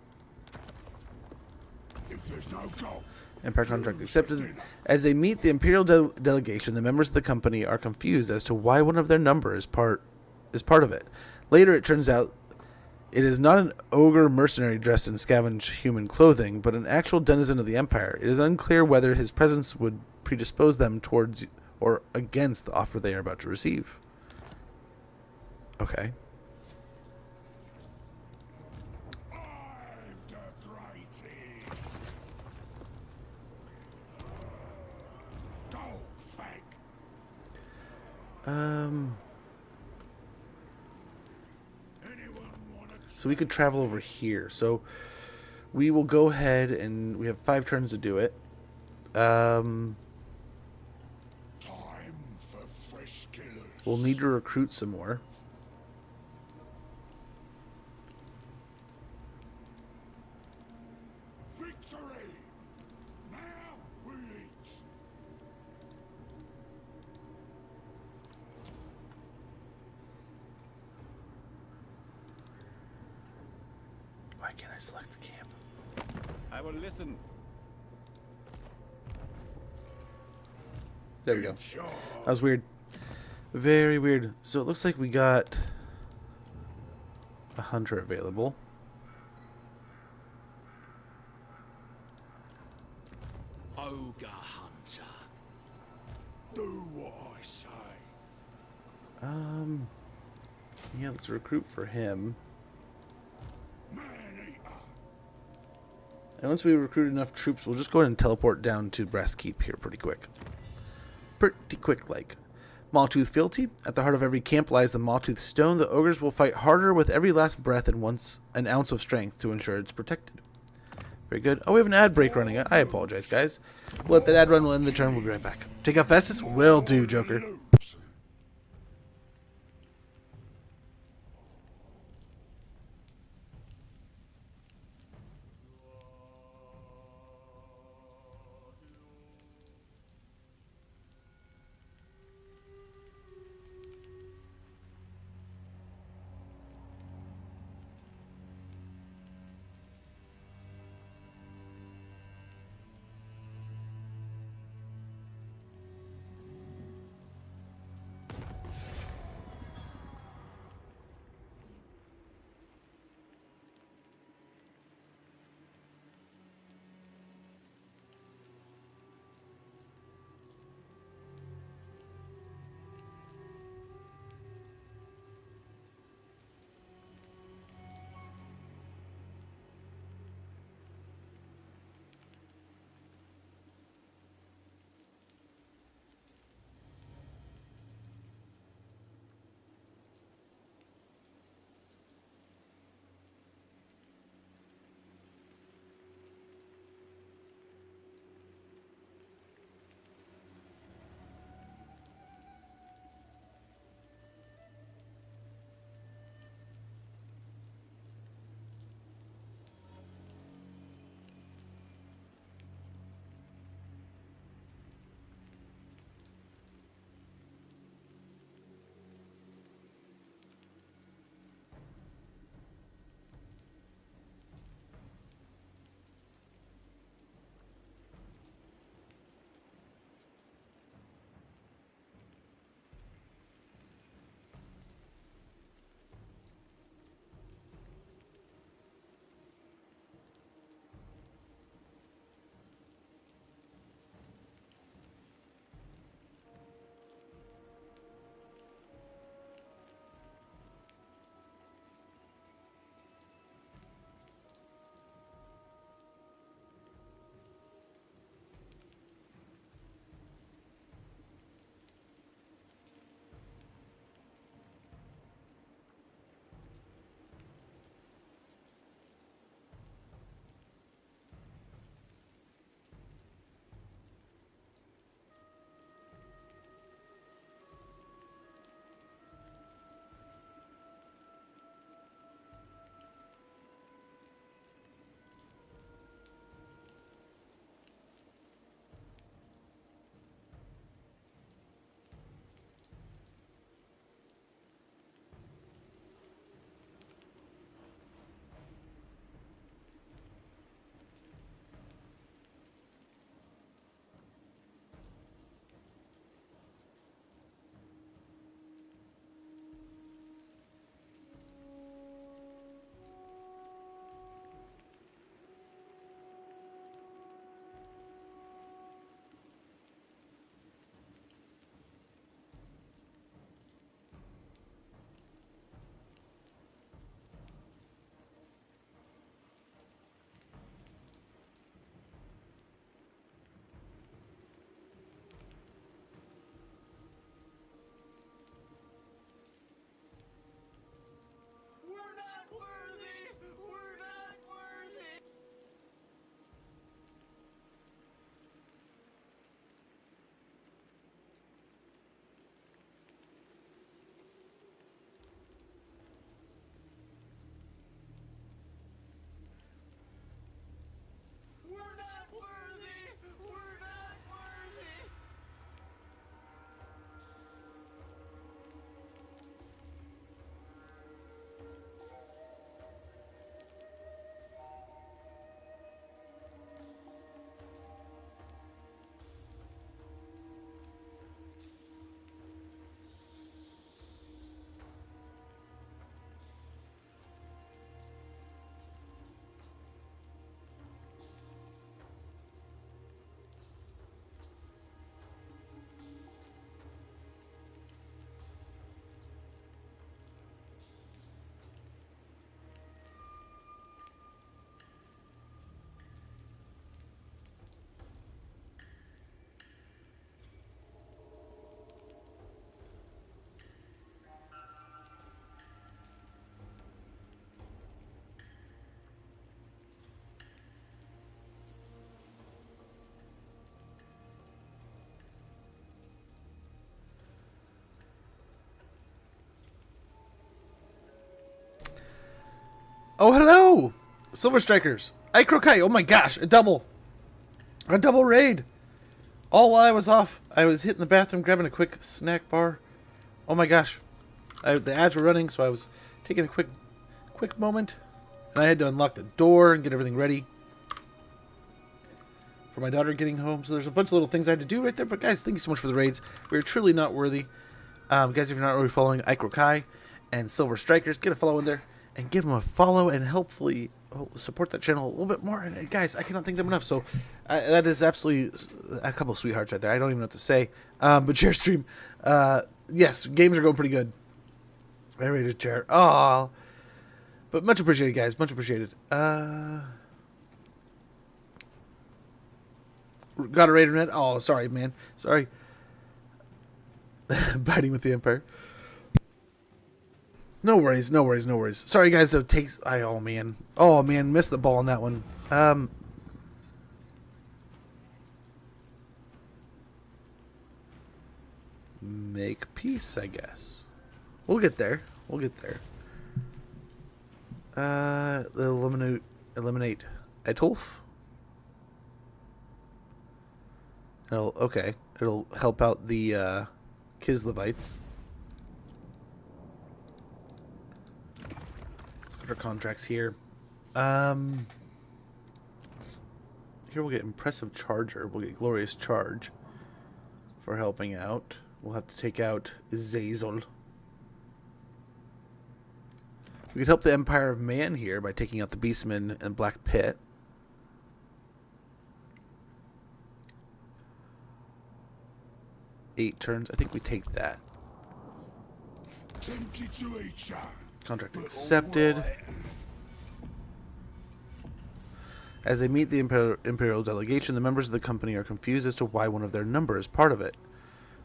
If there's no gold. Empire contract accepted. As they meet the Imperial delegation, the members of the company are confused as to why one of their number is part of it. Later, it turns out it is not an ogre mercenary dressed in scavenged human clothing, but an actual denizen of the Empire. It is unclear whether his presence would predispose them towards or against the offer they are about to receive. Okay. I'm the greatest. Golgfag. Anyone wanna So we could travel over here. So we will go ahead and we have 5 turns to do it. time for fresh killers? We'll need to recruit some more. Victory! Now we eat. Why can't I select the camp? I will listen. There we go. That was weird. Very weird. So it looks like we got a hunter available. ogre hunter. Do what I say. Yeah, let's recruit for him. Maneater. And once we recruit enough troops, we'll just go ahead and teleport down to Brass Keep here pretty quick. Pretty quick, like. Mawtooth fealty. At the heart of every camp lies the Mawtooth stone. The ogres will fight harder with every last breath and once an ounce of strength to ensure it's protected. Very good. Oh, we have an ad break running. I apologize, guys. We'll let that ad run. We'll end the turn. We'll be right back. Take out Festus? Will do, Joker. Oh, hello! Silver Strikers. Ikrokai. Oh my gosh, a double raid. All while I was off, I was hitting the bathroom, grabbing a quick snack bar. Oh my gosh. The ads were running, so I was taking a quick moment. And I had to unlock the door and get everything ready for my daughter getting home. So there's a bunch of little things I had to do right there. But guys, thank you so much for the raids. We are truly not worthy. Guys, if you're not already following Ikrokai and Silver Strikers, get a follow in there and give them a follow and hopefully support that channel a little bit more. And guys, I cannot thank them enough. So that is absolutely a couple of sweethearts right there. I don't even know what to say. But share stream. Yes, games are going pretty good. I rated chair. Oh, but much appreciated, guys. Much appreciated. Got a raider net. Oh, sorry, man. Sorry. Biting with the Empire. No worries, no worries, no worries. Sorry, guys. It takes. Oh man, missed the ball on that one. Make peace, I guess. We'll get there. We'll get there. Eliminate Etolf. It'll help out the Kislevites. Let's look at our contracts here. Here we'll get Impressive Charger. We'll get Glorious Charge for helping out. We'll have to take out Zazel. We could help the Empire of Man here by taking out the Beastmen and Black Pit. Eight turns. I think we take that. Contract accepted. As they meet the Imperial delegation, the members of the company are confused as to why one of their number is part of it.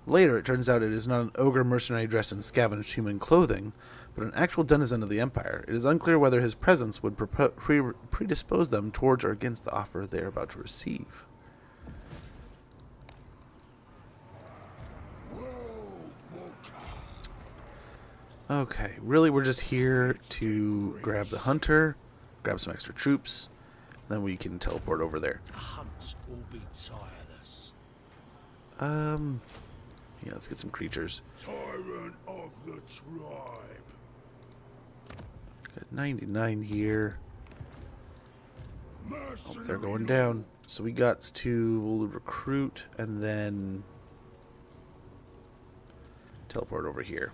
Later, it turns out it is not an ogre mercenary dressed in scavenged human clothing, but an actual denizen of the Empire. It is unclear whether his presence would predispose them towards or against the offer they are about to receive. Okay, really we're just here to grab the hunter, grab some extra troops, then we can teleport over there. The hunt will be tireless. Yeah, let's get some creatures. Tyrant of the tribe. Got 99 here. Oh, they're going down. So we got to recruit and then teleport over here.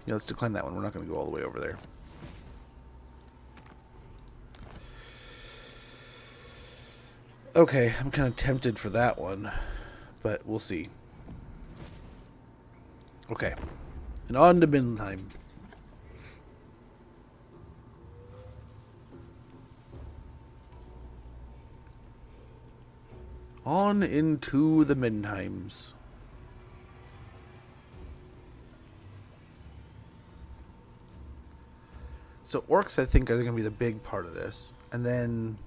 Yeah, let's decline that one. We're not going to go all the way over there. Okay, I'm kind of tempted for that one, but we'll see. Okay, and on to Middenheim. On into the Middenheims. So orcs, I think, are going to be the big part of this. And then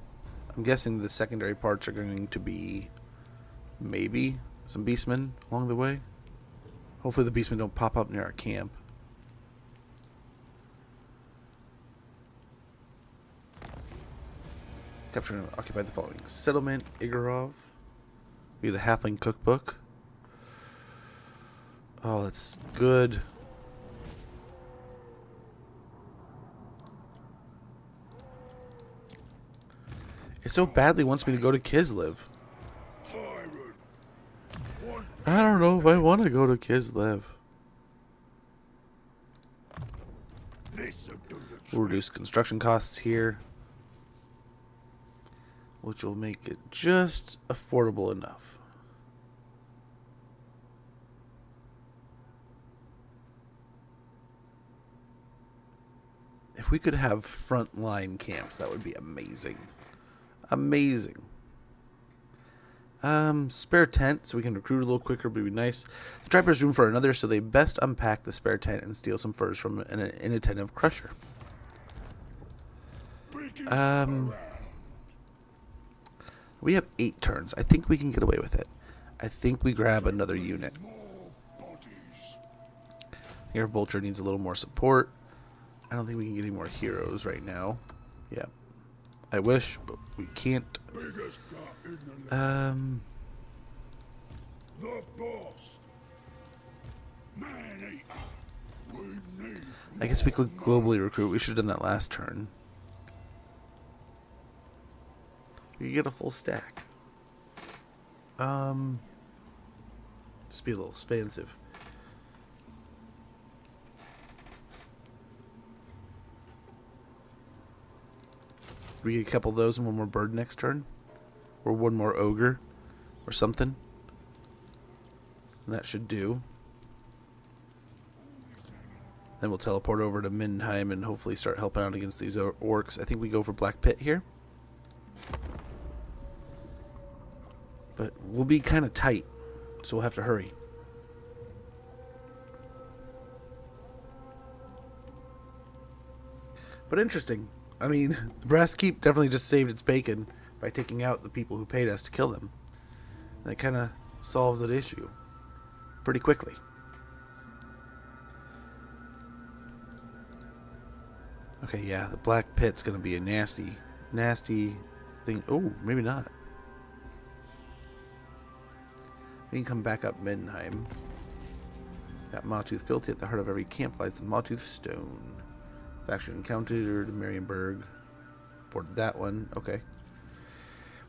I'm guessing the secondary parts are going to be maybe some beastmen along the way. Hopefully the beastmen don't pop up near our camp. Capture and occupy the following settlement: Igorov. We get a halfling cookbook. Oh, that's good. It so badly wants me to go to Kislev. I don't know if I want to go to Kislev. We'll reduce construction costs here, which will make it just affordable enough. If we could have frontline camps, that would be amazing. Amazing. Spare tent, so we can recruit a little quicker, would be nice. The tribe has room for another, so they best unpack the spare tent and steal some furs from an inattentive crusher. We have 8 turns. I think we can get away with it. I think we grab another unit. Here, Vulture needs a little more support. I don't think we can get any more heroes right now. Yeah. I wish, but we can't. The boss. Maneater. We need. I guess we could globally recruit. We should have done that last turn. We could get a full stack. Just be a little expansive. We get a couple of those and one more bird next turn, or one more ogre, or something. And that should do. Then we'll teleport over to Mindenheim and hopefully start helping out against these orcs. I think we go for Black Pit here. But we'll be kind of tight, so we'll have to hurry. But interesting. I mean, the Brass Keep definitely just saved its bacon by taking out the people who paid us to kill them. That kind of solves that issue pretty quickly. Okay, yeah, the Black Pit's going to be a nasty, nasty thing. Oh, maybe not. We can come back up Mindenheim. Got Mawtooth Filthy. At the heart of every camp lies the Mawtooth Stone. Faction encountered Marienburg. Boarded that one. Okay.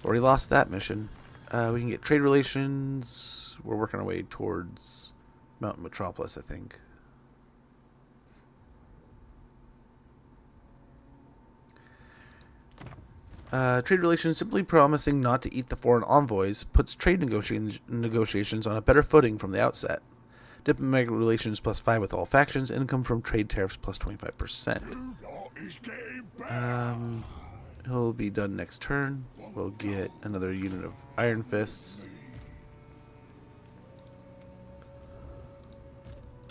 Already lost that mission. We can get trade relations. We're working our way towards Mountain Metropolis, I think. Trade relations, simply promising not to eat the foreign envoys, puts trade negotiations on a better footing from the outset. Diplomatic relations +5 with all factions. Income from trade tariffs +25%. He'll be done next turn. We'll get another unit of Iron Fists.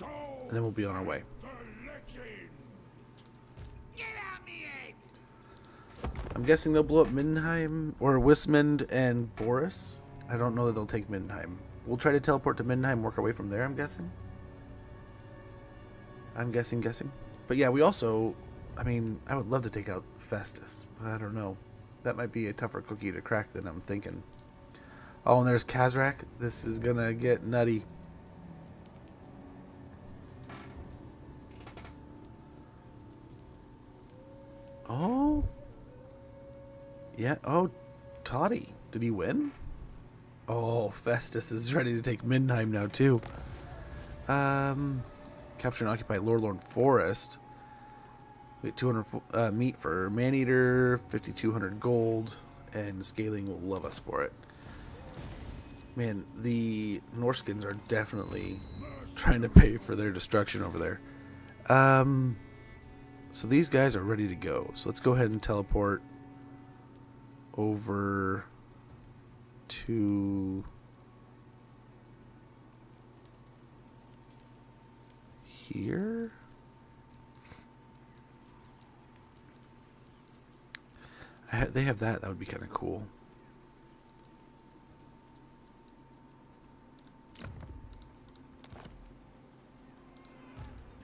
And then we'll be on our way. I'm guessing they'll blow up Mindenheim or Wismund and Boris. I don't know that they'll take Mindenheim. We'll try to teleport to Mindenheim, work our way from there, I'm guessing. I'm guessing. But yeah, we also, I mean, I would love to take out Festus, but I don't know. That might be a tougher cookie to crack than I'm thinking. Oh, and there's Kazrak. This is gonna get nutty. Oh. Yeah, oh, Toddy. Did he win? Oh, Festus is ready to take Mindenheim now, too. Capture and occupy Lorelorn Forest. We get 200 meat for Maneater, 5,200 gold, and Scaling will love us for it. Man, the Norskins are definitely trying to pay for their destruction over there. So these guys are ready to go. So let's go ahead and teleport over to here. They have that. That would be kind of cool.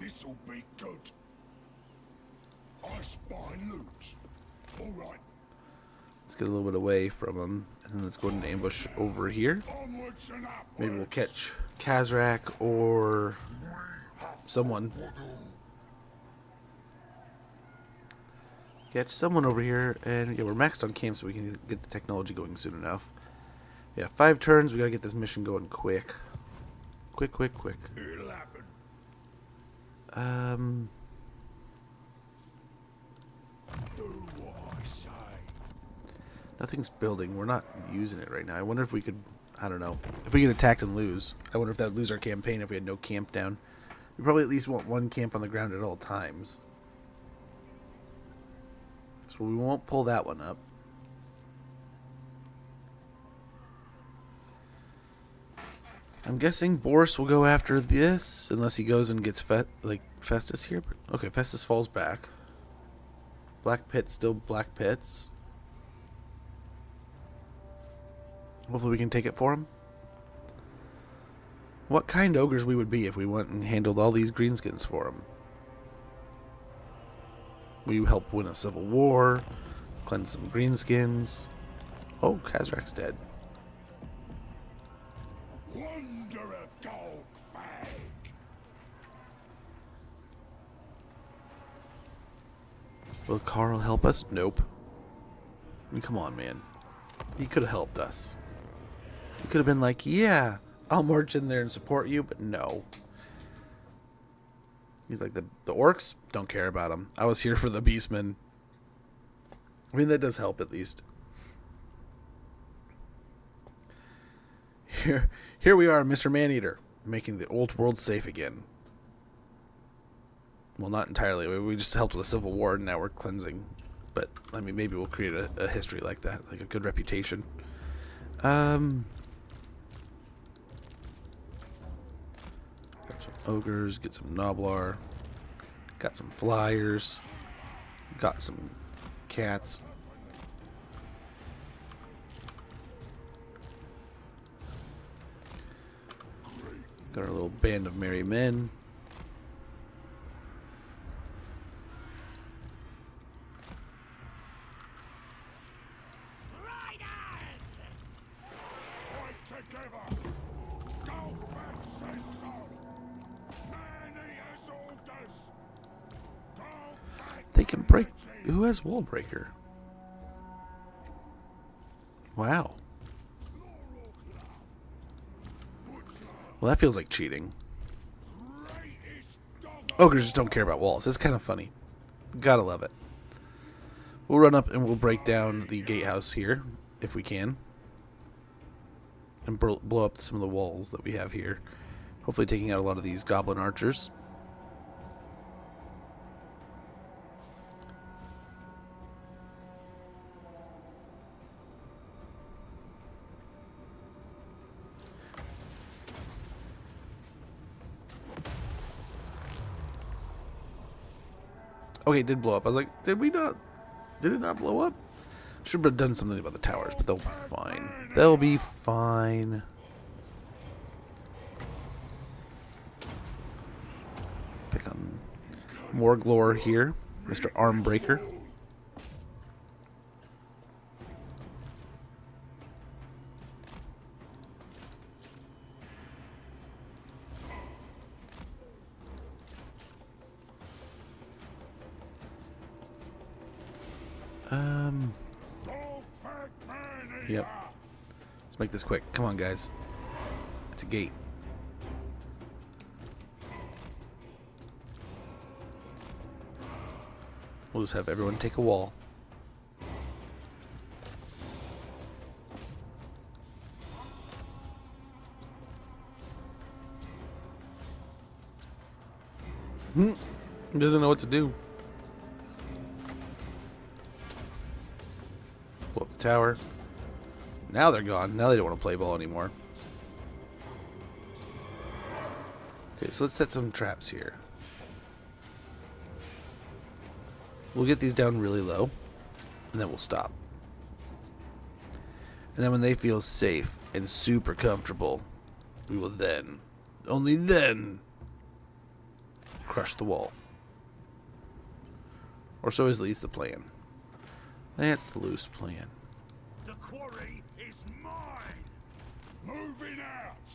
This'll be good. I spy loot. All right. Let's get a little bit away from them, and then let's go into ambush over here. Onwards and upwards. Maybe we'll catch Kazrak or someone. Catch someone over here, and yeah, we're maxed on camp, so we can get the technology going soon enough. Yeah, 5 turns. We gotta get this mission going quick. Quick. It'll happen. Do what I say. Nothing's building. We're not using it right now. I wonder if we could, I don't know, if we get attacked and lose. I wonder if that would lose our campaign if we had no camp down. We probably at least want 1 camp on the ground at all times. So we won't pull that one up. I'm guessing Boris will go after this, unless he goes and gets Festus here. Okay, Festus falls back. Black Pit still Black Pits. Hopefully we can take it for him. What kind ogres we would be if we went and handled all these greenskins for him. We help win a civil war, cleanse some greenskins. Oh, Kazrak's dead. Wanderer golgfag. Will Carl help us? Nope. I mean, come on, man. He could have helped us. He could have been like, yeah, I'll march in there and support you, but no. He's like, the orcs? Don't care about them. I was here for the beastmen. I mean, that does help at least. Here we are, Mr. Maneater, making the old world safe again. Well, not entirely. We just helped with a civil war, and now we're cleansing. But, I mean, maybe we'll create a history like that, like a good reputation. Got some ogres, get some Noblar. Got some flyers. Got some cats. Got our little band of merry men. Together. Golgfag says so. Maneaters orders. Golgfag They can break. Who has wall breaker? Wow. Well, that feels like cheating. greatest dog Ogres just don't care about walls. It's kind of funny. Gotta love it. We'll run up and we'll break down the gatehouse here, if we can. And blow up some of the walls that we have here. Hopefully taking out a lot of these goblin archers. Okay, it did blow up. I was like, did it not blow up? Should have done something about the towers, but they'll be fine. They'll be fine. Pick on more Glore here. Mr. Armbreaker. Golgfag Maneater. Yep. Let's make this quick. Come on, guys. It's a gate. We'll just have everyone take a wall. He doesn't know what to do. Blow up the tower. Now they're gone. Now they don't want to play ball anymore. Okay, so let's set some traps here. We'll get these down really low, and then we'll stop. And then when they feel safe and super comfortable, we will then, only then, crush the wall. Or so is at least the plan. That's the loose plan. The quarry is mine. Moving out.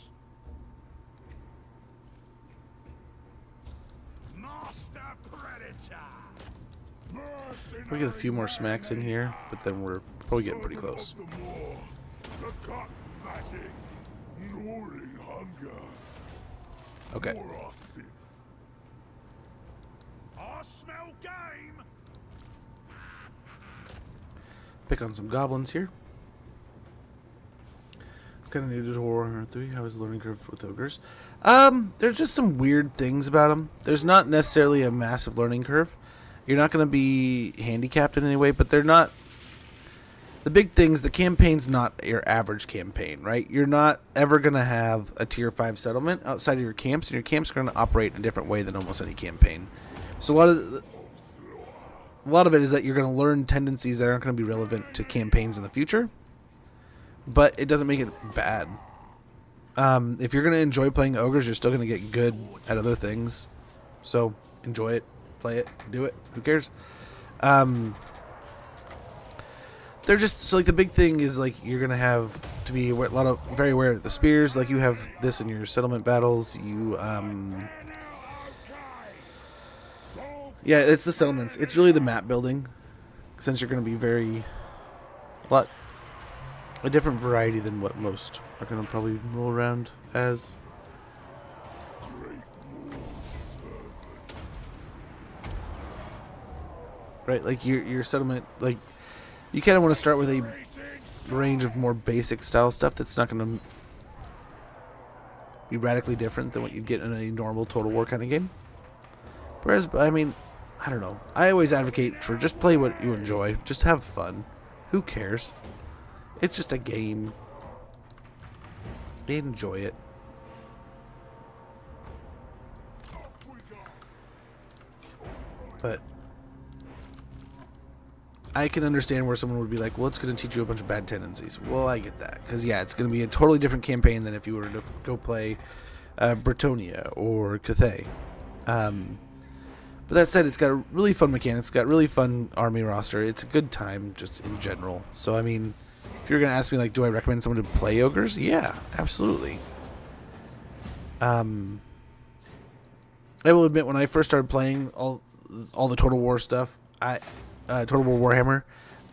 Master Predator. We get a few more smacks in here, but then we're probably getting pretty close. The cotmatic, gnawing hunger. Okay. More asks it. I smell game. Pick on some goblins here. It's kind of new to Warhammer 3. How is the learning curve with ogres? There's just some weird things about them. There's not necessarily a massive learning curve. You're not going to be handicapped in any way, but they're not. The big things, the campaign's not your average campaign, right? You're not ever going to have a tier 5 settlement outside of your camps, and your camps are going to operate in a different way than almost any campaign. So a lot of it is that you're going to learn tendencies that aren't going to be relevant to campaigns in the future. but it doesn't make it bad. If you're going to enjoy playing ogres, you're still going to get good at other things. So enjoy it, play it, do it. Who cares? They're just so like the big thing is like you're going to have to be very aware of the spears. Like you have this in your settlement battles. Yeah, it's the settlements. It's really the map building, since you're going to be a different variety than what most are going to probably roll around as. Right, like your settlement, like you kind of want to start with a range of more basic style stuff that's not going to be radically different than what you'd get in a normal Total War kind of game. Whereas, I mean, I don't know. I always advocate for just play what you enjoy. Just have fun. Who cares? It's just a game. Enjoy it. But I can understand where someone would be like, well, it's going to teach you a bunch of bad tendencies. Well, I get that. Because, yeah, it's going to be a totally different campaign than if you were to go play Bretonnia or Cathay. But that said, it's got really fun mechanics. It's got really fun army roster. It's a good time just in general. So, I mean, if you're going to ask me, like, do I recommend someone to play ogres? Yeah, absolutely. I will admit, when I first started playing all the Total War stuff, Total War Warhammer,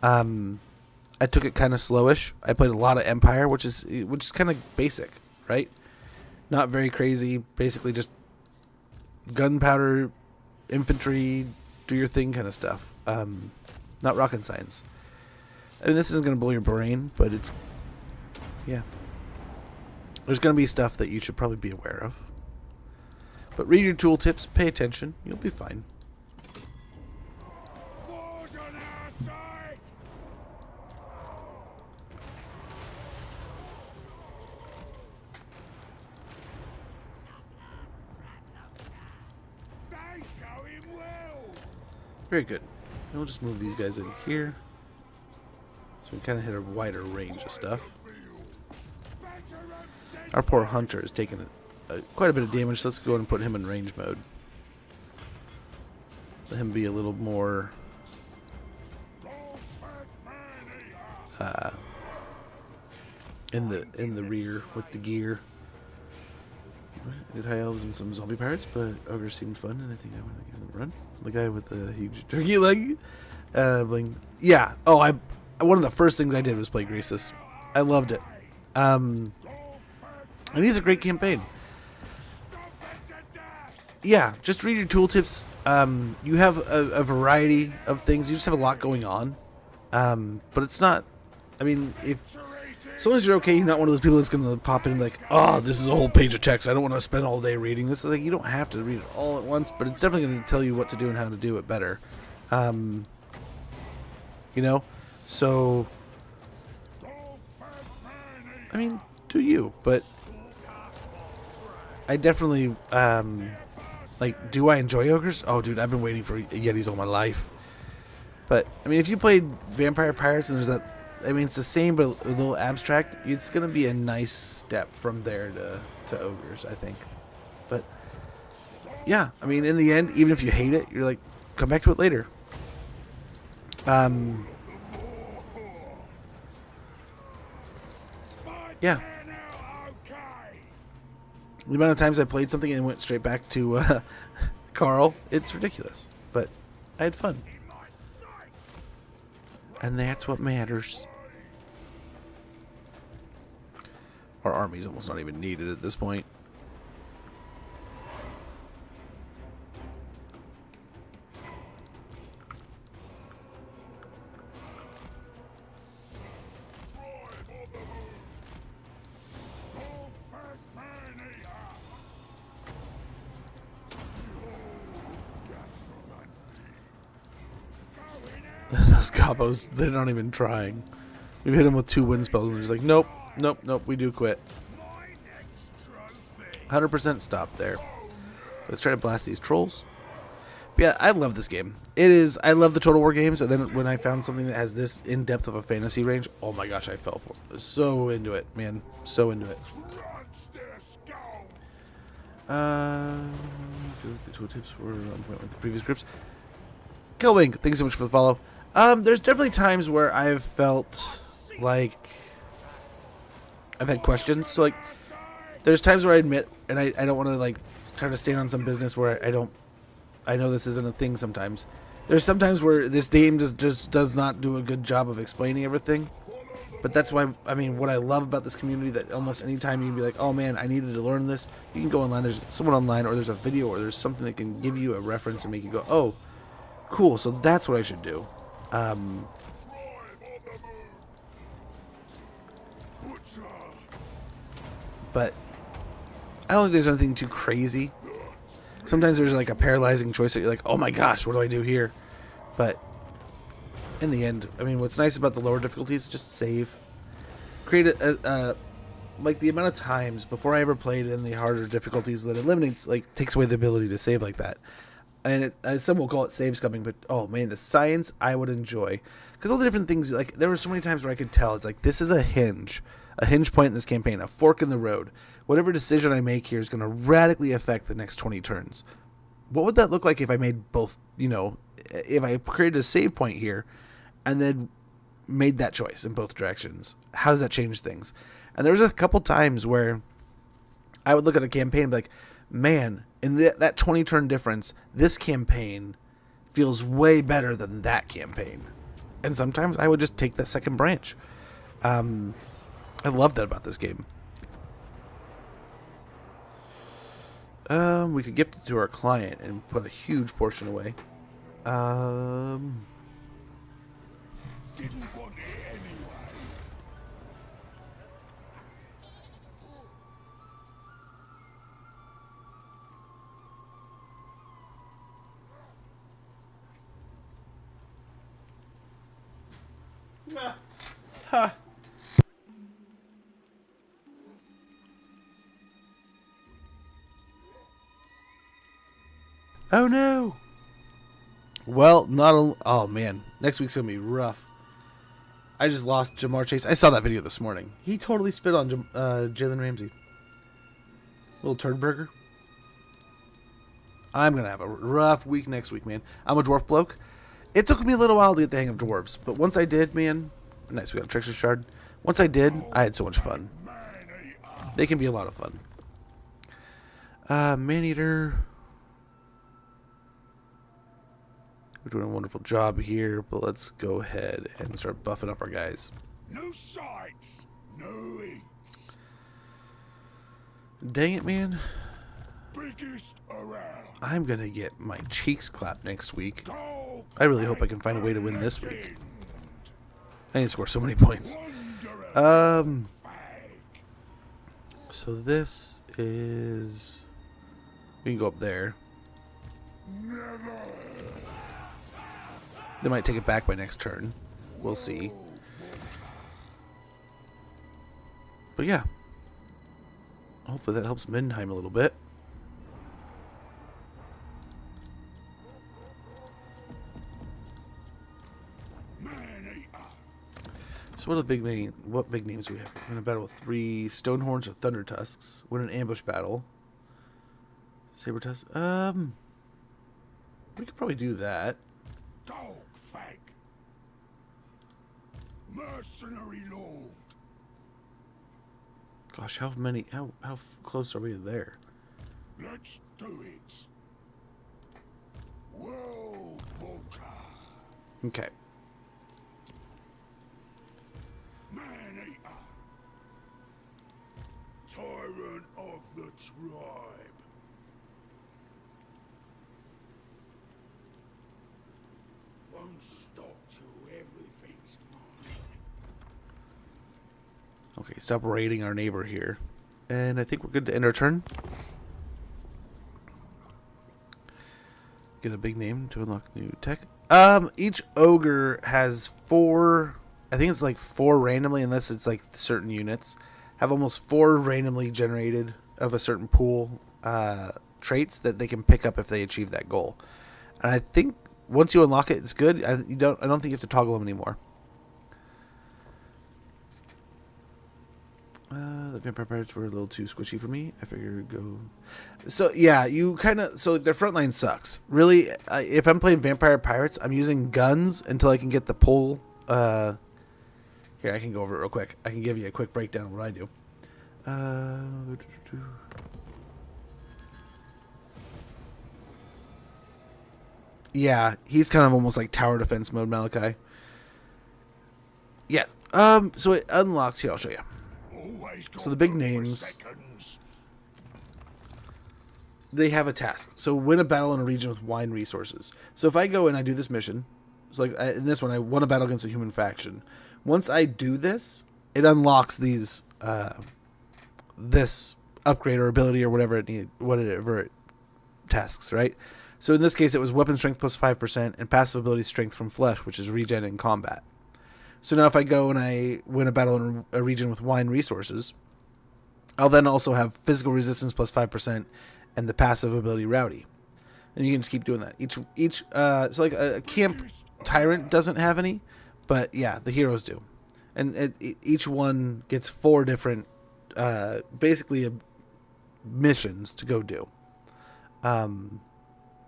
I took it kind of slowish. I played a lot of Empire, which is kind of basic, right? Not very crazy. Basically, just gunpowder, infantry, do your thing kind of stuff. Not rocket science. I mean, this isn't going to blow your brain, but it's, yeah. There's going to be stuff that you should probably be aware of. But read your tooltips, pay attention, you'll be fine. Very good. And we'll just move these guys in here. So we kind of hit a wider range of stuff. Our poor hunter has taken quite a bit of damage, so let's go ahead and put him in range mode. Let him be a little more in the rear with the gear. I did high elves and some zombie pirates, but ogres seemed fun, and I think I want to give them a run. The guy with the huge turkey leg, bling. Yeah. Oh, one of the first things I did was play Greasus. I loved it. And he's a great campaign. Yeah, just read your tooltips. You have a variety of things. You just have a lot going on. But it's not. I mean, as long as you're okay, you're not one of those people that's going to pop in like, oh, this is a whole page of text. I don't want to spend all day reading this. Like, you don't have to read it all at once, but it's definitely going to tell you what to do and how to do it better. You know? So, I mean, do you? But I definitely, like, do I enjoy ogres? Oh, dude, I've been waiting for Yetis all my life. But, I mean, if you played Vampire Pirates and there's that, I mean, it's the same, but a little abstract. It's going to be a nice step from there to ogres, I think. But, yeah, I mean, in the end, even if you hate it, you're like, come back to it later. Yeah. The amount of times I played something and went straight back to Carl, it's ridiculous. But I had fun. And that's what matters. Our army's almost not even needed at this point. Those Cabos, they're not even trying. We've hit them with 2 wind spells and they're just like, nope, nope, nope, we do quit. 100% stop there. Let's try to blast these trolls. But yeah, I love this game. It is. I love the Total War games, and then when I found something that has this in depth of a fantasy range, oh my gosh, I fell for it. So into it, man. So into it. Crunch their skull. I feel like the tooltips were on point with the previous groups. Killwing, thanks so much for the follow. There's definitely times where I've felt like I've had questions. So like, there's times where I admit, and I don't want to like try to stand on some business where I know this isn't a thing sometimes. There's sometimes where this game just does not do a good job of explaining everything. But that's why, I mean, what I love about this community, that almost any time you can be like, oh man, I needed to learn this, you can go online, there's someone online, or there's a video, or there's something that can give you a reference and make you go, oh, cool, so that's what I should do. But I don't think there's anything too crazy. Sometimes there's like a paralyzing choice that you're like, oh my gosh, what do I do here? But in the end, I mean, what's nice about the lower difficulties is just save. Create like the amount of times before I ever played in the harder difficulties that eliminates, like, takes away the ability to save like that. And some will call it save scumming, but oh man, the science I would enjoy. Because all the different things, like, there were so many times where I could tell, it's like, this is a hinge point in this campaign, a fork in the road. Whatever decision I make here is going to radically affect the next 20 turns. What would that look like if I made both, you know, if I created a save point here and then made that choice in both directions? How does that change things? And there was a couple times where I would look at a campaign and be like, man, in that 20 turn difference, this campaign feels way better than that campaign. And sometimes I would just take that second branch. I love that about this game. We could gift it to our client and put a huge portion away. Didn't want it anyway. Oh no! Well, oh man, next week's gonna be rough. I just lost Jamar Chase. I saw that video this morning. He totally spit on Jalen Ramsey. Little turd burger. I'm gonna have a rough week next week, man. I'm a dwarf bloke. It took me a little while to get the hang of dwarves, but once I did, man, nice. We got a Trickster Shard. Once I did, I had so much fun. They can be a lot of fun. Maneater. We're doing a wonderful job here, but let's go ahead and start buffing up our guys. No sights, no eats. Dang it, man. Biggest around. I'm going to get my cheeks clapped next week. Go I really hope I can find a way to win this week. I need to score so many points. So this is... We can go up there. They might take it back by next turn. We'll see. But yeah. Hopefully that helps Mindenheim a little bit. So what are the big names do we have? We're in a battle with 3 Stonehorns or Thunder Tusks. Win an ambush battle. Saber Tusk. We could probably do that. Golgfag. Mercenary lord. Gosh, how close are we to there? Let's do it. World Walker. Okay. Maneater. Tyrant of the tribe. Won't stop till everything's mine. Okay, stop raiding our neighbor here. And I think we're good to end our turn. Get a big name to unlock new tech. Each ogre has 4... I think it's like 4 randomly, unless it's like certain units. Have almost 4 randomly generated of a certain pool traits that they can pick up if they achieve that goal. And I think once you unlock it, it's good. I don't think you have to toggle them anymore. The vampire pirates were a little too squishy for me. I figured go. So yeah, you kind of their front line sucks. Really, if I'm playing vampire pirates, I'm using guns until I can get the pole. Here, I can go over it real quick. I can give you a quick breakdown of what I do. Yeah, he's kind of almost like tower defense mode, Malachi. Yes. So it unlocks here. I'll show you. So the big names, they have a task. So win a battle in a region with wine resources. So if I go and I do this mission, so like in this one, I won a battle against a human faction. Once I do this, it unlocks these, this upgrade or ability or whatever it tasks, right? So in this case, it was weapon strength plus 5% and passive ability strength from flesh, which is regen in combat. So now if I go and I win a battle in a region with wine resources, I'll then also have physical resistance plus 5% and the passive ability rowdy. And you can just keep doing that. So like a camp tyrant doesn't have any, but yeah, the heroes do. And each one gets 4 different, basically missions to go do. And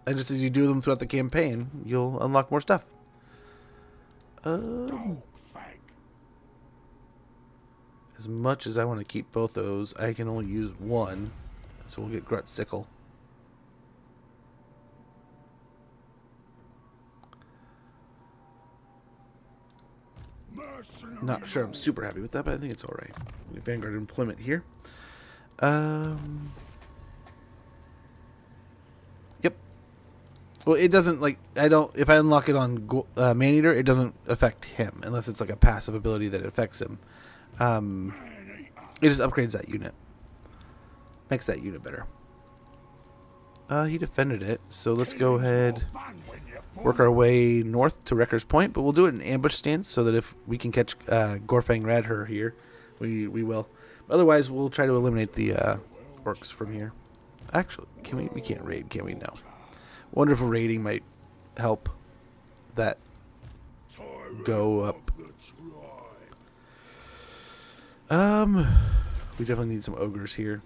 just as you do them throughout the campaign, you'll unlock more stuff. As much as I want to keep both those, I can only use one. So we'll get Grut Sickle. Not sure I'm super happy with that, but I think it's alright. Vanguard employment here. Yep. Well, it doesn't, like, if I unlock it on Maneater, it doesn't affect him, unless it's like a passive ability that affects him. It just upgrades that unit. Makes that unit better. He defended it, so let's go ahead, work our way north to Wrecker's Point, but we'll do it in ambush stance so that if we can catch Gorfang Radher here, we will. But otherwise, we'll try to eliminate the orcs from here. Actually, we can't raid, can we? No. Wonder if a raiding might help that go up. We definitely need some ogres here.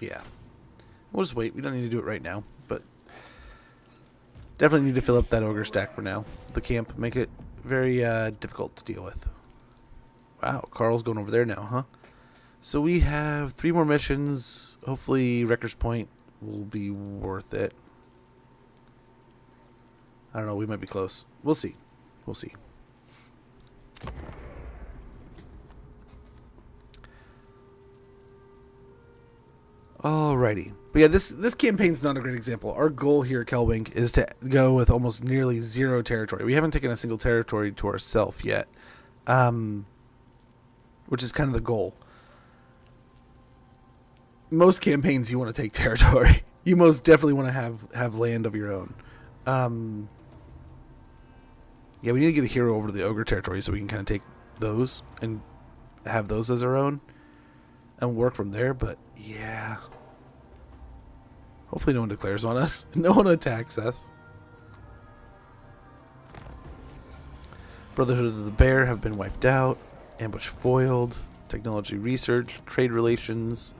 Yeah. We'll just wait. We don't need to do it right now, but definitely need to fill up that ogre stack for now. The camp, make it very difficult to deal with. Wow, Carl's going over there now, huh? So we have 3 more missions. Hopefully Wrecker's Point will be worth it. I don't know, we might be close. We'll see. We'll see. Alrighty. But yeah, this campaign's not a great example. Our goal here at Kelwink is to go with almost nearly 0 territory. We haven't taken a single territory to ourselves yet. Which is kind of the goal. Most campaigns you want to take territory. You most definitely want to have land of your own. Yeah, we need to get a hero over to the ogre territory so we can kind of take those and have those as our own and work from there, but yeah. Hopefully no one declares on us. No one attacks us. Brotherhood of the Bear have been wiped out. Ambush foiled. Technology research. Trade relations.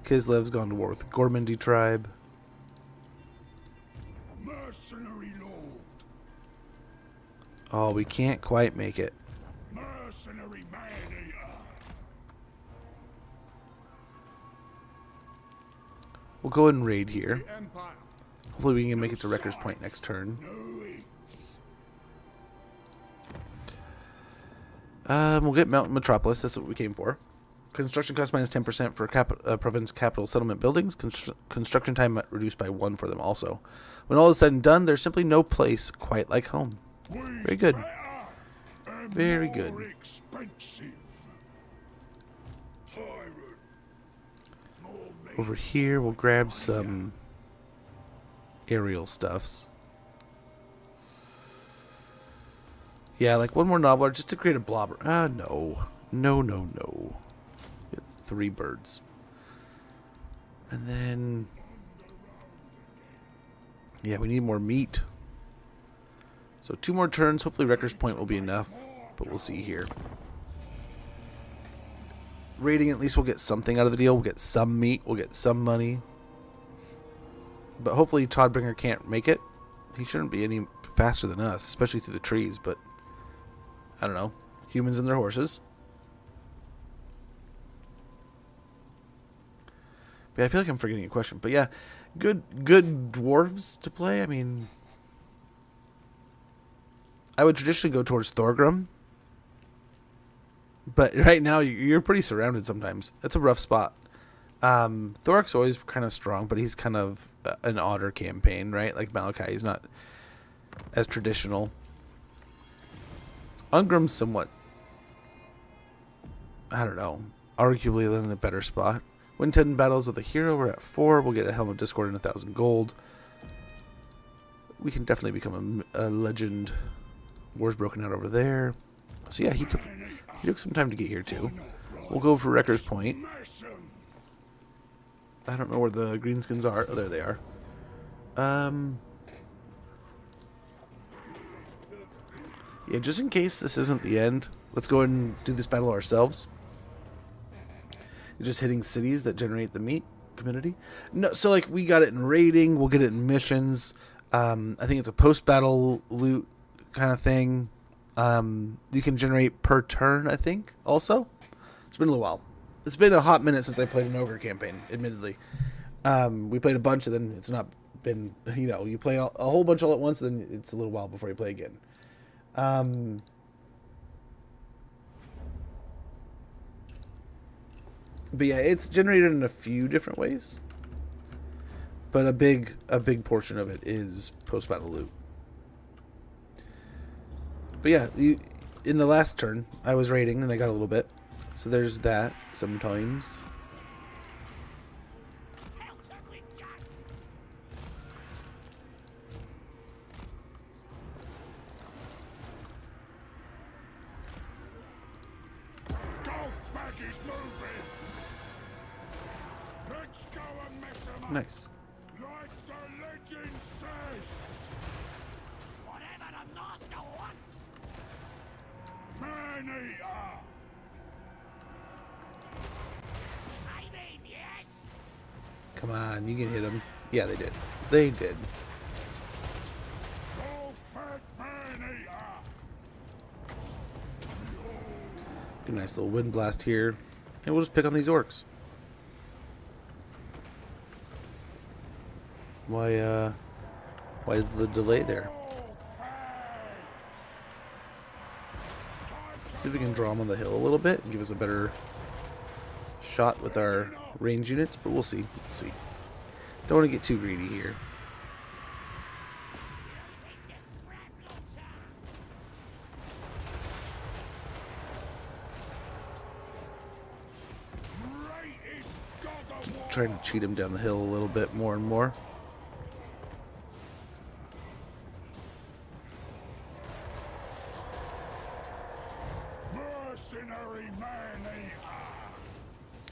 Kislev's gone to war with the Gormandy tribe. Mercenary Lord. Oh, we can't quite make it. Mercenary Maneater. We'll go ahead and raid here. The Empire. Hopefully we can make it to Wrecker's Point next turn. We'll get Mountain Metropolis. That's what we came for. Construction cost minus 10% for province capital settlement buildings. Construction time reduced by 1 for them also. When all is said and done, there's simply no place quite like home. Very good. Very good. Over here, we'll grab some aerial stuffs. Yeah, like 1 more nobbler just to create a blobber. No. No, no, no. 3 birds. And then, yeah, we need more meat. So 2 more turns. Hopefully Wrecker's Point will be enough, but we'll see here. Raiding, at least we'll get something out of the deal. We'll get some meat. We'll get some money. But hopefully Toddbringer can't make it. He shouldn't be any faster than us, especially through the trees, but I don't know. Humans and their horses. But I feel like I'm forgetting a question. But yeah, good dwarves to play. I mean, I would traditionally go towards Thorgrim. But right now, you're pretty surrounded sometimes. That's a rough spot. Thoric's always kind of strong, but he's kind of an odder campaign, right? Like Malachi, he's not as traditional. Ungrim's somewhat, I don't know, arguably in a better spot. Win 10 battles with a hero, we're at 4. We'll get a Helm of Discord and 1,000 gold. We can definitely become a legend. War's broken out over there. So yeah, he took some time to get here too. We'll go for Wrecker's Point. I don't know where the greenskins are. Oh, there they are. Yeah, just in case this isn't the end, let's go ahead and do this battle ourselves. You're just hitting cities that generate the meat community. No, so like we got it in raiding. We'll get it in missions. I think it's a post-battle loot kind of thing. You can generate per turn, I think, also. It's been a little while. It's been a hot minute since I played an ogre campaign, admittedly. We played a bunch, and then it's not been, you know, you play a whole bunch all at once, and then it's a little while before you play again. But yeah, it's generated in a few different ways. But a big portion of it is post-battle loot. But yeah, in the last turn, I was raiding, and I got a little bit. So there's that sometimes. Golgfag is moving. Let's go and mess 'em up. Nice. Like the legend says. Whatever the master wants. Maneater. I mean, yes. Come on, you can hit them. Yeah, they did. They did. Golgfag Maneater. Good, nice little wind blast here. And we'll just pick on these orcs. Why the delay there? See if we can draw them on the hill a little bit and give us a better shot with our range units, but we'll see. We'll see. Don't want to get too greedy here. Greatest dog of Keep war. trying to cheat him down the hill a little bit more and more. Mercenary Maneater.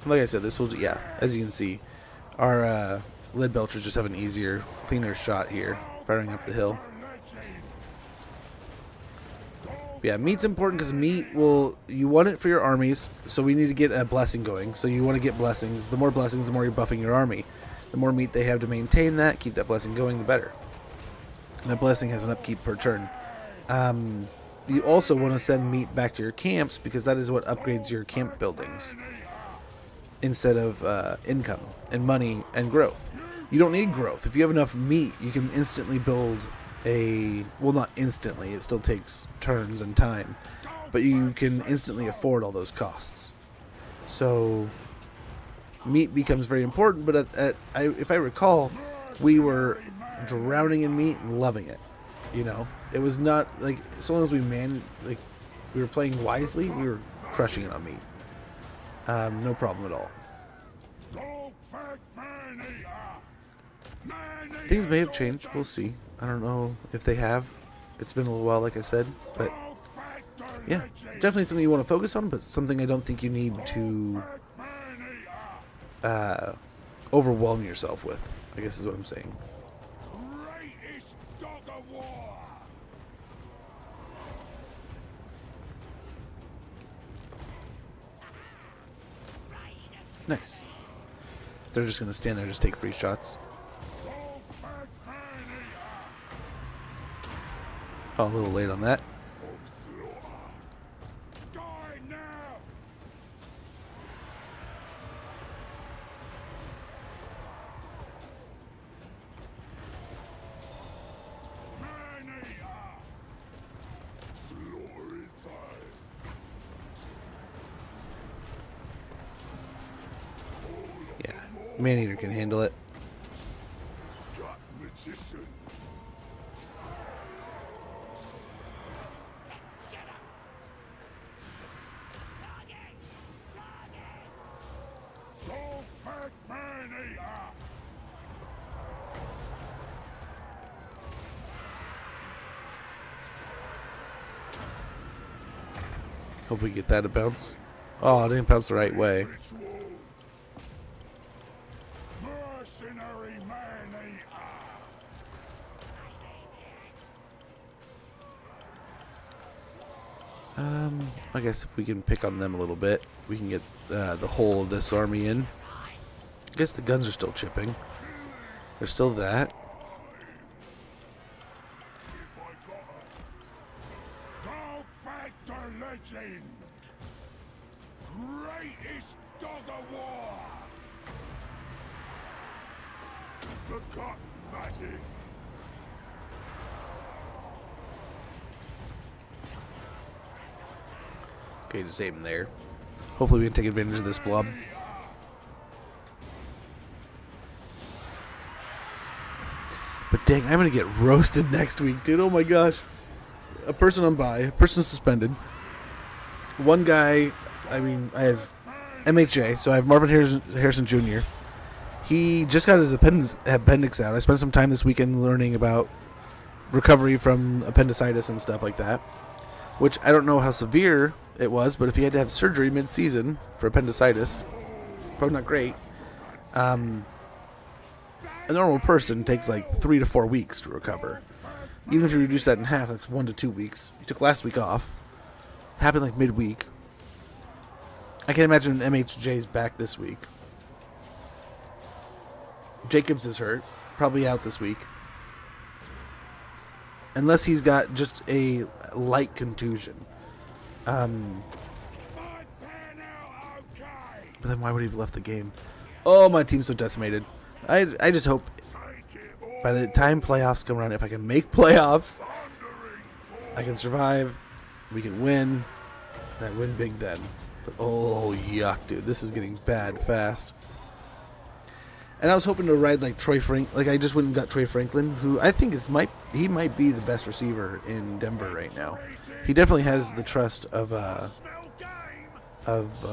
Like I said, this will, yeah, as you can see, our lead belchers just have an easier, cleaner shot here, firing up the hill. Yeah, meat's important because meat will, you want it for your armies, so we need to get a blessing going. So you want to get blessings. The more blessings, the more you're buffing your army. The more meat they have to maintain that, keep that blessing going, the better. And that blessing has an upkeep per turn. You also want to send meat back to your camps because that is what upgrades your camp buildings instead of income and money and growth. You don't need growth. If you have enough meat, you can instantly build a, well, not instantly, it still takes turns and time, but you can instantly afford all those costs. So meat becomes very important, but if I recall, we were drowning in meat and loving it. You know, it was not like, as long as we we were playing wisely, we were crushing it on meat. No problem at all. Golgfag Maneater. Maneater. Things may have changed. We'll see. I don't know if they have. It's been a little while, like I said, but Golgfag the yeah, legend. definitely something you want to focus on, but something I don't think you need to Maneater. overwhelm yourself with, I guess is what I'm saying. Greatest dog of war. Nice. They're just gonna stand there and just take free shots. Golgfag maneater. Oh, a little late on that. Die now. Maneater. Slaughtered time. Yeah, Maneater can handle it. Got magician. Golgfag maneater. Hope we get that to bounce. Oh, it didn't bounce the right way. Ritual. Mercenary maneater. I guess if we can pick on them a little bit, we can get the whole of this army in. I guess the guns are still chipping. There's still that. If I got her. Golgfag the legend. Greatest dog of war. The cut magic. Okay, just aim there. Hopefully we can take advantage of this blob. But dang, I'm gonna get roasted next week, dude. Oh my gosh. A person on bye, a person suspended. One guy, I mean, I have MHJ, so I have Marvin Harrison Jr. He just got his appendix out. I spent some time this weekend learning about recovery from appendicitis and stuff like that, which I don't know how severe it was, but if he had to have surgery mid-season for appendicitis, probably not great. A normal person takes like 3 to 4 weeks to recover. Even if you reduce that in half, that's 1 to 2 weeks. He took last week off. Happened like midweek. I can't imagine MHJ's back this week. Jacobs is hurt. Probably out this week. Unless he's got just a light contusion. But then why would he have left the game? Oh, my team's so decimated. I just hope by the time playoffs come around, if I can make playoffs, I can survive, we can win, and I win big then. But oh, yuck, dude. This is getting bad fast. And I was hoping to ride like Troy Frank. Like I just went and got Troy Franklin, who I think he might be the best receiver in Denver right now. He definitely has the trust of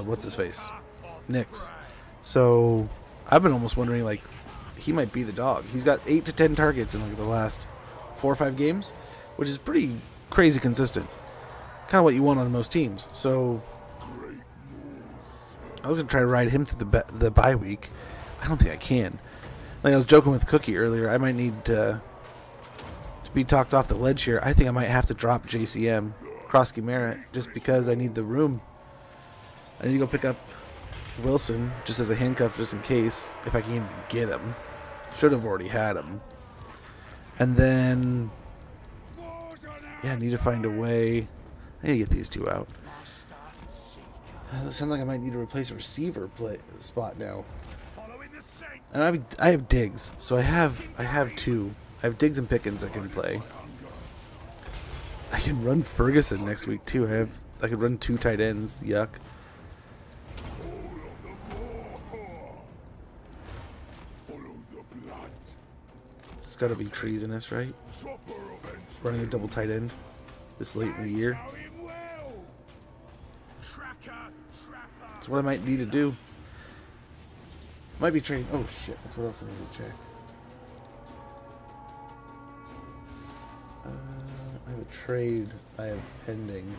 what's his face, Nix. So I've been almost wondering like he might be the dog. He's got 8 to 10 targets in like the last 4 or 5 games, which is pretty crazy consistent. Kind of what you want on most teams. So I was gonna try to ride him through the bye week. I don't think I can. Like I was joking with Cookie earlier, I might need to be talked off the ledge here. I think I might have to drop JCM, Krosky Merritt, just because I need the room. I need to go pick up Wilson just as a handcuff, just in case, if I can even get him. Should have already had him. And then, yeah, I need to find a way. I need to get these two out. It sounds like I might need to replace a receiver spot now. And I have Diggs, so I have 2. I have Diggs and Pickens I can play. I can run Ferguson next week too. I could run 2 tight ends. Yuck. It's got to be treasonous, right? Running a double tight end this late in the year. That's what I might need to do. Might be trade. Oh shit! That's what else I need to check. I have a trade I have pending.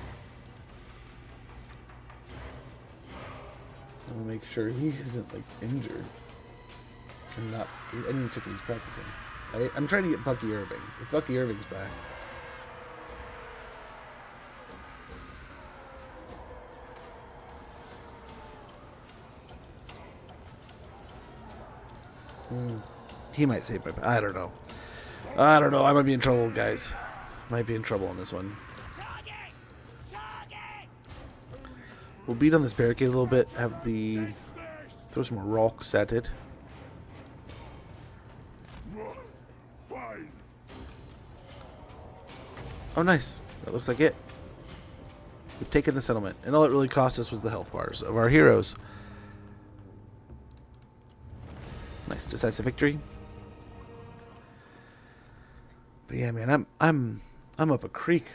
I want to make sure he isn't like injured. And not any chicken he's practicing. I'm trying to get Bucky Irving. If Bucky Irving's back. He might save my... I don't know. I don't know. I might be in trouble, guys. Might be in trouble on this one. Target! Target! We'll beat on this barricade a little bit. Have the... Throw some more rocks at it. Fine. Oh, nice. That looks like it. We've taken the settlement. And all it really cost us was the health bars of our heroes. Nice decisive victory. But yeah, man, I'm up a creek.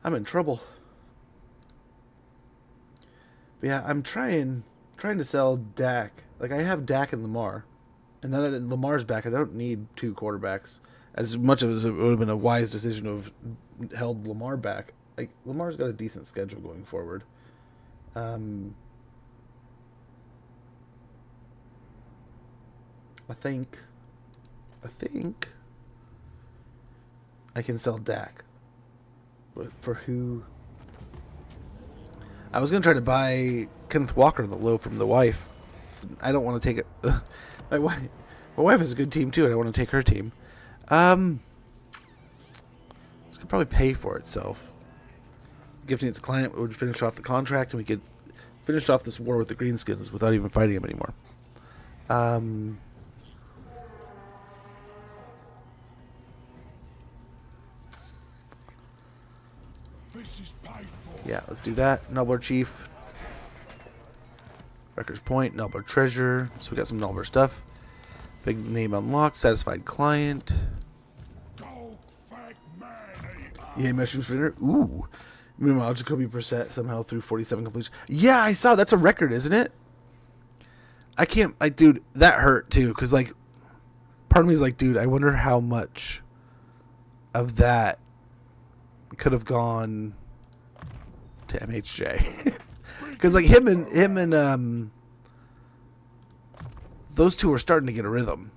I'm in trouble. But yeah, I'm trying to sell Dak. Like, I have Dak and Lamar. And now that Lamar's back, I don't need 2 quarterbacks. As much as it would have been a wise decision to have held Lamar back. Like, Lamar's got a decent schedule going forward. I think I can sell Dak. But for who? I was going to try to buy Kenneth Walker on the low from the wife. I don't want to take it. My wife has a good team too. I don't want to take her team. This could probably pay for itself. Gifting it to client would finish off the contract, and we could finish off this war with the Greenskins without even fighting them anymore. This is paid for. Yeah, let's do that. Nobbler Chief. Wrecker's Point. Nobbler Treasure. So we got some Nobbler stuff. Big name unlocked. Satisfied client. Golgfag maneater. Yeah, mushrooms for dinner. Ooh. Meanwhile, Jacoby Brissett somehow threw 47 completions. Yeah, I saw. That's a record, isn't it? Dude, that hurt too. Because, like, part of me is like, dude, I wonder how much of that could have gone to MHJ. Because, like, him and those two were starting to get a rhythm.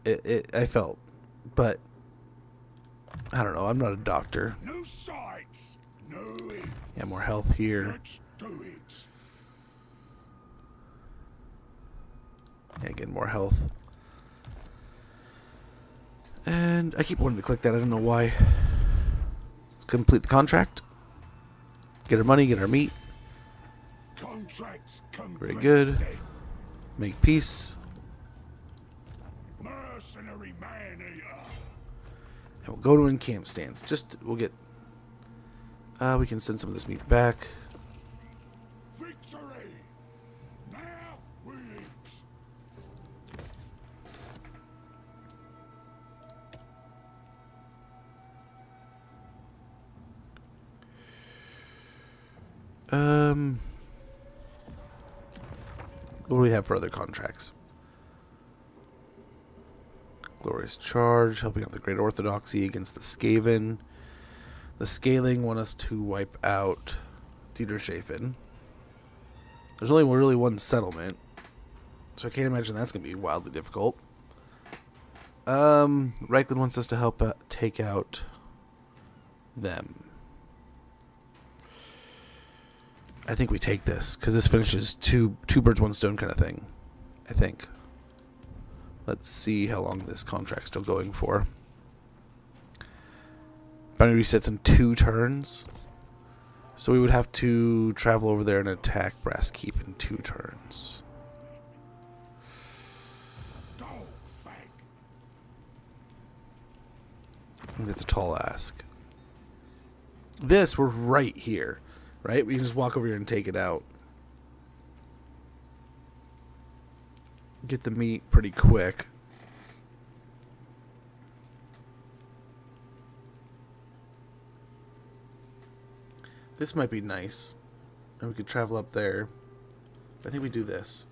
I felt. But, I don't know. I'm not a doctor. New sights. New hits. Yeah, more health here. Let's do it. Yeah, again, more health. And I keep wanting to click that. I don't know why. Let's complete the contract. Get our money, get our meat. Contracts Very good. Make peace. Mercenary maneater. And we'll go to encamp stands. We'll get... we can send some of this meat back. Victory. Now we eat. What do we have for other contracts? Glorious Charge, helping out the Great Orthodoxy against the Skaven. The Scaling want us to wipe out Dietershafen. There's only really one settlement, so I can't imagine that's going to be wildly difficult. Reichland wants us to help take out them. I think we take this, because this finishes two birds, one stone kind of thing. I think. Let's see how long this contract's still going for. Boundary resets in 2 turns. So we would have to travel over there and attack Brass Keep in 2 turns. Golgfag. I think that's a tall ask. This, we're right here. Right? We can just walk over here and take it out. Get the meat pretty quick. This might be nice. And we could travel up there. I think we do this.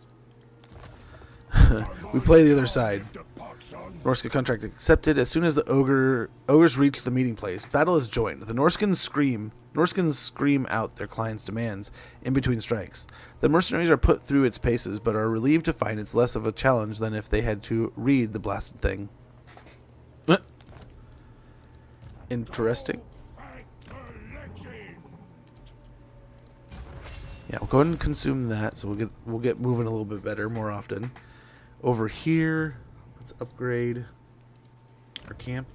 We play the other side. The pot's on. Norska contract accepted. As soon as the ogres reach the meeting place, battle is joined. The Norskins scream out their clients' demands in between strikes. The mercenaries are put through its paces, but are relieved to find it's less of a challenge than if they had to read the blasted thing. Interesting. Fight the legend. Yeah, we'll go ahead and consume that, so we'll get moving a little bit better more often. Over here, let's upgrade our camp.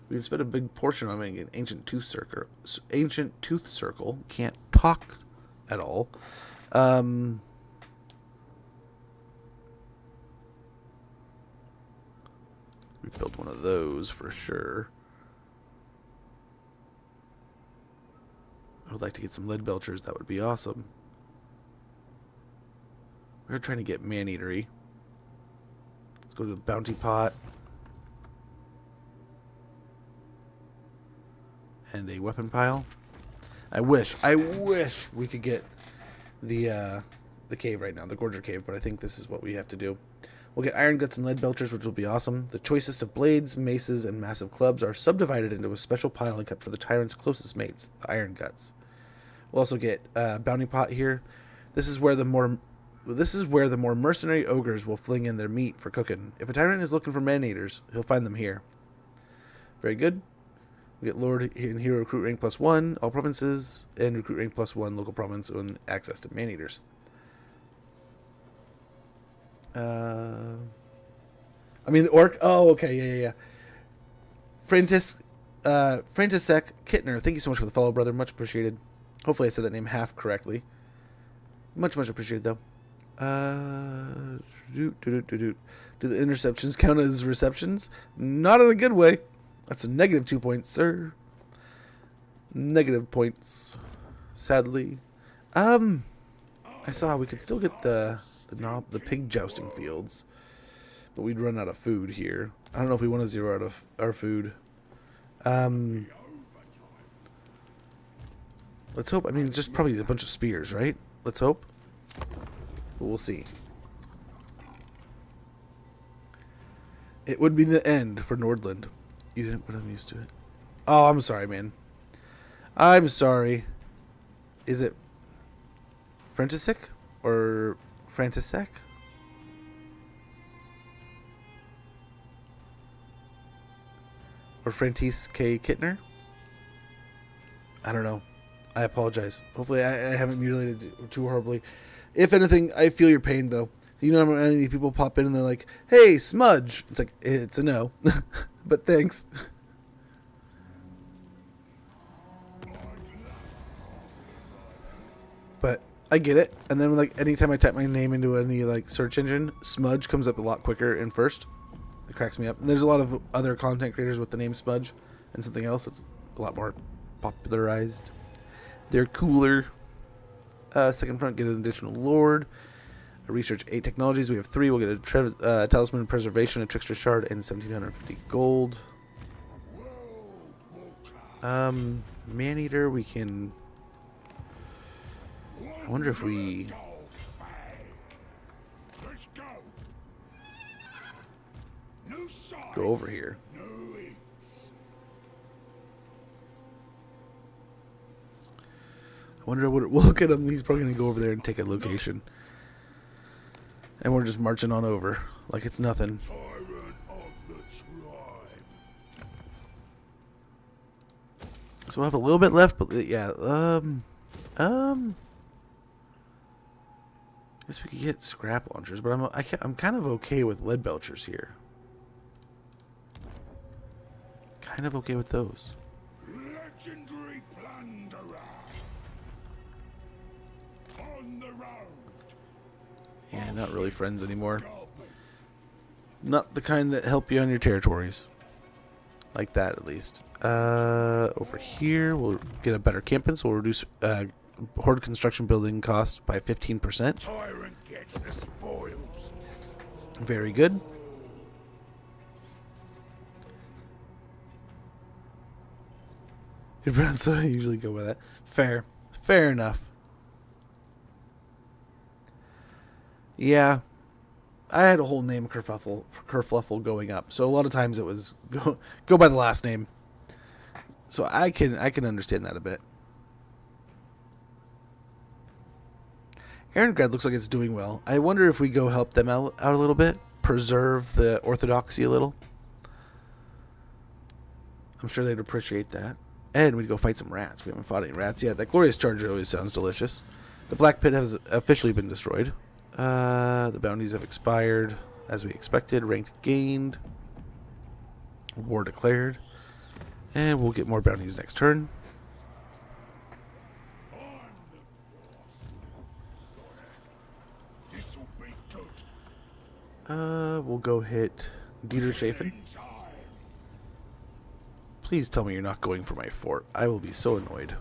We can spend a big portion on making an ancient tooth circle. Can't talk at all. We build one of those for sure. I would like to get some lead belchers. That would be awesome. We're trying to get maneatery. Let's go to the bounty pot. And a weapon pile. I wish we could get the cave right now, the Gorger Cave, but I think this is what we have to do. We'll get iron guts and lead belchers, which will be awesome. The choicest of blades, maces, and massive clubs are subdivided into a special pile and kept for the tyrant's closest mates, the iron guts. We'll also get bounty pot here. This is where the more mercenary ogres will fling in their meat for cooking. If a tyrant is looking for maneaters, he'll find them here. Very good. We get Lord and Hero recruit rank +1, all provinces, and recruit rank +1 local province and access to maneaters. I mean the orc. Oh, okay, yeah. Frantisek Kittner, thank you so much for the follow, brother. Much appreciated. Hopefully I said that name half correctly. Much appreciated, though. Do the interceptions count as receptions? Not in a good way. That's a -2 points, sir. Negative points, sadly. I saw we could still get the pig jousting fields, but we'd run out of food here. I don't know if we want to zero out of our food. Let's hope. I mean, it's just probably a bunch of spears, right? Let's hope. But we'll see. It would be the end for Nordland. You didn't, but I'm used to it. Oh, I'm sorry, man. I'm sorry. Is it Frantisek or Frantisek? Or Frantis K. Kittner? I don't know. I apologize. Hopefully I haven't mutilated it too horribly. If anything, I feel your pain, though. You know how many people pop in and they're like, hey, smudge. It's like, it's a no. But thanks. But I get it. And then, like, anytime I type my name into any, like, search engine, smudge comes up a lot quicker and first. It cracks me up. And there's a lot of other content creators with the name smudge and something else that's a lot more popularized. They're cooler. Second front, get an additional lord. Research 8 technologies. We have 3. We'll get a talisman preservation, a trickster shard, and 1,750 gold. Maneater, we can. I wonder if we. Let's go. New size, Go over here. new eats. I wonder what. We'll look at him. He's probably gonna go over there and take a location. And we're just marching on over like it's nothing. Tyrant of the tribe. So we'll have a little bit left, but yeah, I guess we could get scrap launchers, but I'm kind of okay with lead belchers here. Kind of okay with those. Legendary plunderer. On the road. Yeah, not really friends anymore. Not the kind that help you on your territories. Like that, at least. Over here, we'll get a better camping, so we'll reduce horde construction building cost by 15%. Tyrant gets the spoils. Very good. Your friends usually go with that. Fair. Fair enough. Yeah. I had a whole name kerfuffle going up, so a lot of times it was go by the last name. So I can understand that a bit. Aaron Grad looks like it's doing well. I wonder if we go help them out a little bit, preserve the orthodoxy a little. I'm sure they'd appreciate that. And we'd go fight some rats. We haven't fought any rats yet. That glorious charger always sounds delicious. The Black Pit has officially been destroyed. The bounties have expired, as we expected. Ranked gained. War declared. And we'll get more bounties next turn. This'll be good. We'll go hit Dieter Chafin. Please tell me you're not going for my fort. I will be so annoyed.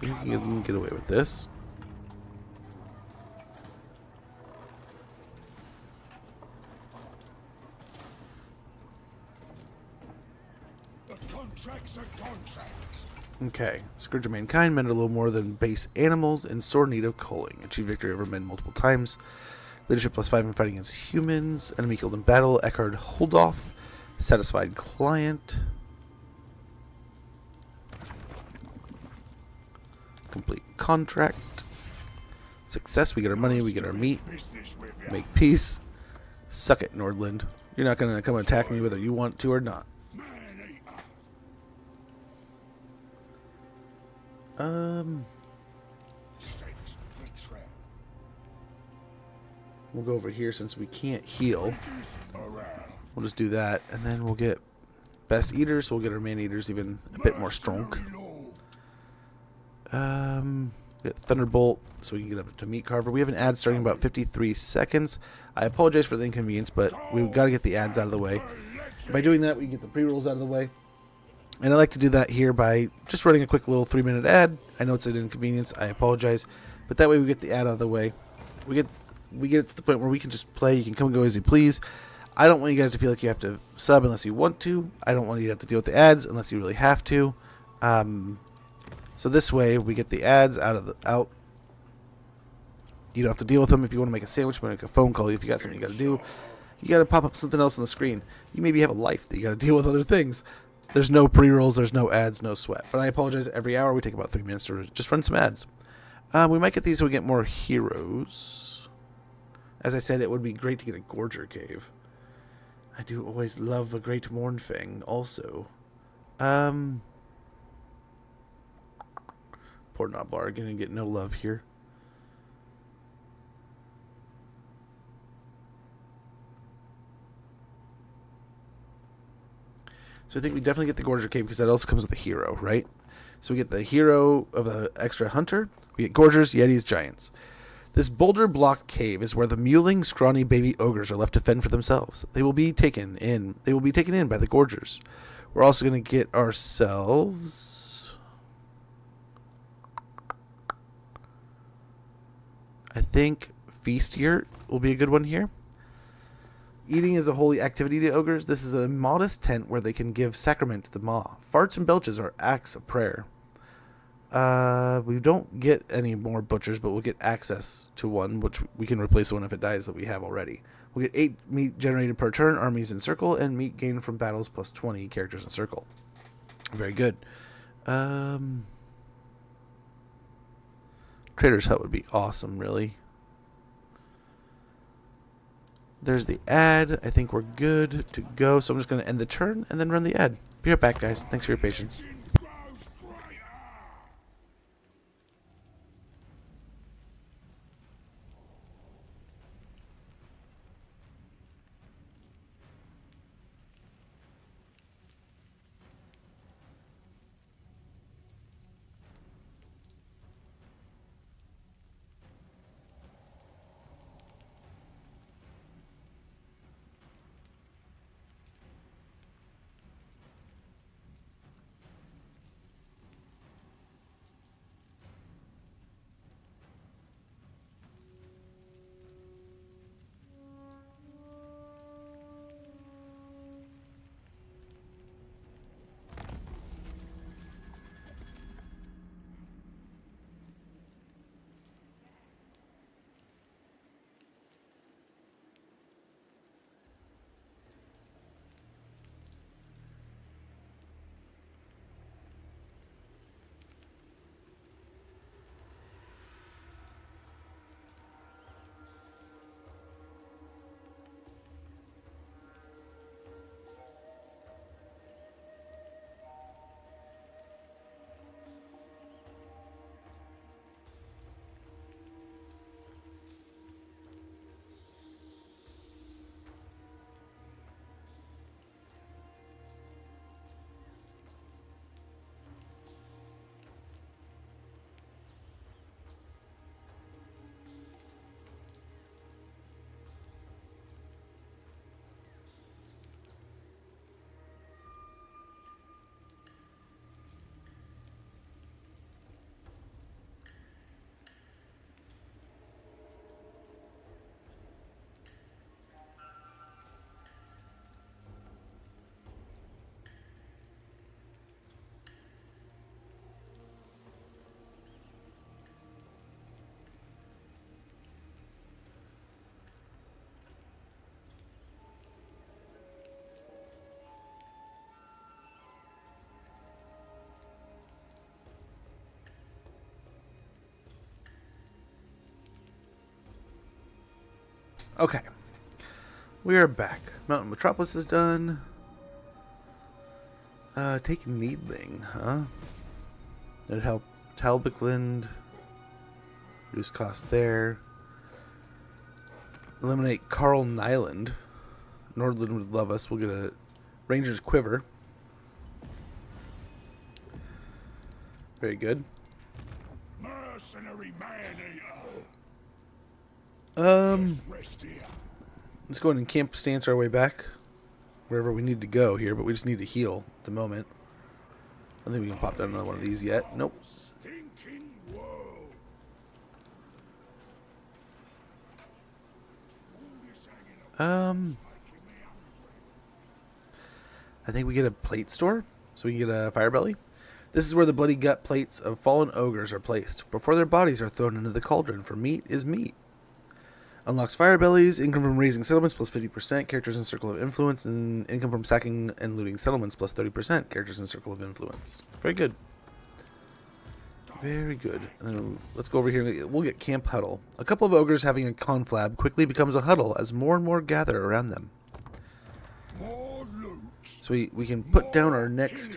We can get away with this. The contract's a contract. Okay, Scourge of Mankind, men are a little more than base animals in sore need of culling. Achieve victory over men multiple times. Leadership +5 in fighting against humans. Enemy killed in battle. Eckhard Holdoff. Satisfied client. Complete contract. Success, we get our money, we get our meat. Business with ya. Make peace. Suck it, Nordland. You're not going to come attack me whether you want to or not. Maneater. Set the trap. We'll go over here since we can't heal. This around. We'll just do that, and then we'll get best eaters. So we'll get our Maneaters even a bit more strong. Get Thunderbolt, so we can get up to Meat Carver. We have an ad starting in about 53 seconds. I apologize for the inconvenience, but we've got to get the ads out of the way. By doing that, we can get the pre-rolls out of the way. And I like to do that here by just running a quick little 3-minute ad. I know it's an inconvenience. I apologize. But that way we get the ad out of the way. We get it to the point where we can just play. You can come and go as you please. I don't want you guys to feel like you have to sub unless you want to. I don't want you to have to deal with the ads unless you really have to. So this way we get the ads out. You don't have to deal with them. If you want to make a sandwich, make a phone call. If you got something you got to do, you got to pop up something else on the screen. You maybe have a life that you got to deal with other things. There's no pre-rolls, there's no ads, no sweat. But I apologize. Every hour we take about 3 minutes to just run some ads. We might get these so we get more heroes. As I said, it would be great to get a Gorger Cave. I do always love a Great Mournfang also. Poor Noblar, gonna get no love here. So I think we definitely get the Gorger Cave because that also comes with a hero, right? So we get the hero of the extra hunter. We get Gorgers, Yetis, Giants. This boulder-blocked cave is where the mewling, scrawny baby ogres are left to fend for themselves. They will be taken in. They will be taken in by the Gorgers. We're also going to get ourselves, I think, Feast Yurt will be a good one here. Eating is a holy activity to ogres. This is a modest tent where they can give sacrament to the maw. Farts and belches are acts of prayer. We don't get any more butchers, but we'll get access to one, which we can replace the one if it dies that we have already. We'll get 8 meat generated per turn, armies in circle, and meat gained from battles plus 20 characters in circle. Very good. Trader's Hut would be awesome, really. There's the ad. I think we're good to go. So I'm just going to end the turn and then run the ad. Be right back, guys. Thanks for your patience. Okay. We are back. Mountain Metropolis is done. Take Needling, huh? It'd help Talbotland. Reduce cost there. Eliminate Carl Nyland. Nordland would love us. We'll get a Ranger's Quiver. Very good. Mercenary Maneater. Rest here. Let's go ahead and camp stance our way back. Wherever we need to go here, but we just need to heal at the moment. I don't think we can pop down another one of these yet. Nope. Stinking world. I think we get a plate store, so we can get a fire belly. This is where the bloody gut plates of fallen ogres are placed, before their bodies are thrown into the cauldron, for meat is meat. Unlocks fire bellies, income from raising settlements plus 50%, characters in circle of influence, and income from sacking and looting settlements plus 30%, characters in circle of influence. Very good. Very good. And then let's go over here. We'll get Camp Huddle. A couple of ogres having a conflab quickly becomes a huddle as more and more gather around them. More loot. So we can put down our next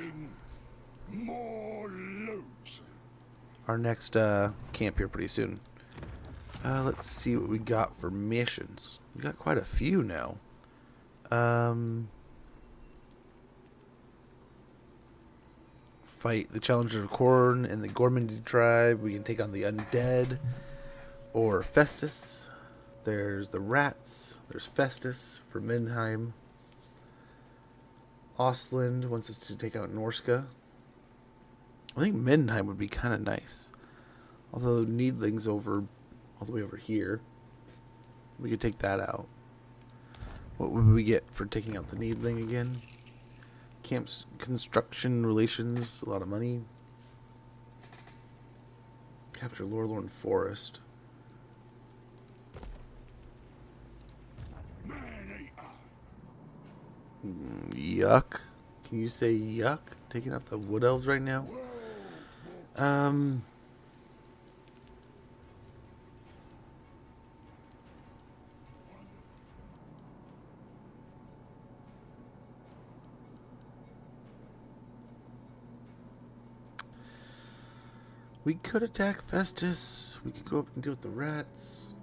More loot. camp here pretty soon. Let's see what we got for missions. We got quite a few now. Fight the Challengers of Corn and the Gormandy tribe. We can take on the Undead or Festus. There's the Rats. There's Festus for Middenheim. Ostland wants us to take out Norska. I think Middenheim would be kind of nice. Although Needling's over all the way over here. We could take that out. What would we get for taking out the Needling again? Camps, construction, relations, a lot of money. Capture Lorelorn Forest. Yuck. Can you say yuck? Taking out the Wood Elves right now? We could attack Festus. We could go up and deal with the Rats.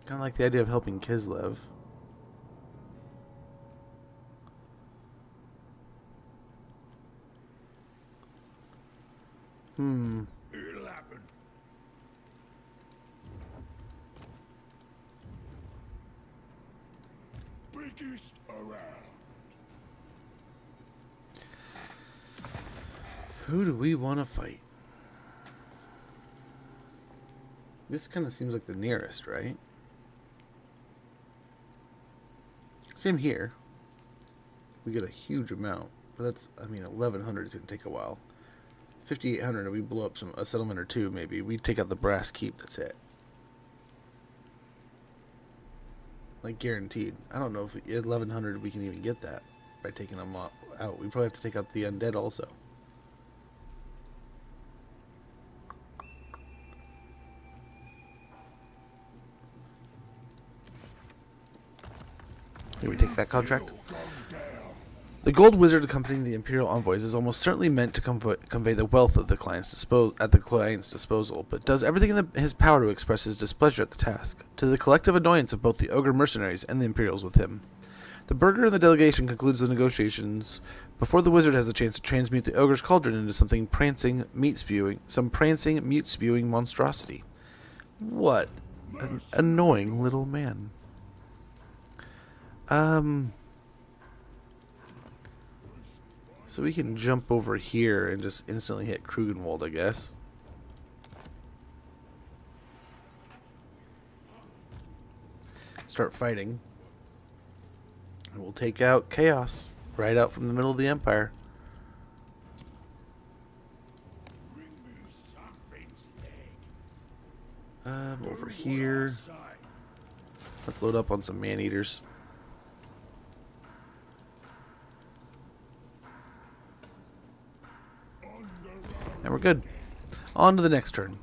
Kind of like the idea of helping Kislev. It'll happen. Biggest around. Who do we want to fight? This kind of seems like the nearest, right? Same here. We get a huge amount. But that's, 1,100 is going to take a while. 5,800 if we blow up a settlement or two, maybe. We take out the Brass Keep, that's it. Like, guaranteed. I don't know if 1,100 we can even get that by taking them out. We probably have to take out the Undead also. Here we take that contract. The gold wizard accompanying the imperial envoys is almost certainly meant to convey the wealth of the client's disposal, but does everything in his power to express his displeasure at the task, to the collective annoyance of both the ogre mercenaries and the imperials with him. The burgher and the delegation concludes the negotiations before the wizard has the chance to transmute the ogre's cauldron into some prancing, mute-spewing monstrosity. What an annoying little man. So we can jump over here and just instantly hit Krugenwald, I guess. Start fighting. And we'll take out Chaos right out from the middle of the Empire. Over here. Let's load up on some Maneaters. And we're good. On to the next turn.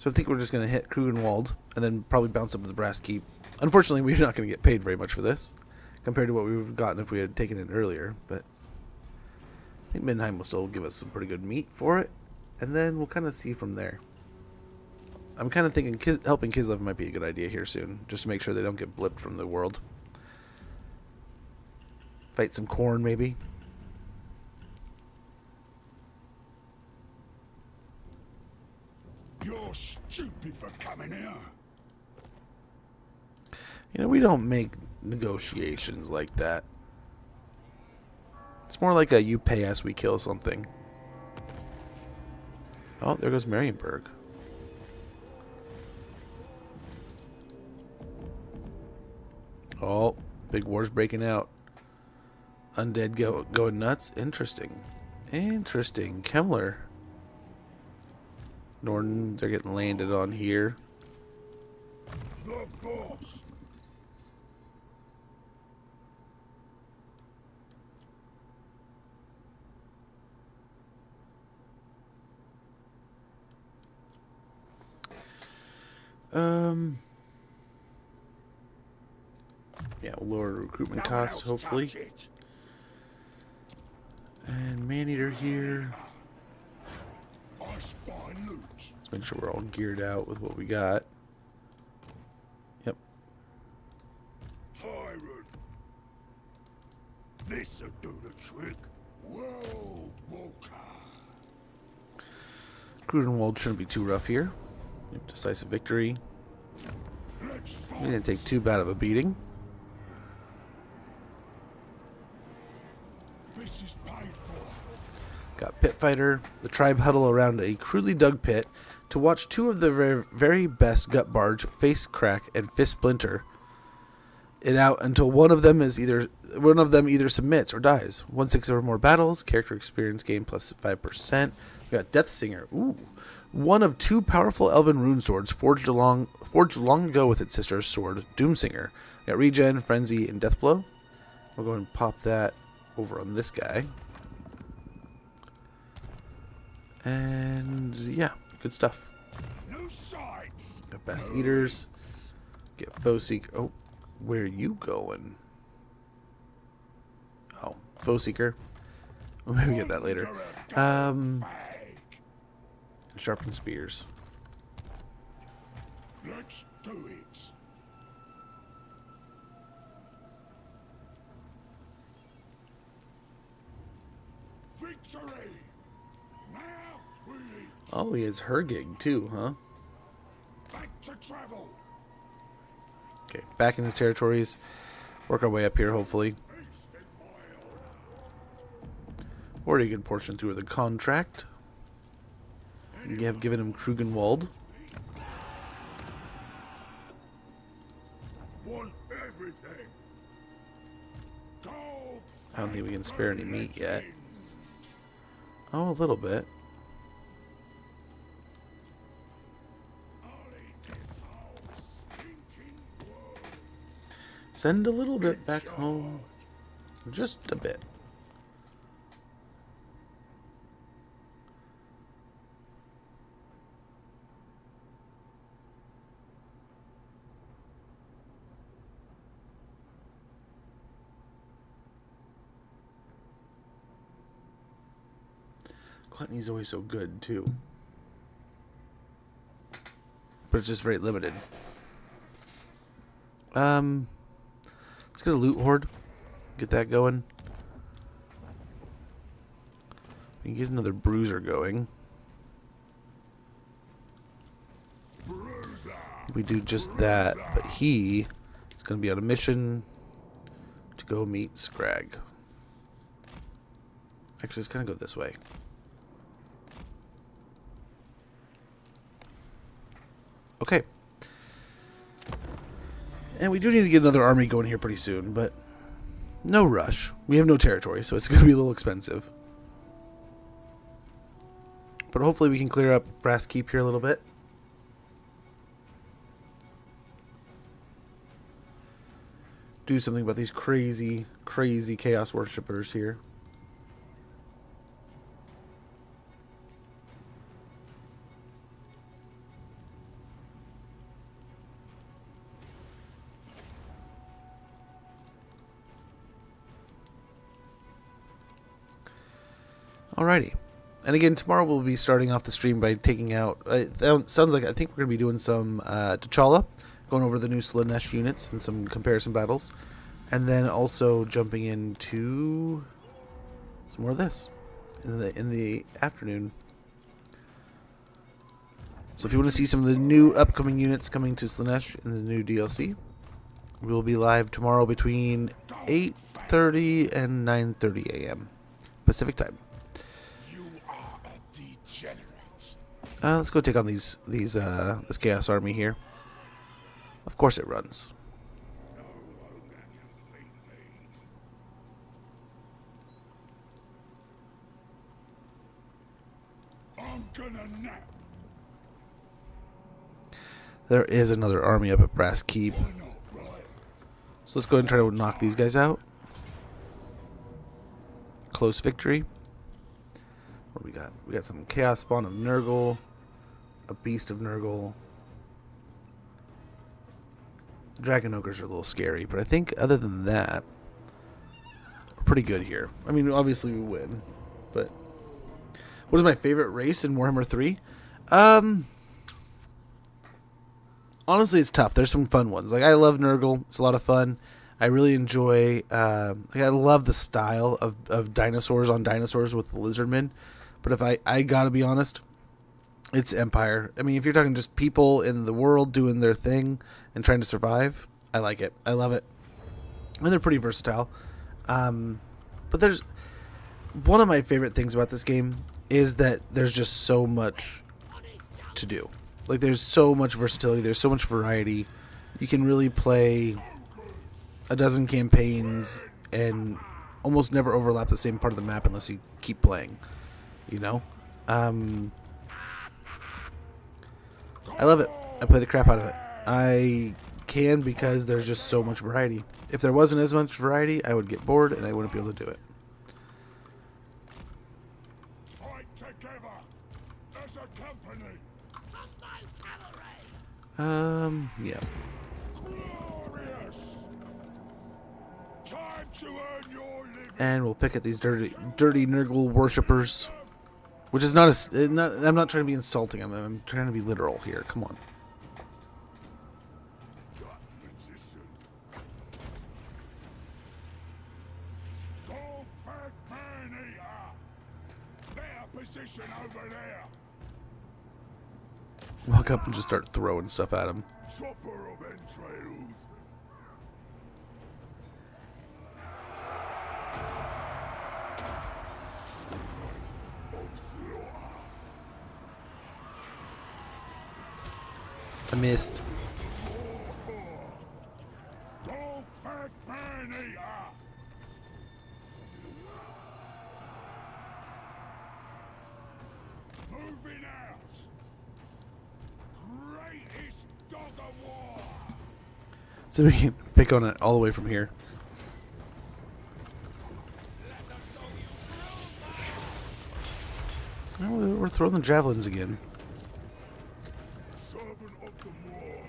So I think we're just going to hit Krugenwald and then probably bounce up to the Brass Keep. Unfortunately, we're not going to get paid very much for this compared to what we would have gotten if we had taken it earlier. But I think Middenheim will still give us some pretty good meat for it. And then we'll kind of see from there. I'm kind of thinking helping Kislev might be a good idea here soon, just to make sure they don't get blipped from the world. Fight some corn, maybe. You're stupid for coming here. You know, we don't make negotiations like that. It's more like a you pay us, we kill something. Oh, there goes Marienburg. Oh, big war's breaking out. Undead going nuts. Interesting. Interesting. Kemmler. Norden, they're getting landed on here. The boss. Yeah, we'll lower recruitment No one cost, else hopefully. touch it. And Maneater here. I spy loot. Let's make sure we're all geared out with what we got. Yep. Tyrant. This'll do the trick. World Walker. Krudenwald shouldn't be too rough here. Decisive victory. Let's We fight. didn't take too bad of a beating. This is paid for. Got Pit Fighter. The tribe huddle around a crudely dug pit to watch two of the very best gut barge face crack and fist splinter it out until one of them either submits or dies. 1/6 or more battles. Character experience gain plus 5%. We got Death Singer. Ooh. One of two powerful elven rune swords forged long ago with its sister sword, Doomsinger. We got Regen, Frenzy, and Deathblow. We'll go and pop that over on this guy. And yeah, good stuff. New sights. Got Best Eaters. Get Foe Seeker. Oh, where are you going? Oh, Foe Seeker. We'll maybe get that later. Fag. Sharpened Spears. Let's do it. Victory. Now we eat. Oh, he has her gig too, huh? Back to travel. Okay, back in his territories. Work our way up here, hopefully. Feast in my honor. Already a good portion through the contract. We have given him Krugenwald. Want everything. Gold. I don't think we can spare any meat yet. Oh, a little bit. Send a little bit back home. Just a bit. Gluttony's always so good too. But it's just very limited. Let's get a loot horde. Get that going. We can get another bruiser going. We do just that, but he is going to be on a mission to go meet Scrag. Actually, it's going to go this way. Okay. And we do need to get another army going here pretty soon, but no rush. We have no territory, so it's going to be a little expensive. But hopefully we can clear up Brass Keep here a little bit. Do something about these crazy, crazy chaos worshippers here. Alrighty. And again, tomorrow we'll be starting off the stream by taking out... sounds like I think we're going to be doing some T'Challa, going over the new Slanesh units and some comparison battles. And then also jumping into some more of this in the afternoon. So if you want to see some of the new upcoming units coming to Slanesh in the new DLC, we'll be live tomorrow between 8:30 and 9:30 a.m. Pacific time. You are a degenerate. Let's go take on this Chaos Army here. Of course it runs. I'm gonna nap. There is another army up at Brass Keep. Why not, right? So let's go ahead and try to knock these guys out. Close victory. What do we got? We got some Chaos Spawn of Nurgle, a Beast of Nurgle. Dragon Ogres are a little scary, but I think other than that, we're pretty good here. I mean, obviously we win, but what is my favorite race in Warhammer 3? Honestly, it's tough. There's some fun ones. Like, I love Nurgle. It's a lot of fun. I really enjoy... like, I love the style of dinosaurs on dinosaurs with the lizardmen. But if I gotta be honest, it's Empire. I mean, if you're talking just people in the world doing their thing and trying to survive, I like it. I love it. And they're pretty versatile. But there's... One of my favorite things about this game is that there's just so much to do. Like, there's so much versatility, there's so much variety. You can really play a dozen campaigns and almost never overlap the same part of the map unless you keep playing, you know? I love it. I play the crap out of it. I can because there's just so much variety. If there wasn't as much variety, I would get bored and I wouldn't be able to do it. Fight together as a company. Yeah. Glorious. Time to earn your living. And we'll pick at these dirty Nurgle worshippers. Which is not I'm not trying to be insulting. I'm trying to be literal here. Come on. Golgfag maneater. Their position over there. Walk up and just start throwing stuff at him. Chopper of entrails. I missed. Golgfag maneater. Moving out. Greatest dog of war. So we can pick on it all the way from here. Oh, we're throwing the javelins again. Servant of the Moor.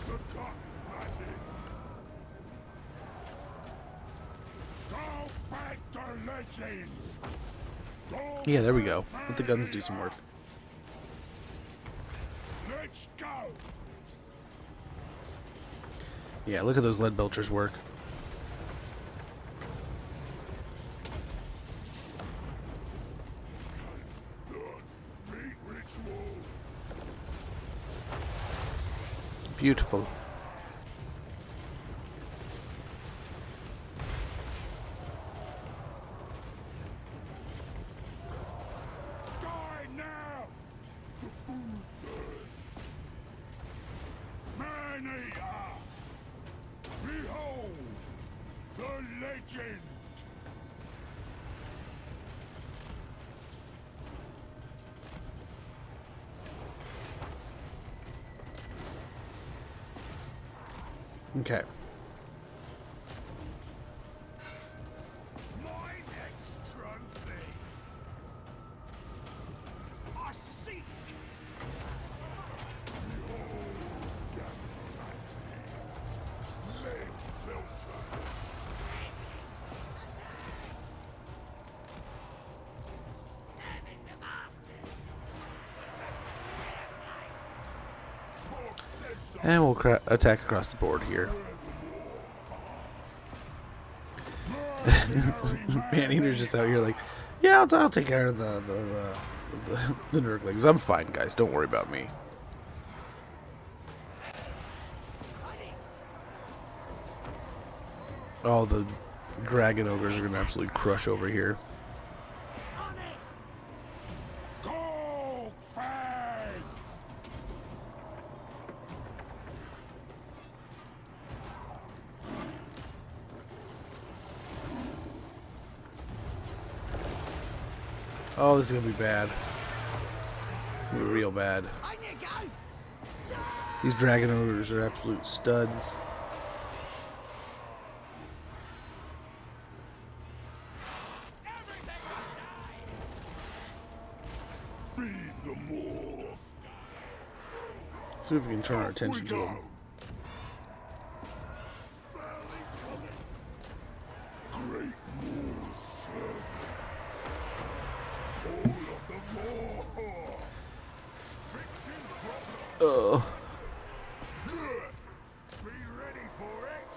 The cut magic. Golgfag the legend. Yeah, there we go. Let the guns do some work. Let's go. Yeah, look at those lead belchers work. Meat ritual. Beautiful. Die now. The food thirst. Maneater. Behold the legend. Okay. My next trophy. I seek. Behold, gas lead belcher. And we'll attack across the board here. Maneater's just out here like, yeah, I'll take care of the Nurglings. I'm fine, guys. Don't worry about me. Oh, the dragon ogres are going to absolutely crush over here. Golgfag! Oh, this is going to be bad. It's going to be real bad. On you go! These dragon ogres are absolute studs. Feed them all! See if we can turn our attention to them. Great moors, sir. All of the more! Fixing problem! Oh. Good! Be ready for it!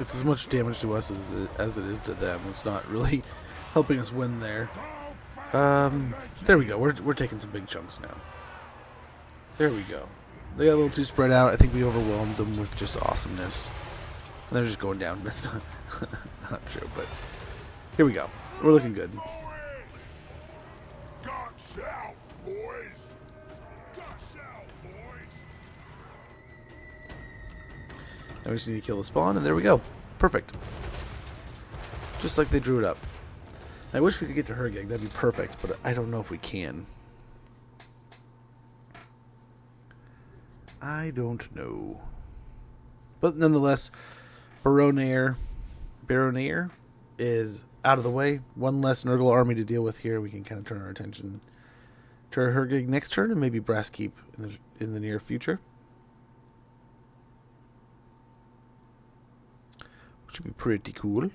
It's as much damage to us as it is to them. It's not really helping us win there. There we go. We're taking some big chunks now. There we go. They got a little too spread out. I think we overwhelmed them with just awesomeness. And they're just going down. That's not, not true, but here we go. We're looking good. Guts out, boys! Guts out, boys! Now we just need to kill the spawn, and there we go. Perfect. Just like they drew it up. I wish we could get to Hergig. That'd be perfect, but I don't know if we can. I don't know. But nonetheless, Baronair is out of the way. One less Nurgle army to deal with here. We can kind of turn our attention to Hergig next turn, and maybe Brasskeep in the near future. Which would be pretty cool.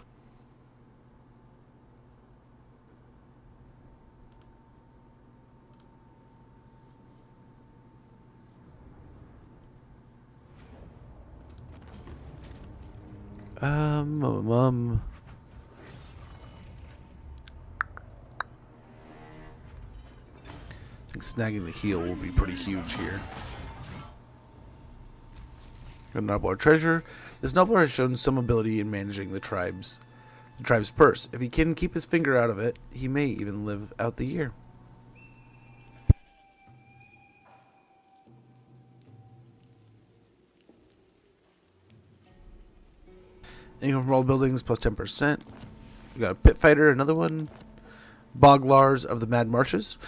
I think snagging the heal will be pretty huge here. Got a Nobbler treasure. This Nobbler has shown some ability in managing the tribe's purse. If he can keep his finger out of it, he may even live out the year. Income from all buildings plus 10%. We got a pit fighter, another one. Boglars of the Mad Marshes.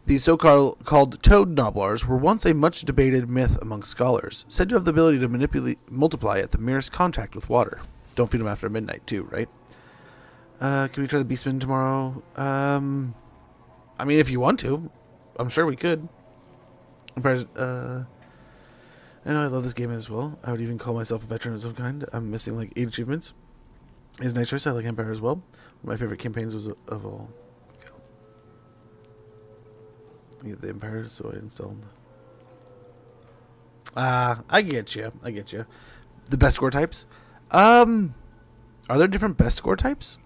These so-called toad nobblars were once a much debated myth among scholars, said to have the ability to multiply at the merest contact with water. Don't feed them after midnight, too, right? Can we try the Beastman tomorrow? I mean, if you want to. I'm sure we could. I know I love this game as well. I would even call myself a veteran of some kind. I'm missing like 8 achievements. Is nice choice. I like Empire as well. One of my favorite campaigns was of all. I get the Empire, so I installed. I get you. I get you. The best score types. Are there different best score types?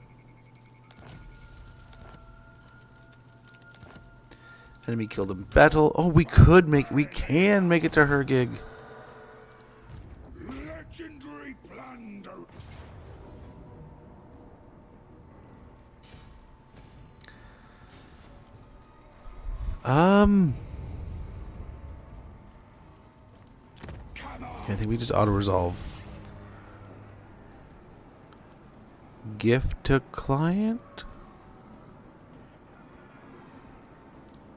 Enemy killed in battle. Oh, we can make it to Hergig. Legendary plunder! I think we just auto-resolve. Gift to client?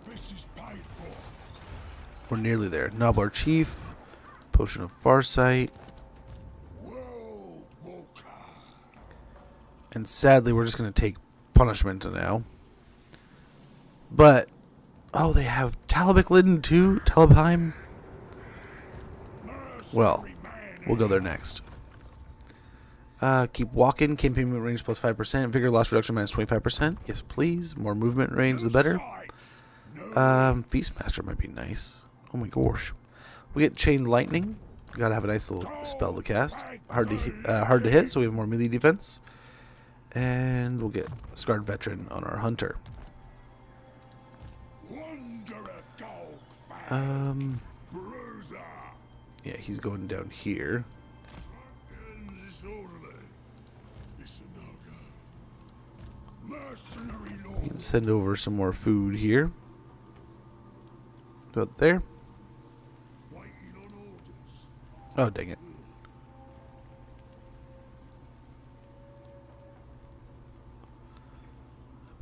This is paid for. We're nearly there. Nobbler Chief. Potion of Farsight. World Walker. And sadly, we're just going to take punishment now. But, oh, they have Talabheim Lydon too? Talabheim? Well, we'll go there next. Keep walking. Campaign movement range plus 5%. Vigor loss reduction minus 25%. Yes, please. More movement range, the better. Feastmaster might be nice. Oh my gosh. We get Chain Lightning. Gotta have a nice little spell to cast. Hard to hit, so we have more melee defense. And we'll get Scarred Veteran on our Hunter. Bruiser. Yeah, he's going down here. Mercenary We lord. can send over some more food here. About there. Waiting on orders. Oh, dang it.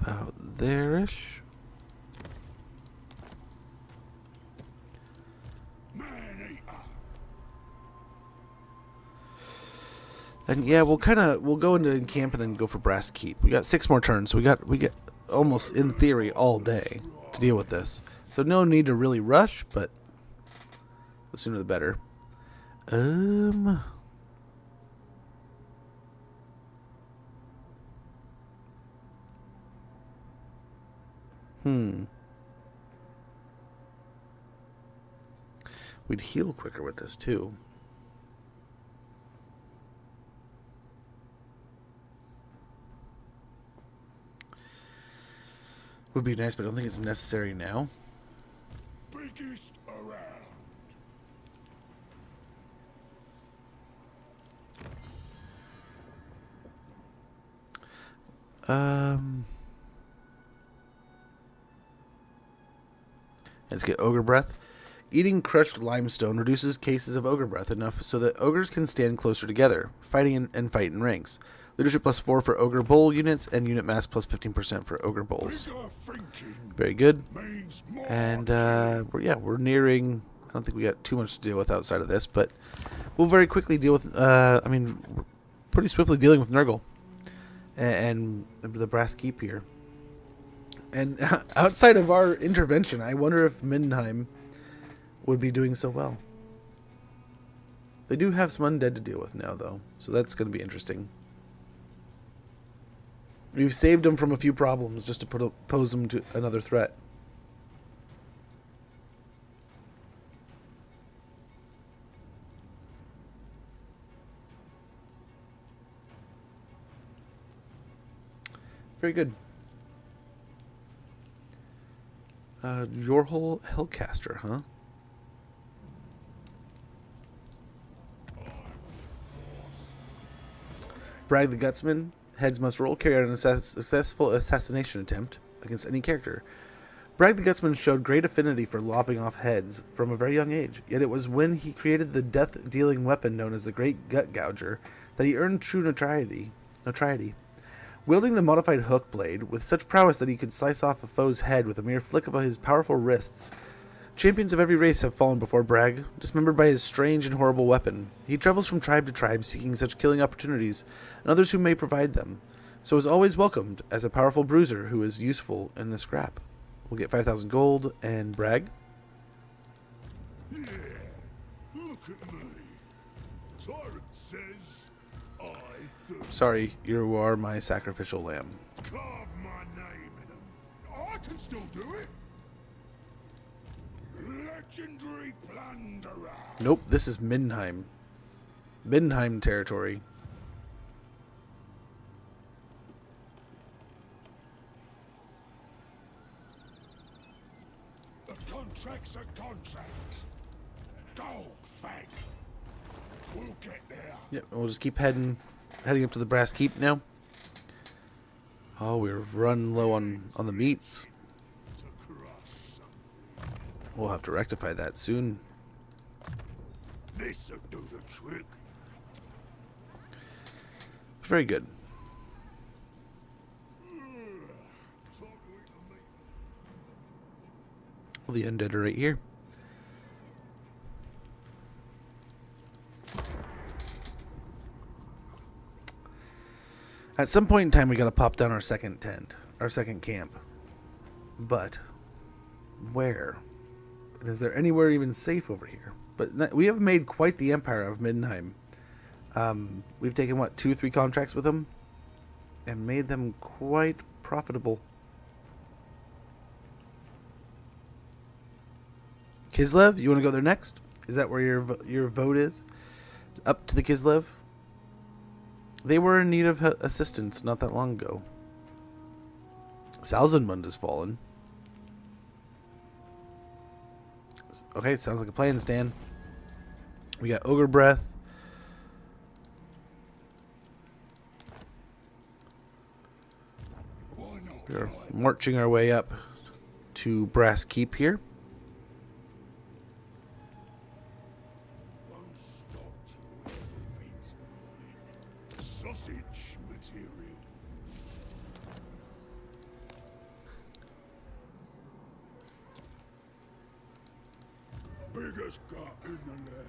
About there-ish. Maneater. And yeah, we'll go into camp and then go for Brass Keep. We got 6 more turns, so we get almost in theory all day to deal with this. So no need to really rush, but the sooner the better. We'd heal quicker with this too. Would be nice, but I don't think it's necessary now. Biggest around. Let's get Ogre Breath. Eating crushed limestone reduces cases of Ogre Breath enough so that ogres can stand closer together, fighting and fight in ranks. Leadership +4 for Ogre Bowl units, and unit mass +15% for Ogre Bowls. Bigger thinking Very good. means more. And we're nearing. I don't think we got too much to deal with outside of this, but we'll very quickly deal with. We're pretty swiftly dealing with Nurgle and the Brass Keep here. And outside of our intervention, I wonder if Mindenheim would be doing so well. They do have some undead to deal with now, though, so that's going to be interesting. We've saved them from a few problems just to pose them to another threat. Very good. Jorhol Hellcaster, huh? Brag the Gutsman. Heads must roll, carry out a successful assassination attempt against any character. Brag the Gutsman showed great affinity for lopping off heads from a very young age, yet it was when he created the death-dealing weapon known as the Great Gut Gouger that he earned true notoriety. Wielding the modified hook blade with such prowess that he could slice off a foe's head with a mere flick of his powerful wrists, champions of every race have fallen before Brag, dismembered by his strange and horrible weapon. He travels from tribe to tribe seeking such killing opportunities, and others who may provide them, so is always welcomed as a powerful bruiser who is useful in the scrap. We'll get 5,000 gold and Brag. Yeah, look at me. Tyrant says I do. Sorry, you are my sacrificial lamb. Carve my name in them. I can still do it. Legendary plunderer. Nope, this is Mindenheim. Mindenheim territory. The contract's a contract. Golgfag. We'll get there. Yep, we'll just keep heading up to the Brass Keep now. Oh, we're running low on the meats. To crush some. We'll have to rectify that soon. This'll do the trick. Very good. Well, the undead are right here. At some point in time, we gotta pop down our second tent, our second camp. But where? And is there anywhere even safe over here? But we have made quite the empire of Mindenheim. We've taken, what, 2-3 contracts with them? And made them quite profitable. Kislev, you want to go there next? Is that where your vote is? Up to the Kislev? They were in need of assistance not that long ago. Salzenmund has fallen. Okay, sounds like a plan, Stan. We got Ogre Breath. We're marching our way up to Brass Keep here. Sausage material. Biggest gut in the land.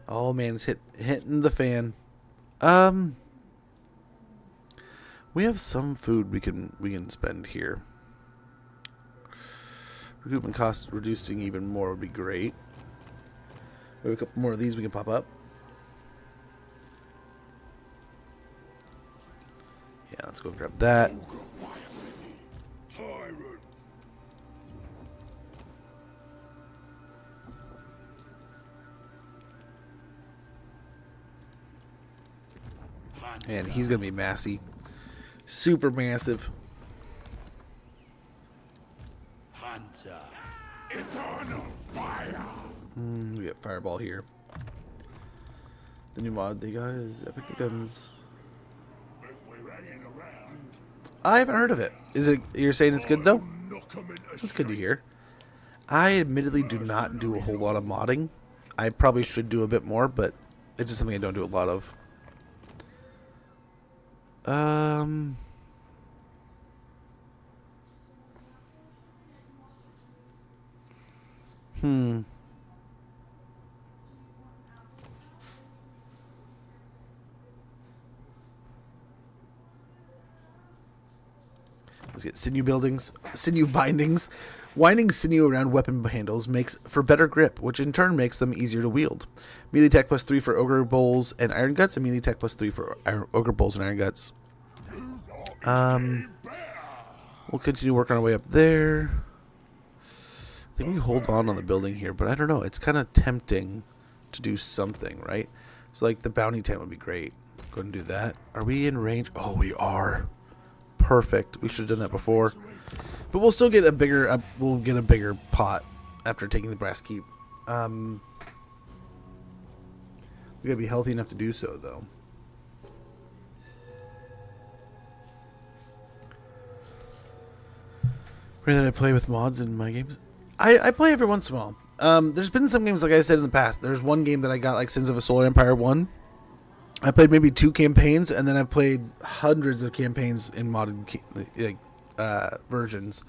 Oh man, it's hitting the fan. We have some food we can spend here. Recruitment costs reducing even more would be great. We have a couple more of these we can pop up. Yeah, let's go grab that. Tyrant. And he's gonna be massy. Super massive. Hunter. Eternal fire. We got Fireball here. The new mod they got is Epic the Guns. If we're hanging around, I haven't heard of it. Is it? You're saying it's good though? knock 'em into That's good to hear. I admittedly do not do a whole lot of modding. I probably should do a bit more, but it's just something I don't do a lot of. Let's get sinew buildings, sinew bindings. Winding sinew around weapon handles makes for better grip, which in turn makes them easier to wield. Melee attack +3 for ogre bowls and iron guts, and melee attack +3 for ogre bowls and iron guts. We'll continue working our way up there. I think we hold on the building here, but I don't know. It's kind of tempting to do something, right? So like the bounty tent would be great. Go ahead and do that. Are we in range? Oh, we are. Perfect. We should have done that before. But we'll still get a bigger we'll get a bigger pot after taking the Brass Keep. We gotta be healthy enough to do so though. Really, that I play with mods in my games? I play every once in a while. There's been some games, like I said in the past. There's one game that I got, like Sins of a Solar Empire 1. I played maybe 2 campaigns, and then I've played hundreds of campaigns in modded versions.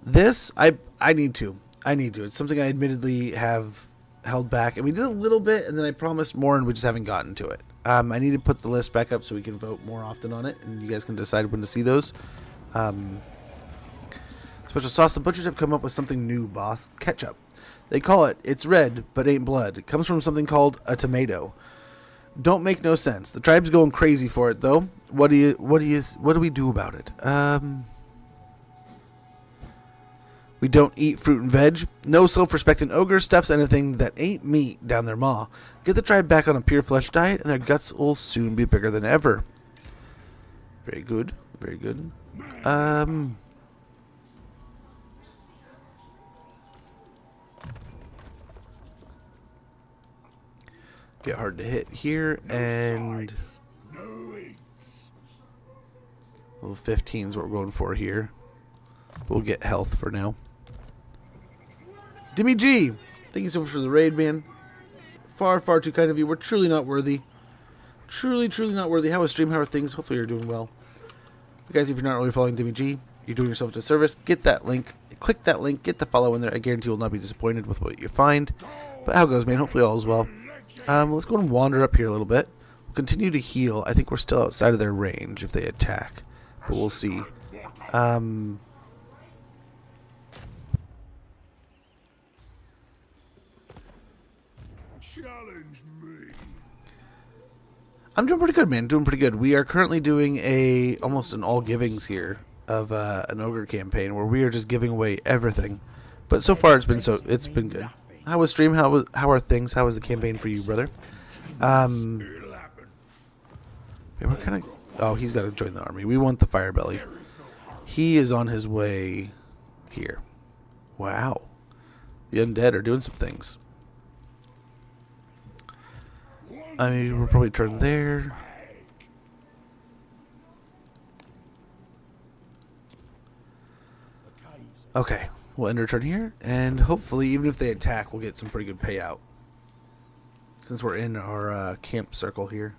This, I need to. It's something I admittedly have held back. And we did a little bit, and then I promised more, and we just haven't gotten to it. I need to put the list back up so we can vote more often on it, and you guys can decide when to see those. Special sauce. The butchers have come up with something new, boss. Ketchup. They call it, it's red, but ain't blood. It comes from something called a tomato. Don't make no sense. The tribe's going crazy for it, though. What do we do about it? We don't eat fruit and veg. No self-respecting ogre stuffs anything that ain't meat down their maw. Get the tribe back on a pure flesh diet, and their guts will soon be bigger than ever. Very good. Very good. Get hard to hit here, and level 15 is what we're going for here. We'll get health for now. Dimmy G, thank you so much for the raid, man. Far, far too kind of you. We're truly not worthy. Truly, truly not worthy. How is stream? How are things? Hopefully you're doing well. But guys, if you're not really following Dimmy G, you're doing yourself a disservice. Get that link. Click that link. Get the follow in there. I guarantee you will not be disappointed with what you find. But how goes, man? Hopefully all is well. Let's go and wander up here a little bit. We'll continue to heal. I think we're still outside of their range if they attack. But we'll see. Challenge me. I'm doing pretty good, man. Doing pretty good. We are currently doing almost an all givings here of an ogre campaign where we are just giving away everything. But so far it's been good. How was stream? How are things? How was the campaign for you, brother? Yeah, we're kind of. Oh, he's got to join the army. We want the Firebelly. He is on his way here. Wow, the undead are doing some things. I mean, we'll probably turn there. Okay, we'll end our turn here, and hopefully, even if they attack, we'll get some pretty good payout. Since we're in our camp circle here.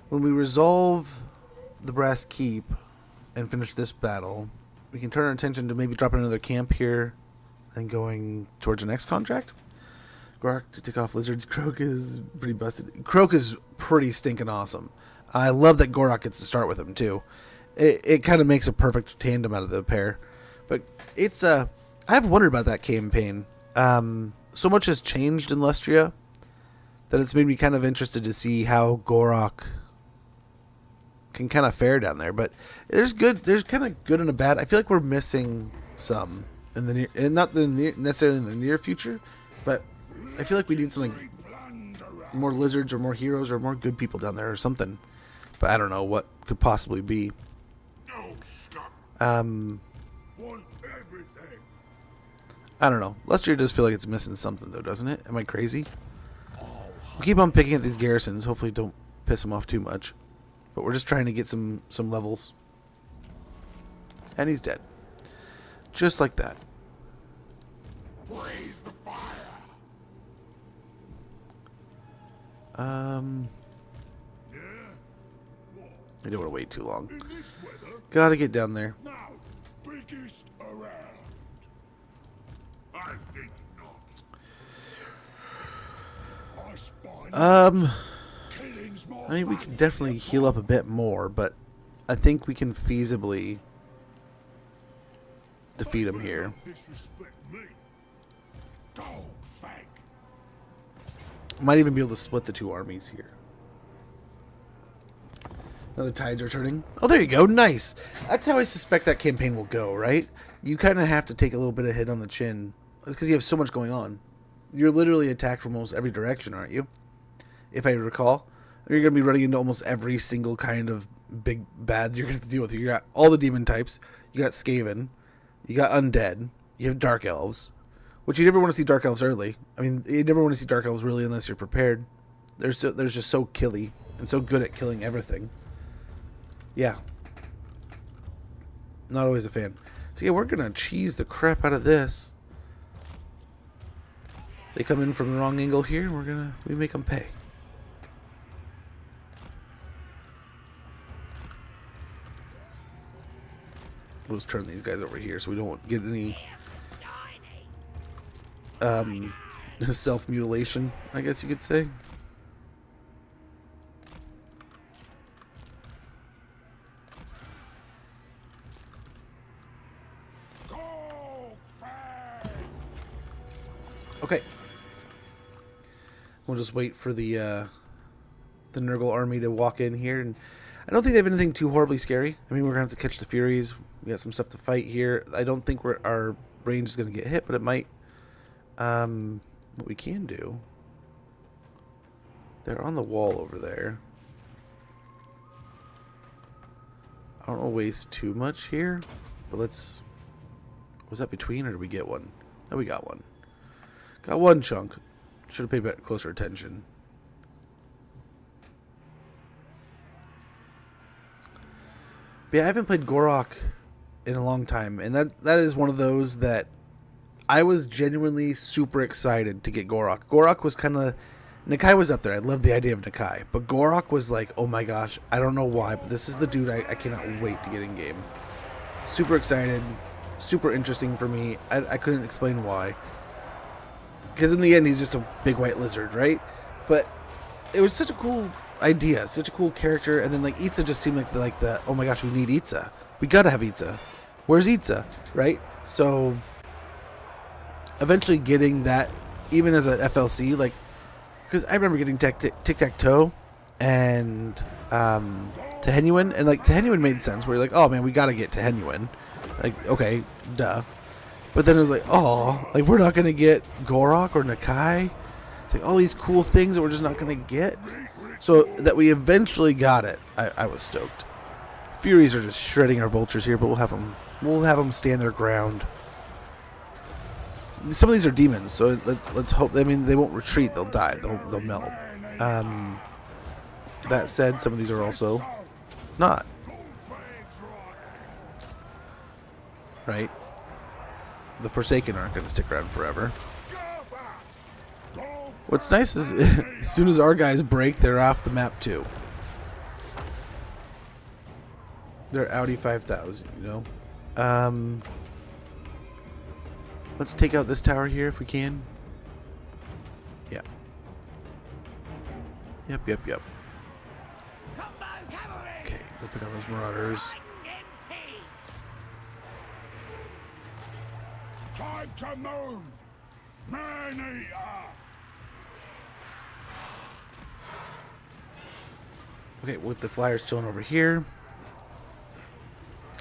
When we resolve the Brass Keep and finish this battle, we can turn our attention to maybe dropping another camp here and going towards the next contract. Gorok to take off lizards. Croak is pretty busted. Croak is pretty stinking awesome. I love that Gorok gets to start with him too. It kind of makes a perfect tandem out of the pair. But it's I've wondered about that campaign. So much has changed in Lustria that it's made me kind of interested to see how Gorok can kind of fare down there. But there's kind of good and a bad. I feel like we're missing some in the near, and not necessarily in the near future, but I feel like we need something more lizards or more heroes or more good people down there or something. But I don't know what could possibly be. I don't know. Lustria does feel like it's missing something though, doesn't it? Am I crazy? We'll keep on picking at these garrisons. Hopefully don't piss them off too much. But we're just trying to get some levels. And he's dead. Just like that. Blaze the fire. I don't want to wait too long. In this weather, Gotta get down there. now, biggest around. I think not. I spy killing's more I mean, we fun can definitely heal up a bit more, but I think we can feasibly defeat him here. Disrespect me. Golgfag. Might even be able to split the two armies here. Now the tides are turning. Oh, there you go. Nice. That's how I suspect that campaign will go, right? You kind of have to take a little bit of hit on the chin. Because you have so much going on. You're literally attacked from almost every direction, aren't you? If I recall. You're going to be running into almost every single kind of big bad you're going to have to deal with. You got all the demon types. You got Skaven. You got undead. You have dark elves. Which you never want to see dark elves early. I mean, you never want to see dark elves really unless you're prepared. They're just so killy. And so good at killing everything. Yeah. Not always a fan. So yeah, we're going to cheese the crap out of this. They come in from the wrong angle here, and we make them pay. Let's turn these guys over here so we don't get any self-mutilation, I guess you could say. Okay. We'll just wait for the Nurgle army to walk in here, and I don't think they have anything too horribly scary. I mean, we're going to have to catch the Furies. We got some stuff to fight here. I don't think our range is going to get hit, but it might. What we can do... They're on the wall over there. I don't want to waste too much here, but let's... Was that between, or did we get one? No, we got one. Got one chunk. Should have paid a bit closer attention. But yeah, I haven't played Gorok in a long time, and that is one of those that I was genuinely super excited to get Gorok. Gorok was kind of... Nakai was up there. I loved the idea of Nakai. But Gorok was like, oh my gosh, I don't know why, but this is the dude I cannot wait to get in game. Super excited. Super interesting for me. I couldn't explain why. Because in the end, he's just a big white lizard, right? But it was such a cool idea. Such a cool character. And then like Itza just seemed like the oh my gosh, we need Itza. We gotta have Itza. Where's Itza? Right? So eventually getting that, even as a FLC, like, because I remember getting Tic-Tac-Toe and Tehenuin, and like Tehenuin made sense where you're like, oh man, we gotta get Tehenuin. Like, okay, duh. But then it was like, oh, like we're not gonna get Gorok or Nakai. It's like all these cool things that we're just not gonna get. So that we eventually got it, I was stoked. Furies are just shredding our vultures here, but we'll have them stand their ground. Some of these are demons, so let's hope. I mean, they won't retreat; they'll die. They'll melt. That said, some of these are also not. Right? The Forsaken aren't going to stick around forever. What's nice is as soon as our guys break, they're off the map too. They're Audi 5000, you know. Let's take out this tower here if we can. Yeah. Yep. Okay, go pick on those marauders. Time to move! Maneater! Okay, with the flyers chilling over here.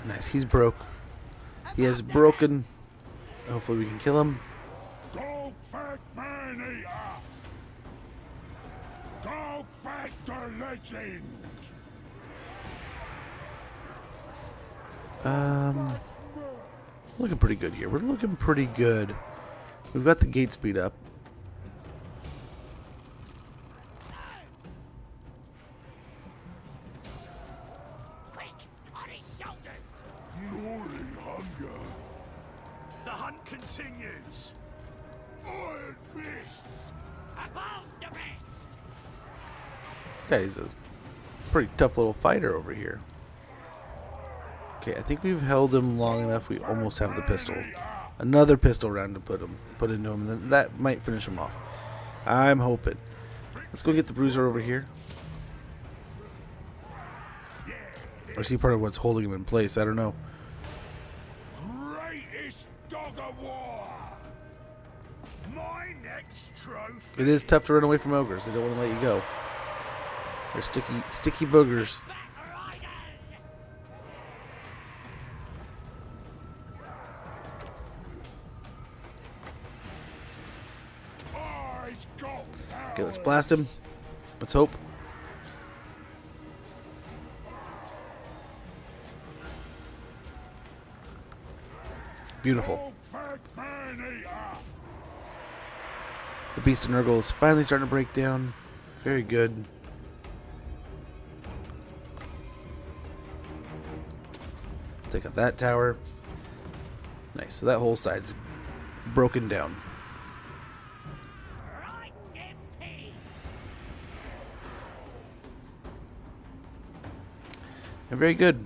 Nice, he's broke. He has broken. Hopefully we can kill him. Golgfag Maneater! Golgfag the legend! Looking pretty good here. We're looking pretty good. We've got the gate speed up. Quick, on his shoulders! Gnawing hunger. The hunt continues. Iron fists! Above the rest! This guy's a pretty tough little fighter over here. Okay, I think we've held him long enough. We almost have the pistol. Another pistol round to put into him, and then that might finish him off. I'm hoping. Let's go get the bruiser over here. Or is he part of what's holding him in place? I don't know. Greatest dog of war! My next trophy! It is tough to run away from ogres. They don't want to let you go. They're sticky boogers. Okay, let's blast him. Let's hope. Beautiful. The Beast of Nurgle is finally starting to break down. Very good. Take out that tower. Nice. So that whole side's broken down. And very good.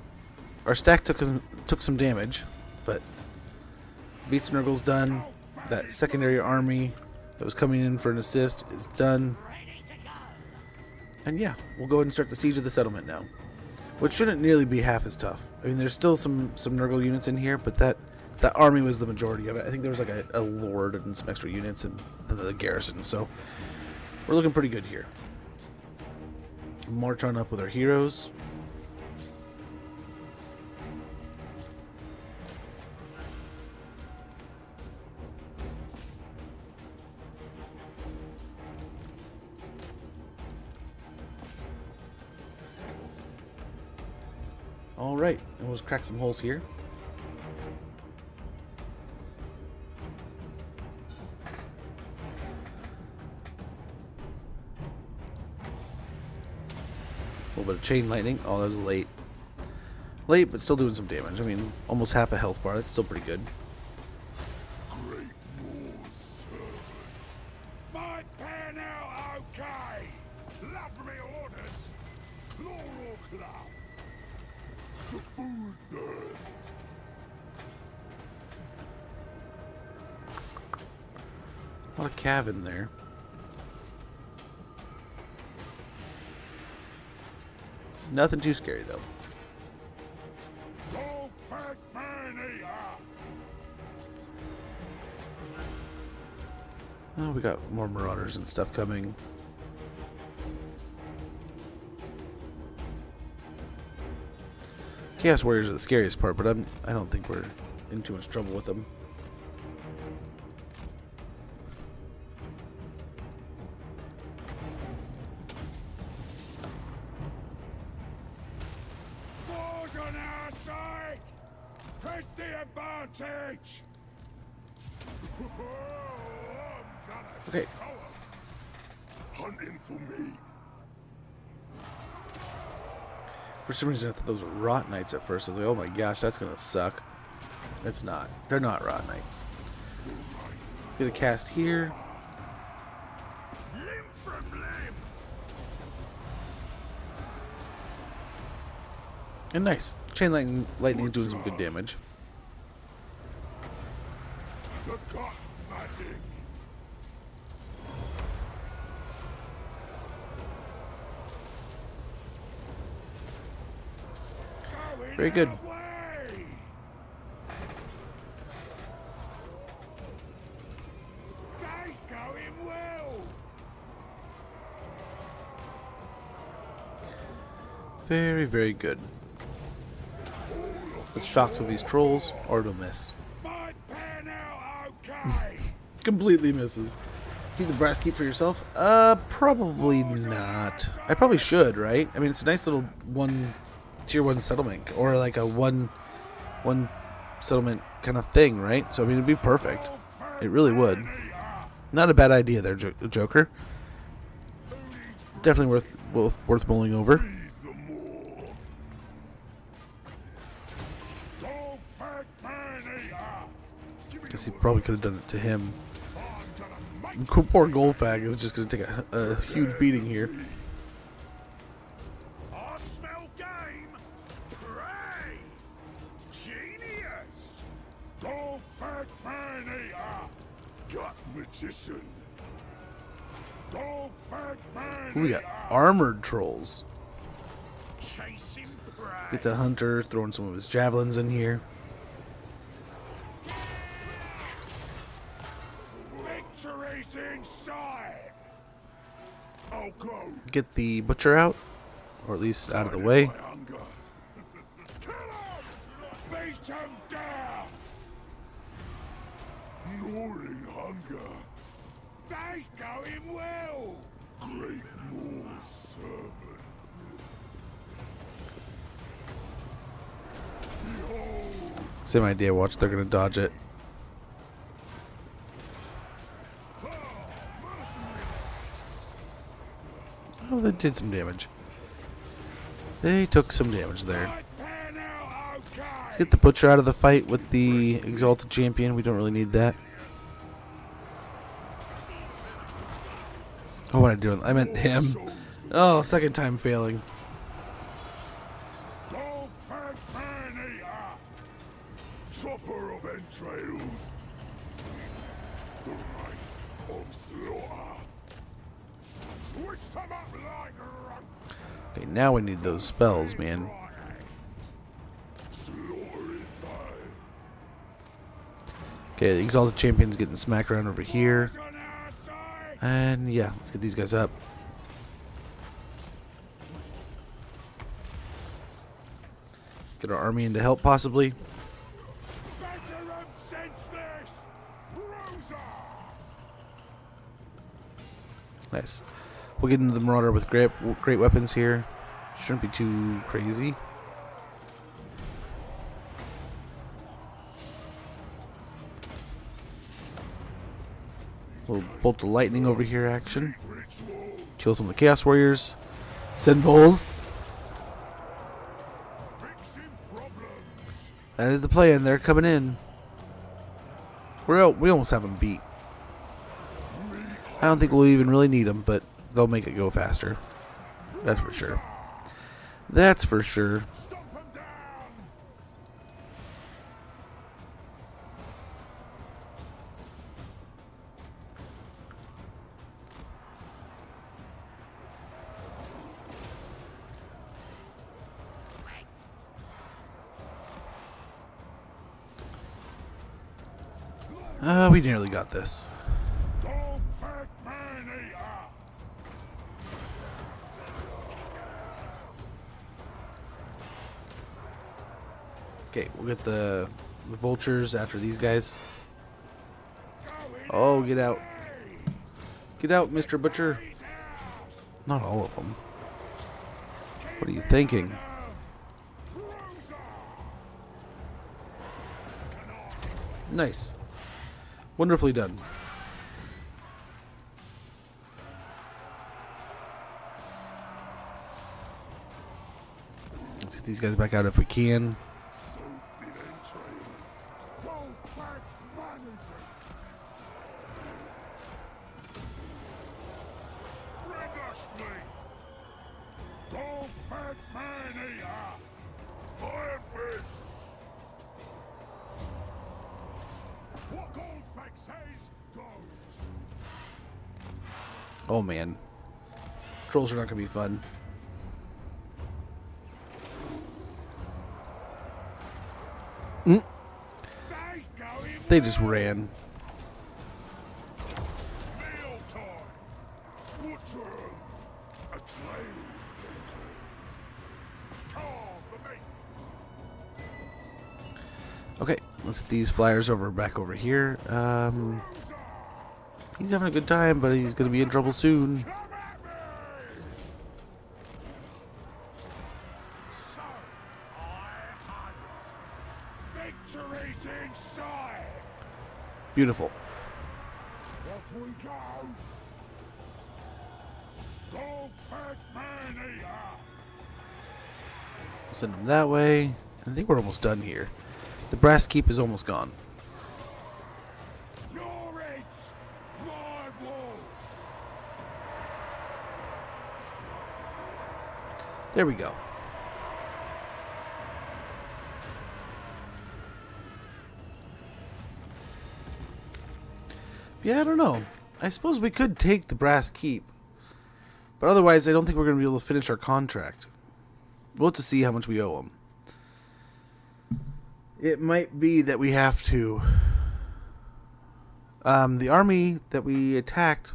Our stack took some damage, but Beast of Nurgle's done. That secondary army that was coming in for an assist is done. And yeah, we'll go ahead and start the siege of the settlement now, which shouldn't nearly be half as tough. I mean, there's still some Nurgle units in here, but that army was the majority of it. I think there was like a lord and some extra units and the garrison, so we're looking pretty good here. March on up with our heroes. Alright, and we'll just crack some holes here. A little bit of chain lightning. Oh, that was late. Late, but still doing some damage. I mean, almost half a health bar. That's still pretty good. Great Moors servant. My pen out okay! Love me orders. Chloral club. The food thirst. A lot of cav in there. Nothing too scary, though. Golgfag maneater. Oh, we got more marauders and stuff coming. Chaos warriors are the scariest part, but I don't think we're in too much trouble with them. War's on our side! Press the advantage! I'm gonna Okay. show 'em. Hunting for me. For some reason, I thought those were rot knights at first. I was like, oh my gosh, that's gonna suck. It's not. They're not rot knights. Get a cast here. Limb from limb. And nice. Chain lightning is doing some good damage. The cotton magic. Very good. Away! That's going well! Very, very good. Let's shock some of these trolls, or it'll miss. My pen out okay! Completely misses. Keep the brass keep for yourself? Probably not. I probably should, right? I mean, it's a nice little tier 1 settlement, or like a one settlement kind of thing, right? So I mean, it'd be perfect. It really would. Not a bad idea there, Joker. Definitely worth mulling over. The more. Golgfag maneater. Guess he probably could have done it to him. I'm gonna make Poor golgfag is just going to take a huge beating here. I smell game. Hooray! Genius. Golgfag maneater. Gut magician. Golgfag maneater. Ooh, we got armored trolls. Chasing prey. Get the hunter throwing some of his javelins in here. Victory's in sight! I'll go. Get the butcher out, or at least out of the way. My hunger. Kill 'em! Beat 'em down! Gnawing hunger. That's going well! Great Moor servant. Behold. Same idea. Watch, they're gonna dodge it. Oh, they did some damage. They took some damage there. My pen out okay! Let's get the butcher out of the fight with the exalted champion. We don't really need that. Oh, what am I doing? I meant him. Oh, second time failing. Golgfag maneater. Chopper of entrails. The right of slaughter. Twist 'em up like a rug. Okay, now we need those spells, man. Slaughtering time. Okay, the exalted champion's getting smacked around over here. On our side! And yeah, let's get these guys up. Get our army in to help, possibly. Better 'em senseless! Bruiser. Nice. We'll get into the marauder with great weapons here. Shouldn't be too crazy. Little bolt of lightning over here action. Kill some of the Chaos Warriors. Send bulls. That is the plan. They're coming in. We almost have them beat. I don't think we'll even really need them, but they'll make it go faster. That's for sure. That's for sure. We nearly got this. Golgfag maneater. Okay, we'll get the vultures after these guys. Oh, get out. Get out, Mr. Butcher. Not all of them. What are you thinking? Nice. Wonderfully done. Let's get these guys back out if we can. Golgfag maneaters. Brandish me. Golgfag maneater. Iron fists. What Golgfag says goes. Oh man. Trolls are not going to be fun. They's going They just ran. meal time. Butcher 'em. A trail. Carve the meat. Okay, let's get these flyers back over here. He's having a good time, but he's going to be in trouble soon. Come at me. So, I hunt. Victory's in sight. Beautiful. Off we go. Golgfag maneater. Send them that way. I think we're almost done here. The brass keep is almost gone. Your edge, my wall. There we go. Yeah, I don't know. I suppose we could take the brass keep. But otherwise, I don't think we're going to be able to finish our contract. We'll have to see how much we owe them. It might be that we have to... the army that we attacked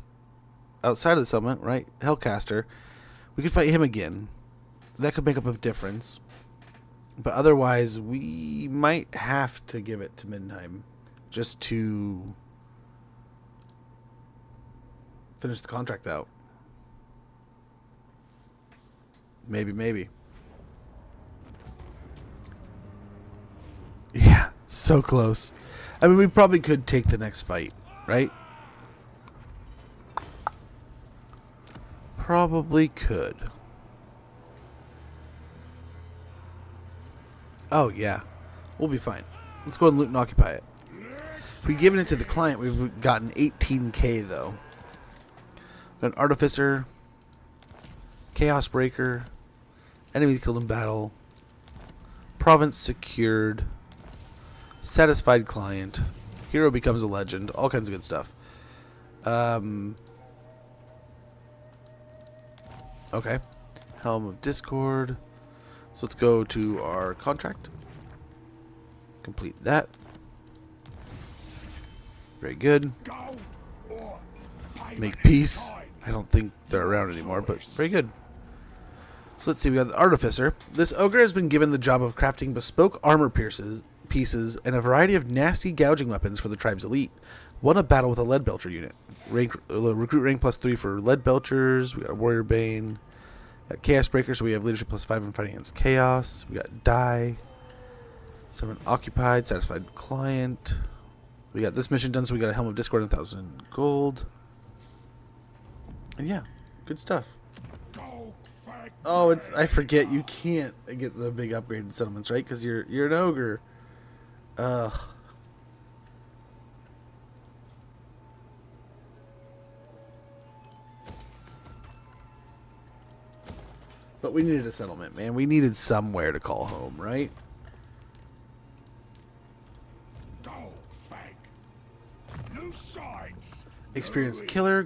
outside of the settlement, right? Hellcaster. We could fight him again. That could make up a difference. But otherwise, we might have to give it to Middenheim. Just to... finish the contract out. Maybe. Yeah, so close. I mean, we probably could take the next fight, right? Probably could. Oh, yeah. We'll be fine. Let's go ahead and loot and occupy it. If we've given it to the client, we've gotten 18k, though. Got an Artificer, Chaos Breaker, enemies killed in battle, province secured, satisfied client, hero becomes a legend, all kinds of good stuff. Okay, Helm of Discord. So let's go to our contract. Complete that. Very good. Go or Make peace. I don't think they're around anymore, but very good. So let's see, we got the Artificer. This ogre has been given the job of crafting bespoke armor pieces and a variety of nasty gouging weapons for the tribe's elite. Won a battle with a lead belcher unit. Recruit rank +3 for lead belchers. We got a warrior bane. We got chaos breaker, so we have leadership +5 in fighting against chaos. We got die. Summon occupied, satisfied client. We got this mission done, so we got a Helm of Discord and 1,000 gold. And yeah, good stuff. Golgfag Oh, I forget you can't get the big upgraded settlements, right? Because you're an ogre. Ugh. But we needed a settlement, man. We needed somewhere to call home, right? Golgfag. New signs. Experienced killer.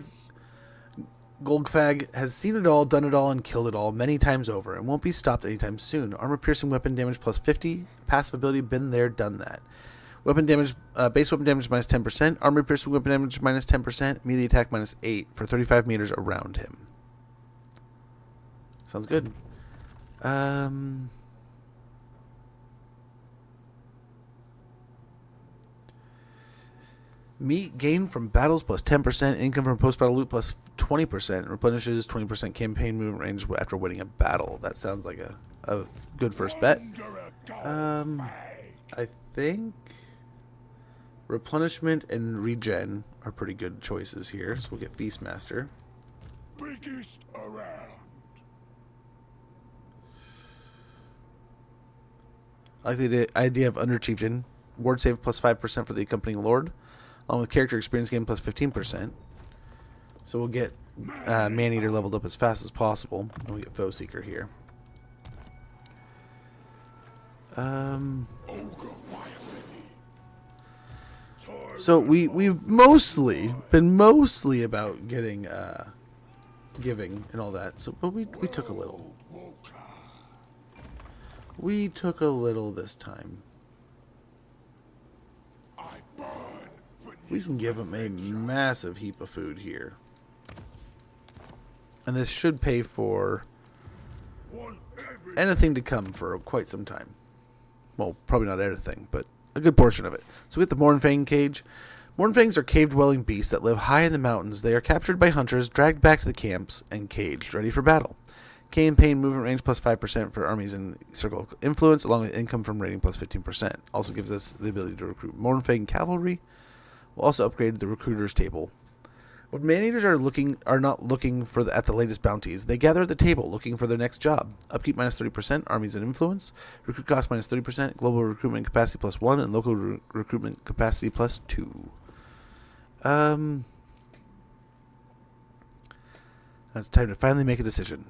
Golgfag has seen it all, done it all, and killed it all many times over, and won't be stopped anytime soon. Armor-piercing weapon damage plus 50. Passive ability, been there, done that. Weapon damage, base weapon damage minus 10%. Armor-piercing weapon damage minus 10%. Melee attack minus 8 for 35 meters around him. Sounds good. Meat gained from battles plus 10%. Income from post-battle loot plus 20%. Replenishes 20% campaign movement range after winning a battle. That sounds like a good first bet. I think replenishment and regen are pretty good choices here. So we'll get Feastmaster. Biggest around. I like the idea of Underchieftain. Ward save plus 5% for the accompanying lord, along with character experience gain plus 15%. So we'll get Maneater leveled up as fast as possible. And we'll get Foe Seeker here. So we've mostly been about getting giving and all that. So but we took a little. We took a little this time. We can give him a massive heap of food here. And this should pay for anything to come for quite some time. Well, probably not anything, but a good portion of it. So we get the Mornfang cage. Mornfangs are cave-dwelling beasts that live high in the mountains. They are captured by hunters, dragged back to the camps, and caged, ready for battle. Campaign movement range plus 5% for armies in Circle of Influence, along with income from raiding plus 15%. Also gives us the ability to recruit Mornfang cavalry. We'll also upgrade the recruiters table. What Maneaters are not looking for at the latest bounties. They gather at the table, looking for their next job. Upkeep minus 30%, armies and influence. Recruit cost minus 30%, global recruitment capacity plus 1, and local recruitment capacity plus 2. That's time to finally make a decision.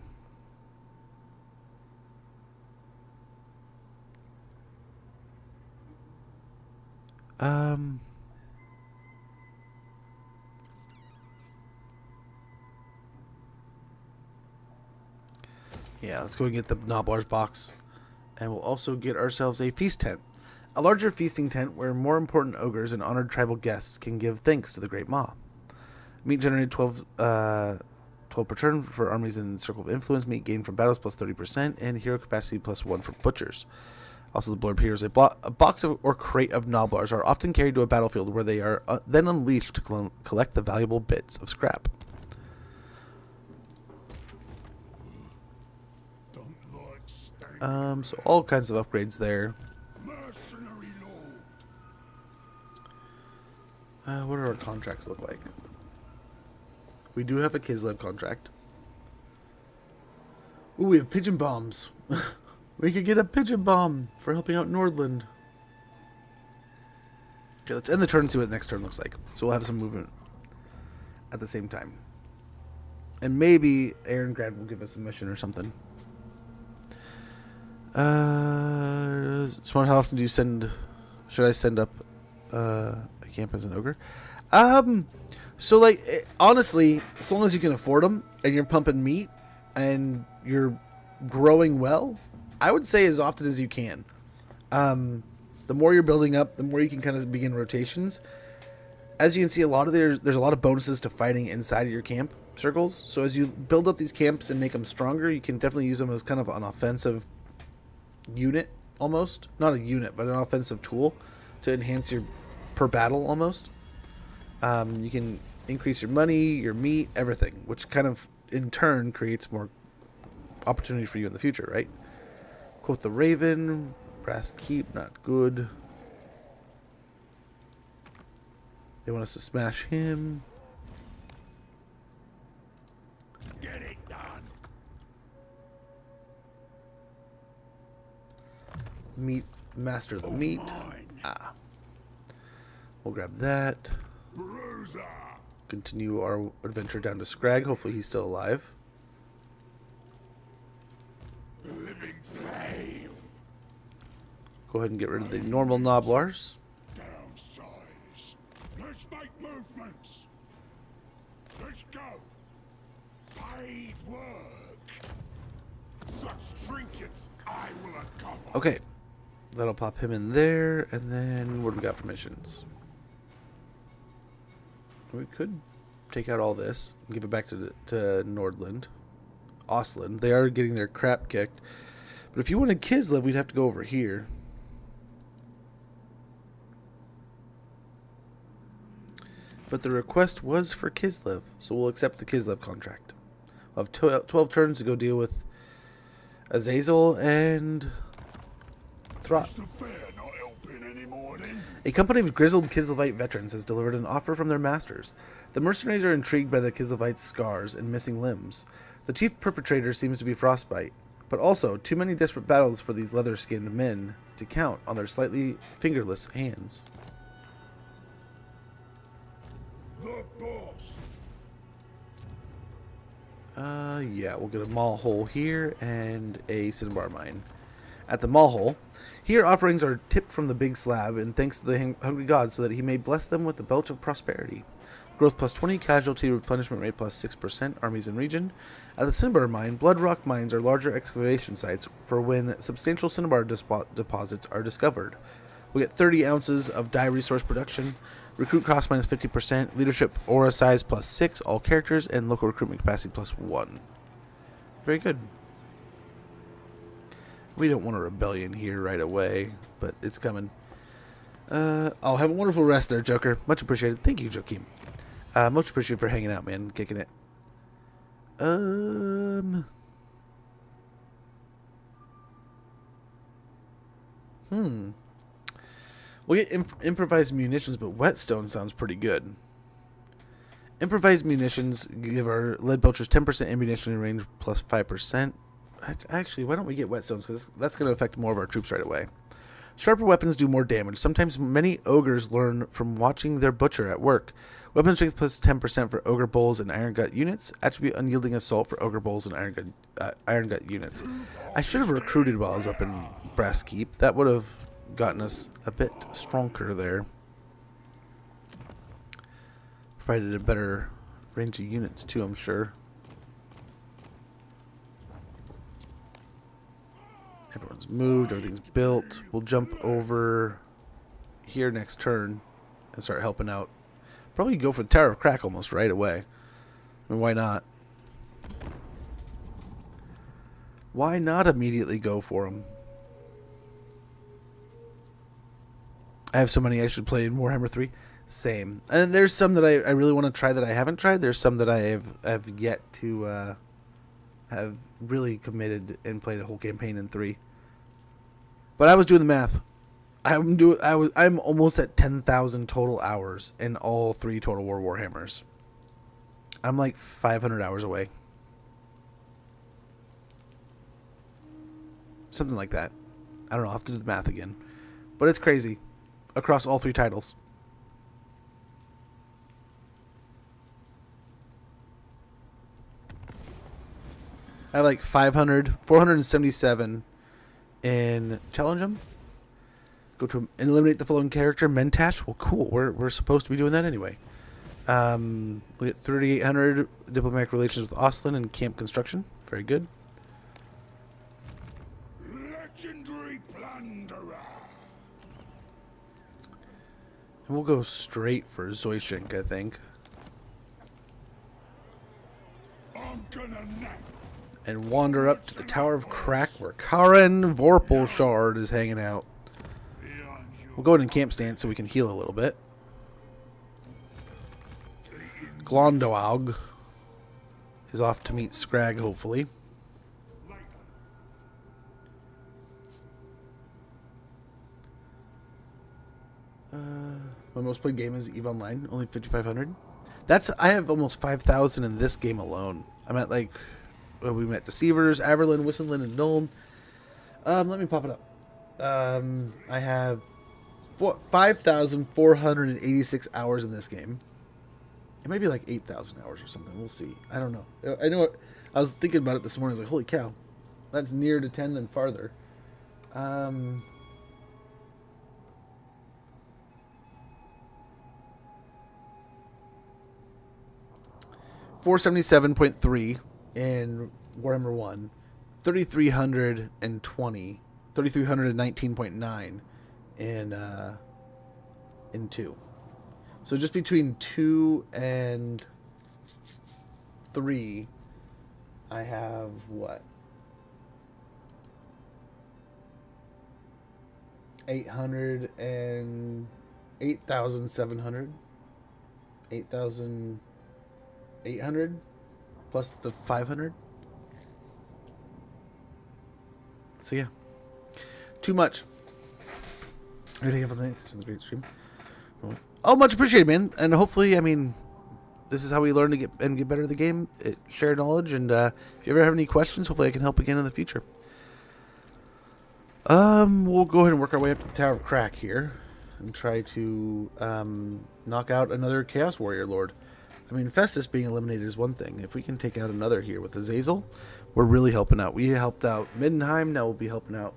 Yeah, let's go and get the Nobbler's box. And we'll also get ourselves a feast tent. A larger feasting tent where more important ogres and honored tribal guests can give thanks to the Great Maw. Meat generated 12 per turn for armies in Circle of Influence. Meat gained from battles plus 30%. And hero capacity plus 1 for butchers. Also, the blurb here is a box or crate of Nobblars are often carried to a battlefield where they are then unleashed to collect the valuable bits of scrap. So all kinds of upgrades there. Mercenary What do our contracts look like? We do have a Kislev contract. Ooh, we have pigeon bombs. We could get a pigeon bomb for helping out Nordland. Okay, let's end the turn and see what the next turn looks like. So we'll have some movement at the same time. And maybe Aarongrad will give us a mission or something. Smart, how often do you send... Should I send up a camp as an ogre? So, like, honestly, as long as you can afford them and you're pumping meat and you're growing well, I would say as often as you can. The more you're building up, the more you can kind of begin rotations. As you can see, there's a lot of bonuses to fighting inside of your camp circles. So as you build up these camps and make them stronger, you can definitely use them as kind of an offensive unit, almost. Not a unit, but an offensive tool to enhance your per battle, almost. You can increase your money, your meat, everything, which kind of, in turn, creates more opportunity for you in the future, right? Quote the Raven, Brass Keep, not good. They want us to smash him. Get it done. Meat, master the meat. Ah. We'll grab that. Bruiser. Continue our adventure down to Scrag. Hopefully he's still alive. Living flame. Go ahead and get rid of the normal Noblars. Downsize. Let's make movements. Let's go. Paid work. Such trinkets I will uncover. Okay. That'll pop him in there. And then what do we got for missions? We could take out all this and give it back to Nordland. Ostland. They are getting their crap kicked. But if you wanted Kislev, we'd have to go over here. But the request was for Kislev, so we'll accept the Kislev contract. We'll have 12 turns to go deal with Azazel and Throt. Is the fair not helping anymore then? A company of grizzled Kislevite veterans has delivered an offer from their masters. The mercenaries are intrigued by the Kislevites' scars and missing limbs. The chief perpetrator seems to be Frostbite, but also too many desperate battles for these leather-skinned men to count on their slightly fingerless hands. The boss. Yeah, we'll get a maul hole here and a cinnabar mine. At the maul hole, here offerings are tipped from the big slab and thanks to the hungry god so that he may bless them with the belt of prosperity. Growth plus 20, casualty replenishment rate plus 6%, armies in region. At the cinnabar mine, blood rock mines are larger excavation sites for when substantial cinnabar deposits are discovered. We get 30 ounces of dye resource production, recruit cost minus 50%, leadership aura size plus 6, all characters, and local recruitment capacity plus 1. Very good. We don't want a rebellion here right away, but it's coming. Have a wonderful rest there, Joker. Much appreciated. Thank you, Joakim. Much appreciated for hanging out, man. Kicking it. We'll get improvised munitions, but whetstone sounds pretty good. Improvised munitions give our lead belchers 10% ammunition range plus 5%. Actually, why don't we get whetstones? Because that's going to affect more of our troops right away. Sharper weapons do more damage. Sometimes many ogres learn from watching their butcher at work. Weapon strength plus 10% for ogre bowls and iron gut units. Attribute unyielding assault for ogre bowls and iron gut units. I should have recruited while I was up in Brass Keep. That would have gotten us a bit stronger there. Provided a better range of units too, I'm sure. Everyone's moved, everything's built. We'll jump over here next turn and start helping out. Probably go for the Tower of Crack almost right away. I mean, why not? Why not immediately go for them? I have so many I should play in Warhammer 3. Same. And there's some that I really want to try that I haven't tried. There's some that I have yet to have really committed and played a whole campaign in 3. But I was doing the math. I'm almost at 10,000 total hours in all 3 Total War Warhammers. I'm like 500 hours away. Something like that. I don't know. I'll have to do the math again. But it's crazy. Across all 3 titles. I have like 477 in challenge them. Go to eliminate the following character, Mentash. Well, cool. We're supposed to be doing that anyway. We get 3,800 diplomatic relations with Ostland and camp construction. Very good. Legendary plunderer. And we'll go straight for Zoyshink, I think. I'm gonna nap. And wander up to the Tower of Crack where Karen Vorpalshard is hanging out. We'll go ahead and camp stand so we can heal a little bit. Glondoag is off to meet Scrag, hopefully. My most played game is EVE Online, only 5,500. I have almost 5,000 in this game alone. I'm at like, we met Deceivers, Averlin, Whistleland, and Nuln. Let me pop it up. I have 5,486 hours in this game. It might be like 8,000 hours or something. We'll see. I don't know. I know. I was thinking about it this morning. I was like, holy cow, that's nearer to 10 than farther. 477.3 in Warhammer 1, 3,319.9 in 2. So just between 2 and 3, I have what? 8,700. 8,800 plus the 500. So yeah, too much. Anything else for the great stream? Oh, much appreciated, man. And hopefully, I mean, this is how we learn to get better at the game. Share knowledge, and if you ever have any questions, hopefully I can help again in the future. We'll go ahead and work our way up to the Tower of Crack here, and try to knock out another Chaos Warrior Lord. I mean, Festus being eliminated is one thing. If we can take out another here with Azazel, we're really helping out. We helped out Middenheim. Now we'll be helping out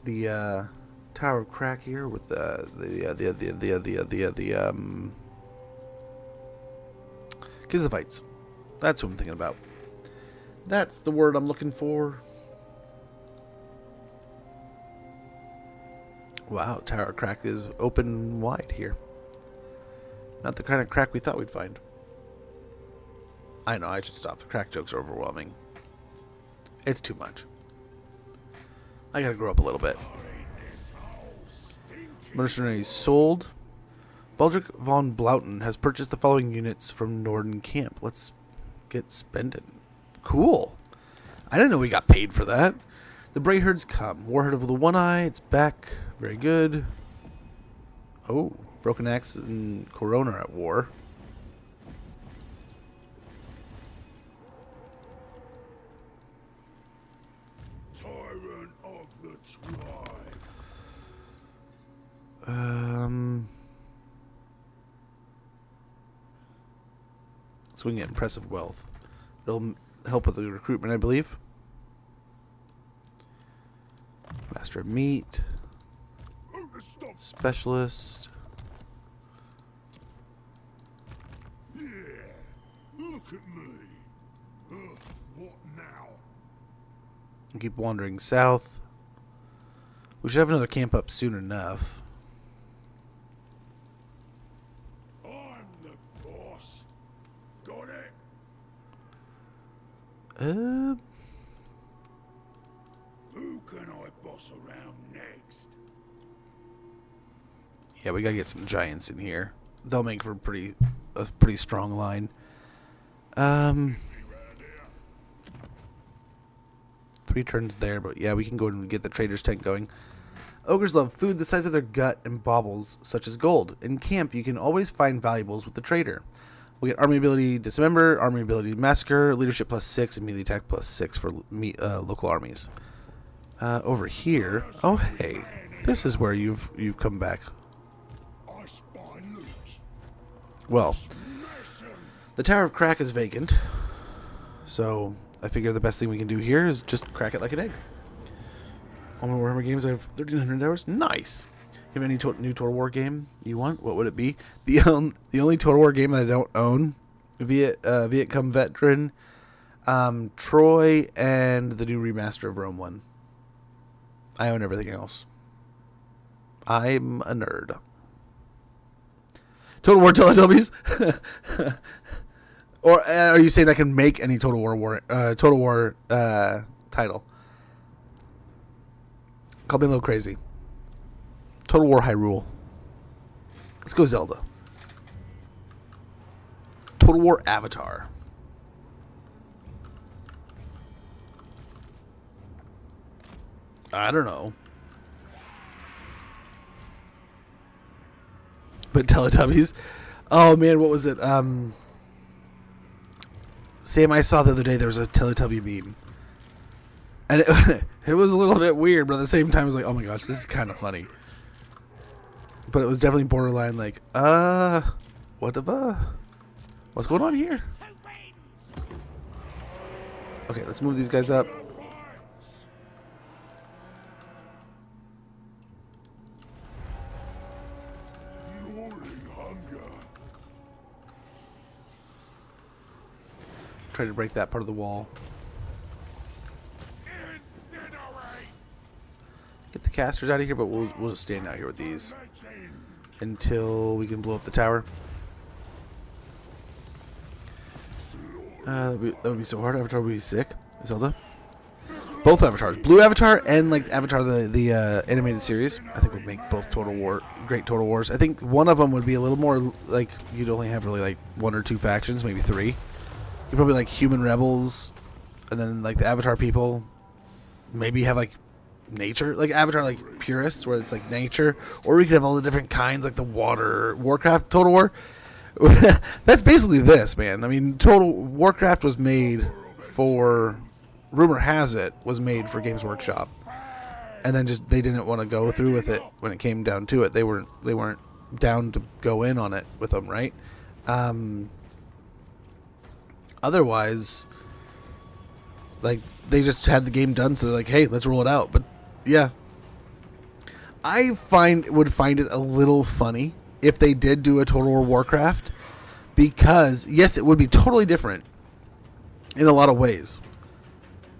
the Tower of Crack here with the Kizaphites. That's what I'm thinking about. That's the word I'm looking for. Wow, Tower of Crack is open wide here. Not the kind of crack we thought we'd find. I know, I should stop. The crack jokes are overwhelming. It's too much. I gotta grow up a little bit. Mercenaries sold. Baldric von Blauten has purchased the following units from Norden Camp. Let's get spending. Cool. I didn't know we got paid for that. The Bray Herds come. Warhead of the One Eye. It's back. Very good. Oh, Broken Axe and Corona are at war. Tyrant of the tribe. So we can get impressive wealth. It'll help with the recruitment, I believe. Master of Meat. Specialist. Yeah, look at me. What now? And keep wandering south. We should have another camp up soon enough. I'm the boss. Got it? Who can I boss around next? Yeah, we gotta get some giants in here. They'll make for a pretty strong line. 3 turns there, but yeah, we can go and get the trader's tent going. Ogres love food the size of their gut and baubles, such as gold. In camp, you can always find valuables with the trader. We get army ability Dismember, army ability Massacre, leadership +6, and melee attack +6 for local armies. Over here, oh hey, this is where you've come back. I spy loot. Well, Smash 'em. the Tower of Crack is vacant, so I figure the best thing we can do here is just crack it like an egg. All my Warhammer games, I have 1,300 hours. Nice. You have any new Total War game you want? What would it be? The only Total War game I don't own, Vietcom Veteran, Troy, and the new remaster of Rome 1. I own everything else. I'm a nerd. Total War Teletubbies. Or are you saying I can make any Total War title? Call me a little crazy. Total War Hyrule. Let's go Zelda. Total War Avatar. I don't know. but Teletubbies. Oh man, what was it? Sam, I saw the other day there was a Teletubby meme, and it was a little bit weird, but at the same time, I was like, oh my gosh, this is kind of funny. But it was definitely borderline, like, what's going on here? Okay, let's move these guys up. Try to break that part of the wall. Get the casters out of here, but we'll just stand out here with these until we can blow up the tower. That would be so hard. Avatar would be sick. Zelda. Both avatars, Blue Avatar and like Avatar the animated series, I think would make both great Total Wars. I think one of them would be a little more like you'd only have really like 1 or 2 factions, maybe 3. You'd probably like human rebels, and then like the Avatar people. Maybe have like nature, like Avatar like purists, where it's like nature, or we could have all the different kinds, like the water Warcraft Total War. That's basically this, man. I mean, Total Warcraft was made for. Rumor has it was made for Games Workshop, and then just they didn't want to go through with it when it came down to it. They weren't down to go in on it with them, right? Otherwise, like they just had the game done, so they're like, "Hey, let's roll it out." But yeah, I would find it a little funny if they did do a Total War Warcraft, because yes, it would be totally different in a lot of ways.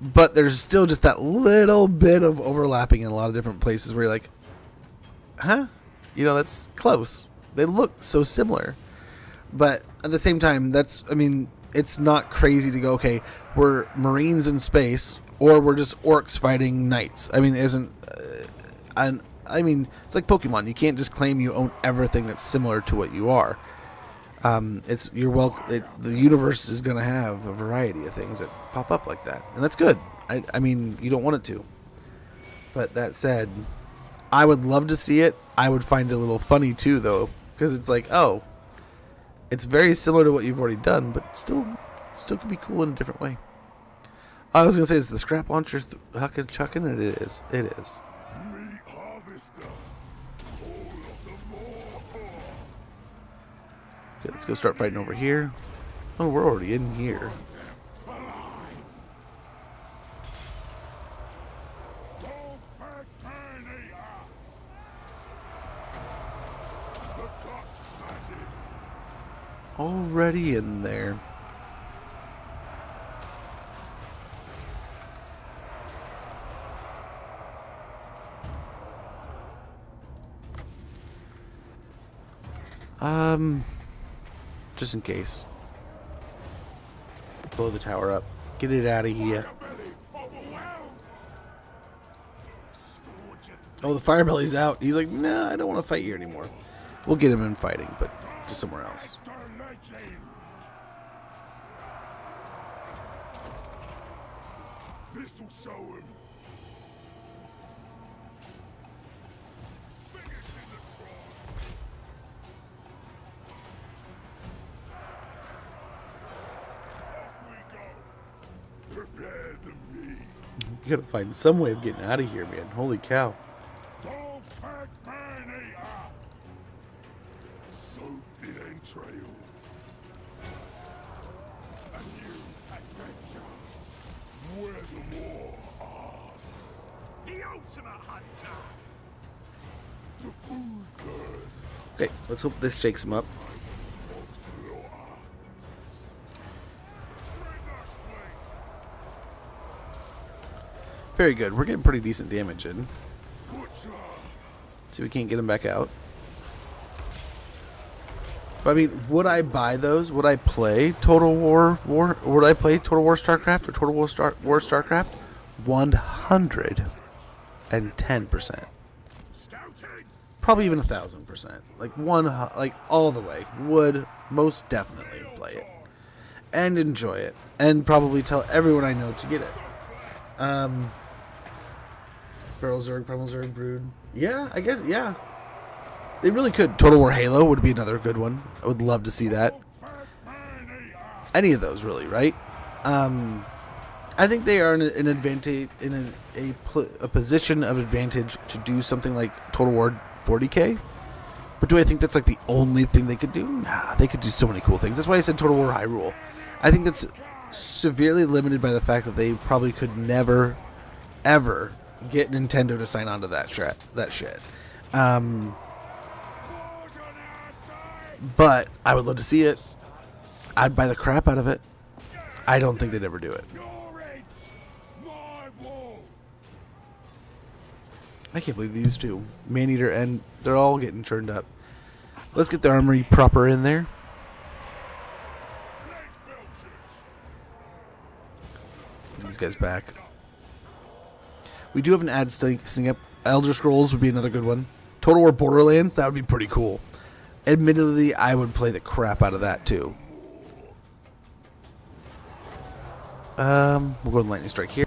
But there's still just that little bit of overlapping in a lot of different places where you're like, huh? You know, that's close. They look so similar. But at the same time, it's not crazy to go, okay, we're Marines in space, or we're just orcs fighting knights. I mean, it's like Pokemon. You can't just claim you own everything that's similar to what you are. The universe is going to have a variety of things that pop up like that, and that's good. I mean, you don't want it to. But that said, I would love to see it. I would find it a little funny too, though, because it's like, oh, it's very similar to what you've already done, but still could be cool in a different way. I was going to say, is the scrap launcher hucking chucking? And it is. It is. Okay, let's go start fighting over here. Oh, we're already in here. Already in there. Just in case. Blow the tower up. Get it out of here. Oh, the Firebelly's out. He's like, nah, I don't want to fight you anymore. We'll get him in fighting, but just somewhere else. This'll show him. You gotta find some way of getting out of here, man. Holy cow. Golgfag maneater, soaked in entrails. A new adventure, where the war asks. The ultimate hunter! The food thirst. Okay, let's hope this shakes him up. Very good. We're getting pretty decent damage in. See, we can't get him back out. But, I mean, would I buy those? Would I play Total War? Would I play Total War StarCraft or Total War StarCraft? 110%. Probably even 1,000%. Like all the way. Would most definitely play it and enjoy it, and probably tell everyone I know to get it. Feral Zerg, Primal Zerg, Brood. Yeah, I guess, yeah. They really could. Total War Halo would be another good one. I would love to see that. Any of those, really, right? I think they are in an advantage, in a position of advantage to do something like Total War 40K. But do I think that's like the only thing they could do? Nah, they could do so many cool things. That's why I said Total War Hyrule. I think that's severely limited by the fact that they probably could never, ever get Nintendo to sign on to that shit. But I would love to see it. I'd buy the crap out of it. I don't think they'd ever do it. I can't believe these two, Maneater, and they're all getting churned up. Let's get the armory proper in there. Get these guys back. We do have an ad sting up. Elder Scrolls would be another good one. Total War Borderlands, that would be pretty cool. Admittedly, I would play the crap out of that too. We'll go to Lightning Strike here.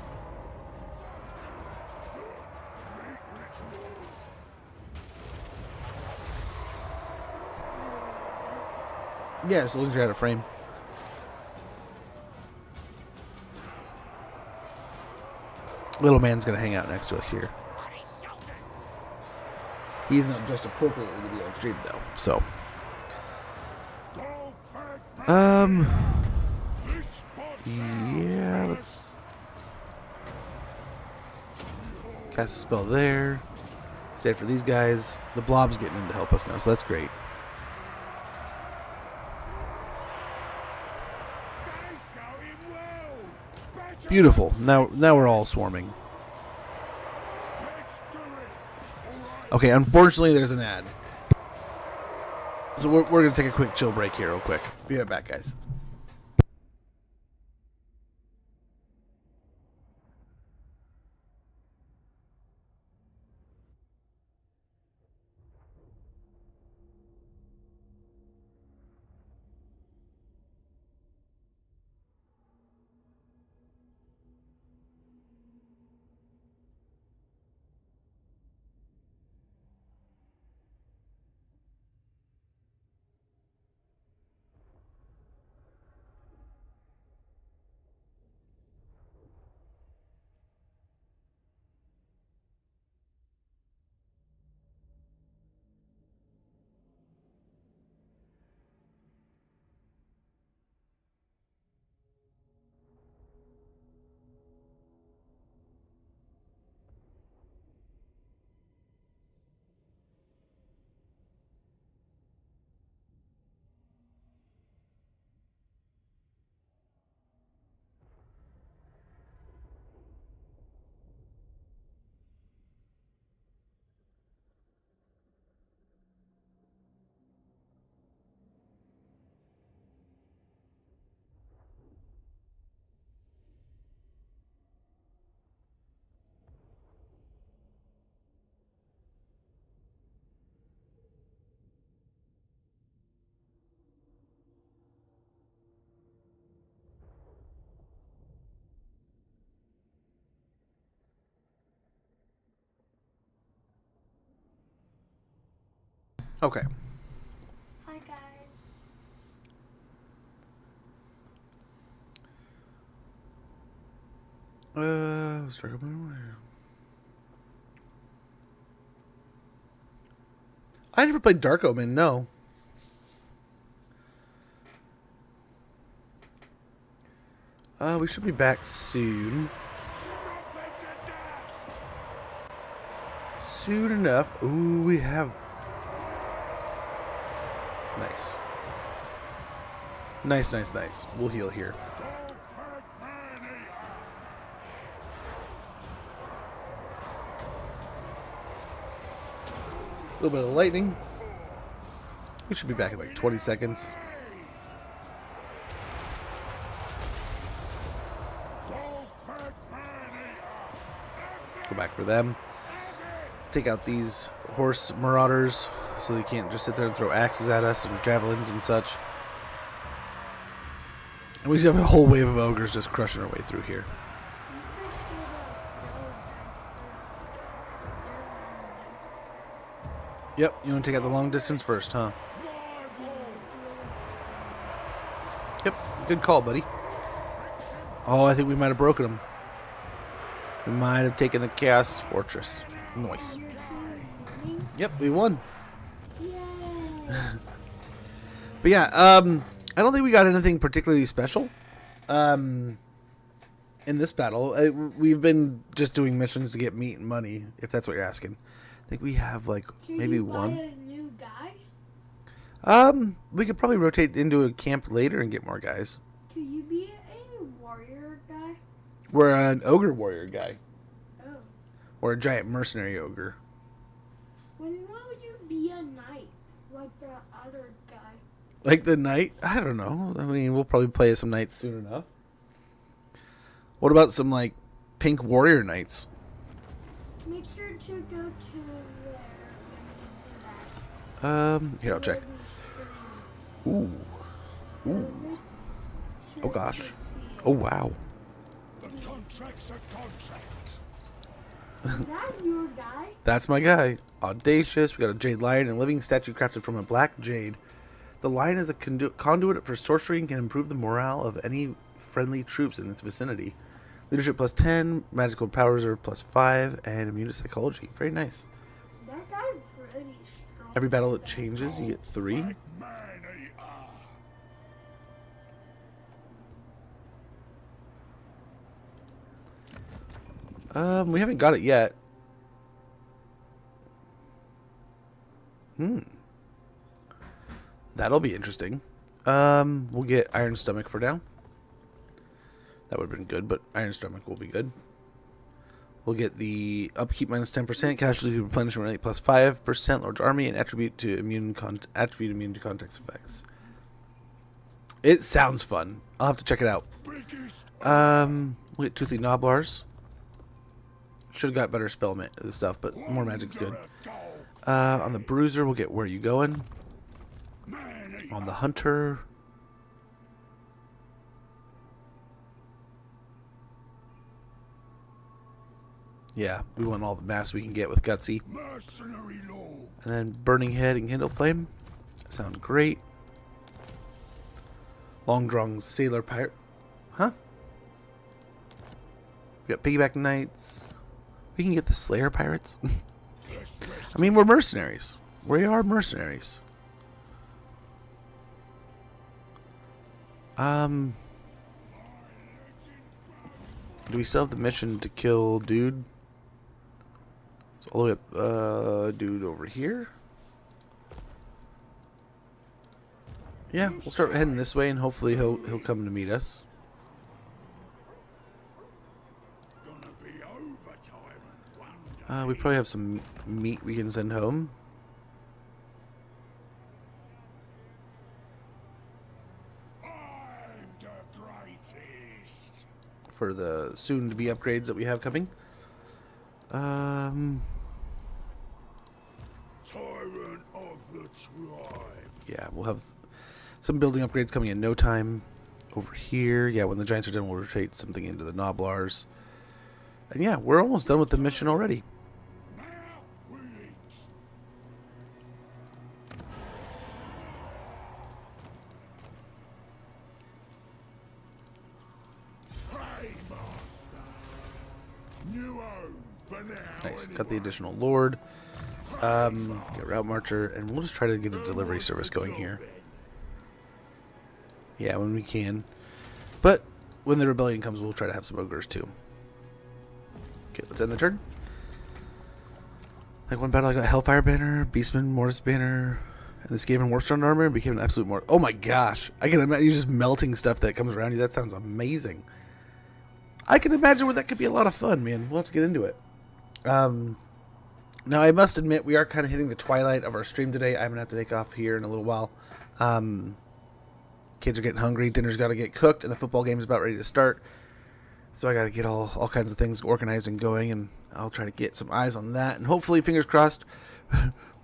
Yeah, as long as you're out of frame. Little man's gonna hang out next to us here. He's not dressed appropriately to be on stream though, so. Yeah, let's cast a spell there. Save for these guys. The blob's getting in to help us now, so that's great. Beautiful. Now we're all swarming. Okay, unfortunately there's an ad. So we're going to take a quick chill break here real quick. Be right back, guys. Okay. Hi guys. Let's talk about I never played Dark Omen, no. We should be back soon. Soon enough. Ooh, we have... Nice. Nice, nice, nice. We'll heal here. A little bit of lightning. We should be back in like 20 seconds. Go back for them. Take out these horse marauders so they can't just sit there and throw axes at us and javelins and such. And we just have a whole wave of ogres just crushing our way through here. Yep, you want to take out the long distance first, huh? Yep, good call, buddy. Oh, I think we might have broken him. We might have taken the Chaos Fortress. Nice. Yep, we won. But yeah, I don't think we got anything particularly special in this battle. We've been just doing missions to get meat and money, if that's what you're asking. I think we have like maybe one. Buy a new guy? We could probably rotate into a camp later and get more guys. Could you be a warrior guy? We're an ogre warrior guy, Oh. or a giant mercenary ogre. When will you be a knight? Like the other guy? Like the knight? I don't know. I mean, we'll probably play as some knights soon enough. What about some like pink warrior knights? Make sure to go to there. Here, I'll check. Ooh. Ooh. Oh gosh. Oh wow. The contract's a contract. Is that your guy? That's my guy. Audacious. We got a jade lion and living statue crafted from a black jade. The lion is a conduit for sorcery and can improve the morale of any friendly troops in its vicinity. Leadership plus 10, magical power reserve plus 5, and immune to psychology. Very nice. That guy's pretty strong. Every battle it changes, you get 3. Maneater. We haven't got it yet. That'll be interesting. We'll get Iron Stomach for now. That would have been good, but Iron Stomach will be good. We'll get the upkeep minus 10%, casualty replenishment rate plus 5%, Lord's Army, and attribute immune to context effects. It sounds fun. I'll have to check it out. We'll get Toothy Noblars. Should have got better spell stuff, but more magic's good. On the Bruiser, we'll get Where You Going. On the Hunter, yeah, we want all the mass we can get with Gutsy. Mercenary law. And then Burning Head and Kindle Flame. Sound great. Long Drong Sailor Pirate. Huh? We got Piggyback Knights. We can get the Slayer Pirates. I mean, we're mercenaries. We are mercenaries. Do we still have the mission to kill dude? It's all the way up, dude over here. Yeah, we'll start heading this way, and hopefully he'll come to meet us. Gonna be overtime one day. We probably have some meat we can send home. I'm the greatest. For the soon-to-be upgrades that we have coming. Tyrant of the tribe. Yeah, we'll have some building upgrades coming in no time. Over here, yeah, when the giants are done, we'll rotate something into the Noblars. And yeah, we're almost done with the mission already. Now we eat. Hey, master. New home for now. Nice, got the additional Lord. Get Route Marcher, and we'll just try to get a delivery service going here. Yeah, when we can. But when the rebellion comes, we'll try to have some ogres too. Okay, let's end the turn. Like one battle, I got Hellfire Banner, Beastman, Mortis Banner, and this gave him Warpstone Armor and became an absolute more. Oh my gosh! I can imagine you just melting stuff that comes around you. That sounds amazing. I can imagine where that could be a lot of fun, man. We'll have to get into it. Now, I must admit, we are kind of hitting the twilight of our stream today. I'm going to have to take off here in a little while. Kids are getting hungry. Dinner's got to get cooked, and the football game is about ready to start. So I got to get all kinds of things organized and going, and I'll try to get some eyes on that. And hopefully, fingers crossed,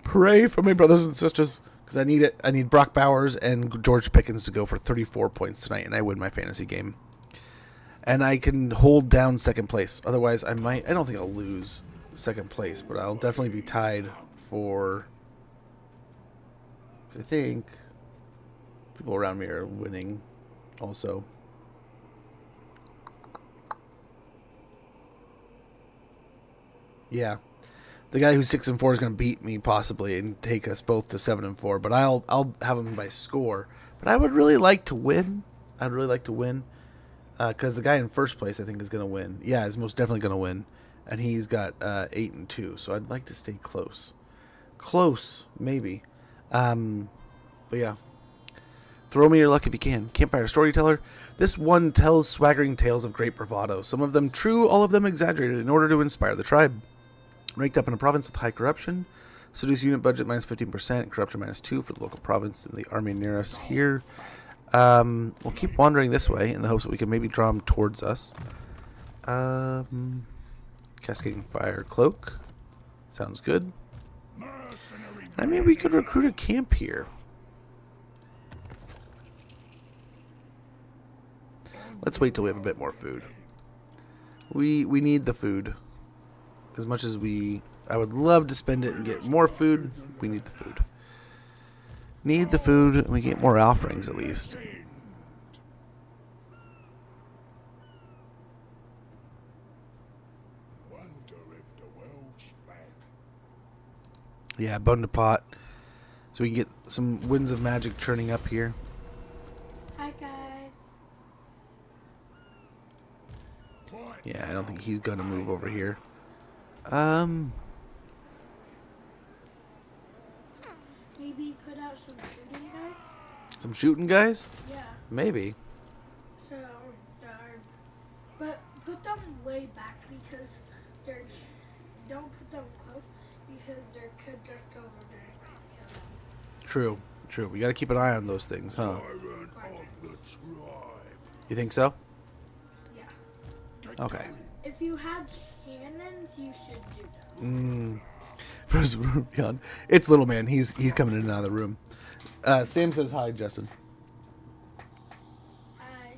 pray for my brothers and sisters, because I need it. I need Brock Bowers and George Pickens to go for 34 points tonight, and I win my fantasy game. And I can hold down second place. Otherwise, I don't think I'll lose second place, but I'll definitely be tied for I think people around me are winning also. Yeah. The guy who's 6-4 is going to beat me possibly and take us both to 7-4, but I'll have him by score. But I would really like to win. I'd really like to win because the guy in first place I think is going to win. Yeah, is most definitely going to win, and he's got 8-2. So I'd like to stay close, maybe. But yeah, throw me your luck if you can. Campfire Storyteller. This one tells swaggering tales of great bravado. Some of them true, all of them exaggerated in order to inspire the tribe. Ranked up in a province with high corruption. Seduce unit budget minus 15%. Corruption minus 2 for the local province and the army near us here. We'll keep wandering this way in the hopes that we can maybe draw them towards us. Cascading Fire Cloak. Sounds good. I mean, we could recruit a camp here. Let's wait till we have a bit more food. We need the food. As much as I would love to spend it and get more food, we need the food. Need the food, and we get more offerings at least. Yeah, bone to pot. So we can get some winds of magic churning up here. Hi guys. Yeah, I don't think he's gonna move over here. Maybe put out some shooting guys? Some shooting guys? Yeah. Maybe. So, but put them way back because don't put them close because they could just go over there and kill them. True. We gotta keep an eye on those things, huh? You think so? Yeah. Okay. If you had cannons, you should do that. First beyond. It's little man. He's coming in and out of the room. Sam says hi, Justin. Hi.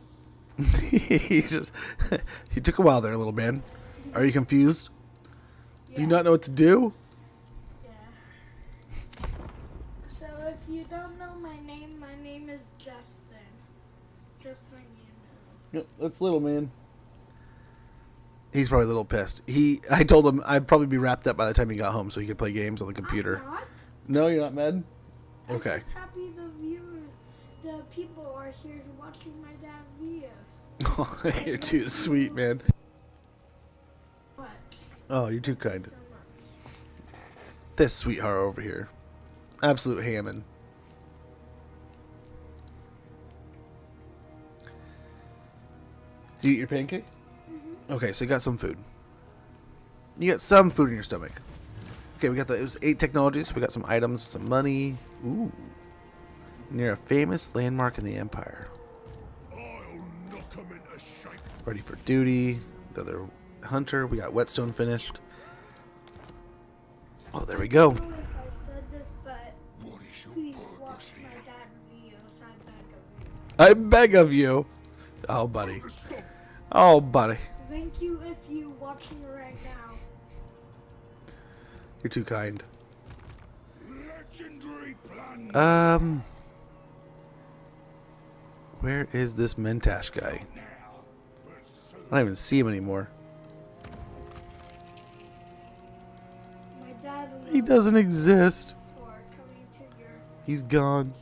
he took a while there, little man. Are you confused? Do you not know what to do? Yeah. So if you don't know my name is Justin. Just so you know. Yep, that's little man. He's probably a little pissed. I told him I'd probably be wrapped up by the time he got home so he could play games on the computer. I'm not. No, you're not mad? Okay. I'm just happy the people are here watching my dad's videos. You're too sweet, man. What? Oh, you're too kind. So much. This sweetheart over here. Absolute Hammond. Did you eat your pancake? Okay, so you got some food. You got some food in your stomach. Okay, it was 8 technologies. We got some items, some money. Ooh. Near a famous landmark in the Empire. Ready for duty. The other hunter. We got whetstone finished. Oh, there we go. I don't know if I said this, but please watch my dad's videos. I beg of you. I beg of you. Oh, buddy. Oh, buddy. Thank you if you're watching right now. You're too kind. Where is this Mentash guy? I don't even see him anymore. My dad He doesn't exist. for coming to your He's gone.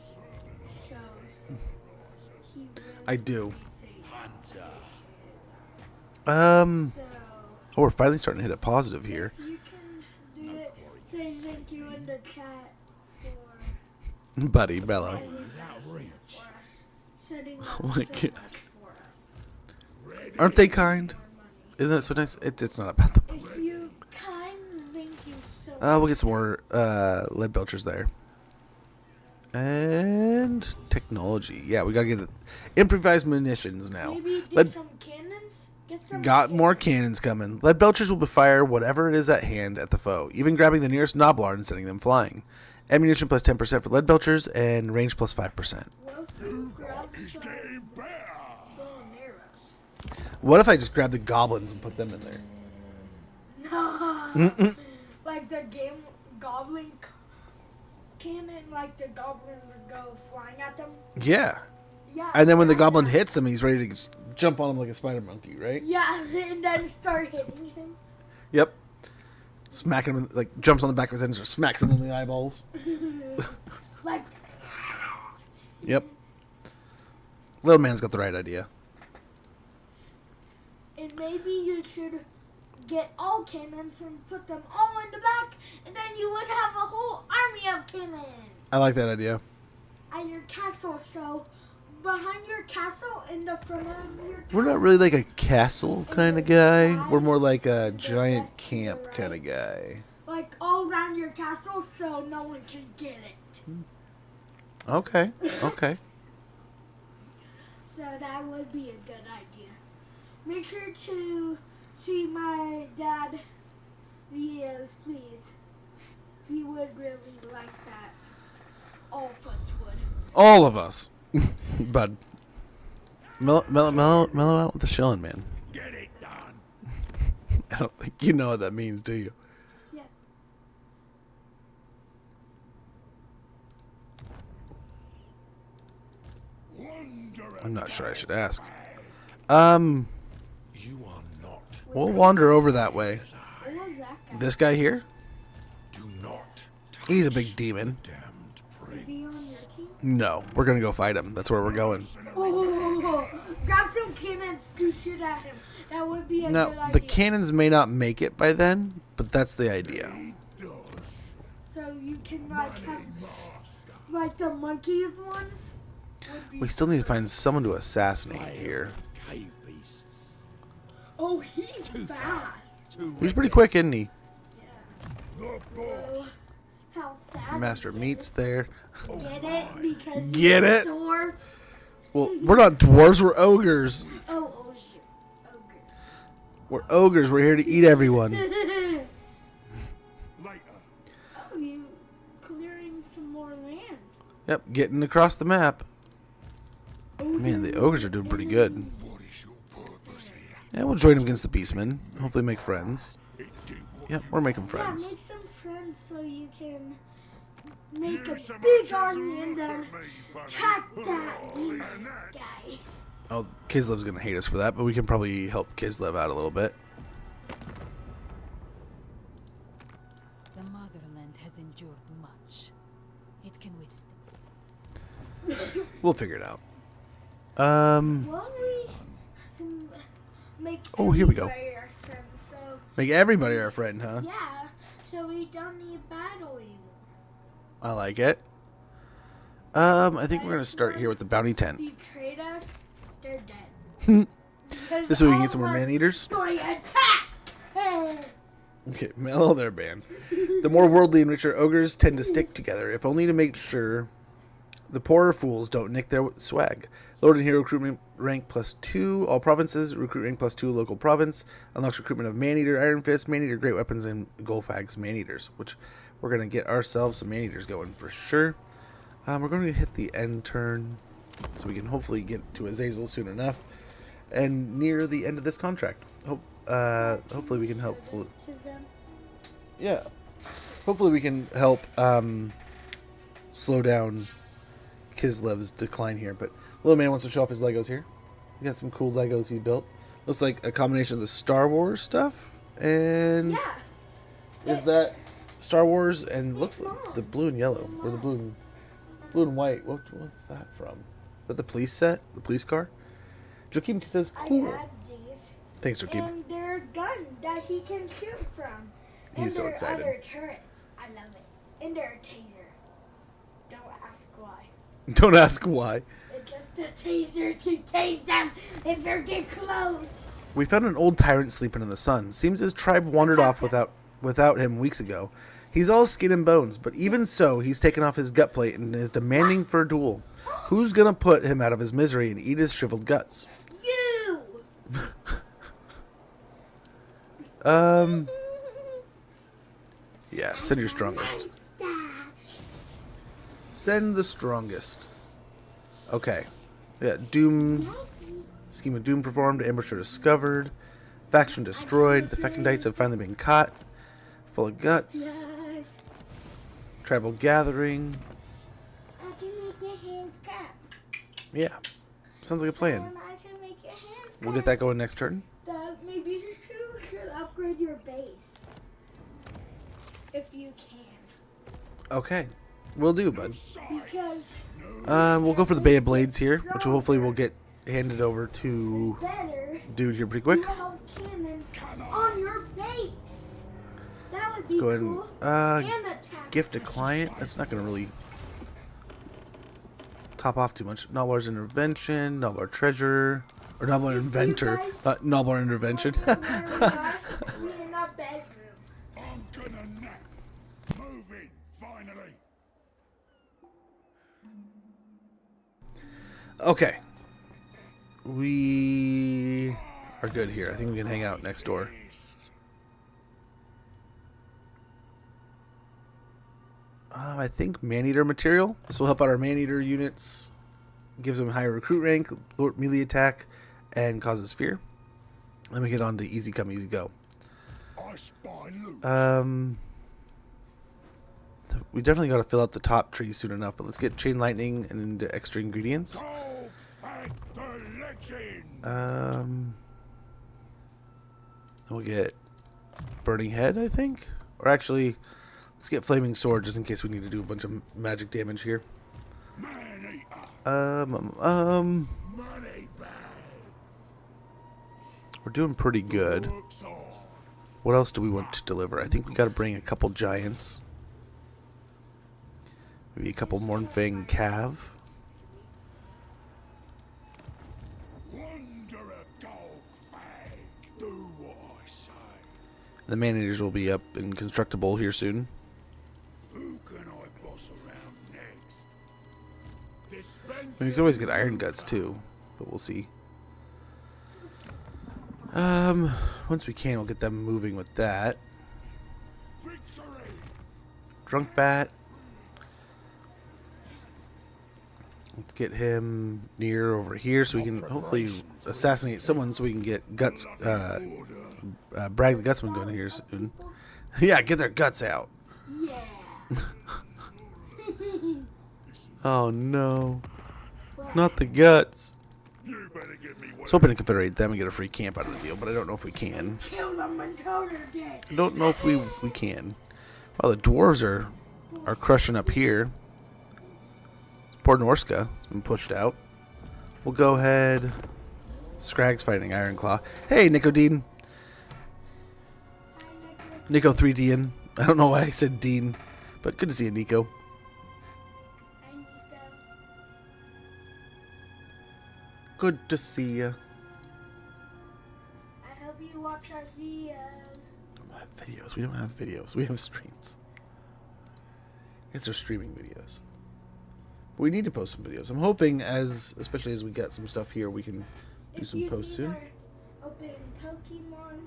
shows. He really I do. appreciates it. Oh, So, we're finally starting to hit a positive here. if you can do it, say thank you in the chat for Buddy, Bella. for us. Setting up Oh my so God. much for us. Aren't they kind? Isn't it so nice? It's not about the... If you kind, thank you so much. We'll get some more lead belchers there. And technology. Yeah, we gotta get improvised munitions now. Maybe get Lead, some cannons? Get some got more cannons coming. Lead belchers will fire whatever it is at hand at the foe, even grabbing the nearest knoblar and sending them flying. Ammunition plus 10% for lead belchers and range plus 5%. What if you grab some bow and arrows? What if I just grab the goblins and put them in there? No. Like the game Goblin cannon, like the goblins would go flying at them. Yeah. Yeah. And then when the yeah, goblin yeah. hits him, he's ready to just jump on him like a spider monkey, right? Yeah, and then start hitting him. Yep. Smacking him, like, jumps on the back of his head and just smacks him in the eyeballs. Like, Yep. Little man's got the right idea. and maybe you should get all cannons and put them all in the back, and then you would have a whole army of cannons I like that idea. at your castle. So behind your castle, in the front of your castle, We're not really like a castle kind of guy. We're more like a giant camp kind of guy. like all around your castle, so no one can get it. Okay. Okay. So that would be a good idea. Make sure to see my dad videos, please. He would really like that. All of us would. All of us. Bud. Mellow out with the shilling, man. Get it done. I don't think you know what that means, do you? Yeah. Wander I'm not sure I should ask. You are not. We'll wander over that way. What was that guy? This guy here, Do not touch he's a big demon. damned Is prince. he on your team? No, we're gonna go fight him. That's where we're going. Oh, grab some cannons to shoot at him. That would be a good Now, idea. the cannons may not make it by then, but that's the idea. So you can like have, like the monkeys ones. Would be We still need to find someone to assassinate here. Cave beasts. Oh, he's fast. He's pretty quick, isn't he? The Oh, boss. how fast. Master Meat's there. Get it? Because Get he's it? a dwarf. Well, we're not dwarves, we're ogres. Oh, We're ogres, we're here to eat everyone. Later. Oh, you clearing some more land. Yep, getting across the map. Man, the ogres are doing pretty good. What is your purpose here? Yeah, we'll join them against the beastmen. Hopefully make friends. Yep, we're making friends. Yeah, make some friends so you can make a You so big much as army and look then at me, funny. attack that demon And that's guy. Oh, Kislev's gonna hate us for that, but we can probably help Kislev out a little bit. The motherland has endured much. It can withstand. We'll figure it out. Well, we can make Oh, here we go. everybody our friends, so Make everybody our friend, huh? yeah, so we don't need battle anymore. I like it. I think we're gonna start here with the bounty tent. Betrayed us, they're dead. Because This way we can all get some more of us man-eaters. join attack! Okay, mellow there, man. The more worldly and richer ogres tend to stick together, if only to make sure the poorer fools don't nick their swag. Lord and hero recruitment rank +2. All provinces recruit rank +2. Local province unlocks recruitment of Maneater, Iron Fist, Maneater, Great Weapons, and golgfags Maneaters, which we're gonna get ourselves some Maneaters going for sure. We're going to hit the end turn, so we can hopefully get to Azazel soon enough, and near the end of this contract. Hopefully we can help. To them. Yeah. Hopefully we can help slow down Kislev's decline here. But Little Man wants to show off his Legos here. He got some cool Legos he built. Looks like a combination of the Star Wars stuff and Yeah. is that Star Wars and looks like the blue and yellow or the blue and white. What's that from? Is that the police set? The police car? Joakim says cool. I had these. Thanks, Joakim. And they're a gun that he can shoot from. And He's so they're excited. other turrets. I love it. And they're a taser. Don't ask why. Don't ask why. It's just a taser to tase them if they get close. We found an old tyrant sleeping in the sun. Seems his tribe wandered off without him weeks ago. He's all skin and bones, but even so, he's taken off his gut plate and is demanding for a duel. Who's gonna put him out of his misery and eat his shriveled guts? You! Yeah, send your strongest. Send the strongest. Okay. Yeah, Doom. Scheme of Doom performed. Ambusher discovered. Faction destroyed. The Fecondites have finally been caught. Full of guts. Tribal gathering. I can make your hands clap. Yeah. Sounds like a plan. And I can make your hands clap. We'll get that going next turn. Dad, maybe you should upgrade your base. If you can. Okay. Will do, bud. Because We'll go for the Bay of Blades here, which hopefully will get handed over to better dude here pretty quick. you have cannons on your base. That would be Go ahead cool. and And attack. gift a client. That's not going to really top off too much. Nobbler's Intervention, Nobbler Treasure, or Nobbler Inventor, not Nobbler Intervention. We in our bedroom. I'm gonna nap. Move in, finally. Okay. We are good here. I think we can hang out next door. I think Maneater material. This will help out our Maneater units. Gives them higher recruit rank, lower melee attack, and causes fear. Let me get on to easy come, easy go. I spy loot. We definitely got to fill out the top tree soon enough, but let's get chain lightning and into extra ingredients. Golgfag the legend. We'll get burning head, I think, or actually, let's get flaming sword just in case we need to do a bunch of magic damage here. Maneater. Money bag. We're doing pretty good. Looks on. What else do we want to deliver? I think we got to bring a couple giants. Maybe a couple Mornfang Cav. Wonder a golgfag. Do what I say. The Maneaters will be up and constructible here soon. Who can I boss around next? Dispense. We can always get Iron Guts too, but we'll see. Once we can, we'll get them moving with that. Victory. Drunk Bat. Let's get him near over here so we can hopefully assassinate someone so we can get guts. Brag the Gutsman going here soon. Yeah, get their guts out. Yeah. Oh no, not the guts. You better give me I what. was hoping to confederate them and get a free camp out of the deal, but I don't know if we can. Kill them until they're dead. I don't know if we can. Well, the dwarves are crushing up here. Poor Norska been pushed out. We'll go ahead. Scrag's fighting Ironclaw. Hey, Nico Dean. Nico 3Dean. I don't know why I said Dean, but good to see you, Nico. Good to see you. I hope you watch our videos. Videos. We don't have videos. We have streams. It's our streaming videos. We need to post some videos. I'm hoping, especially as we get some stuff here, we can do some posts soon. Open Pokemon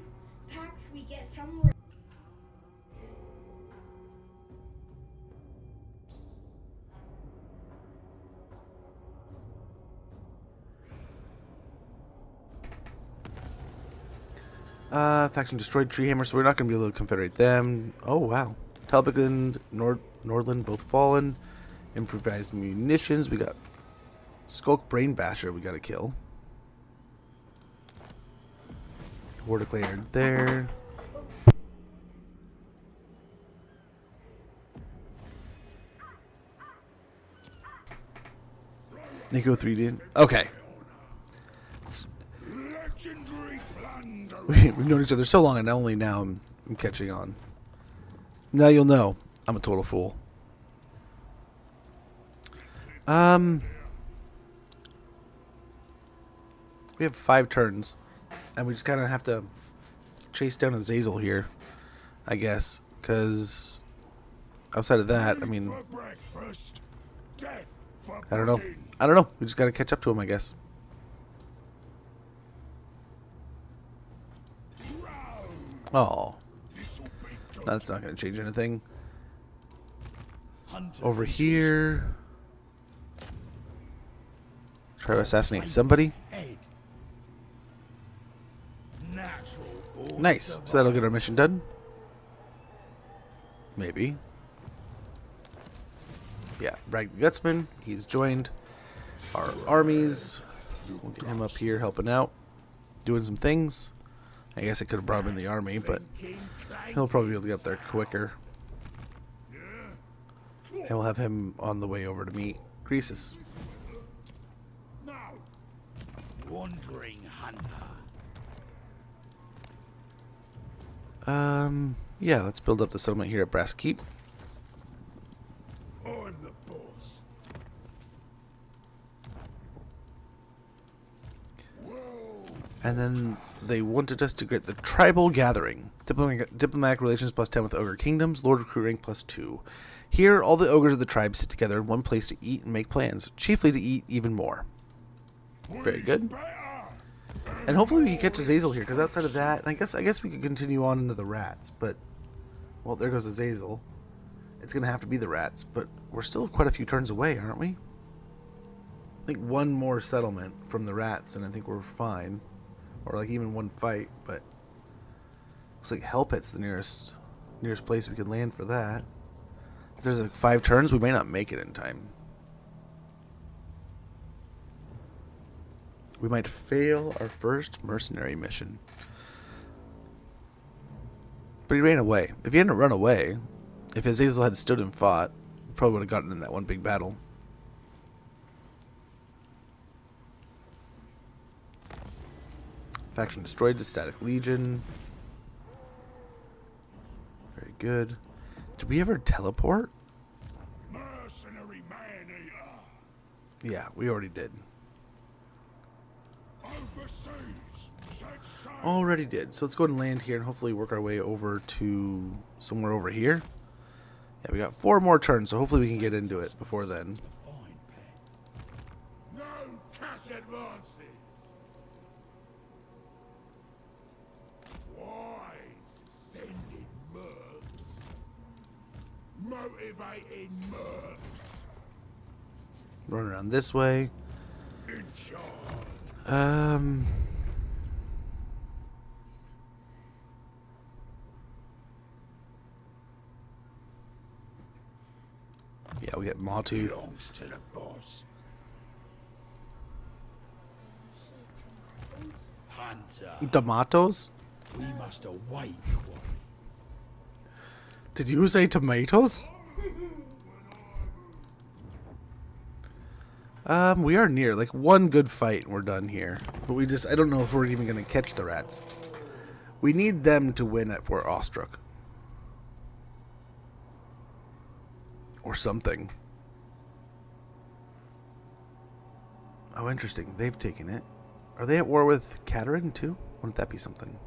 packs, we get some. Faction destroyed Treehammer, so we're not going to be able to confederate them. Oh, wow. Talbot and Nordland both fallen. Improvised munitions. We got Skulk Brain Basher we got to kill. War declared there. Nico 3D. Okay. Legendary plunder. We've known each other so long, and only now I'm catching on. Now you'll know I'm a total fool. We have 5 turns, and we just kind of have to chase down Azazel here, I guess, because outside of that, I mean, For breakfast. Death for I don't know. pudding. I don't know. We just got to catch up to him, I guess. Oh, This'll be good. that's not going to change anything. Over here. Try to assassinate somebody. Nice. So that'll get our mission done. Maybe. Yeah, Bragg the Gutsman. He's joined our armies. We'll get him up here helping out, doing some things. I guess I could have brought him in the army, but he'll probably be able to get up there quicker. And we'll have him on the way over to meet Croesus. Wandering hunter. Yeah, let's build up the settlement here at Brass Keep. I'm the boss. And then they wanted us to get the Tribal Gathering. Diplomatic relations +10 with Ogre Kingdoms. Lord recruit rank +2. Here, all the ogres of the tribe sit together in one place to eat and make plans, chiefly to eat even more. Very good. And hopefully we can catch Azazel here, because outside of that, I guess we could continue on into the rats, but... Well, there goes Azazel. It's going to have to be the rats, but we're still quite a few turns away, aren't we? I think one more settlement from the rats, and I think we're fine. Or like even one fight, but... Looks like Hellpit's the nearest place we could land for that. If there's like 5 turns, we may not make it in time. We might fail our first mercenary mission. But he ran away. If he hadn't run away, if Azazel had stood and fought, we probably would have gotten in that one big battle. Faction destroyed to Static Legion. Very good. Did we ever teleport? Mercenary maneater. Yeah, we already did. Overseas. Set sail. Already did. So let's go ahead and land here and hopefully work our way over to somewhere over here. Yeah, we got 4 more turns, so hopefully we can get into it before then. No cash advances. Wise sending mercs. Motivating mercs. Run around this way. In charge. Yeah, we get Mawtooth. Belongs to the boss. Hunter. Tomatoes? We must await. Did you say tomatoes? We are near. Like, one good fight and we're done here. But I don't know if we're even going to catch the rats. We need them to win at Fort Ostruck. Or something. Oh, interesting. They've taken it. Are they at war with Catarin, too? Wouldn't that be something?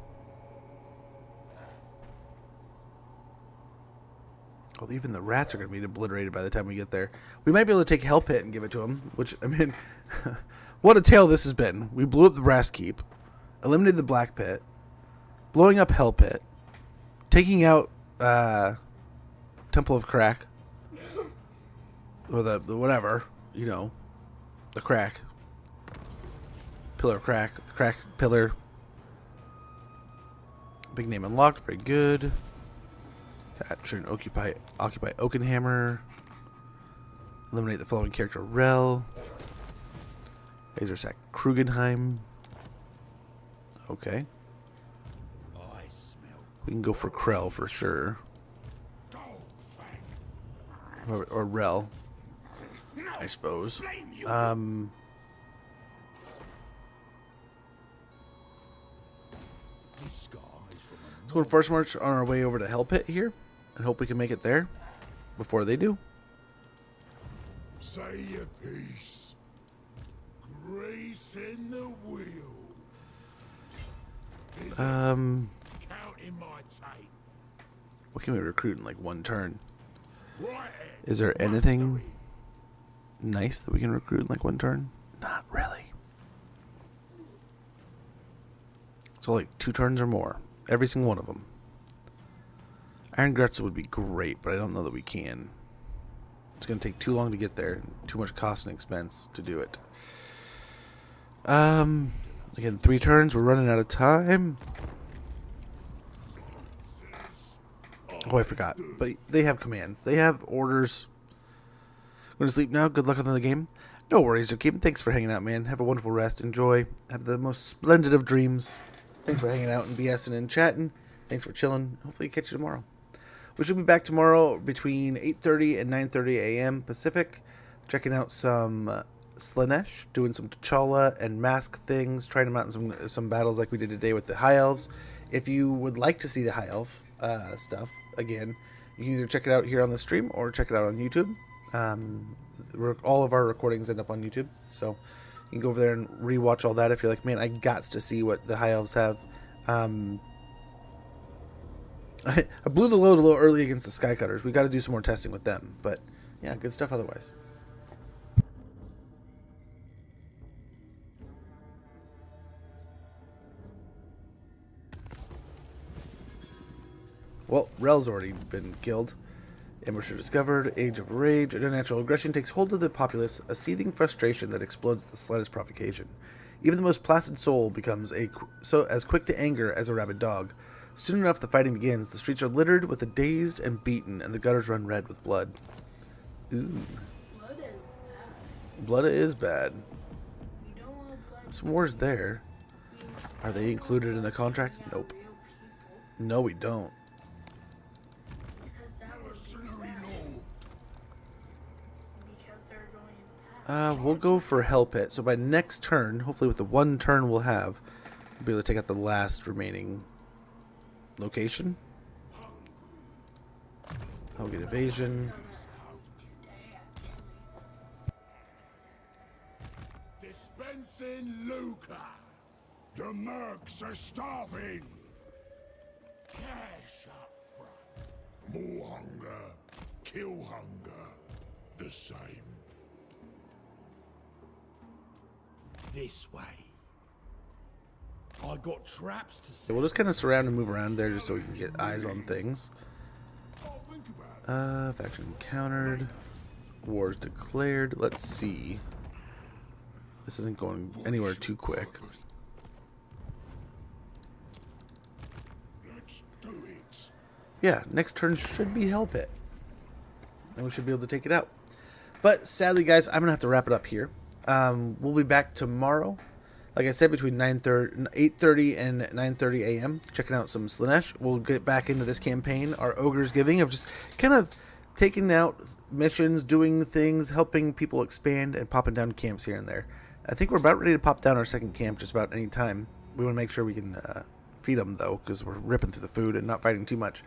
Oh, even the rats are going to be obliterated by the time we get there. We might be able to take Hellpit and give it to them. Which, I mean, what a tale this has been. We blew up the Brass Keep. Eliminated the Black Pit. Blowing up Hellpit. Taking out Temple of Crack. Or the whatever, you know, the crack. Pillar of Crack, the Crack Pillar. Big name unlocked, very good. Capture and occupy Oakenhammer. Eliminate the following character, Rel. Lasersack Krugenheim. Okay. I smell We can go for Krell for sure. golgfag. Or Rel, I suppose. This guy is from Let's go and first march on our way over to Hellpit here and hope we can make it there before they do. Say your piece. Grease in the wheel. Counting my tape. What can we recruit in like one turn? Right. Is there anything nice that we can recruit in like one turn? Not really. So like 2 turns or more. Every single one of them. Iron Guts would be great, but I don't know that we can. It's going to take too long to get there. Too much cost and expense to do it. Again, 3 turns. We're running out of time. Oh, I forgot. But they have commands. They have orders. Going to sleep now. Good luck on the game. No worries, Joakim. Thanks for hanging out, man. Have a wonderful rest. Enjoy. Have the most splendid of dreams. Thanks for hanging out and BSing and chatting. Thanks for chilling. Hopefully catch you tomorrow. We should be back tomorrow between 8:30 and 9:30 a.m. Pacific. Checking out some Slanesh, doing some T'Challa and mask things, trying them out in some battles like we did today with the High Elves. If you would like to see the High Elf stuff, again, you can either check it out here on the stream or check it out on YouTube. All of our recordings end up on YouTube, so you can go over there and rewatch all that if you're like, man, I got to see what the High Elves have. I blew the load a little early against the Skycutters. We got to do some more testing with them, but yeah, good stuff otherwise. Well, Rel's already been killed. Ambusher discovered. Age of Rage. An unnatural aggression takes hold of the populace, a seething frustration that explodes at the slightest provocation. Even the most placid soul becomes as quick to anger as a rabid dog. Soon enough, the fighting begins. The streets are littered with the dazed and beaten, and the gutters run red with blood. Ooh. Blood is bad. Some wars there. Are they included in the contract? Nope. No, we don't. We'll go for Hell Pit. So by next turn, hopefully with the one turn we'll have, we'll be able to take out the last remaining location. I'll get evasion. Dispensing Luca. The mercs are starving. Cash up front. More hunger. Kill hunger. The same. This way. I got traps to So we'll just kind of surround and move around there just so we can get eyes on things. Faction encountered. Wars declared. Let's see. This isn't going anywhere too quick. Let's do it. Yeah, next turn should be Hell Pit. And we should be able to take it out. But sadly, guys, I'm going to have to wrap it up here. We'll be back tomorrow. Like I said, between 8:30 and 9:30 a.m. checking out some Slanesh. We'll get back into this campaign, our Ogre's Giving, of just kind of taking out missions, doing things, helping people expand, and popping down camps here and there. I think we're about ready to pop down our second camp just about any time. We want to make sure we can feed them, though, because we're ripping through the food and not fighting too much.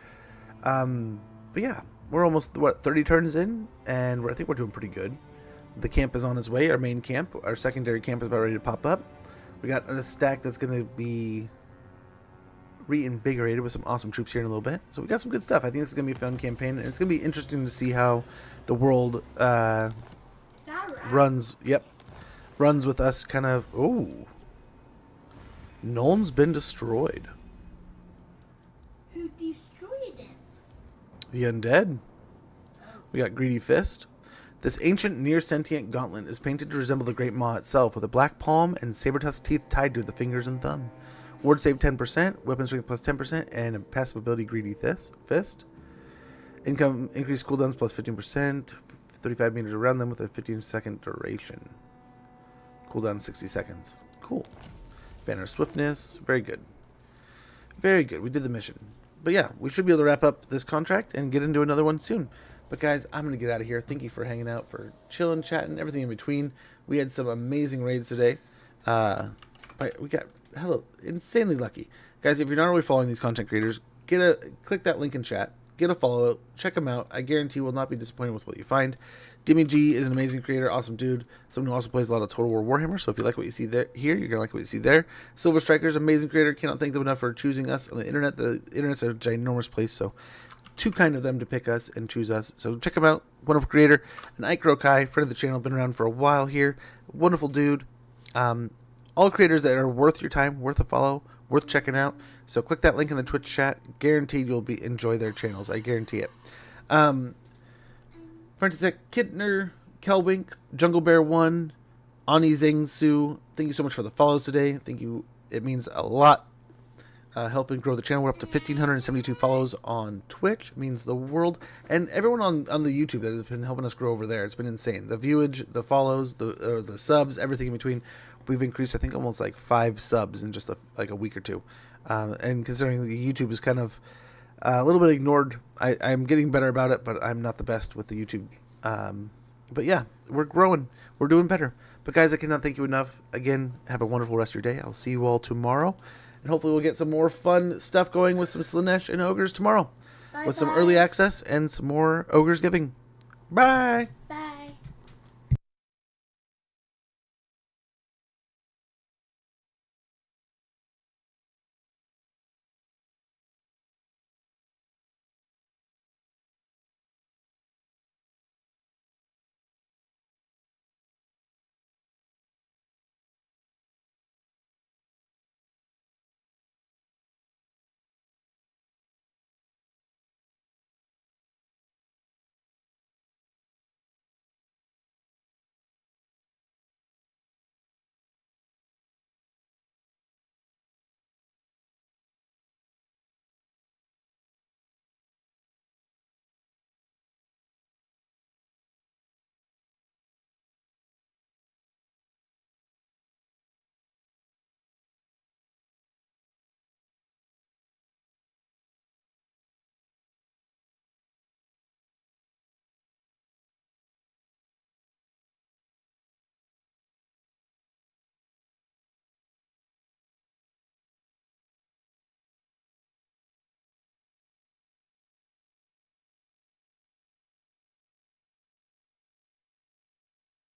But yeah, we're almost, 30 turns in, and I think we're doing pretty good. The camp is on its way, our main camp. Our secondary camp is about ready to pop up. We got a stack that's going to be reinvigorated with some awesome troops here in a little bit. So we got some good stuff. I think this is going to be a fun campaign, and it's going to be interesting to see how the world runs. Yep. Runs with us kind of... Oh. Nuln's been destroyed. Who destroyed it? The undead. We got Greedy Fist. This ancient, near-sentient gauntlet is painted to resemble the Great Maw itself, with a black palm and saber-toothed teeth tied to the fingers and thumb. Ward save 10%, weapon strength plus 10%, and a passive ability Greedy Fist. Income increase cooldowns plus 15%, 35 meters around them with a 15-second duration. Cooldown 60 seconds. Cool. Banner Swiftness, very good. Very good, we did the mission. But yeah, we should be able to wrap up this contract and get into another one soon. But guys, I'm going to get out of here. Thank you for hanging out, for chilling, chatting, everything in between. We had some amazing raids today. We got insanely lucky. Guys, if you're not already following these content creators, click that link in chat. Get a follow. Check them out. I guarantee you will not be disappointed with what you find. Dimmy G is an amazing creator, awesome dude. Someone who also plays a lot of Total War Warhammer. So if you like what you see there, here, you're going to like what you see there. Silver Strikers, amazing creator. Cannot thank them enough for choosing us on the internet. The internet's a ginormous place, so too kind of them to pick us and choose us. So check him out. Wonderful creator. And Ike Rokai, friend of the channel, been around for a while here. Wonderful dude. All creators that are worth your time, worth a follow, worth checking out. So click that link in the Twitch chat. Guaranteed you'll enjoy their channels. I guarantee it. Francis Kidner, Kelwink, Jungle Bear 1, Ani Zeng Su. Thank you so much for the follows today. Thank you. It means a lot. helping grow the channel. We're up to 1,572 follows on Twitch. It means the world. And everyone on the YouTube that has been helping us grow over there. It's been insane. The viewage, the follows, the subs, everything in between. We've increased, I think, almost like 5 subs in just like a week or two. And considering the YouTube is kind of a little bit ignored, I'm getting better about it, but I'm not the best with the YouTube. But yeah, we're growing. We're doing better. But guys, I cannot thank you enough. Again, have a wonderful rest of your day. I'll see you all tomorrow. And hopefully we'll get some more fun stuff going with some Slaanesh and Ogres tomorrow. With some early access and some more Ogres giving. Bye! Bye.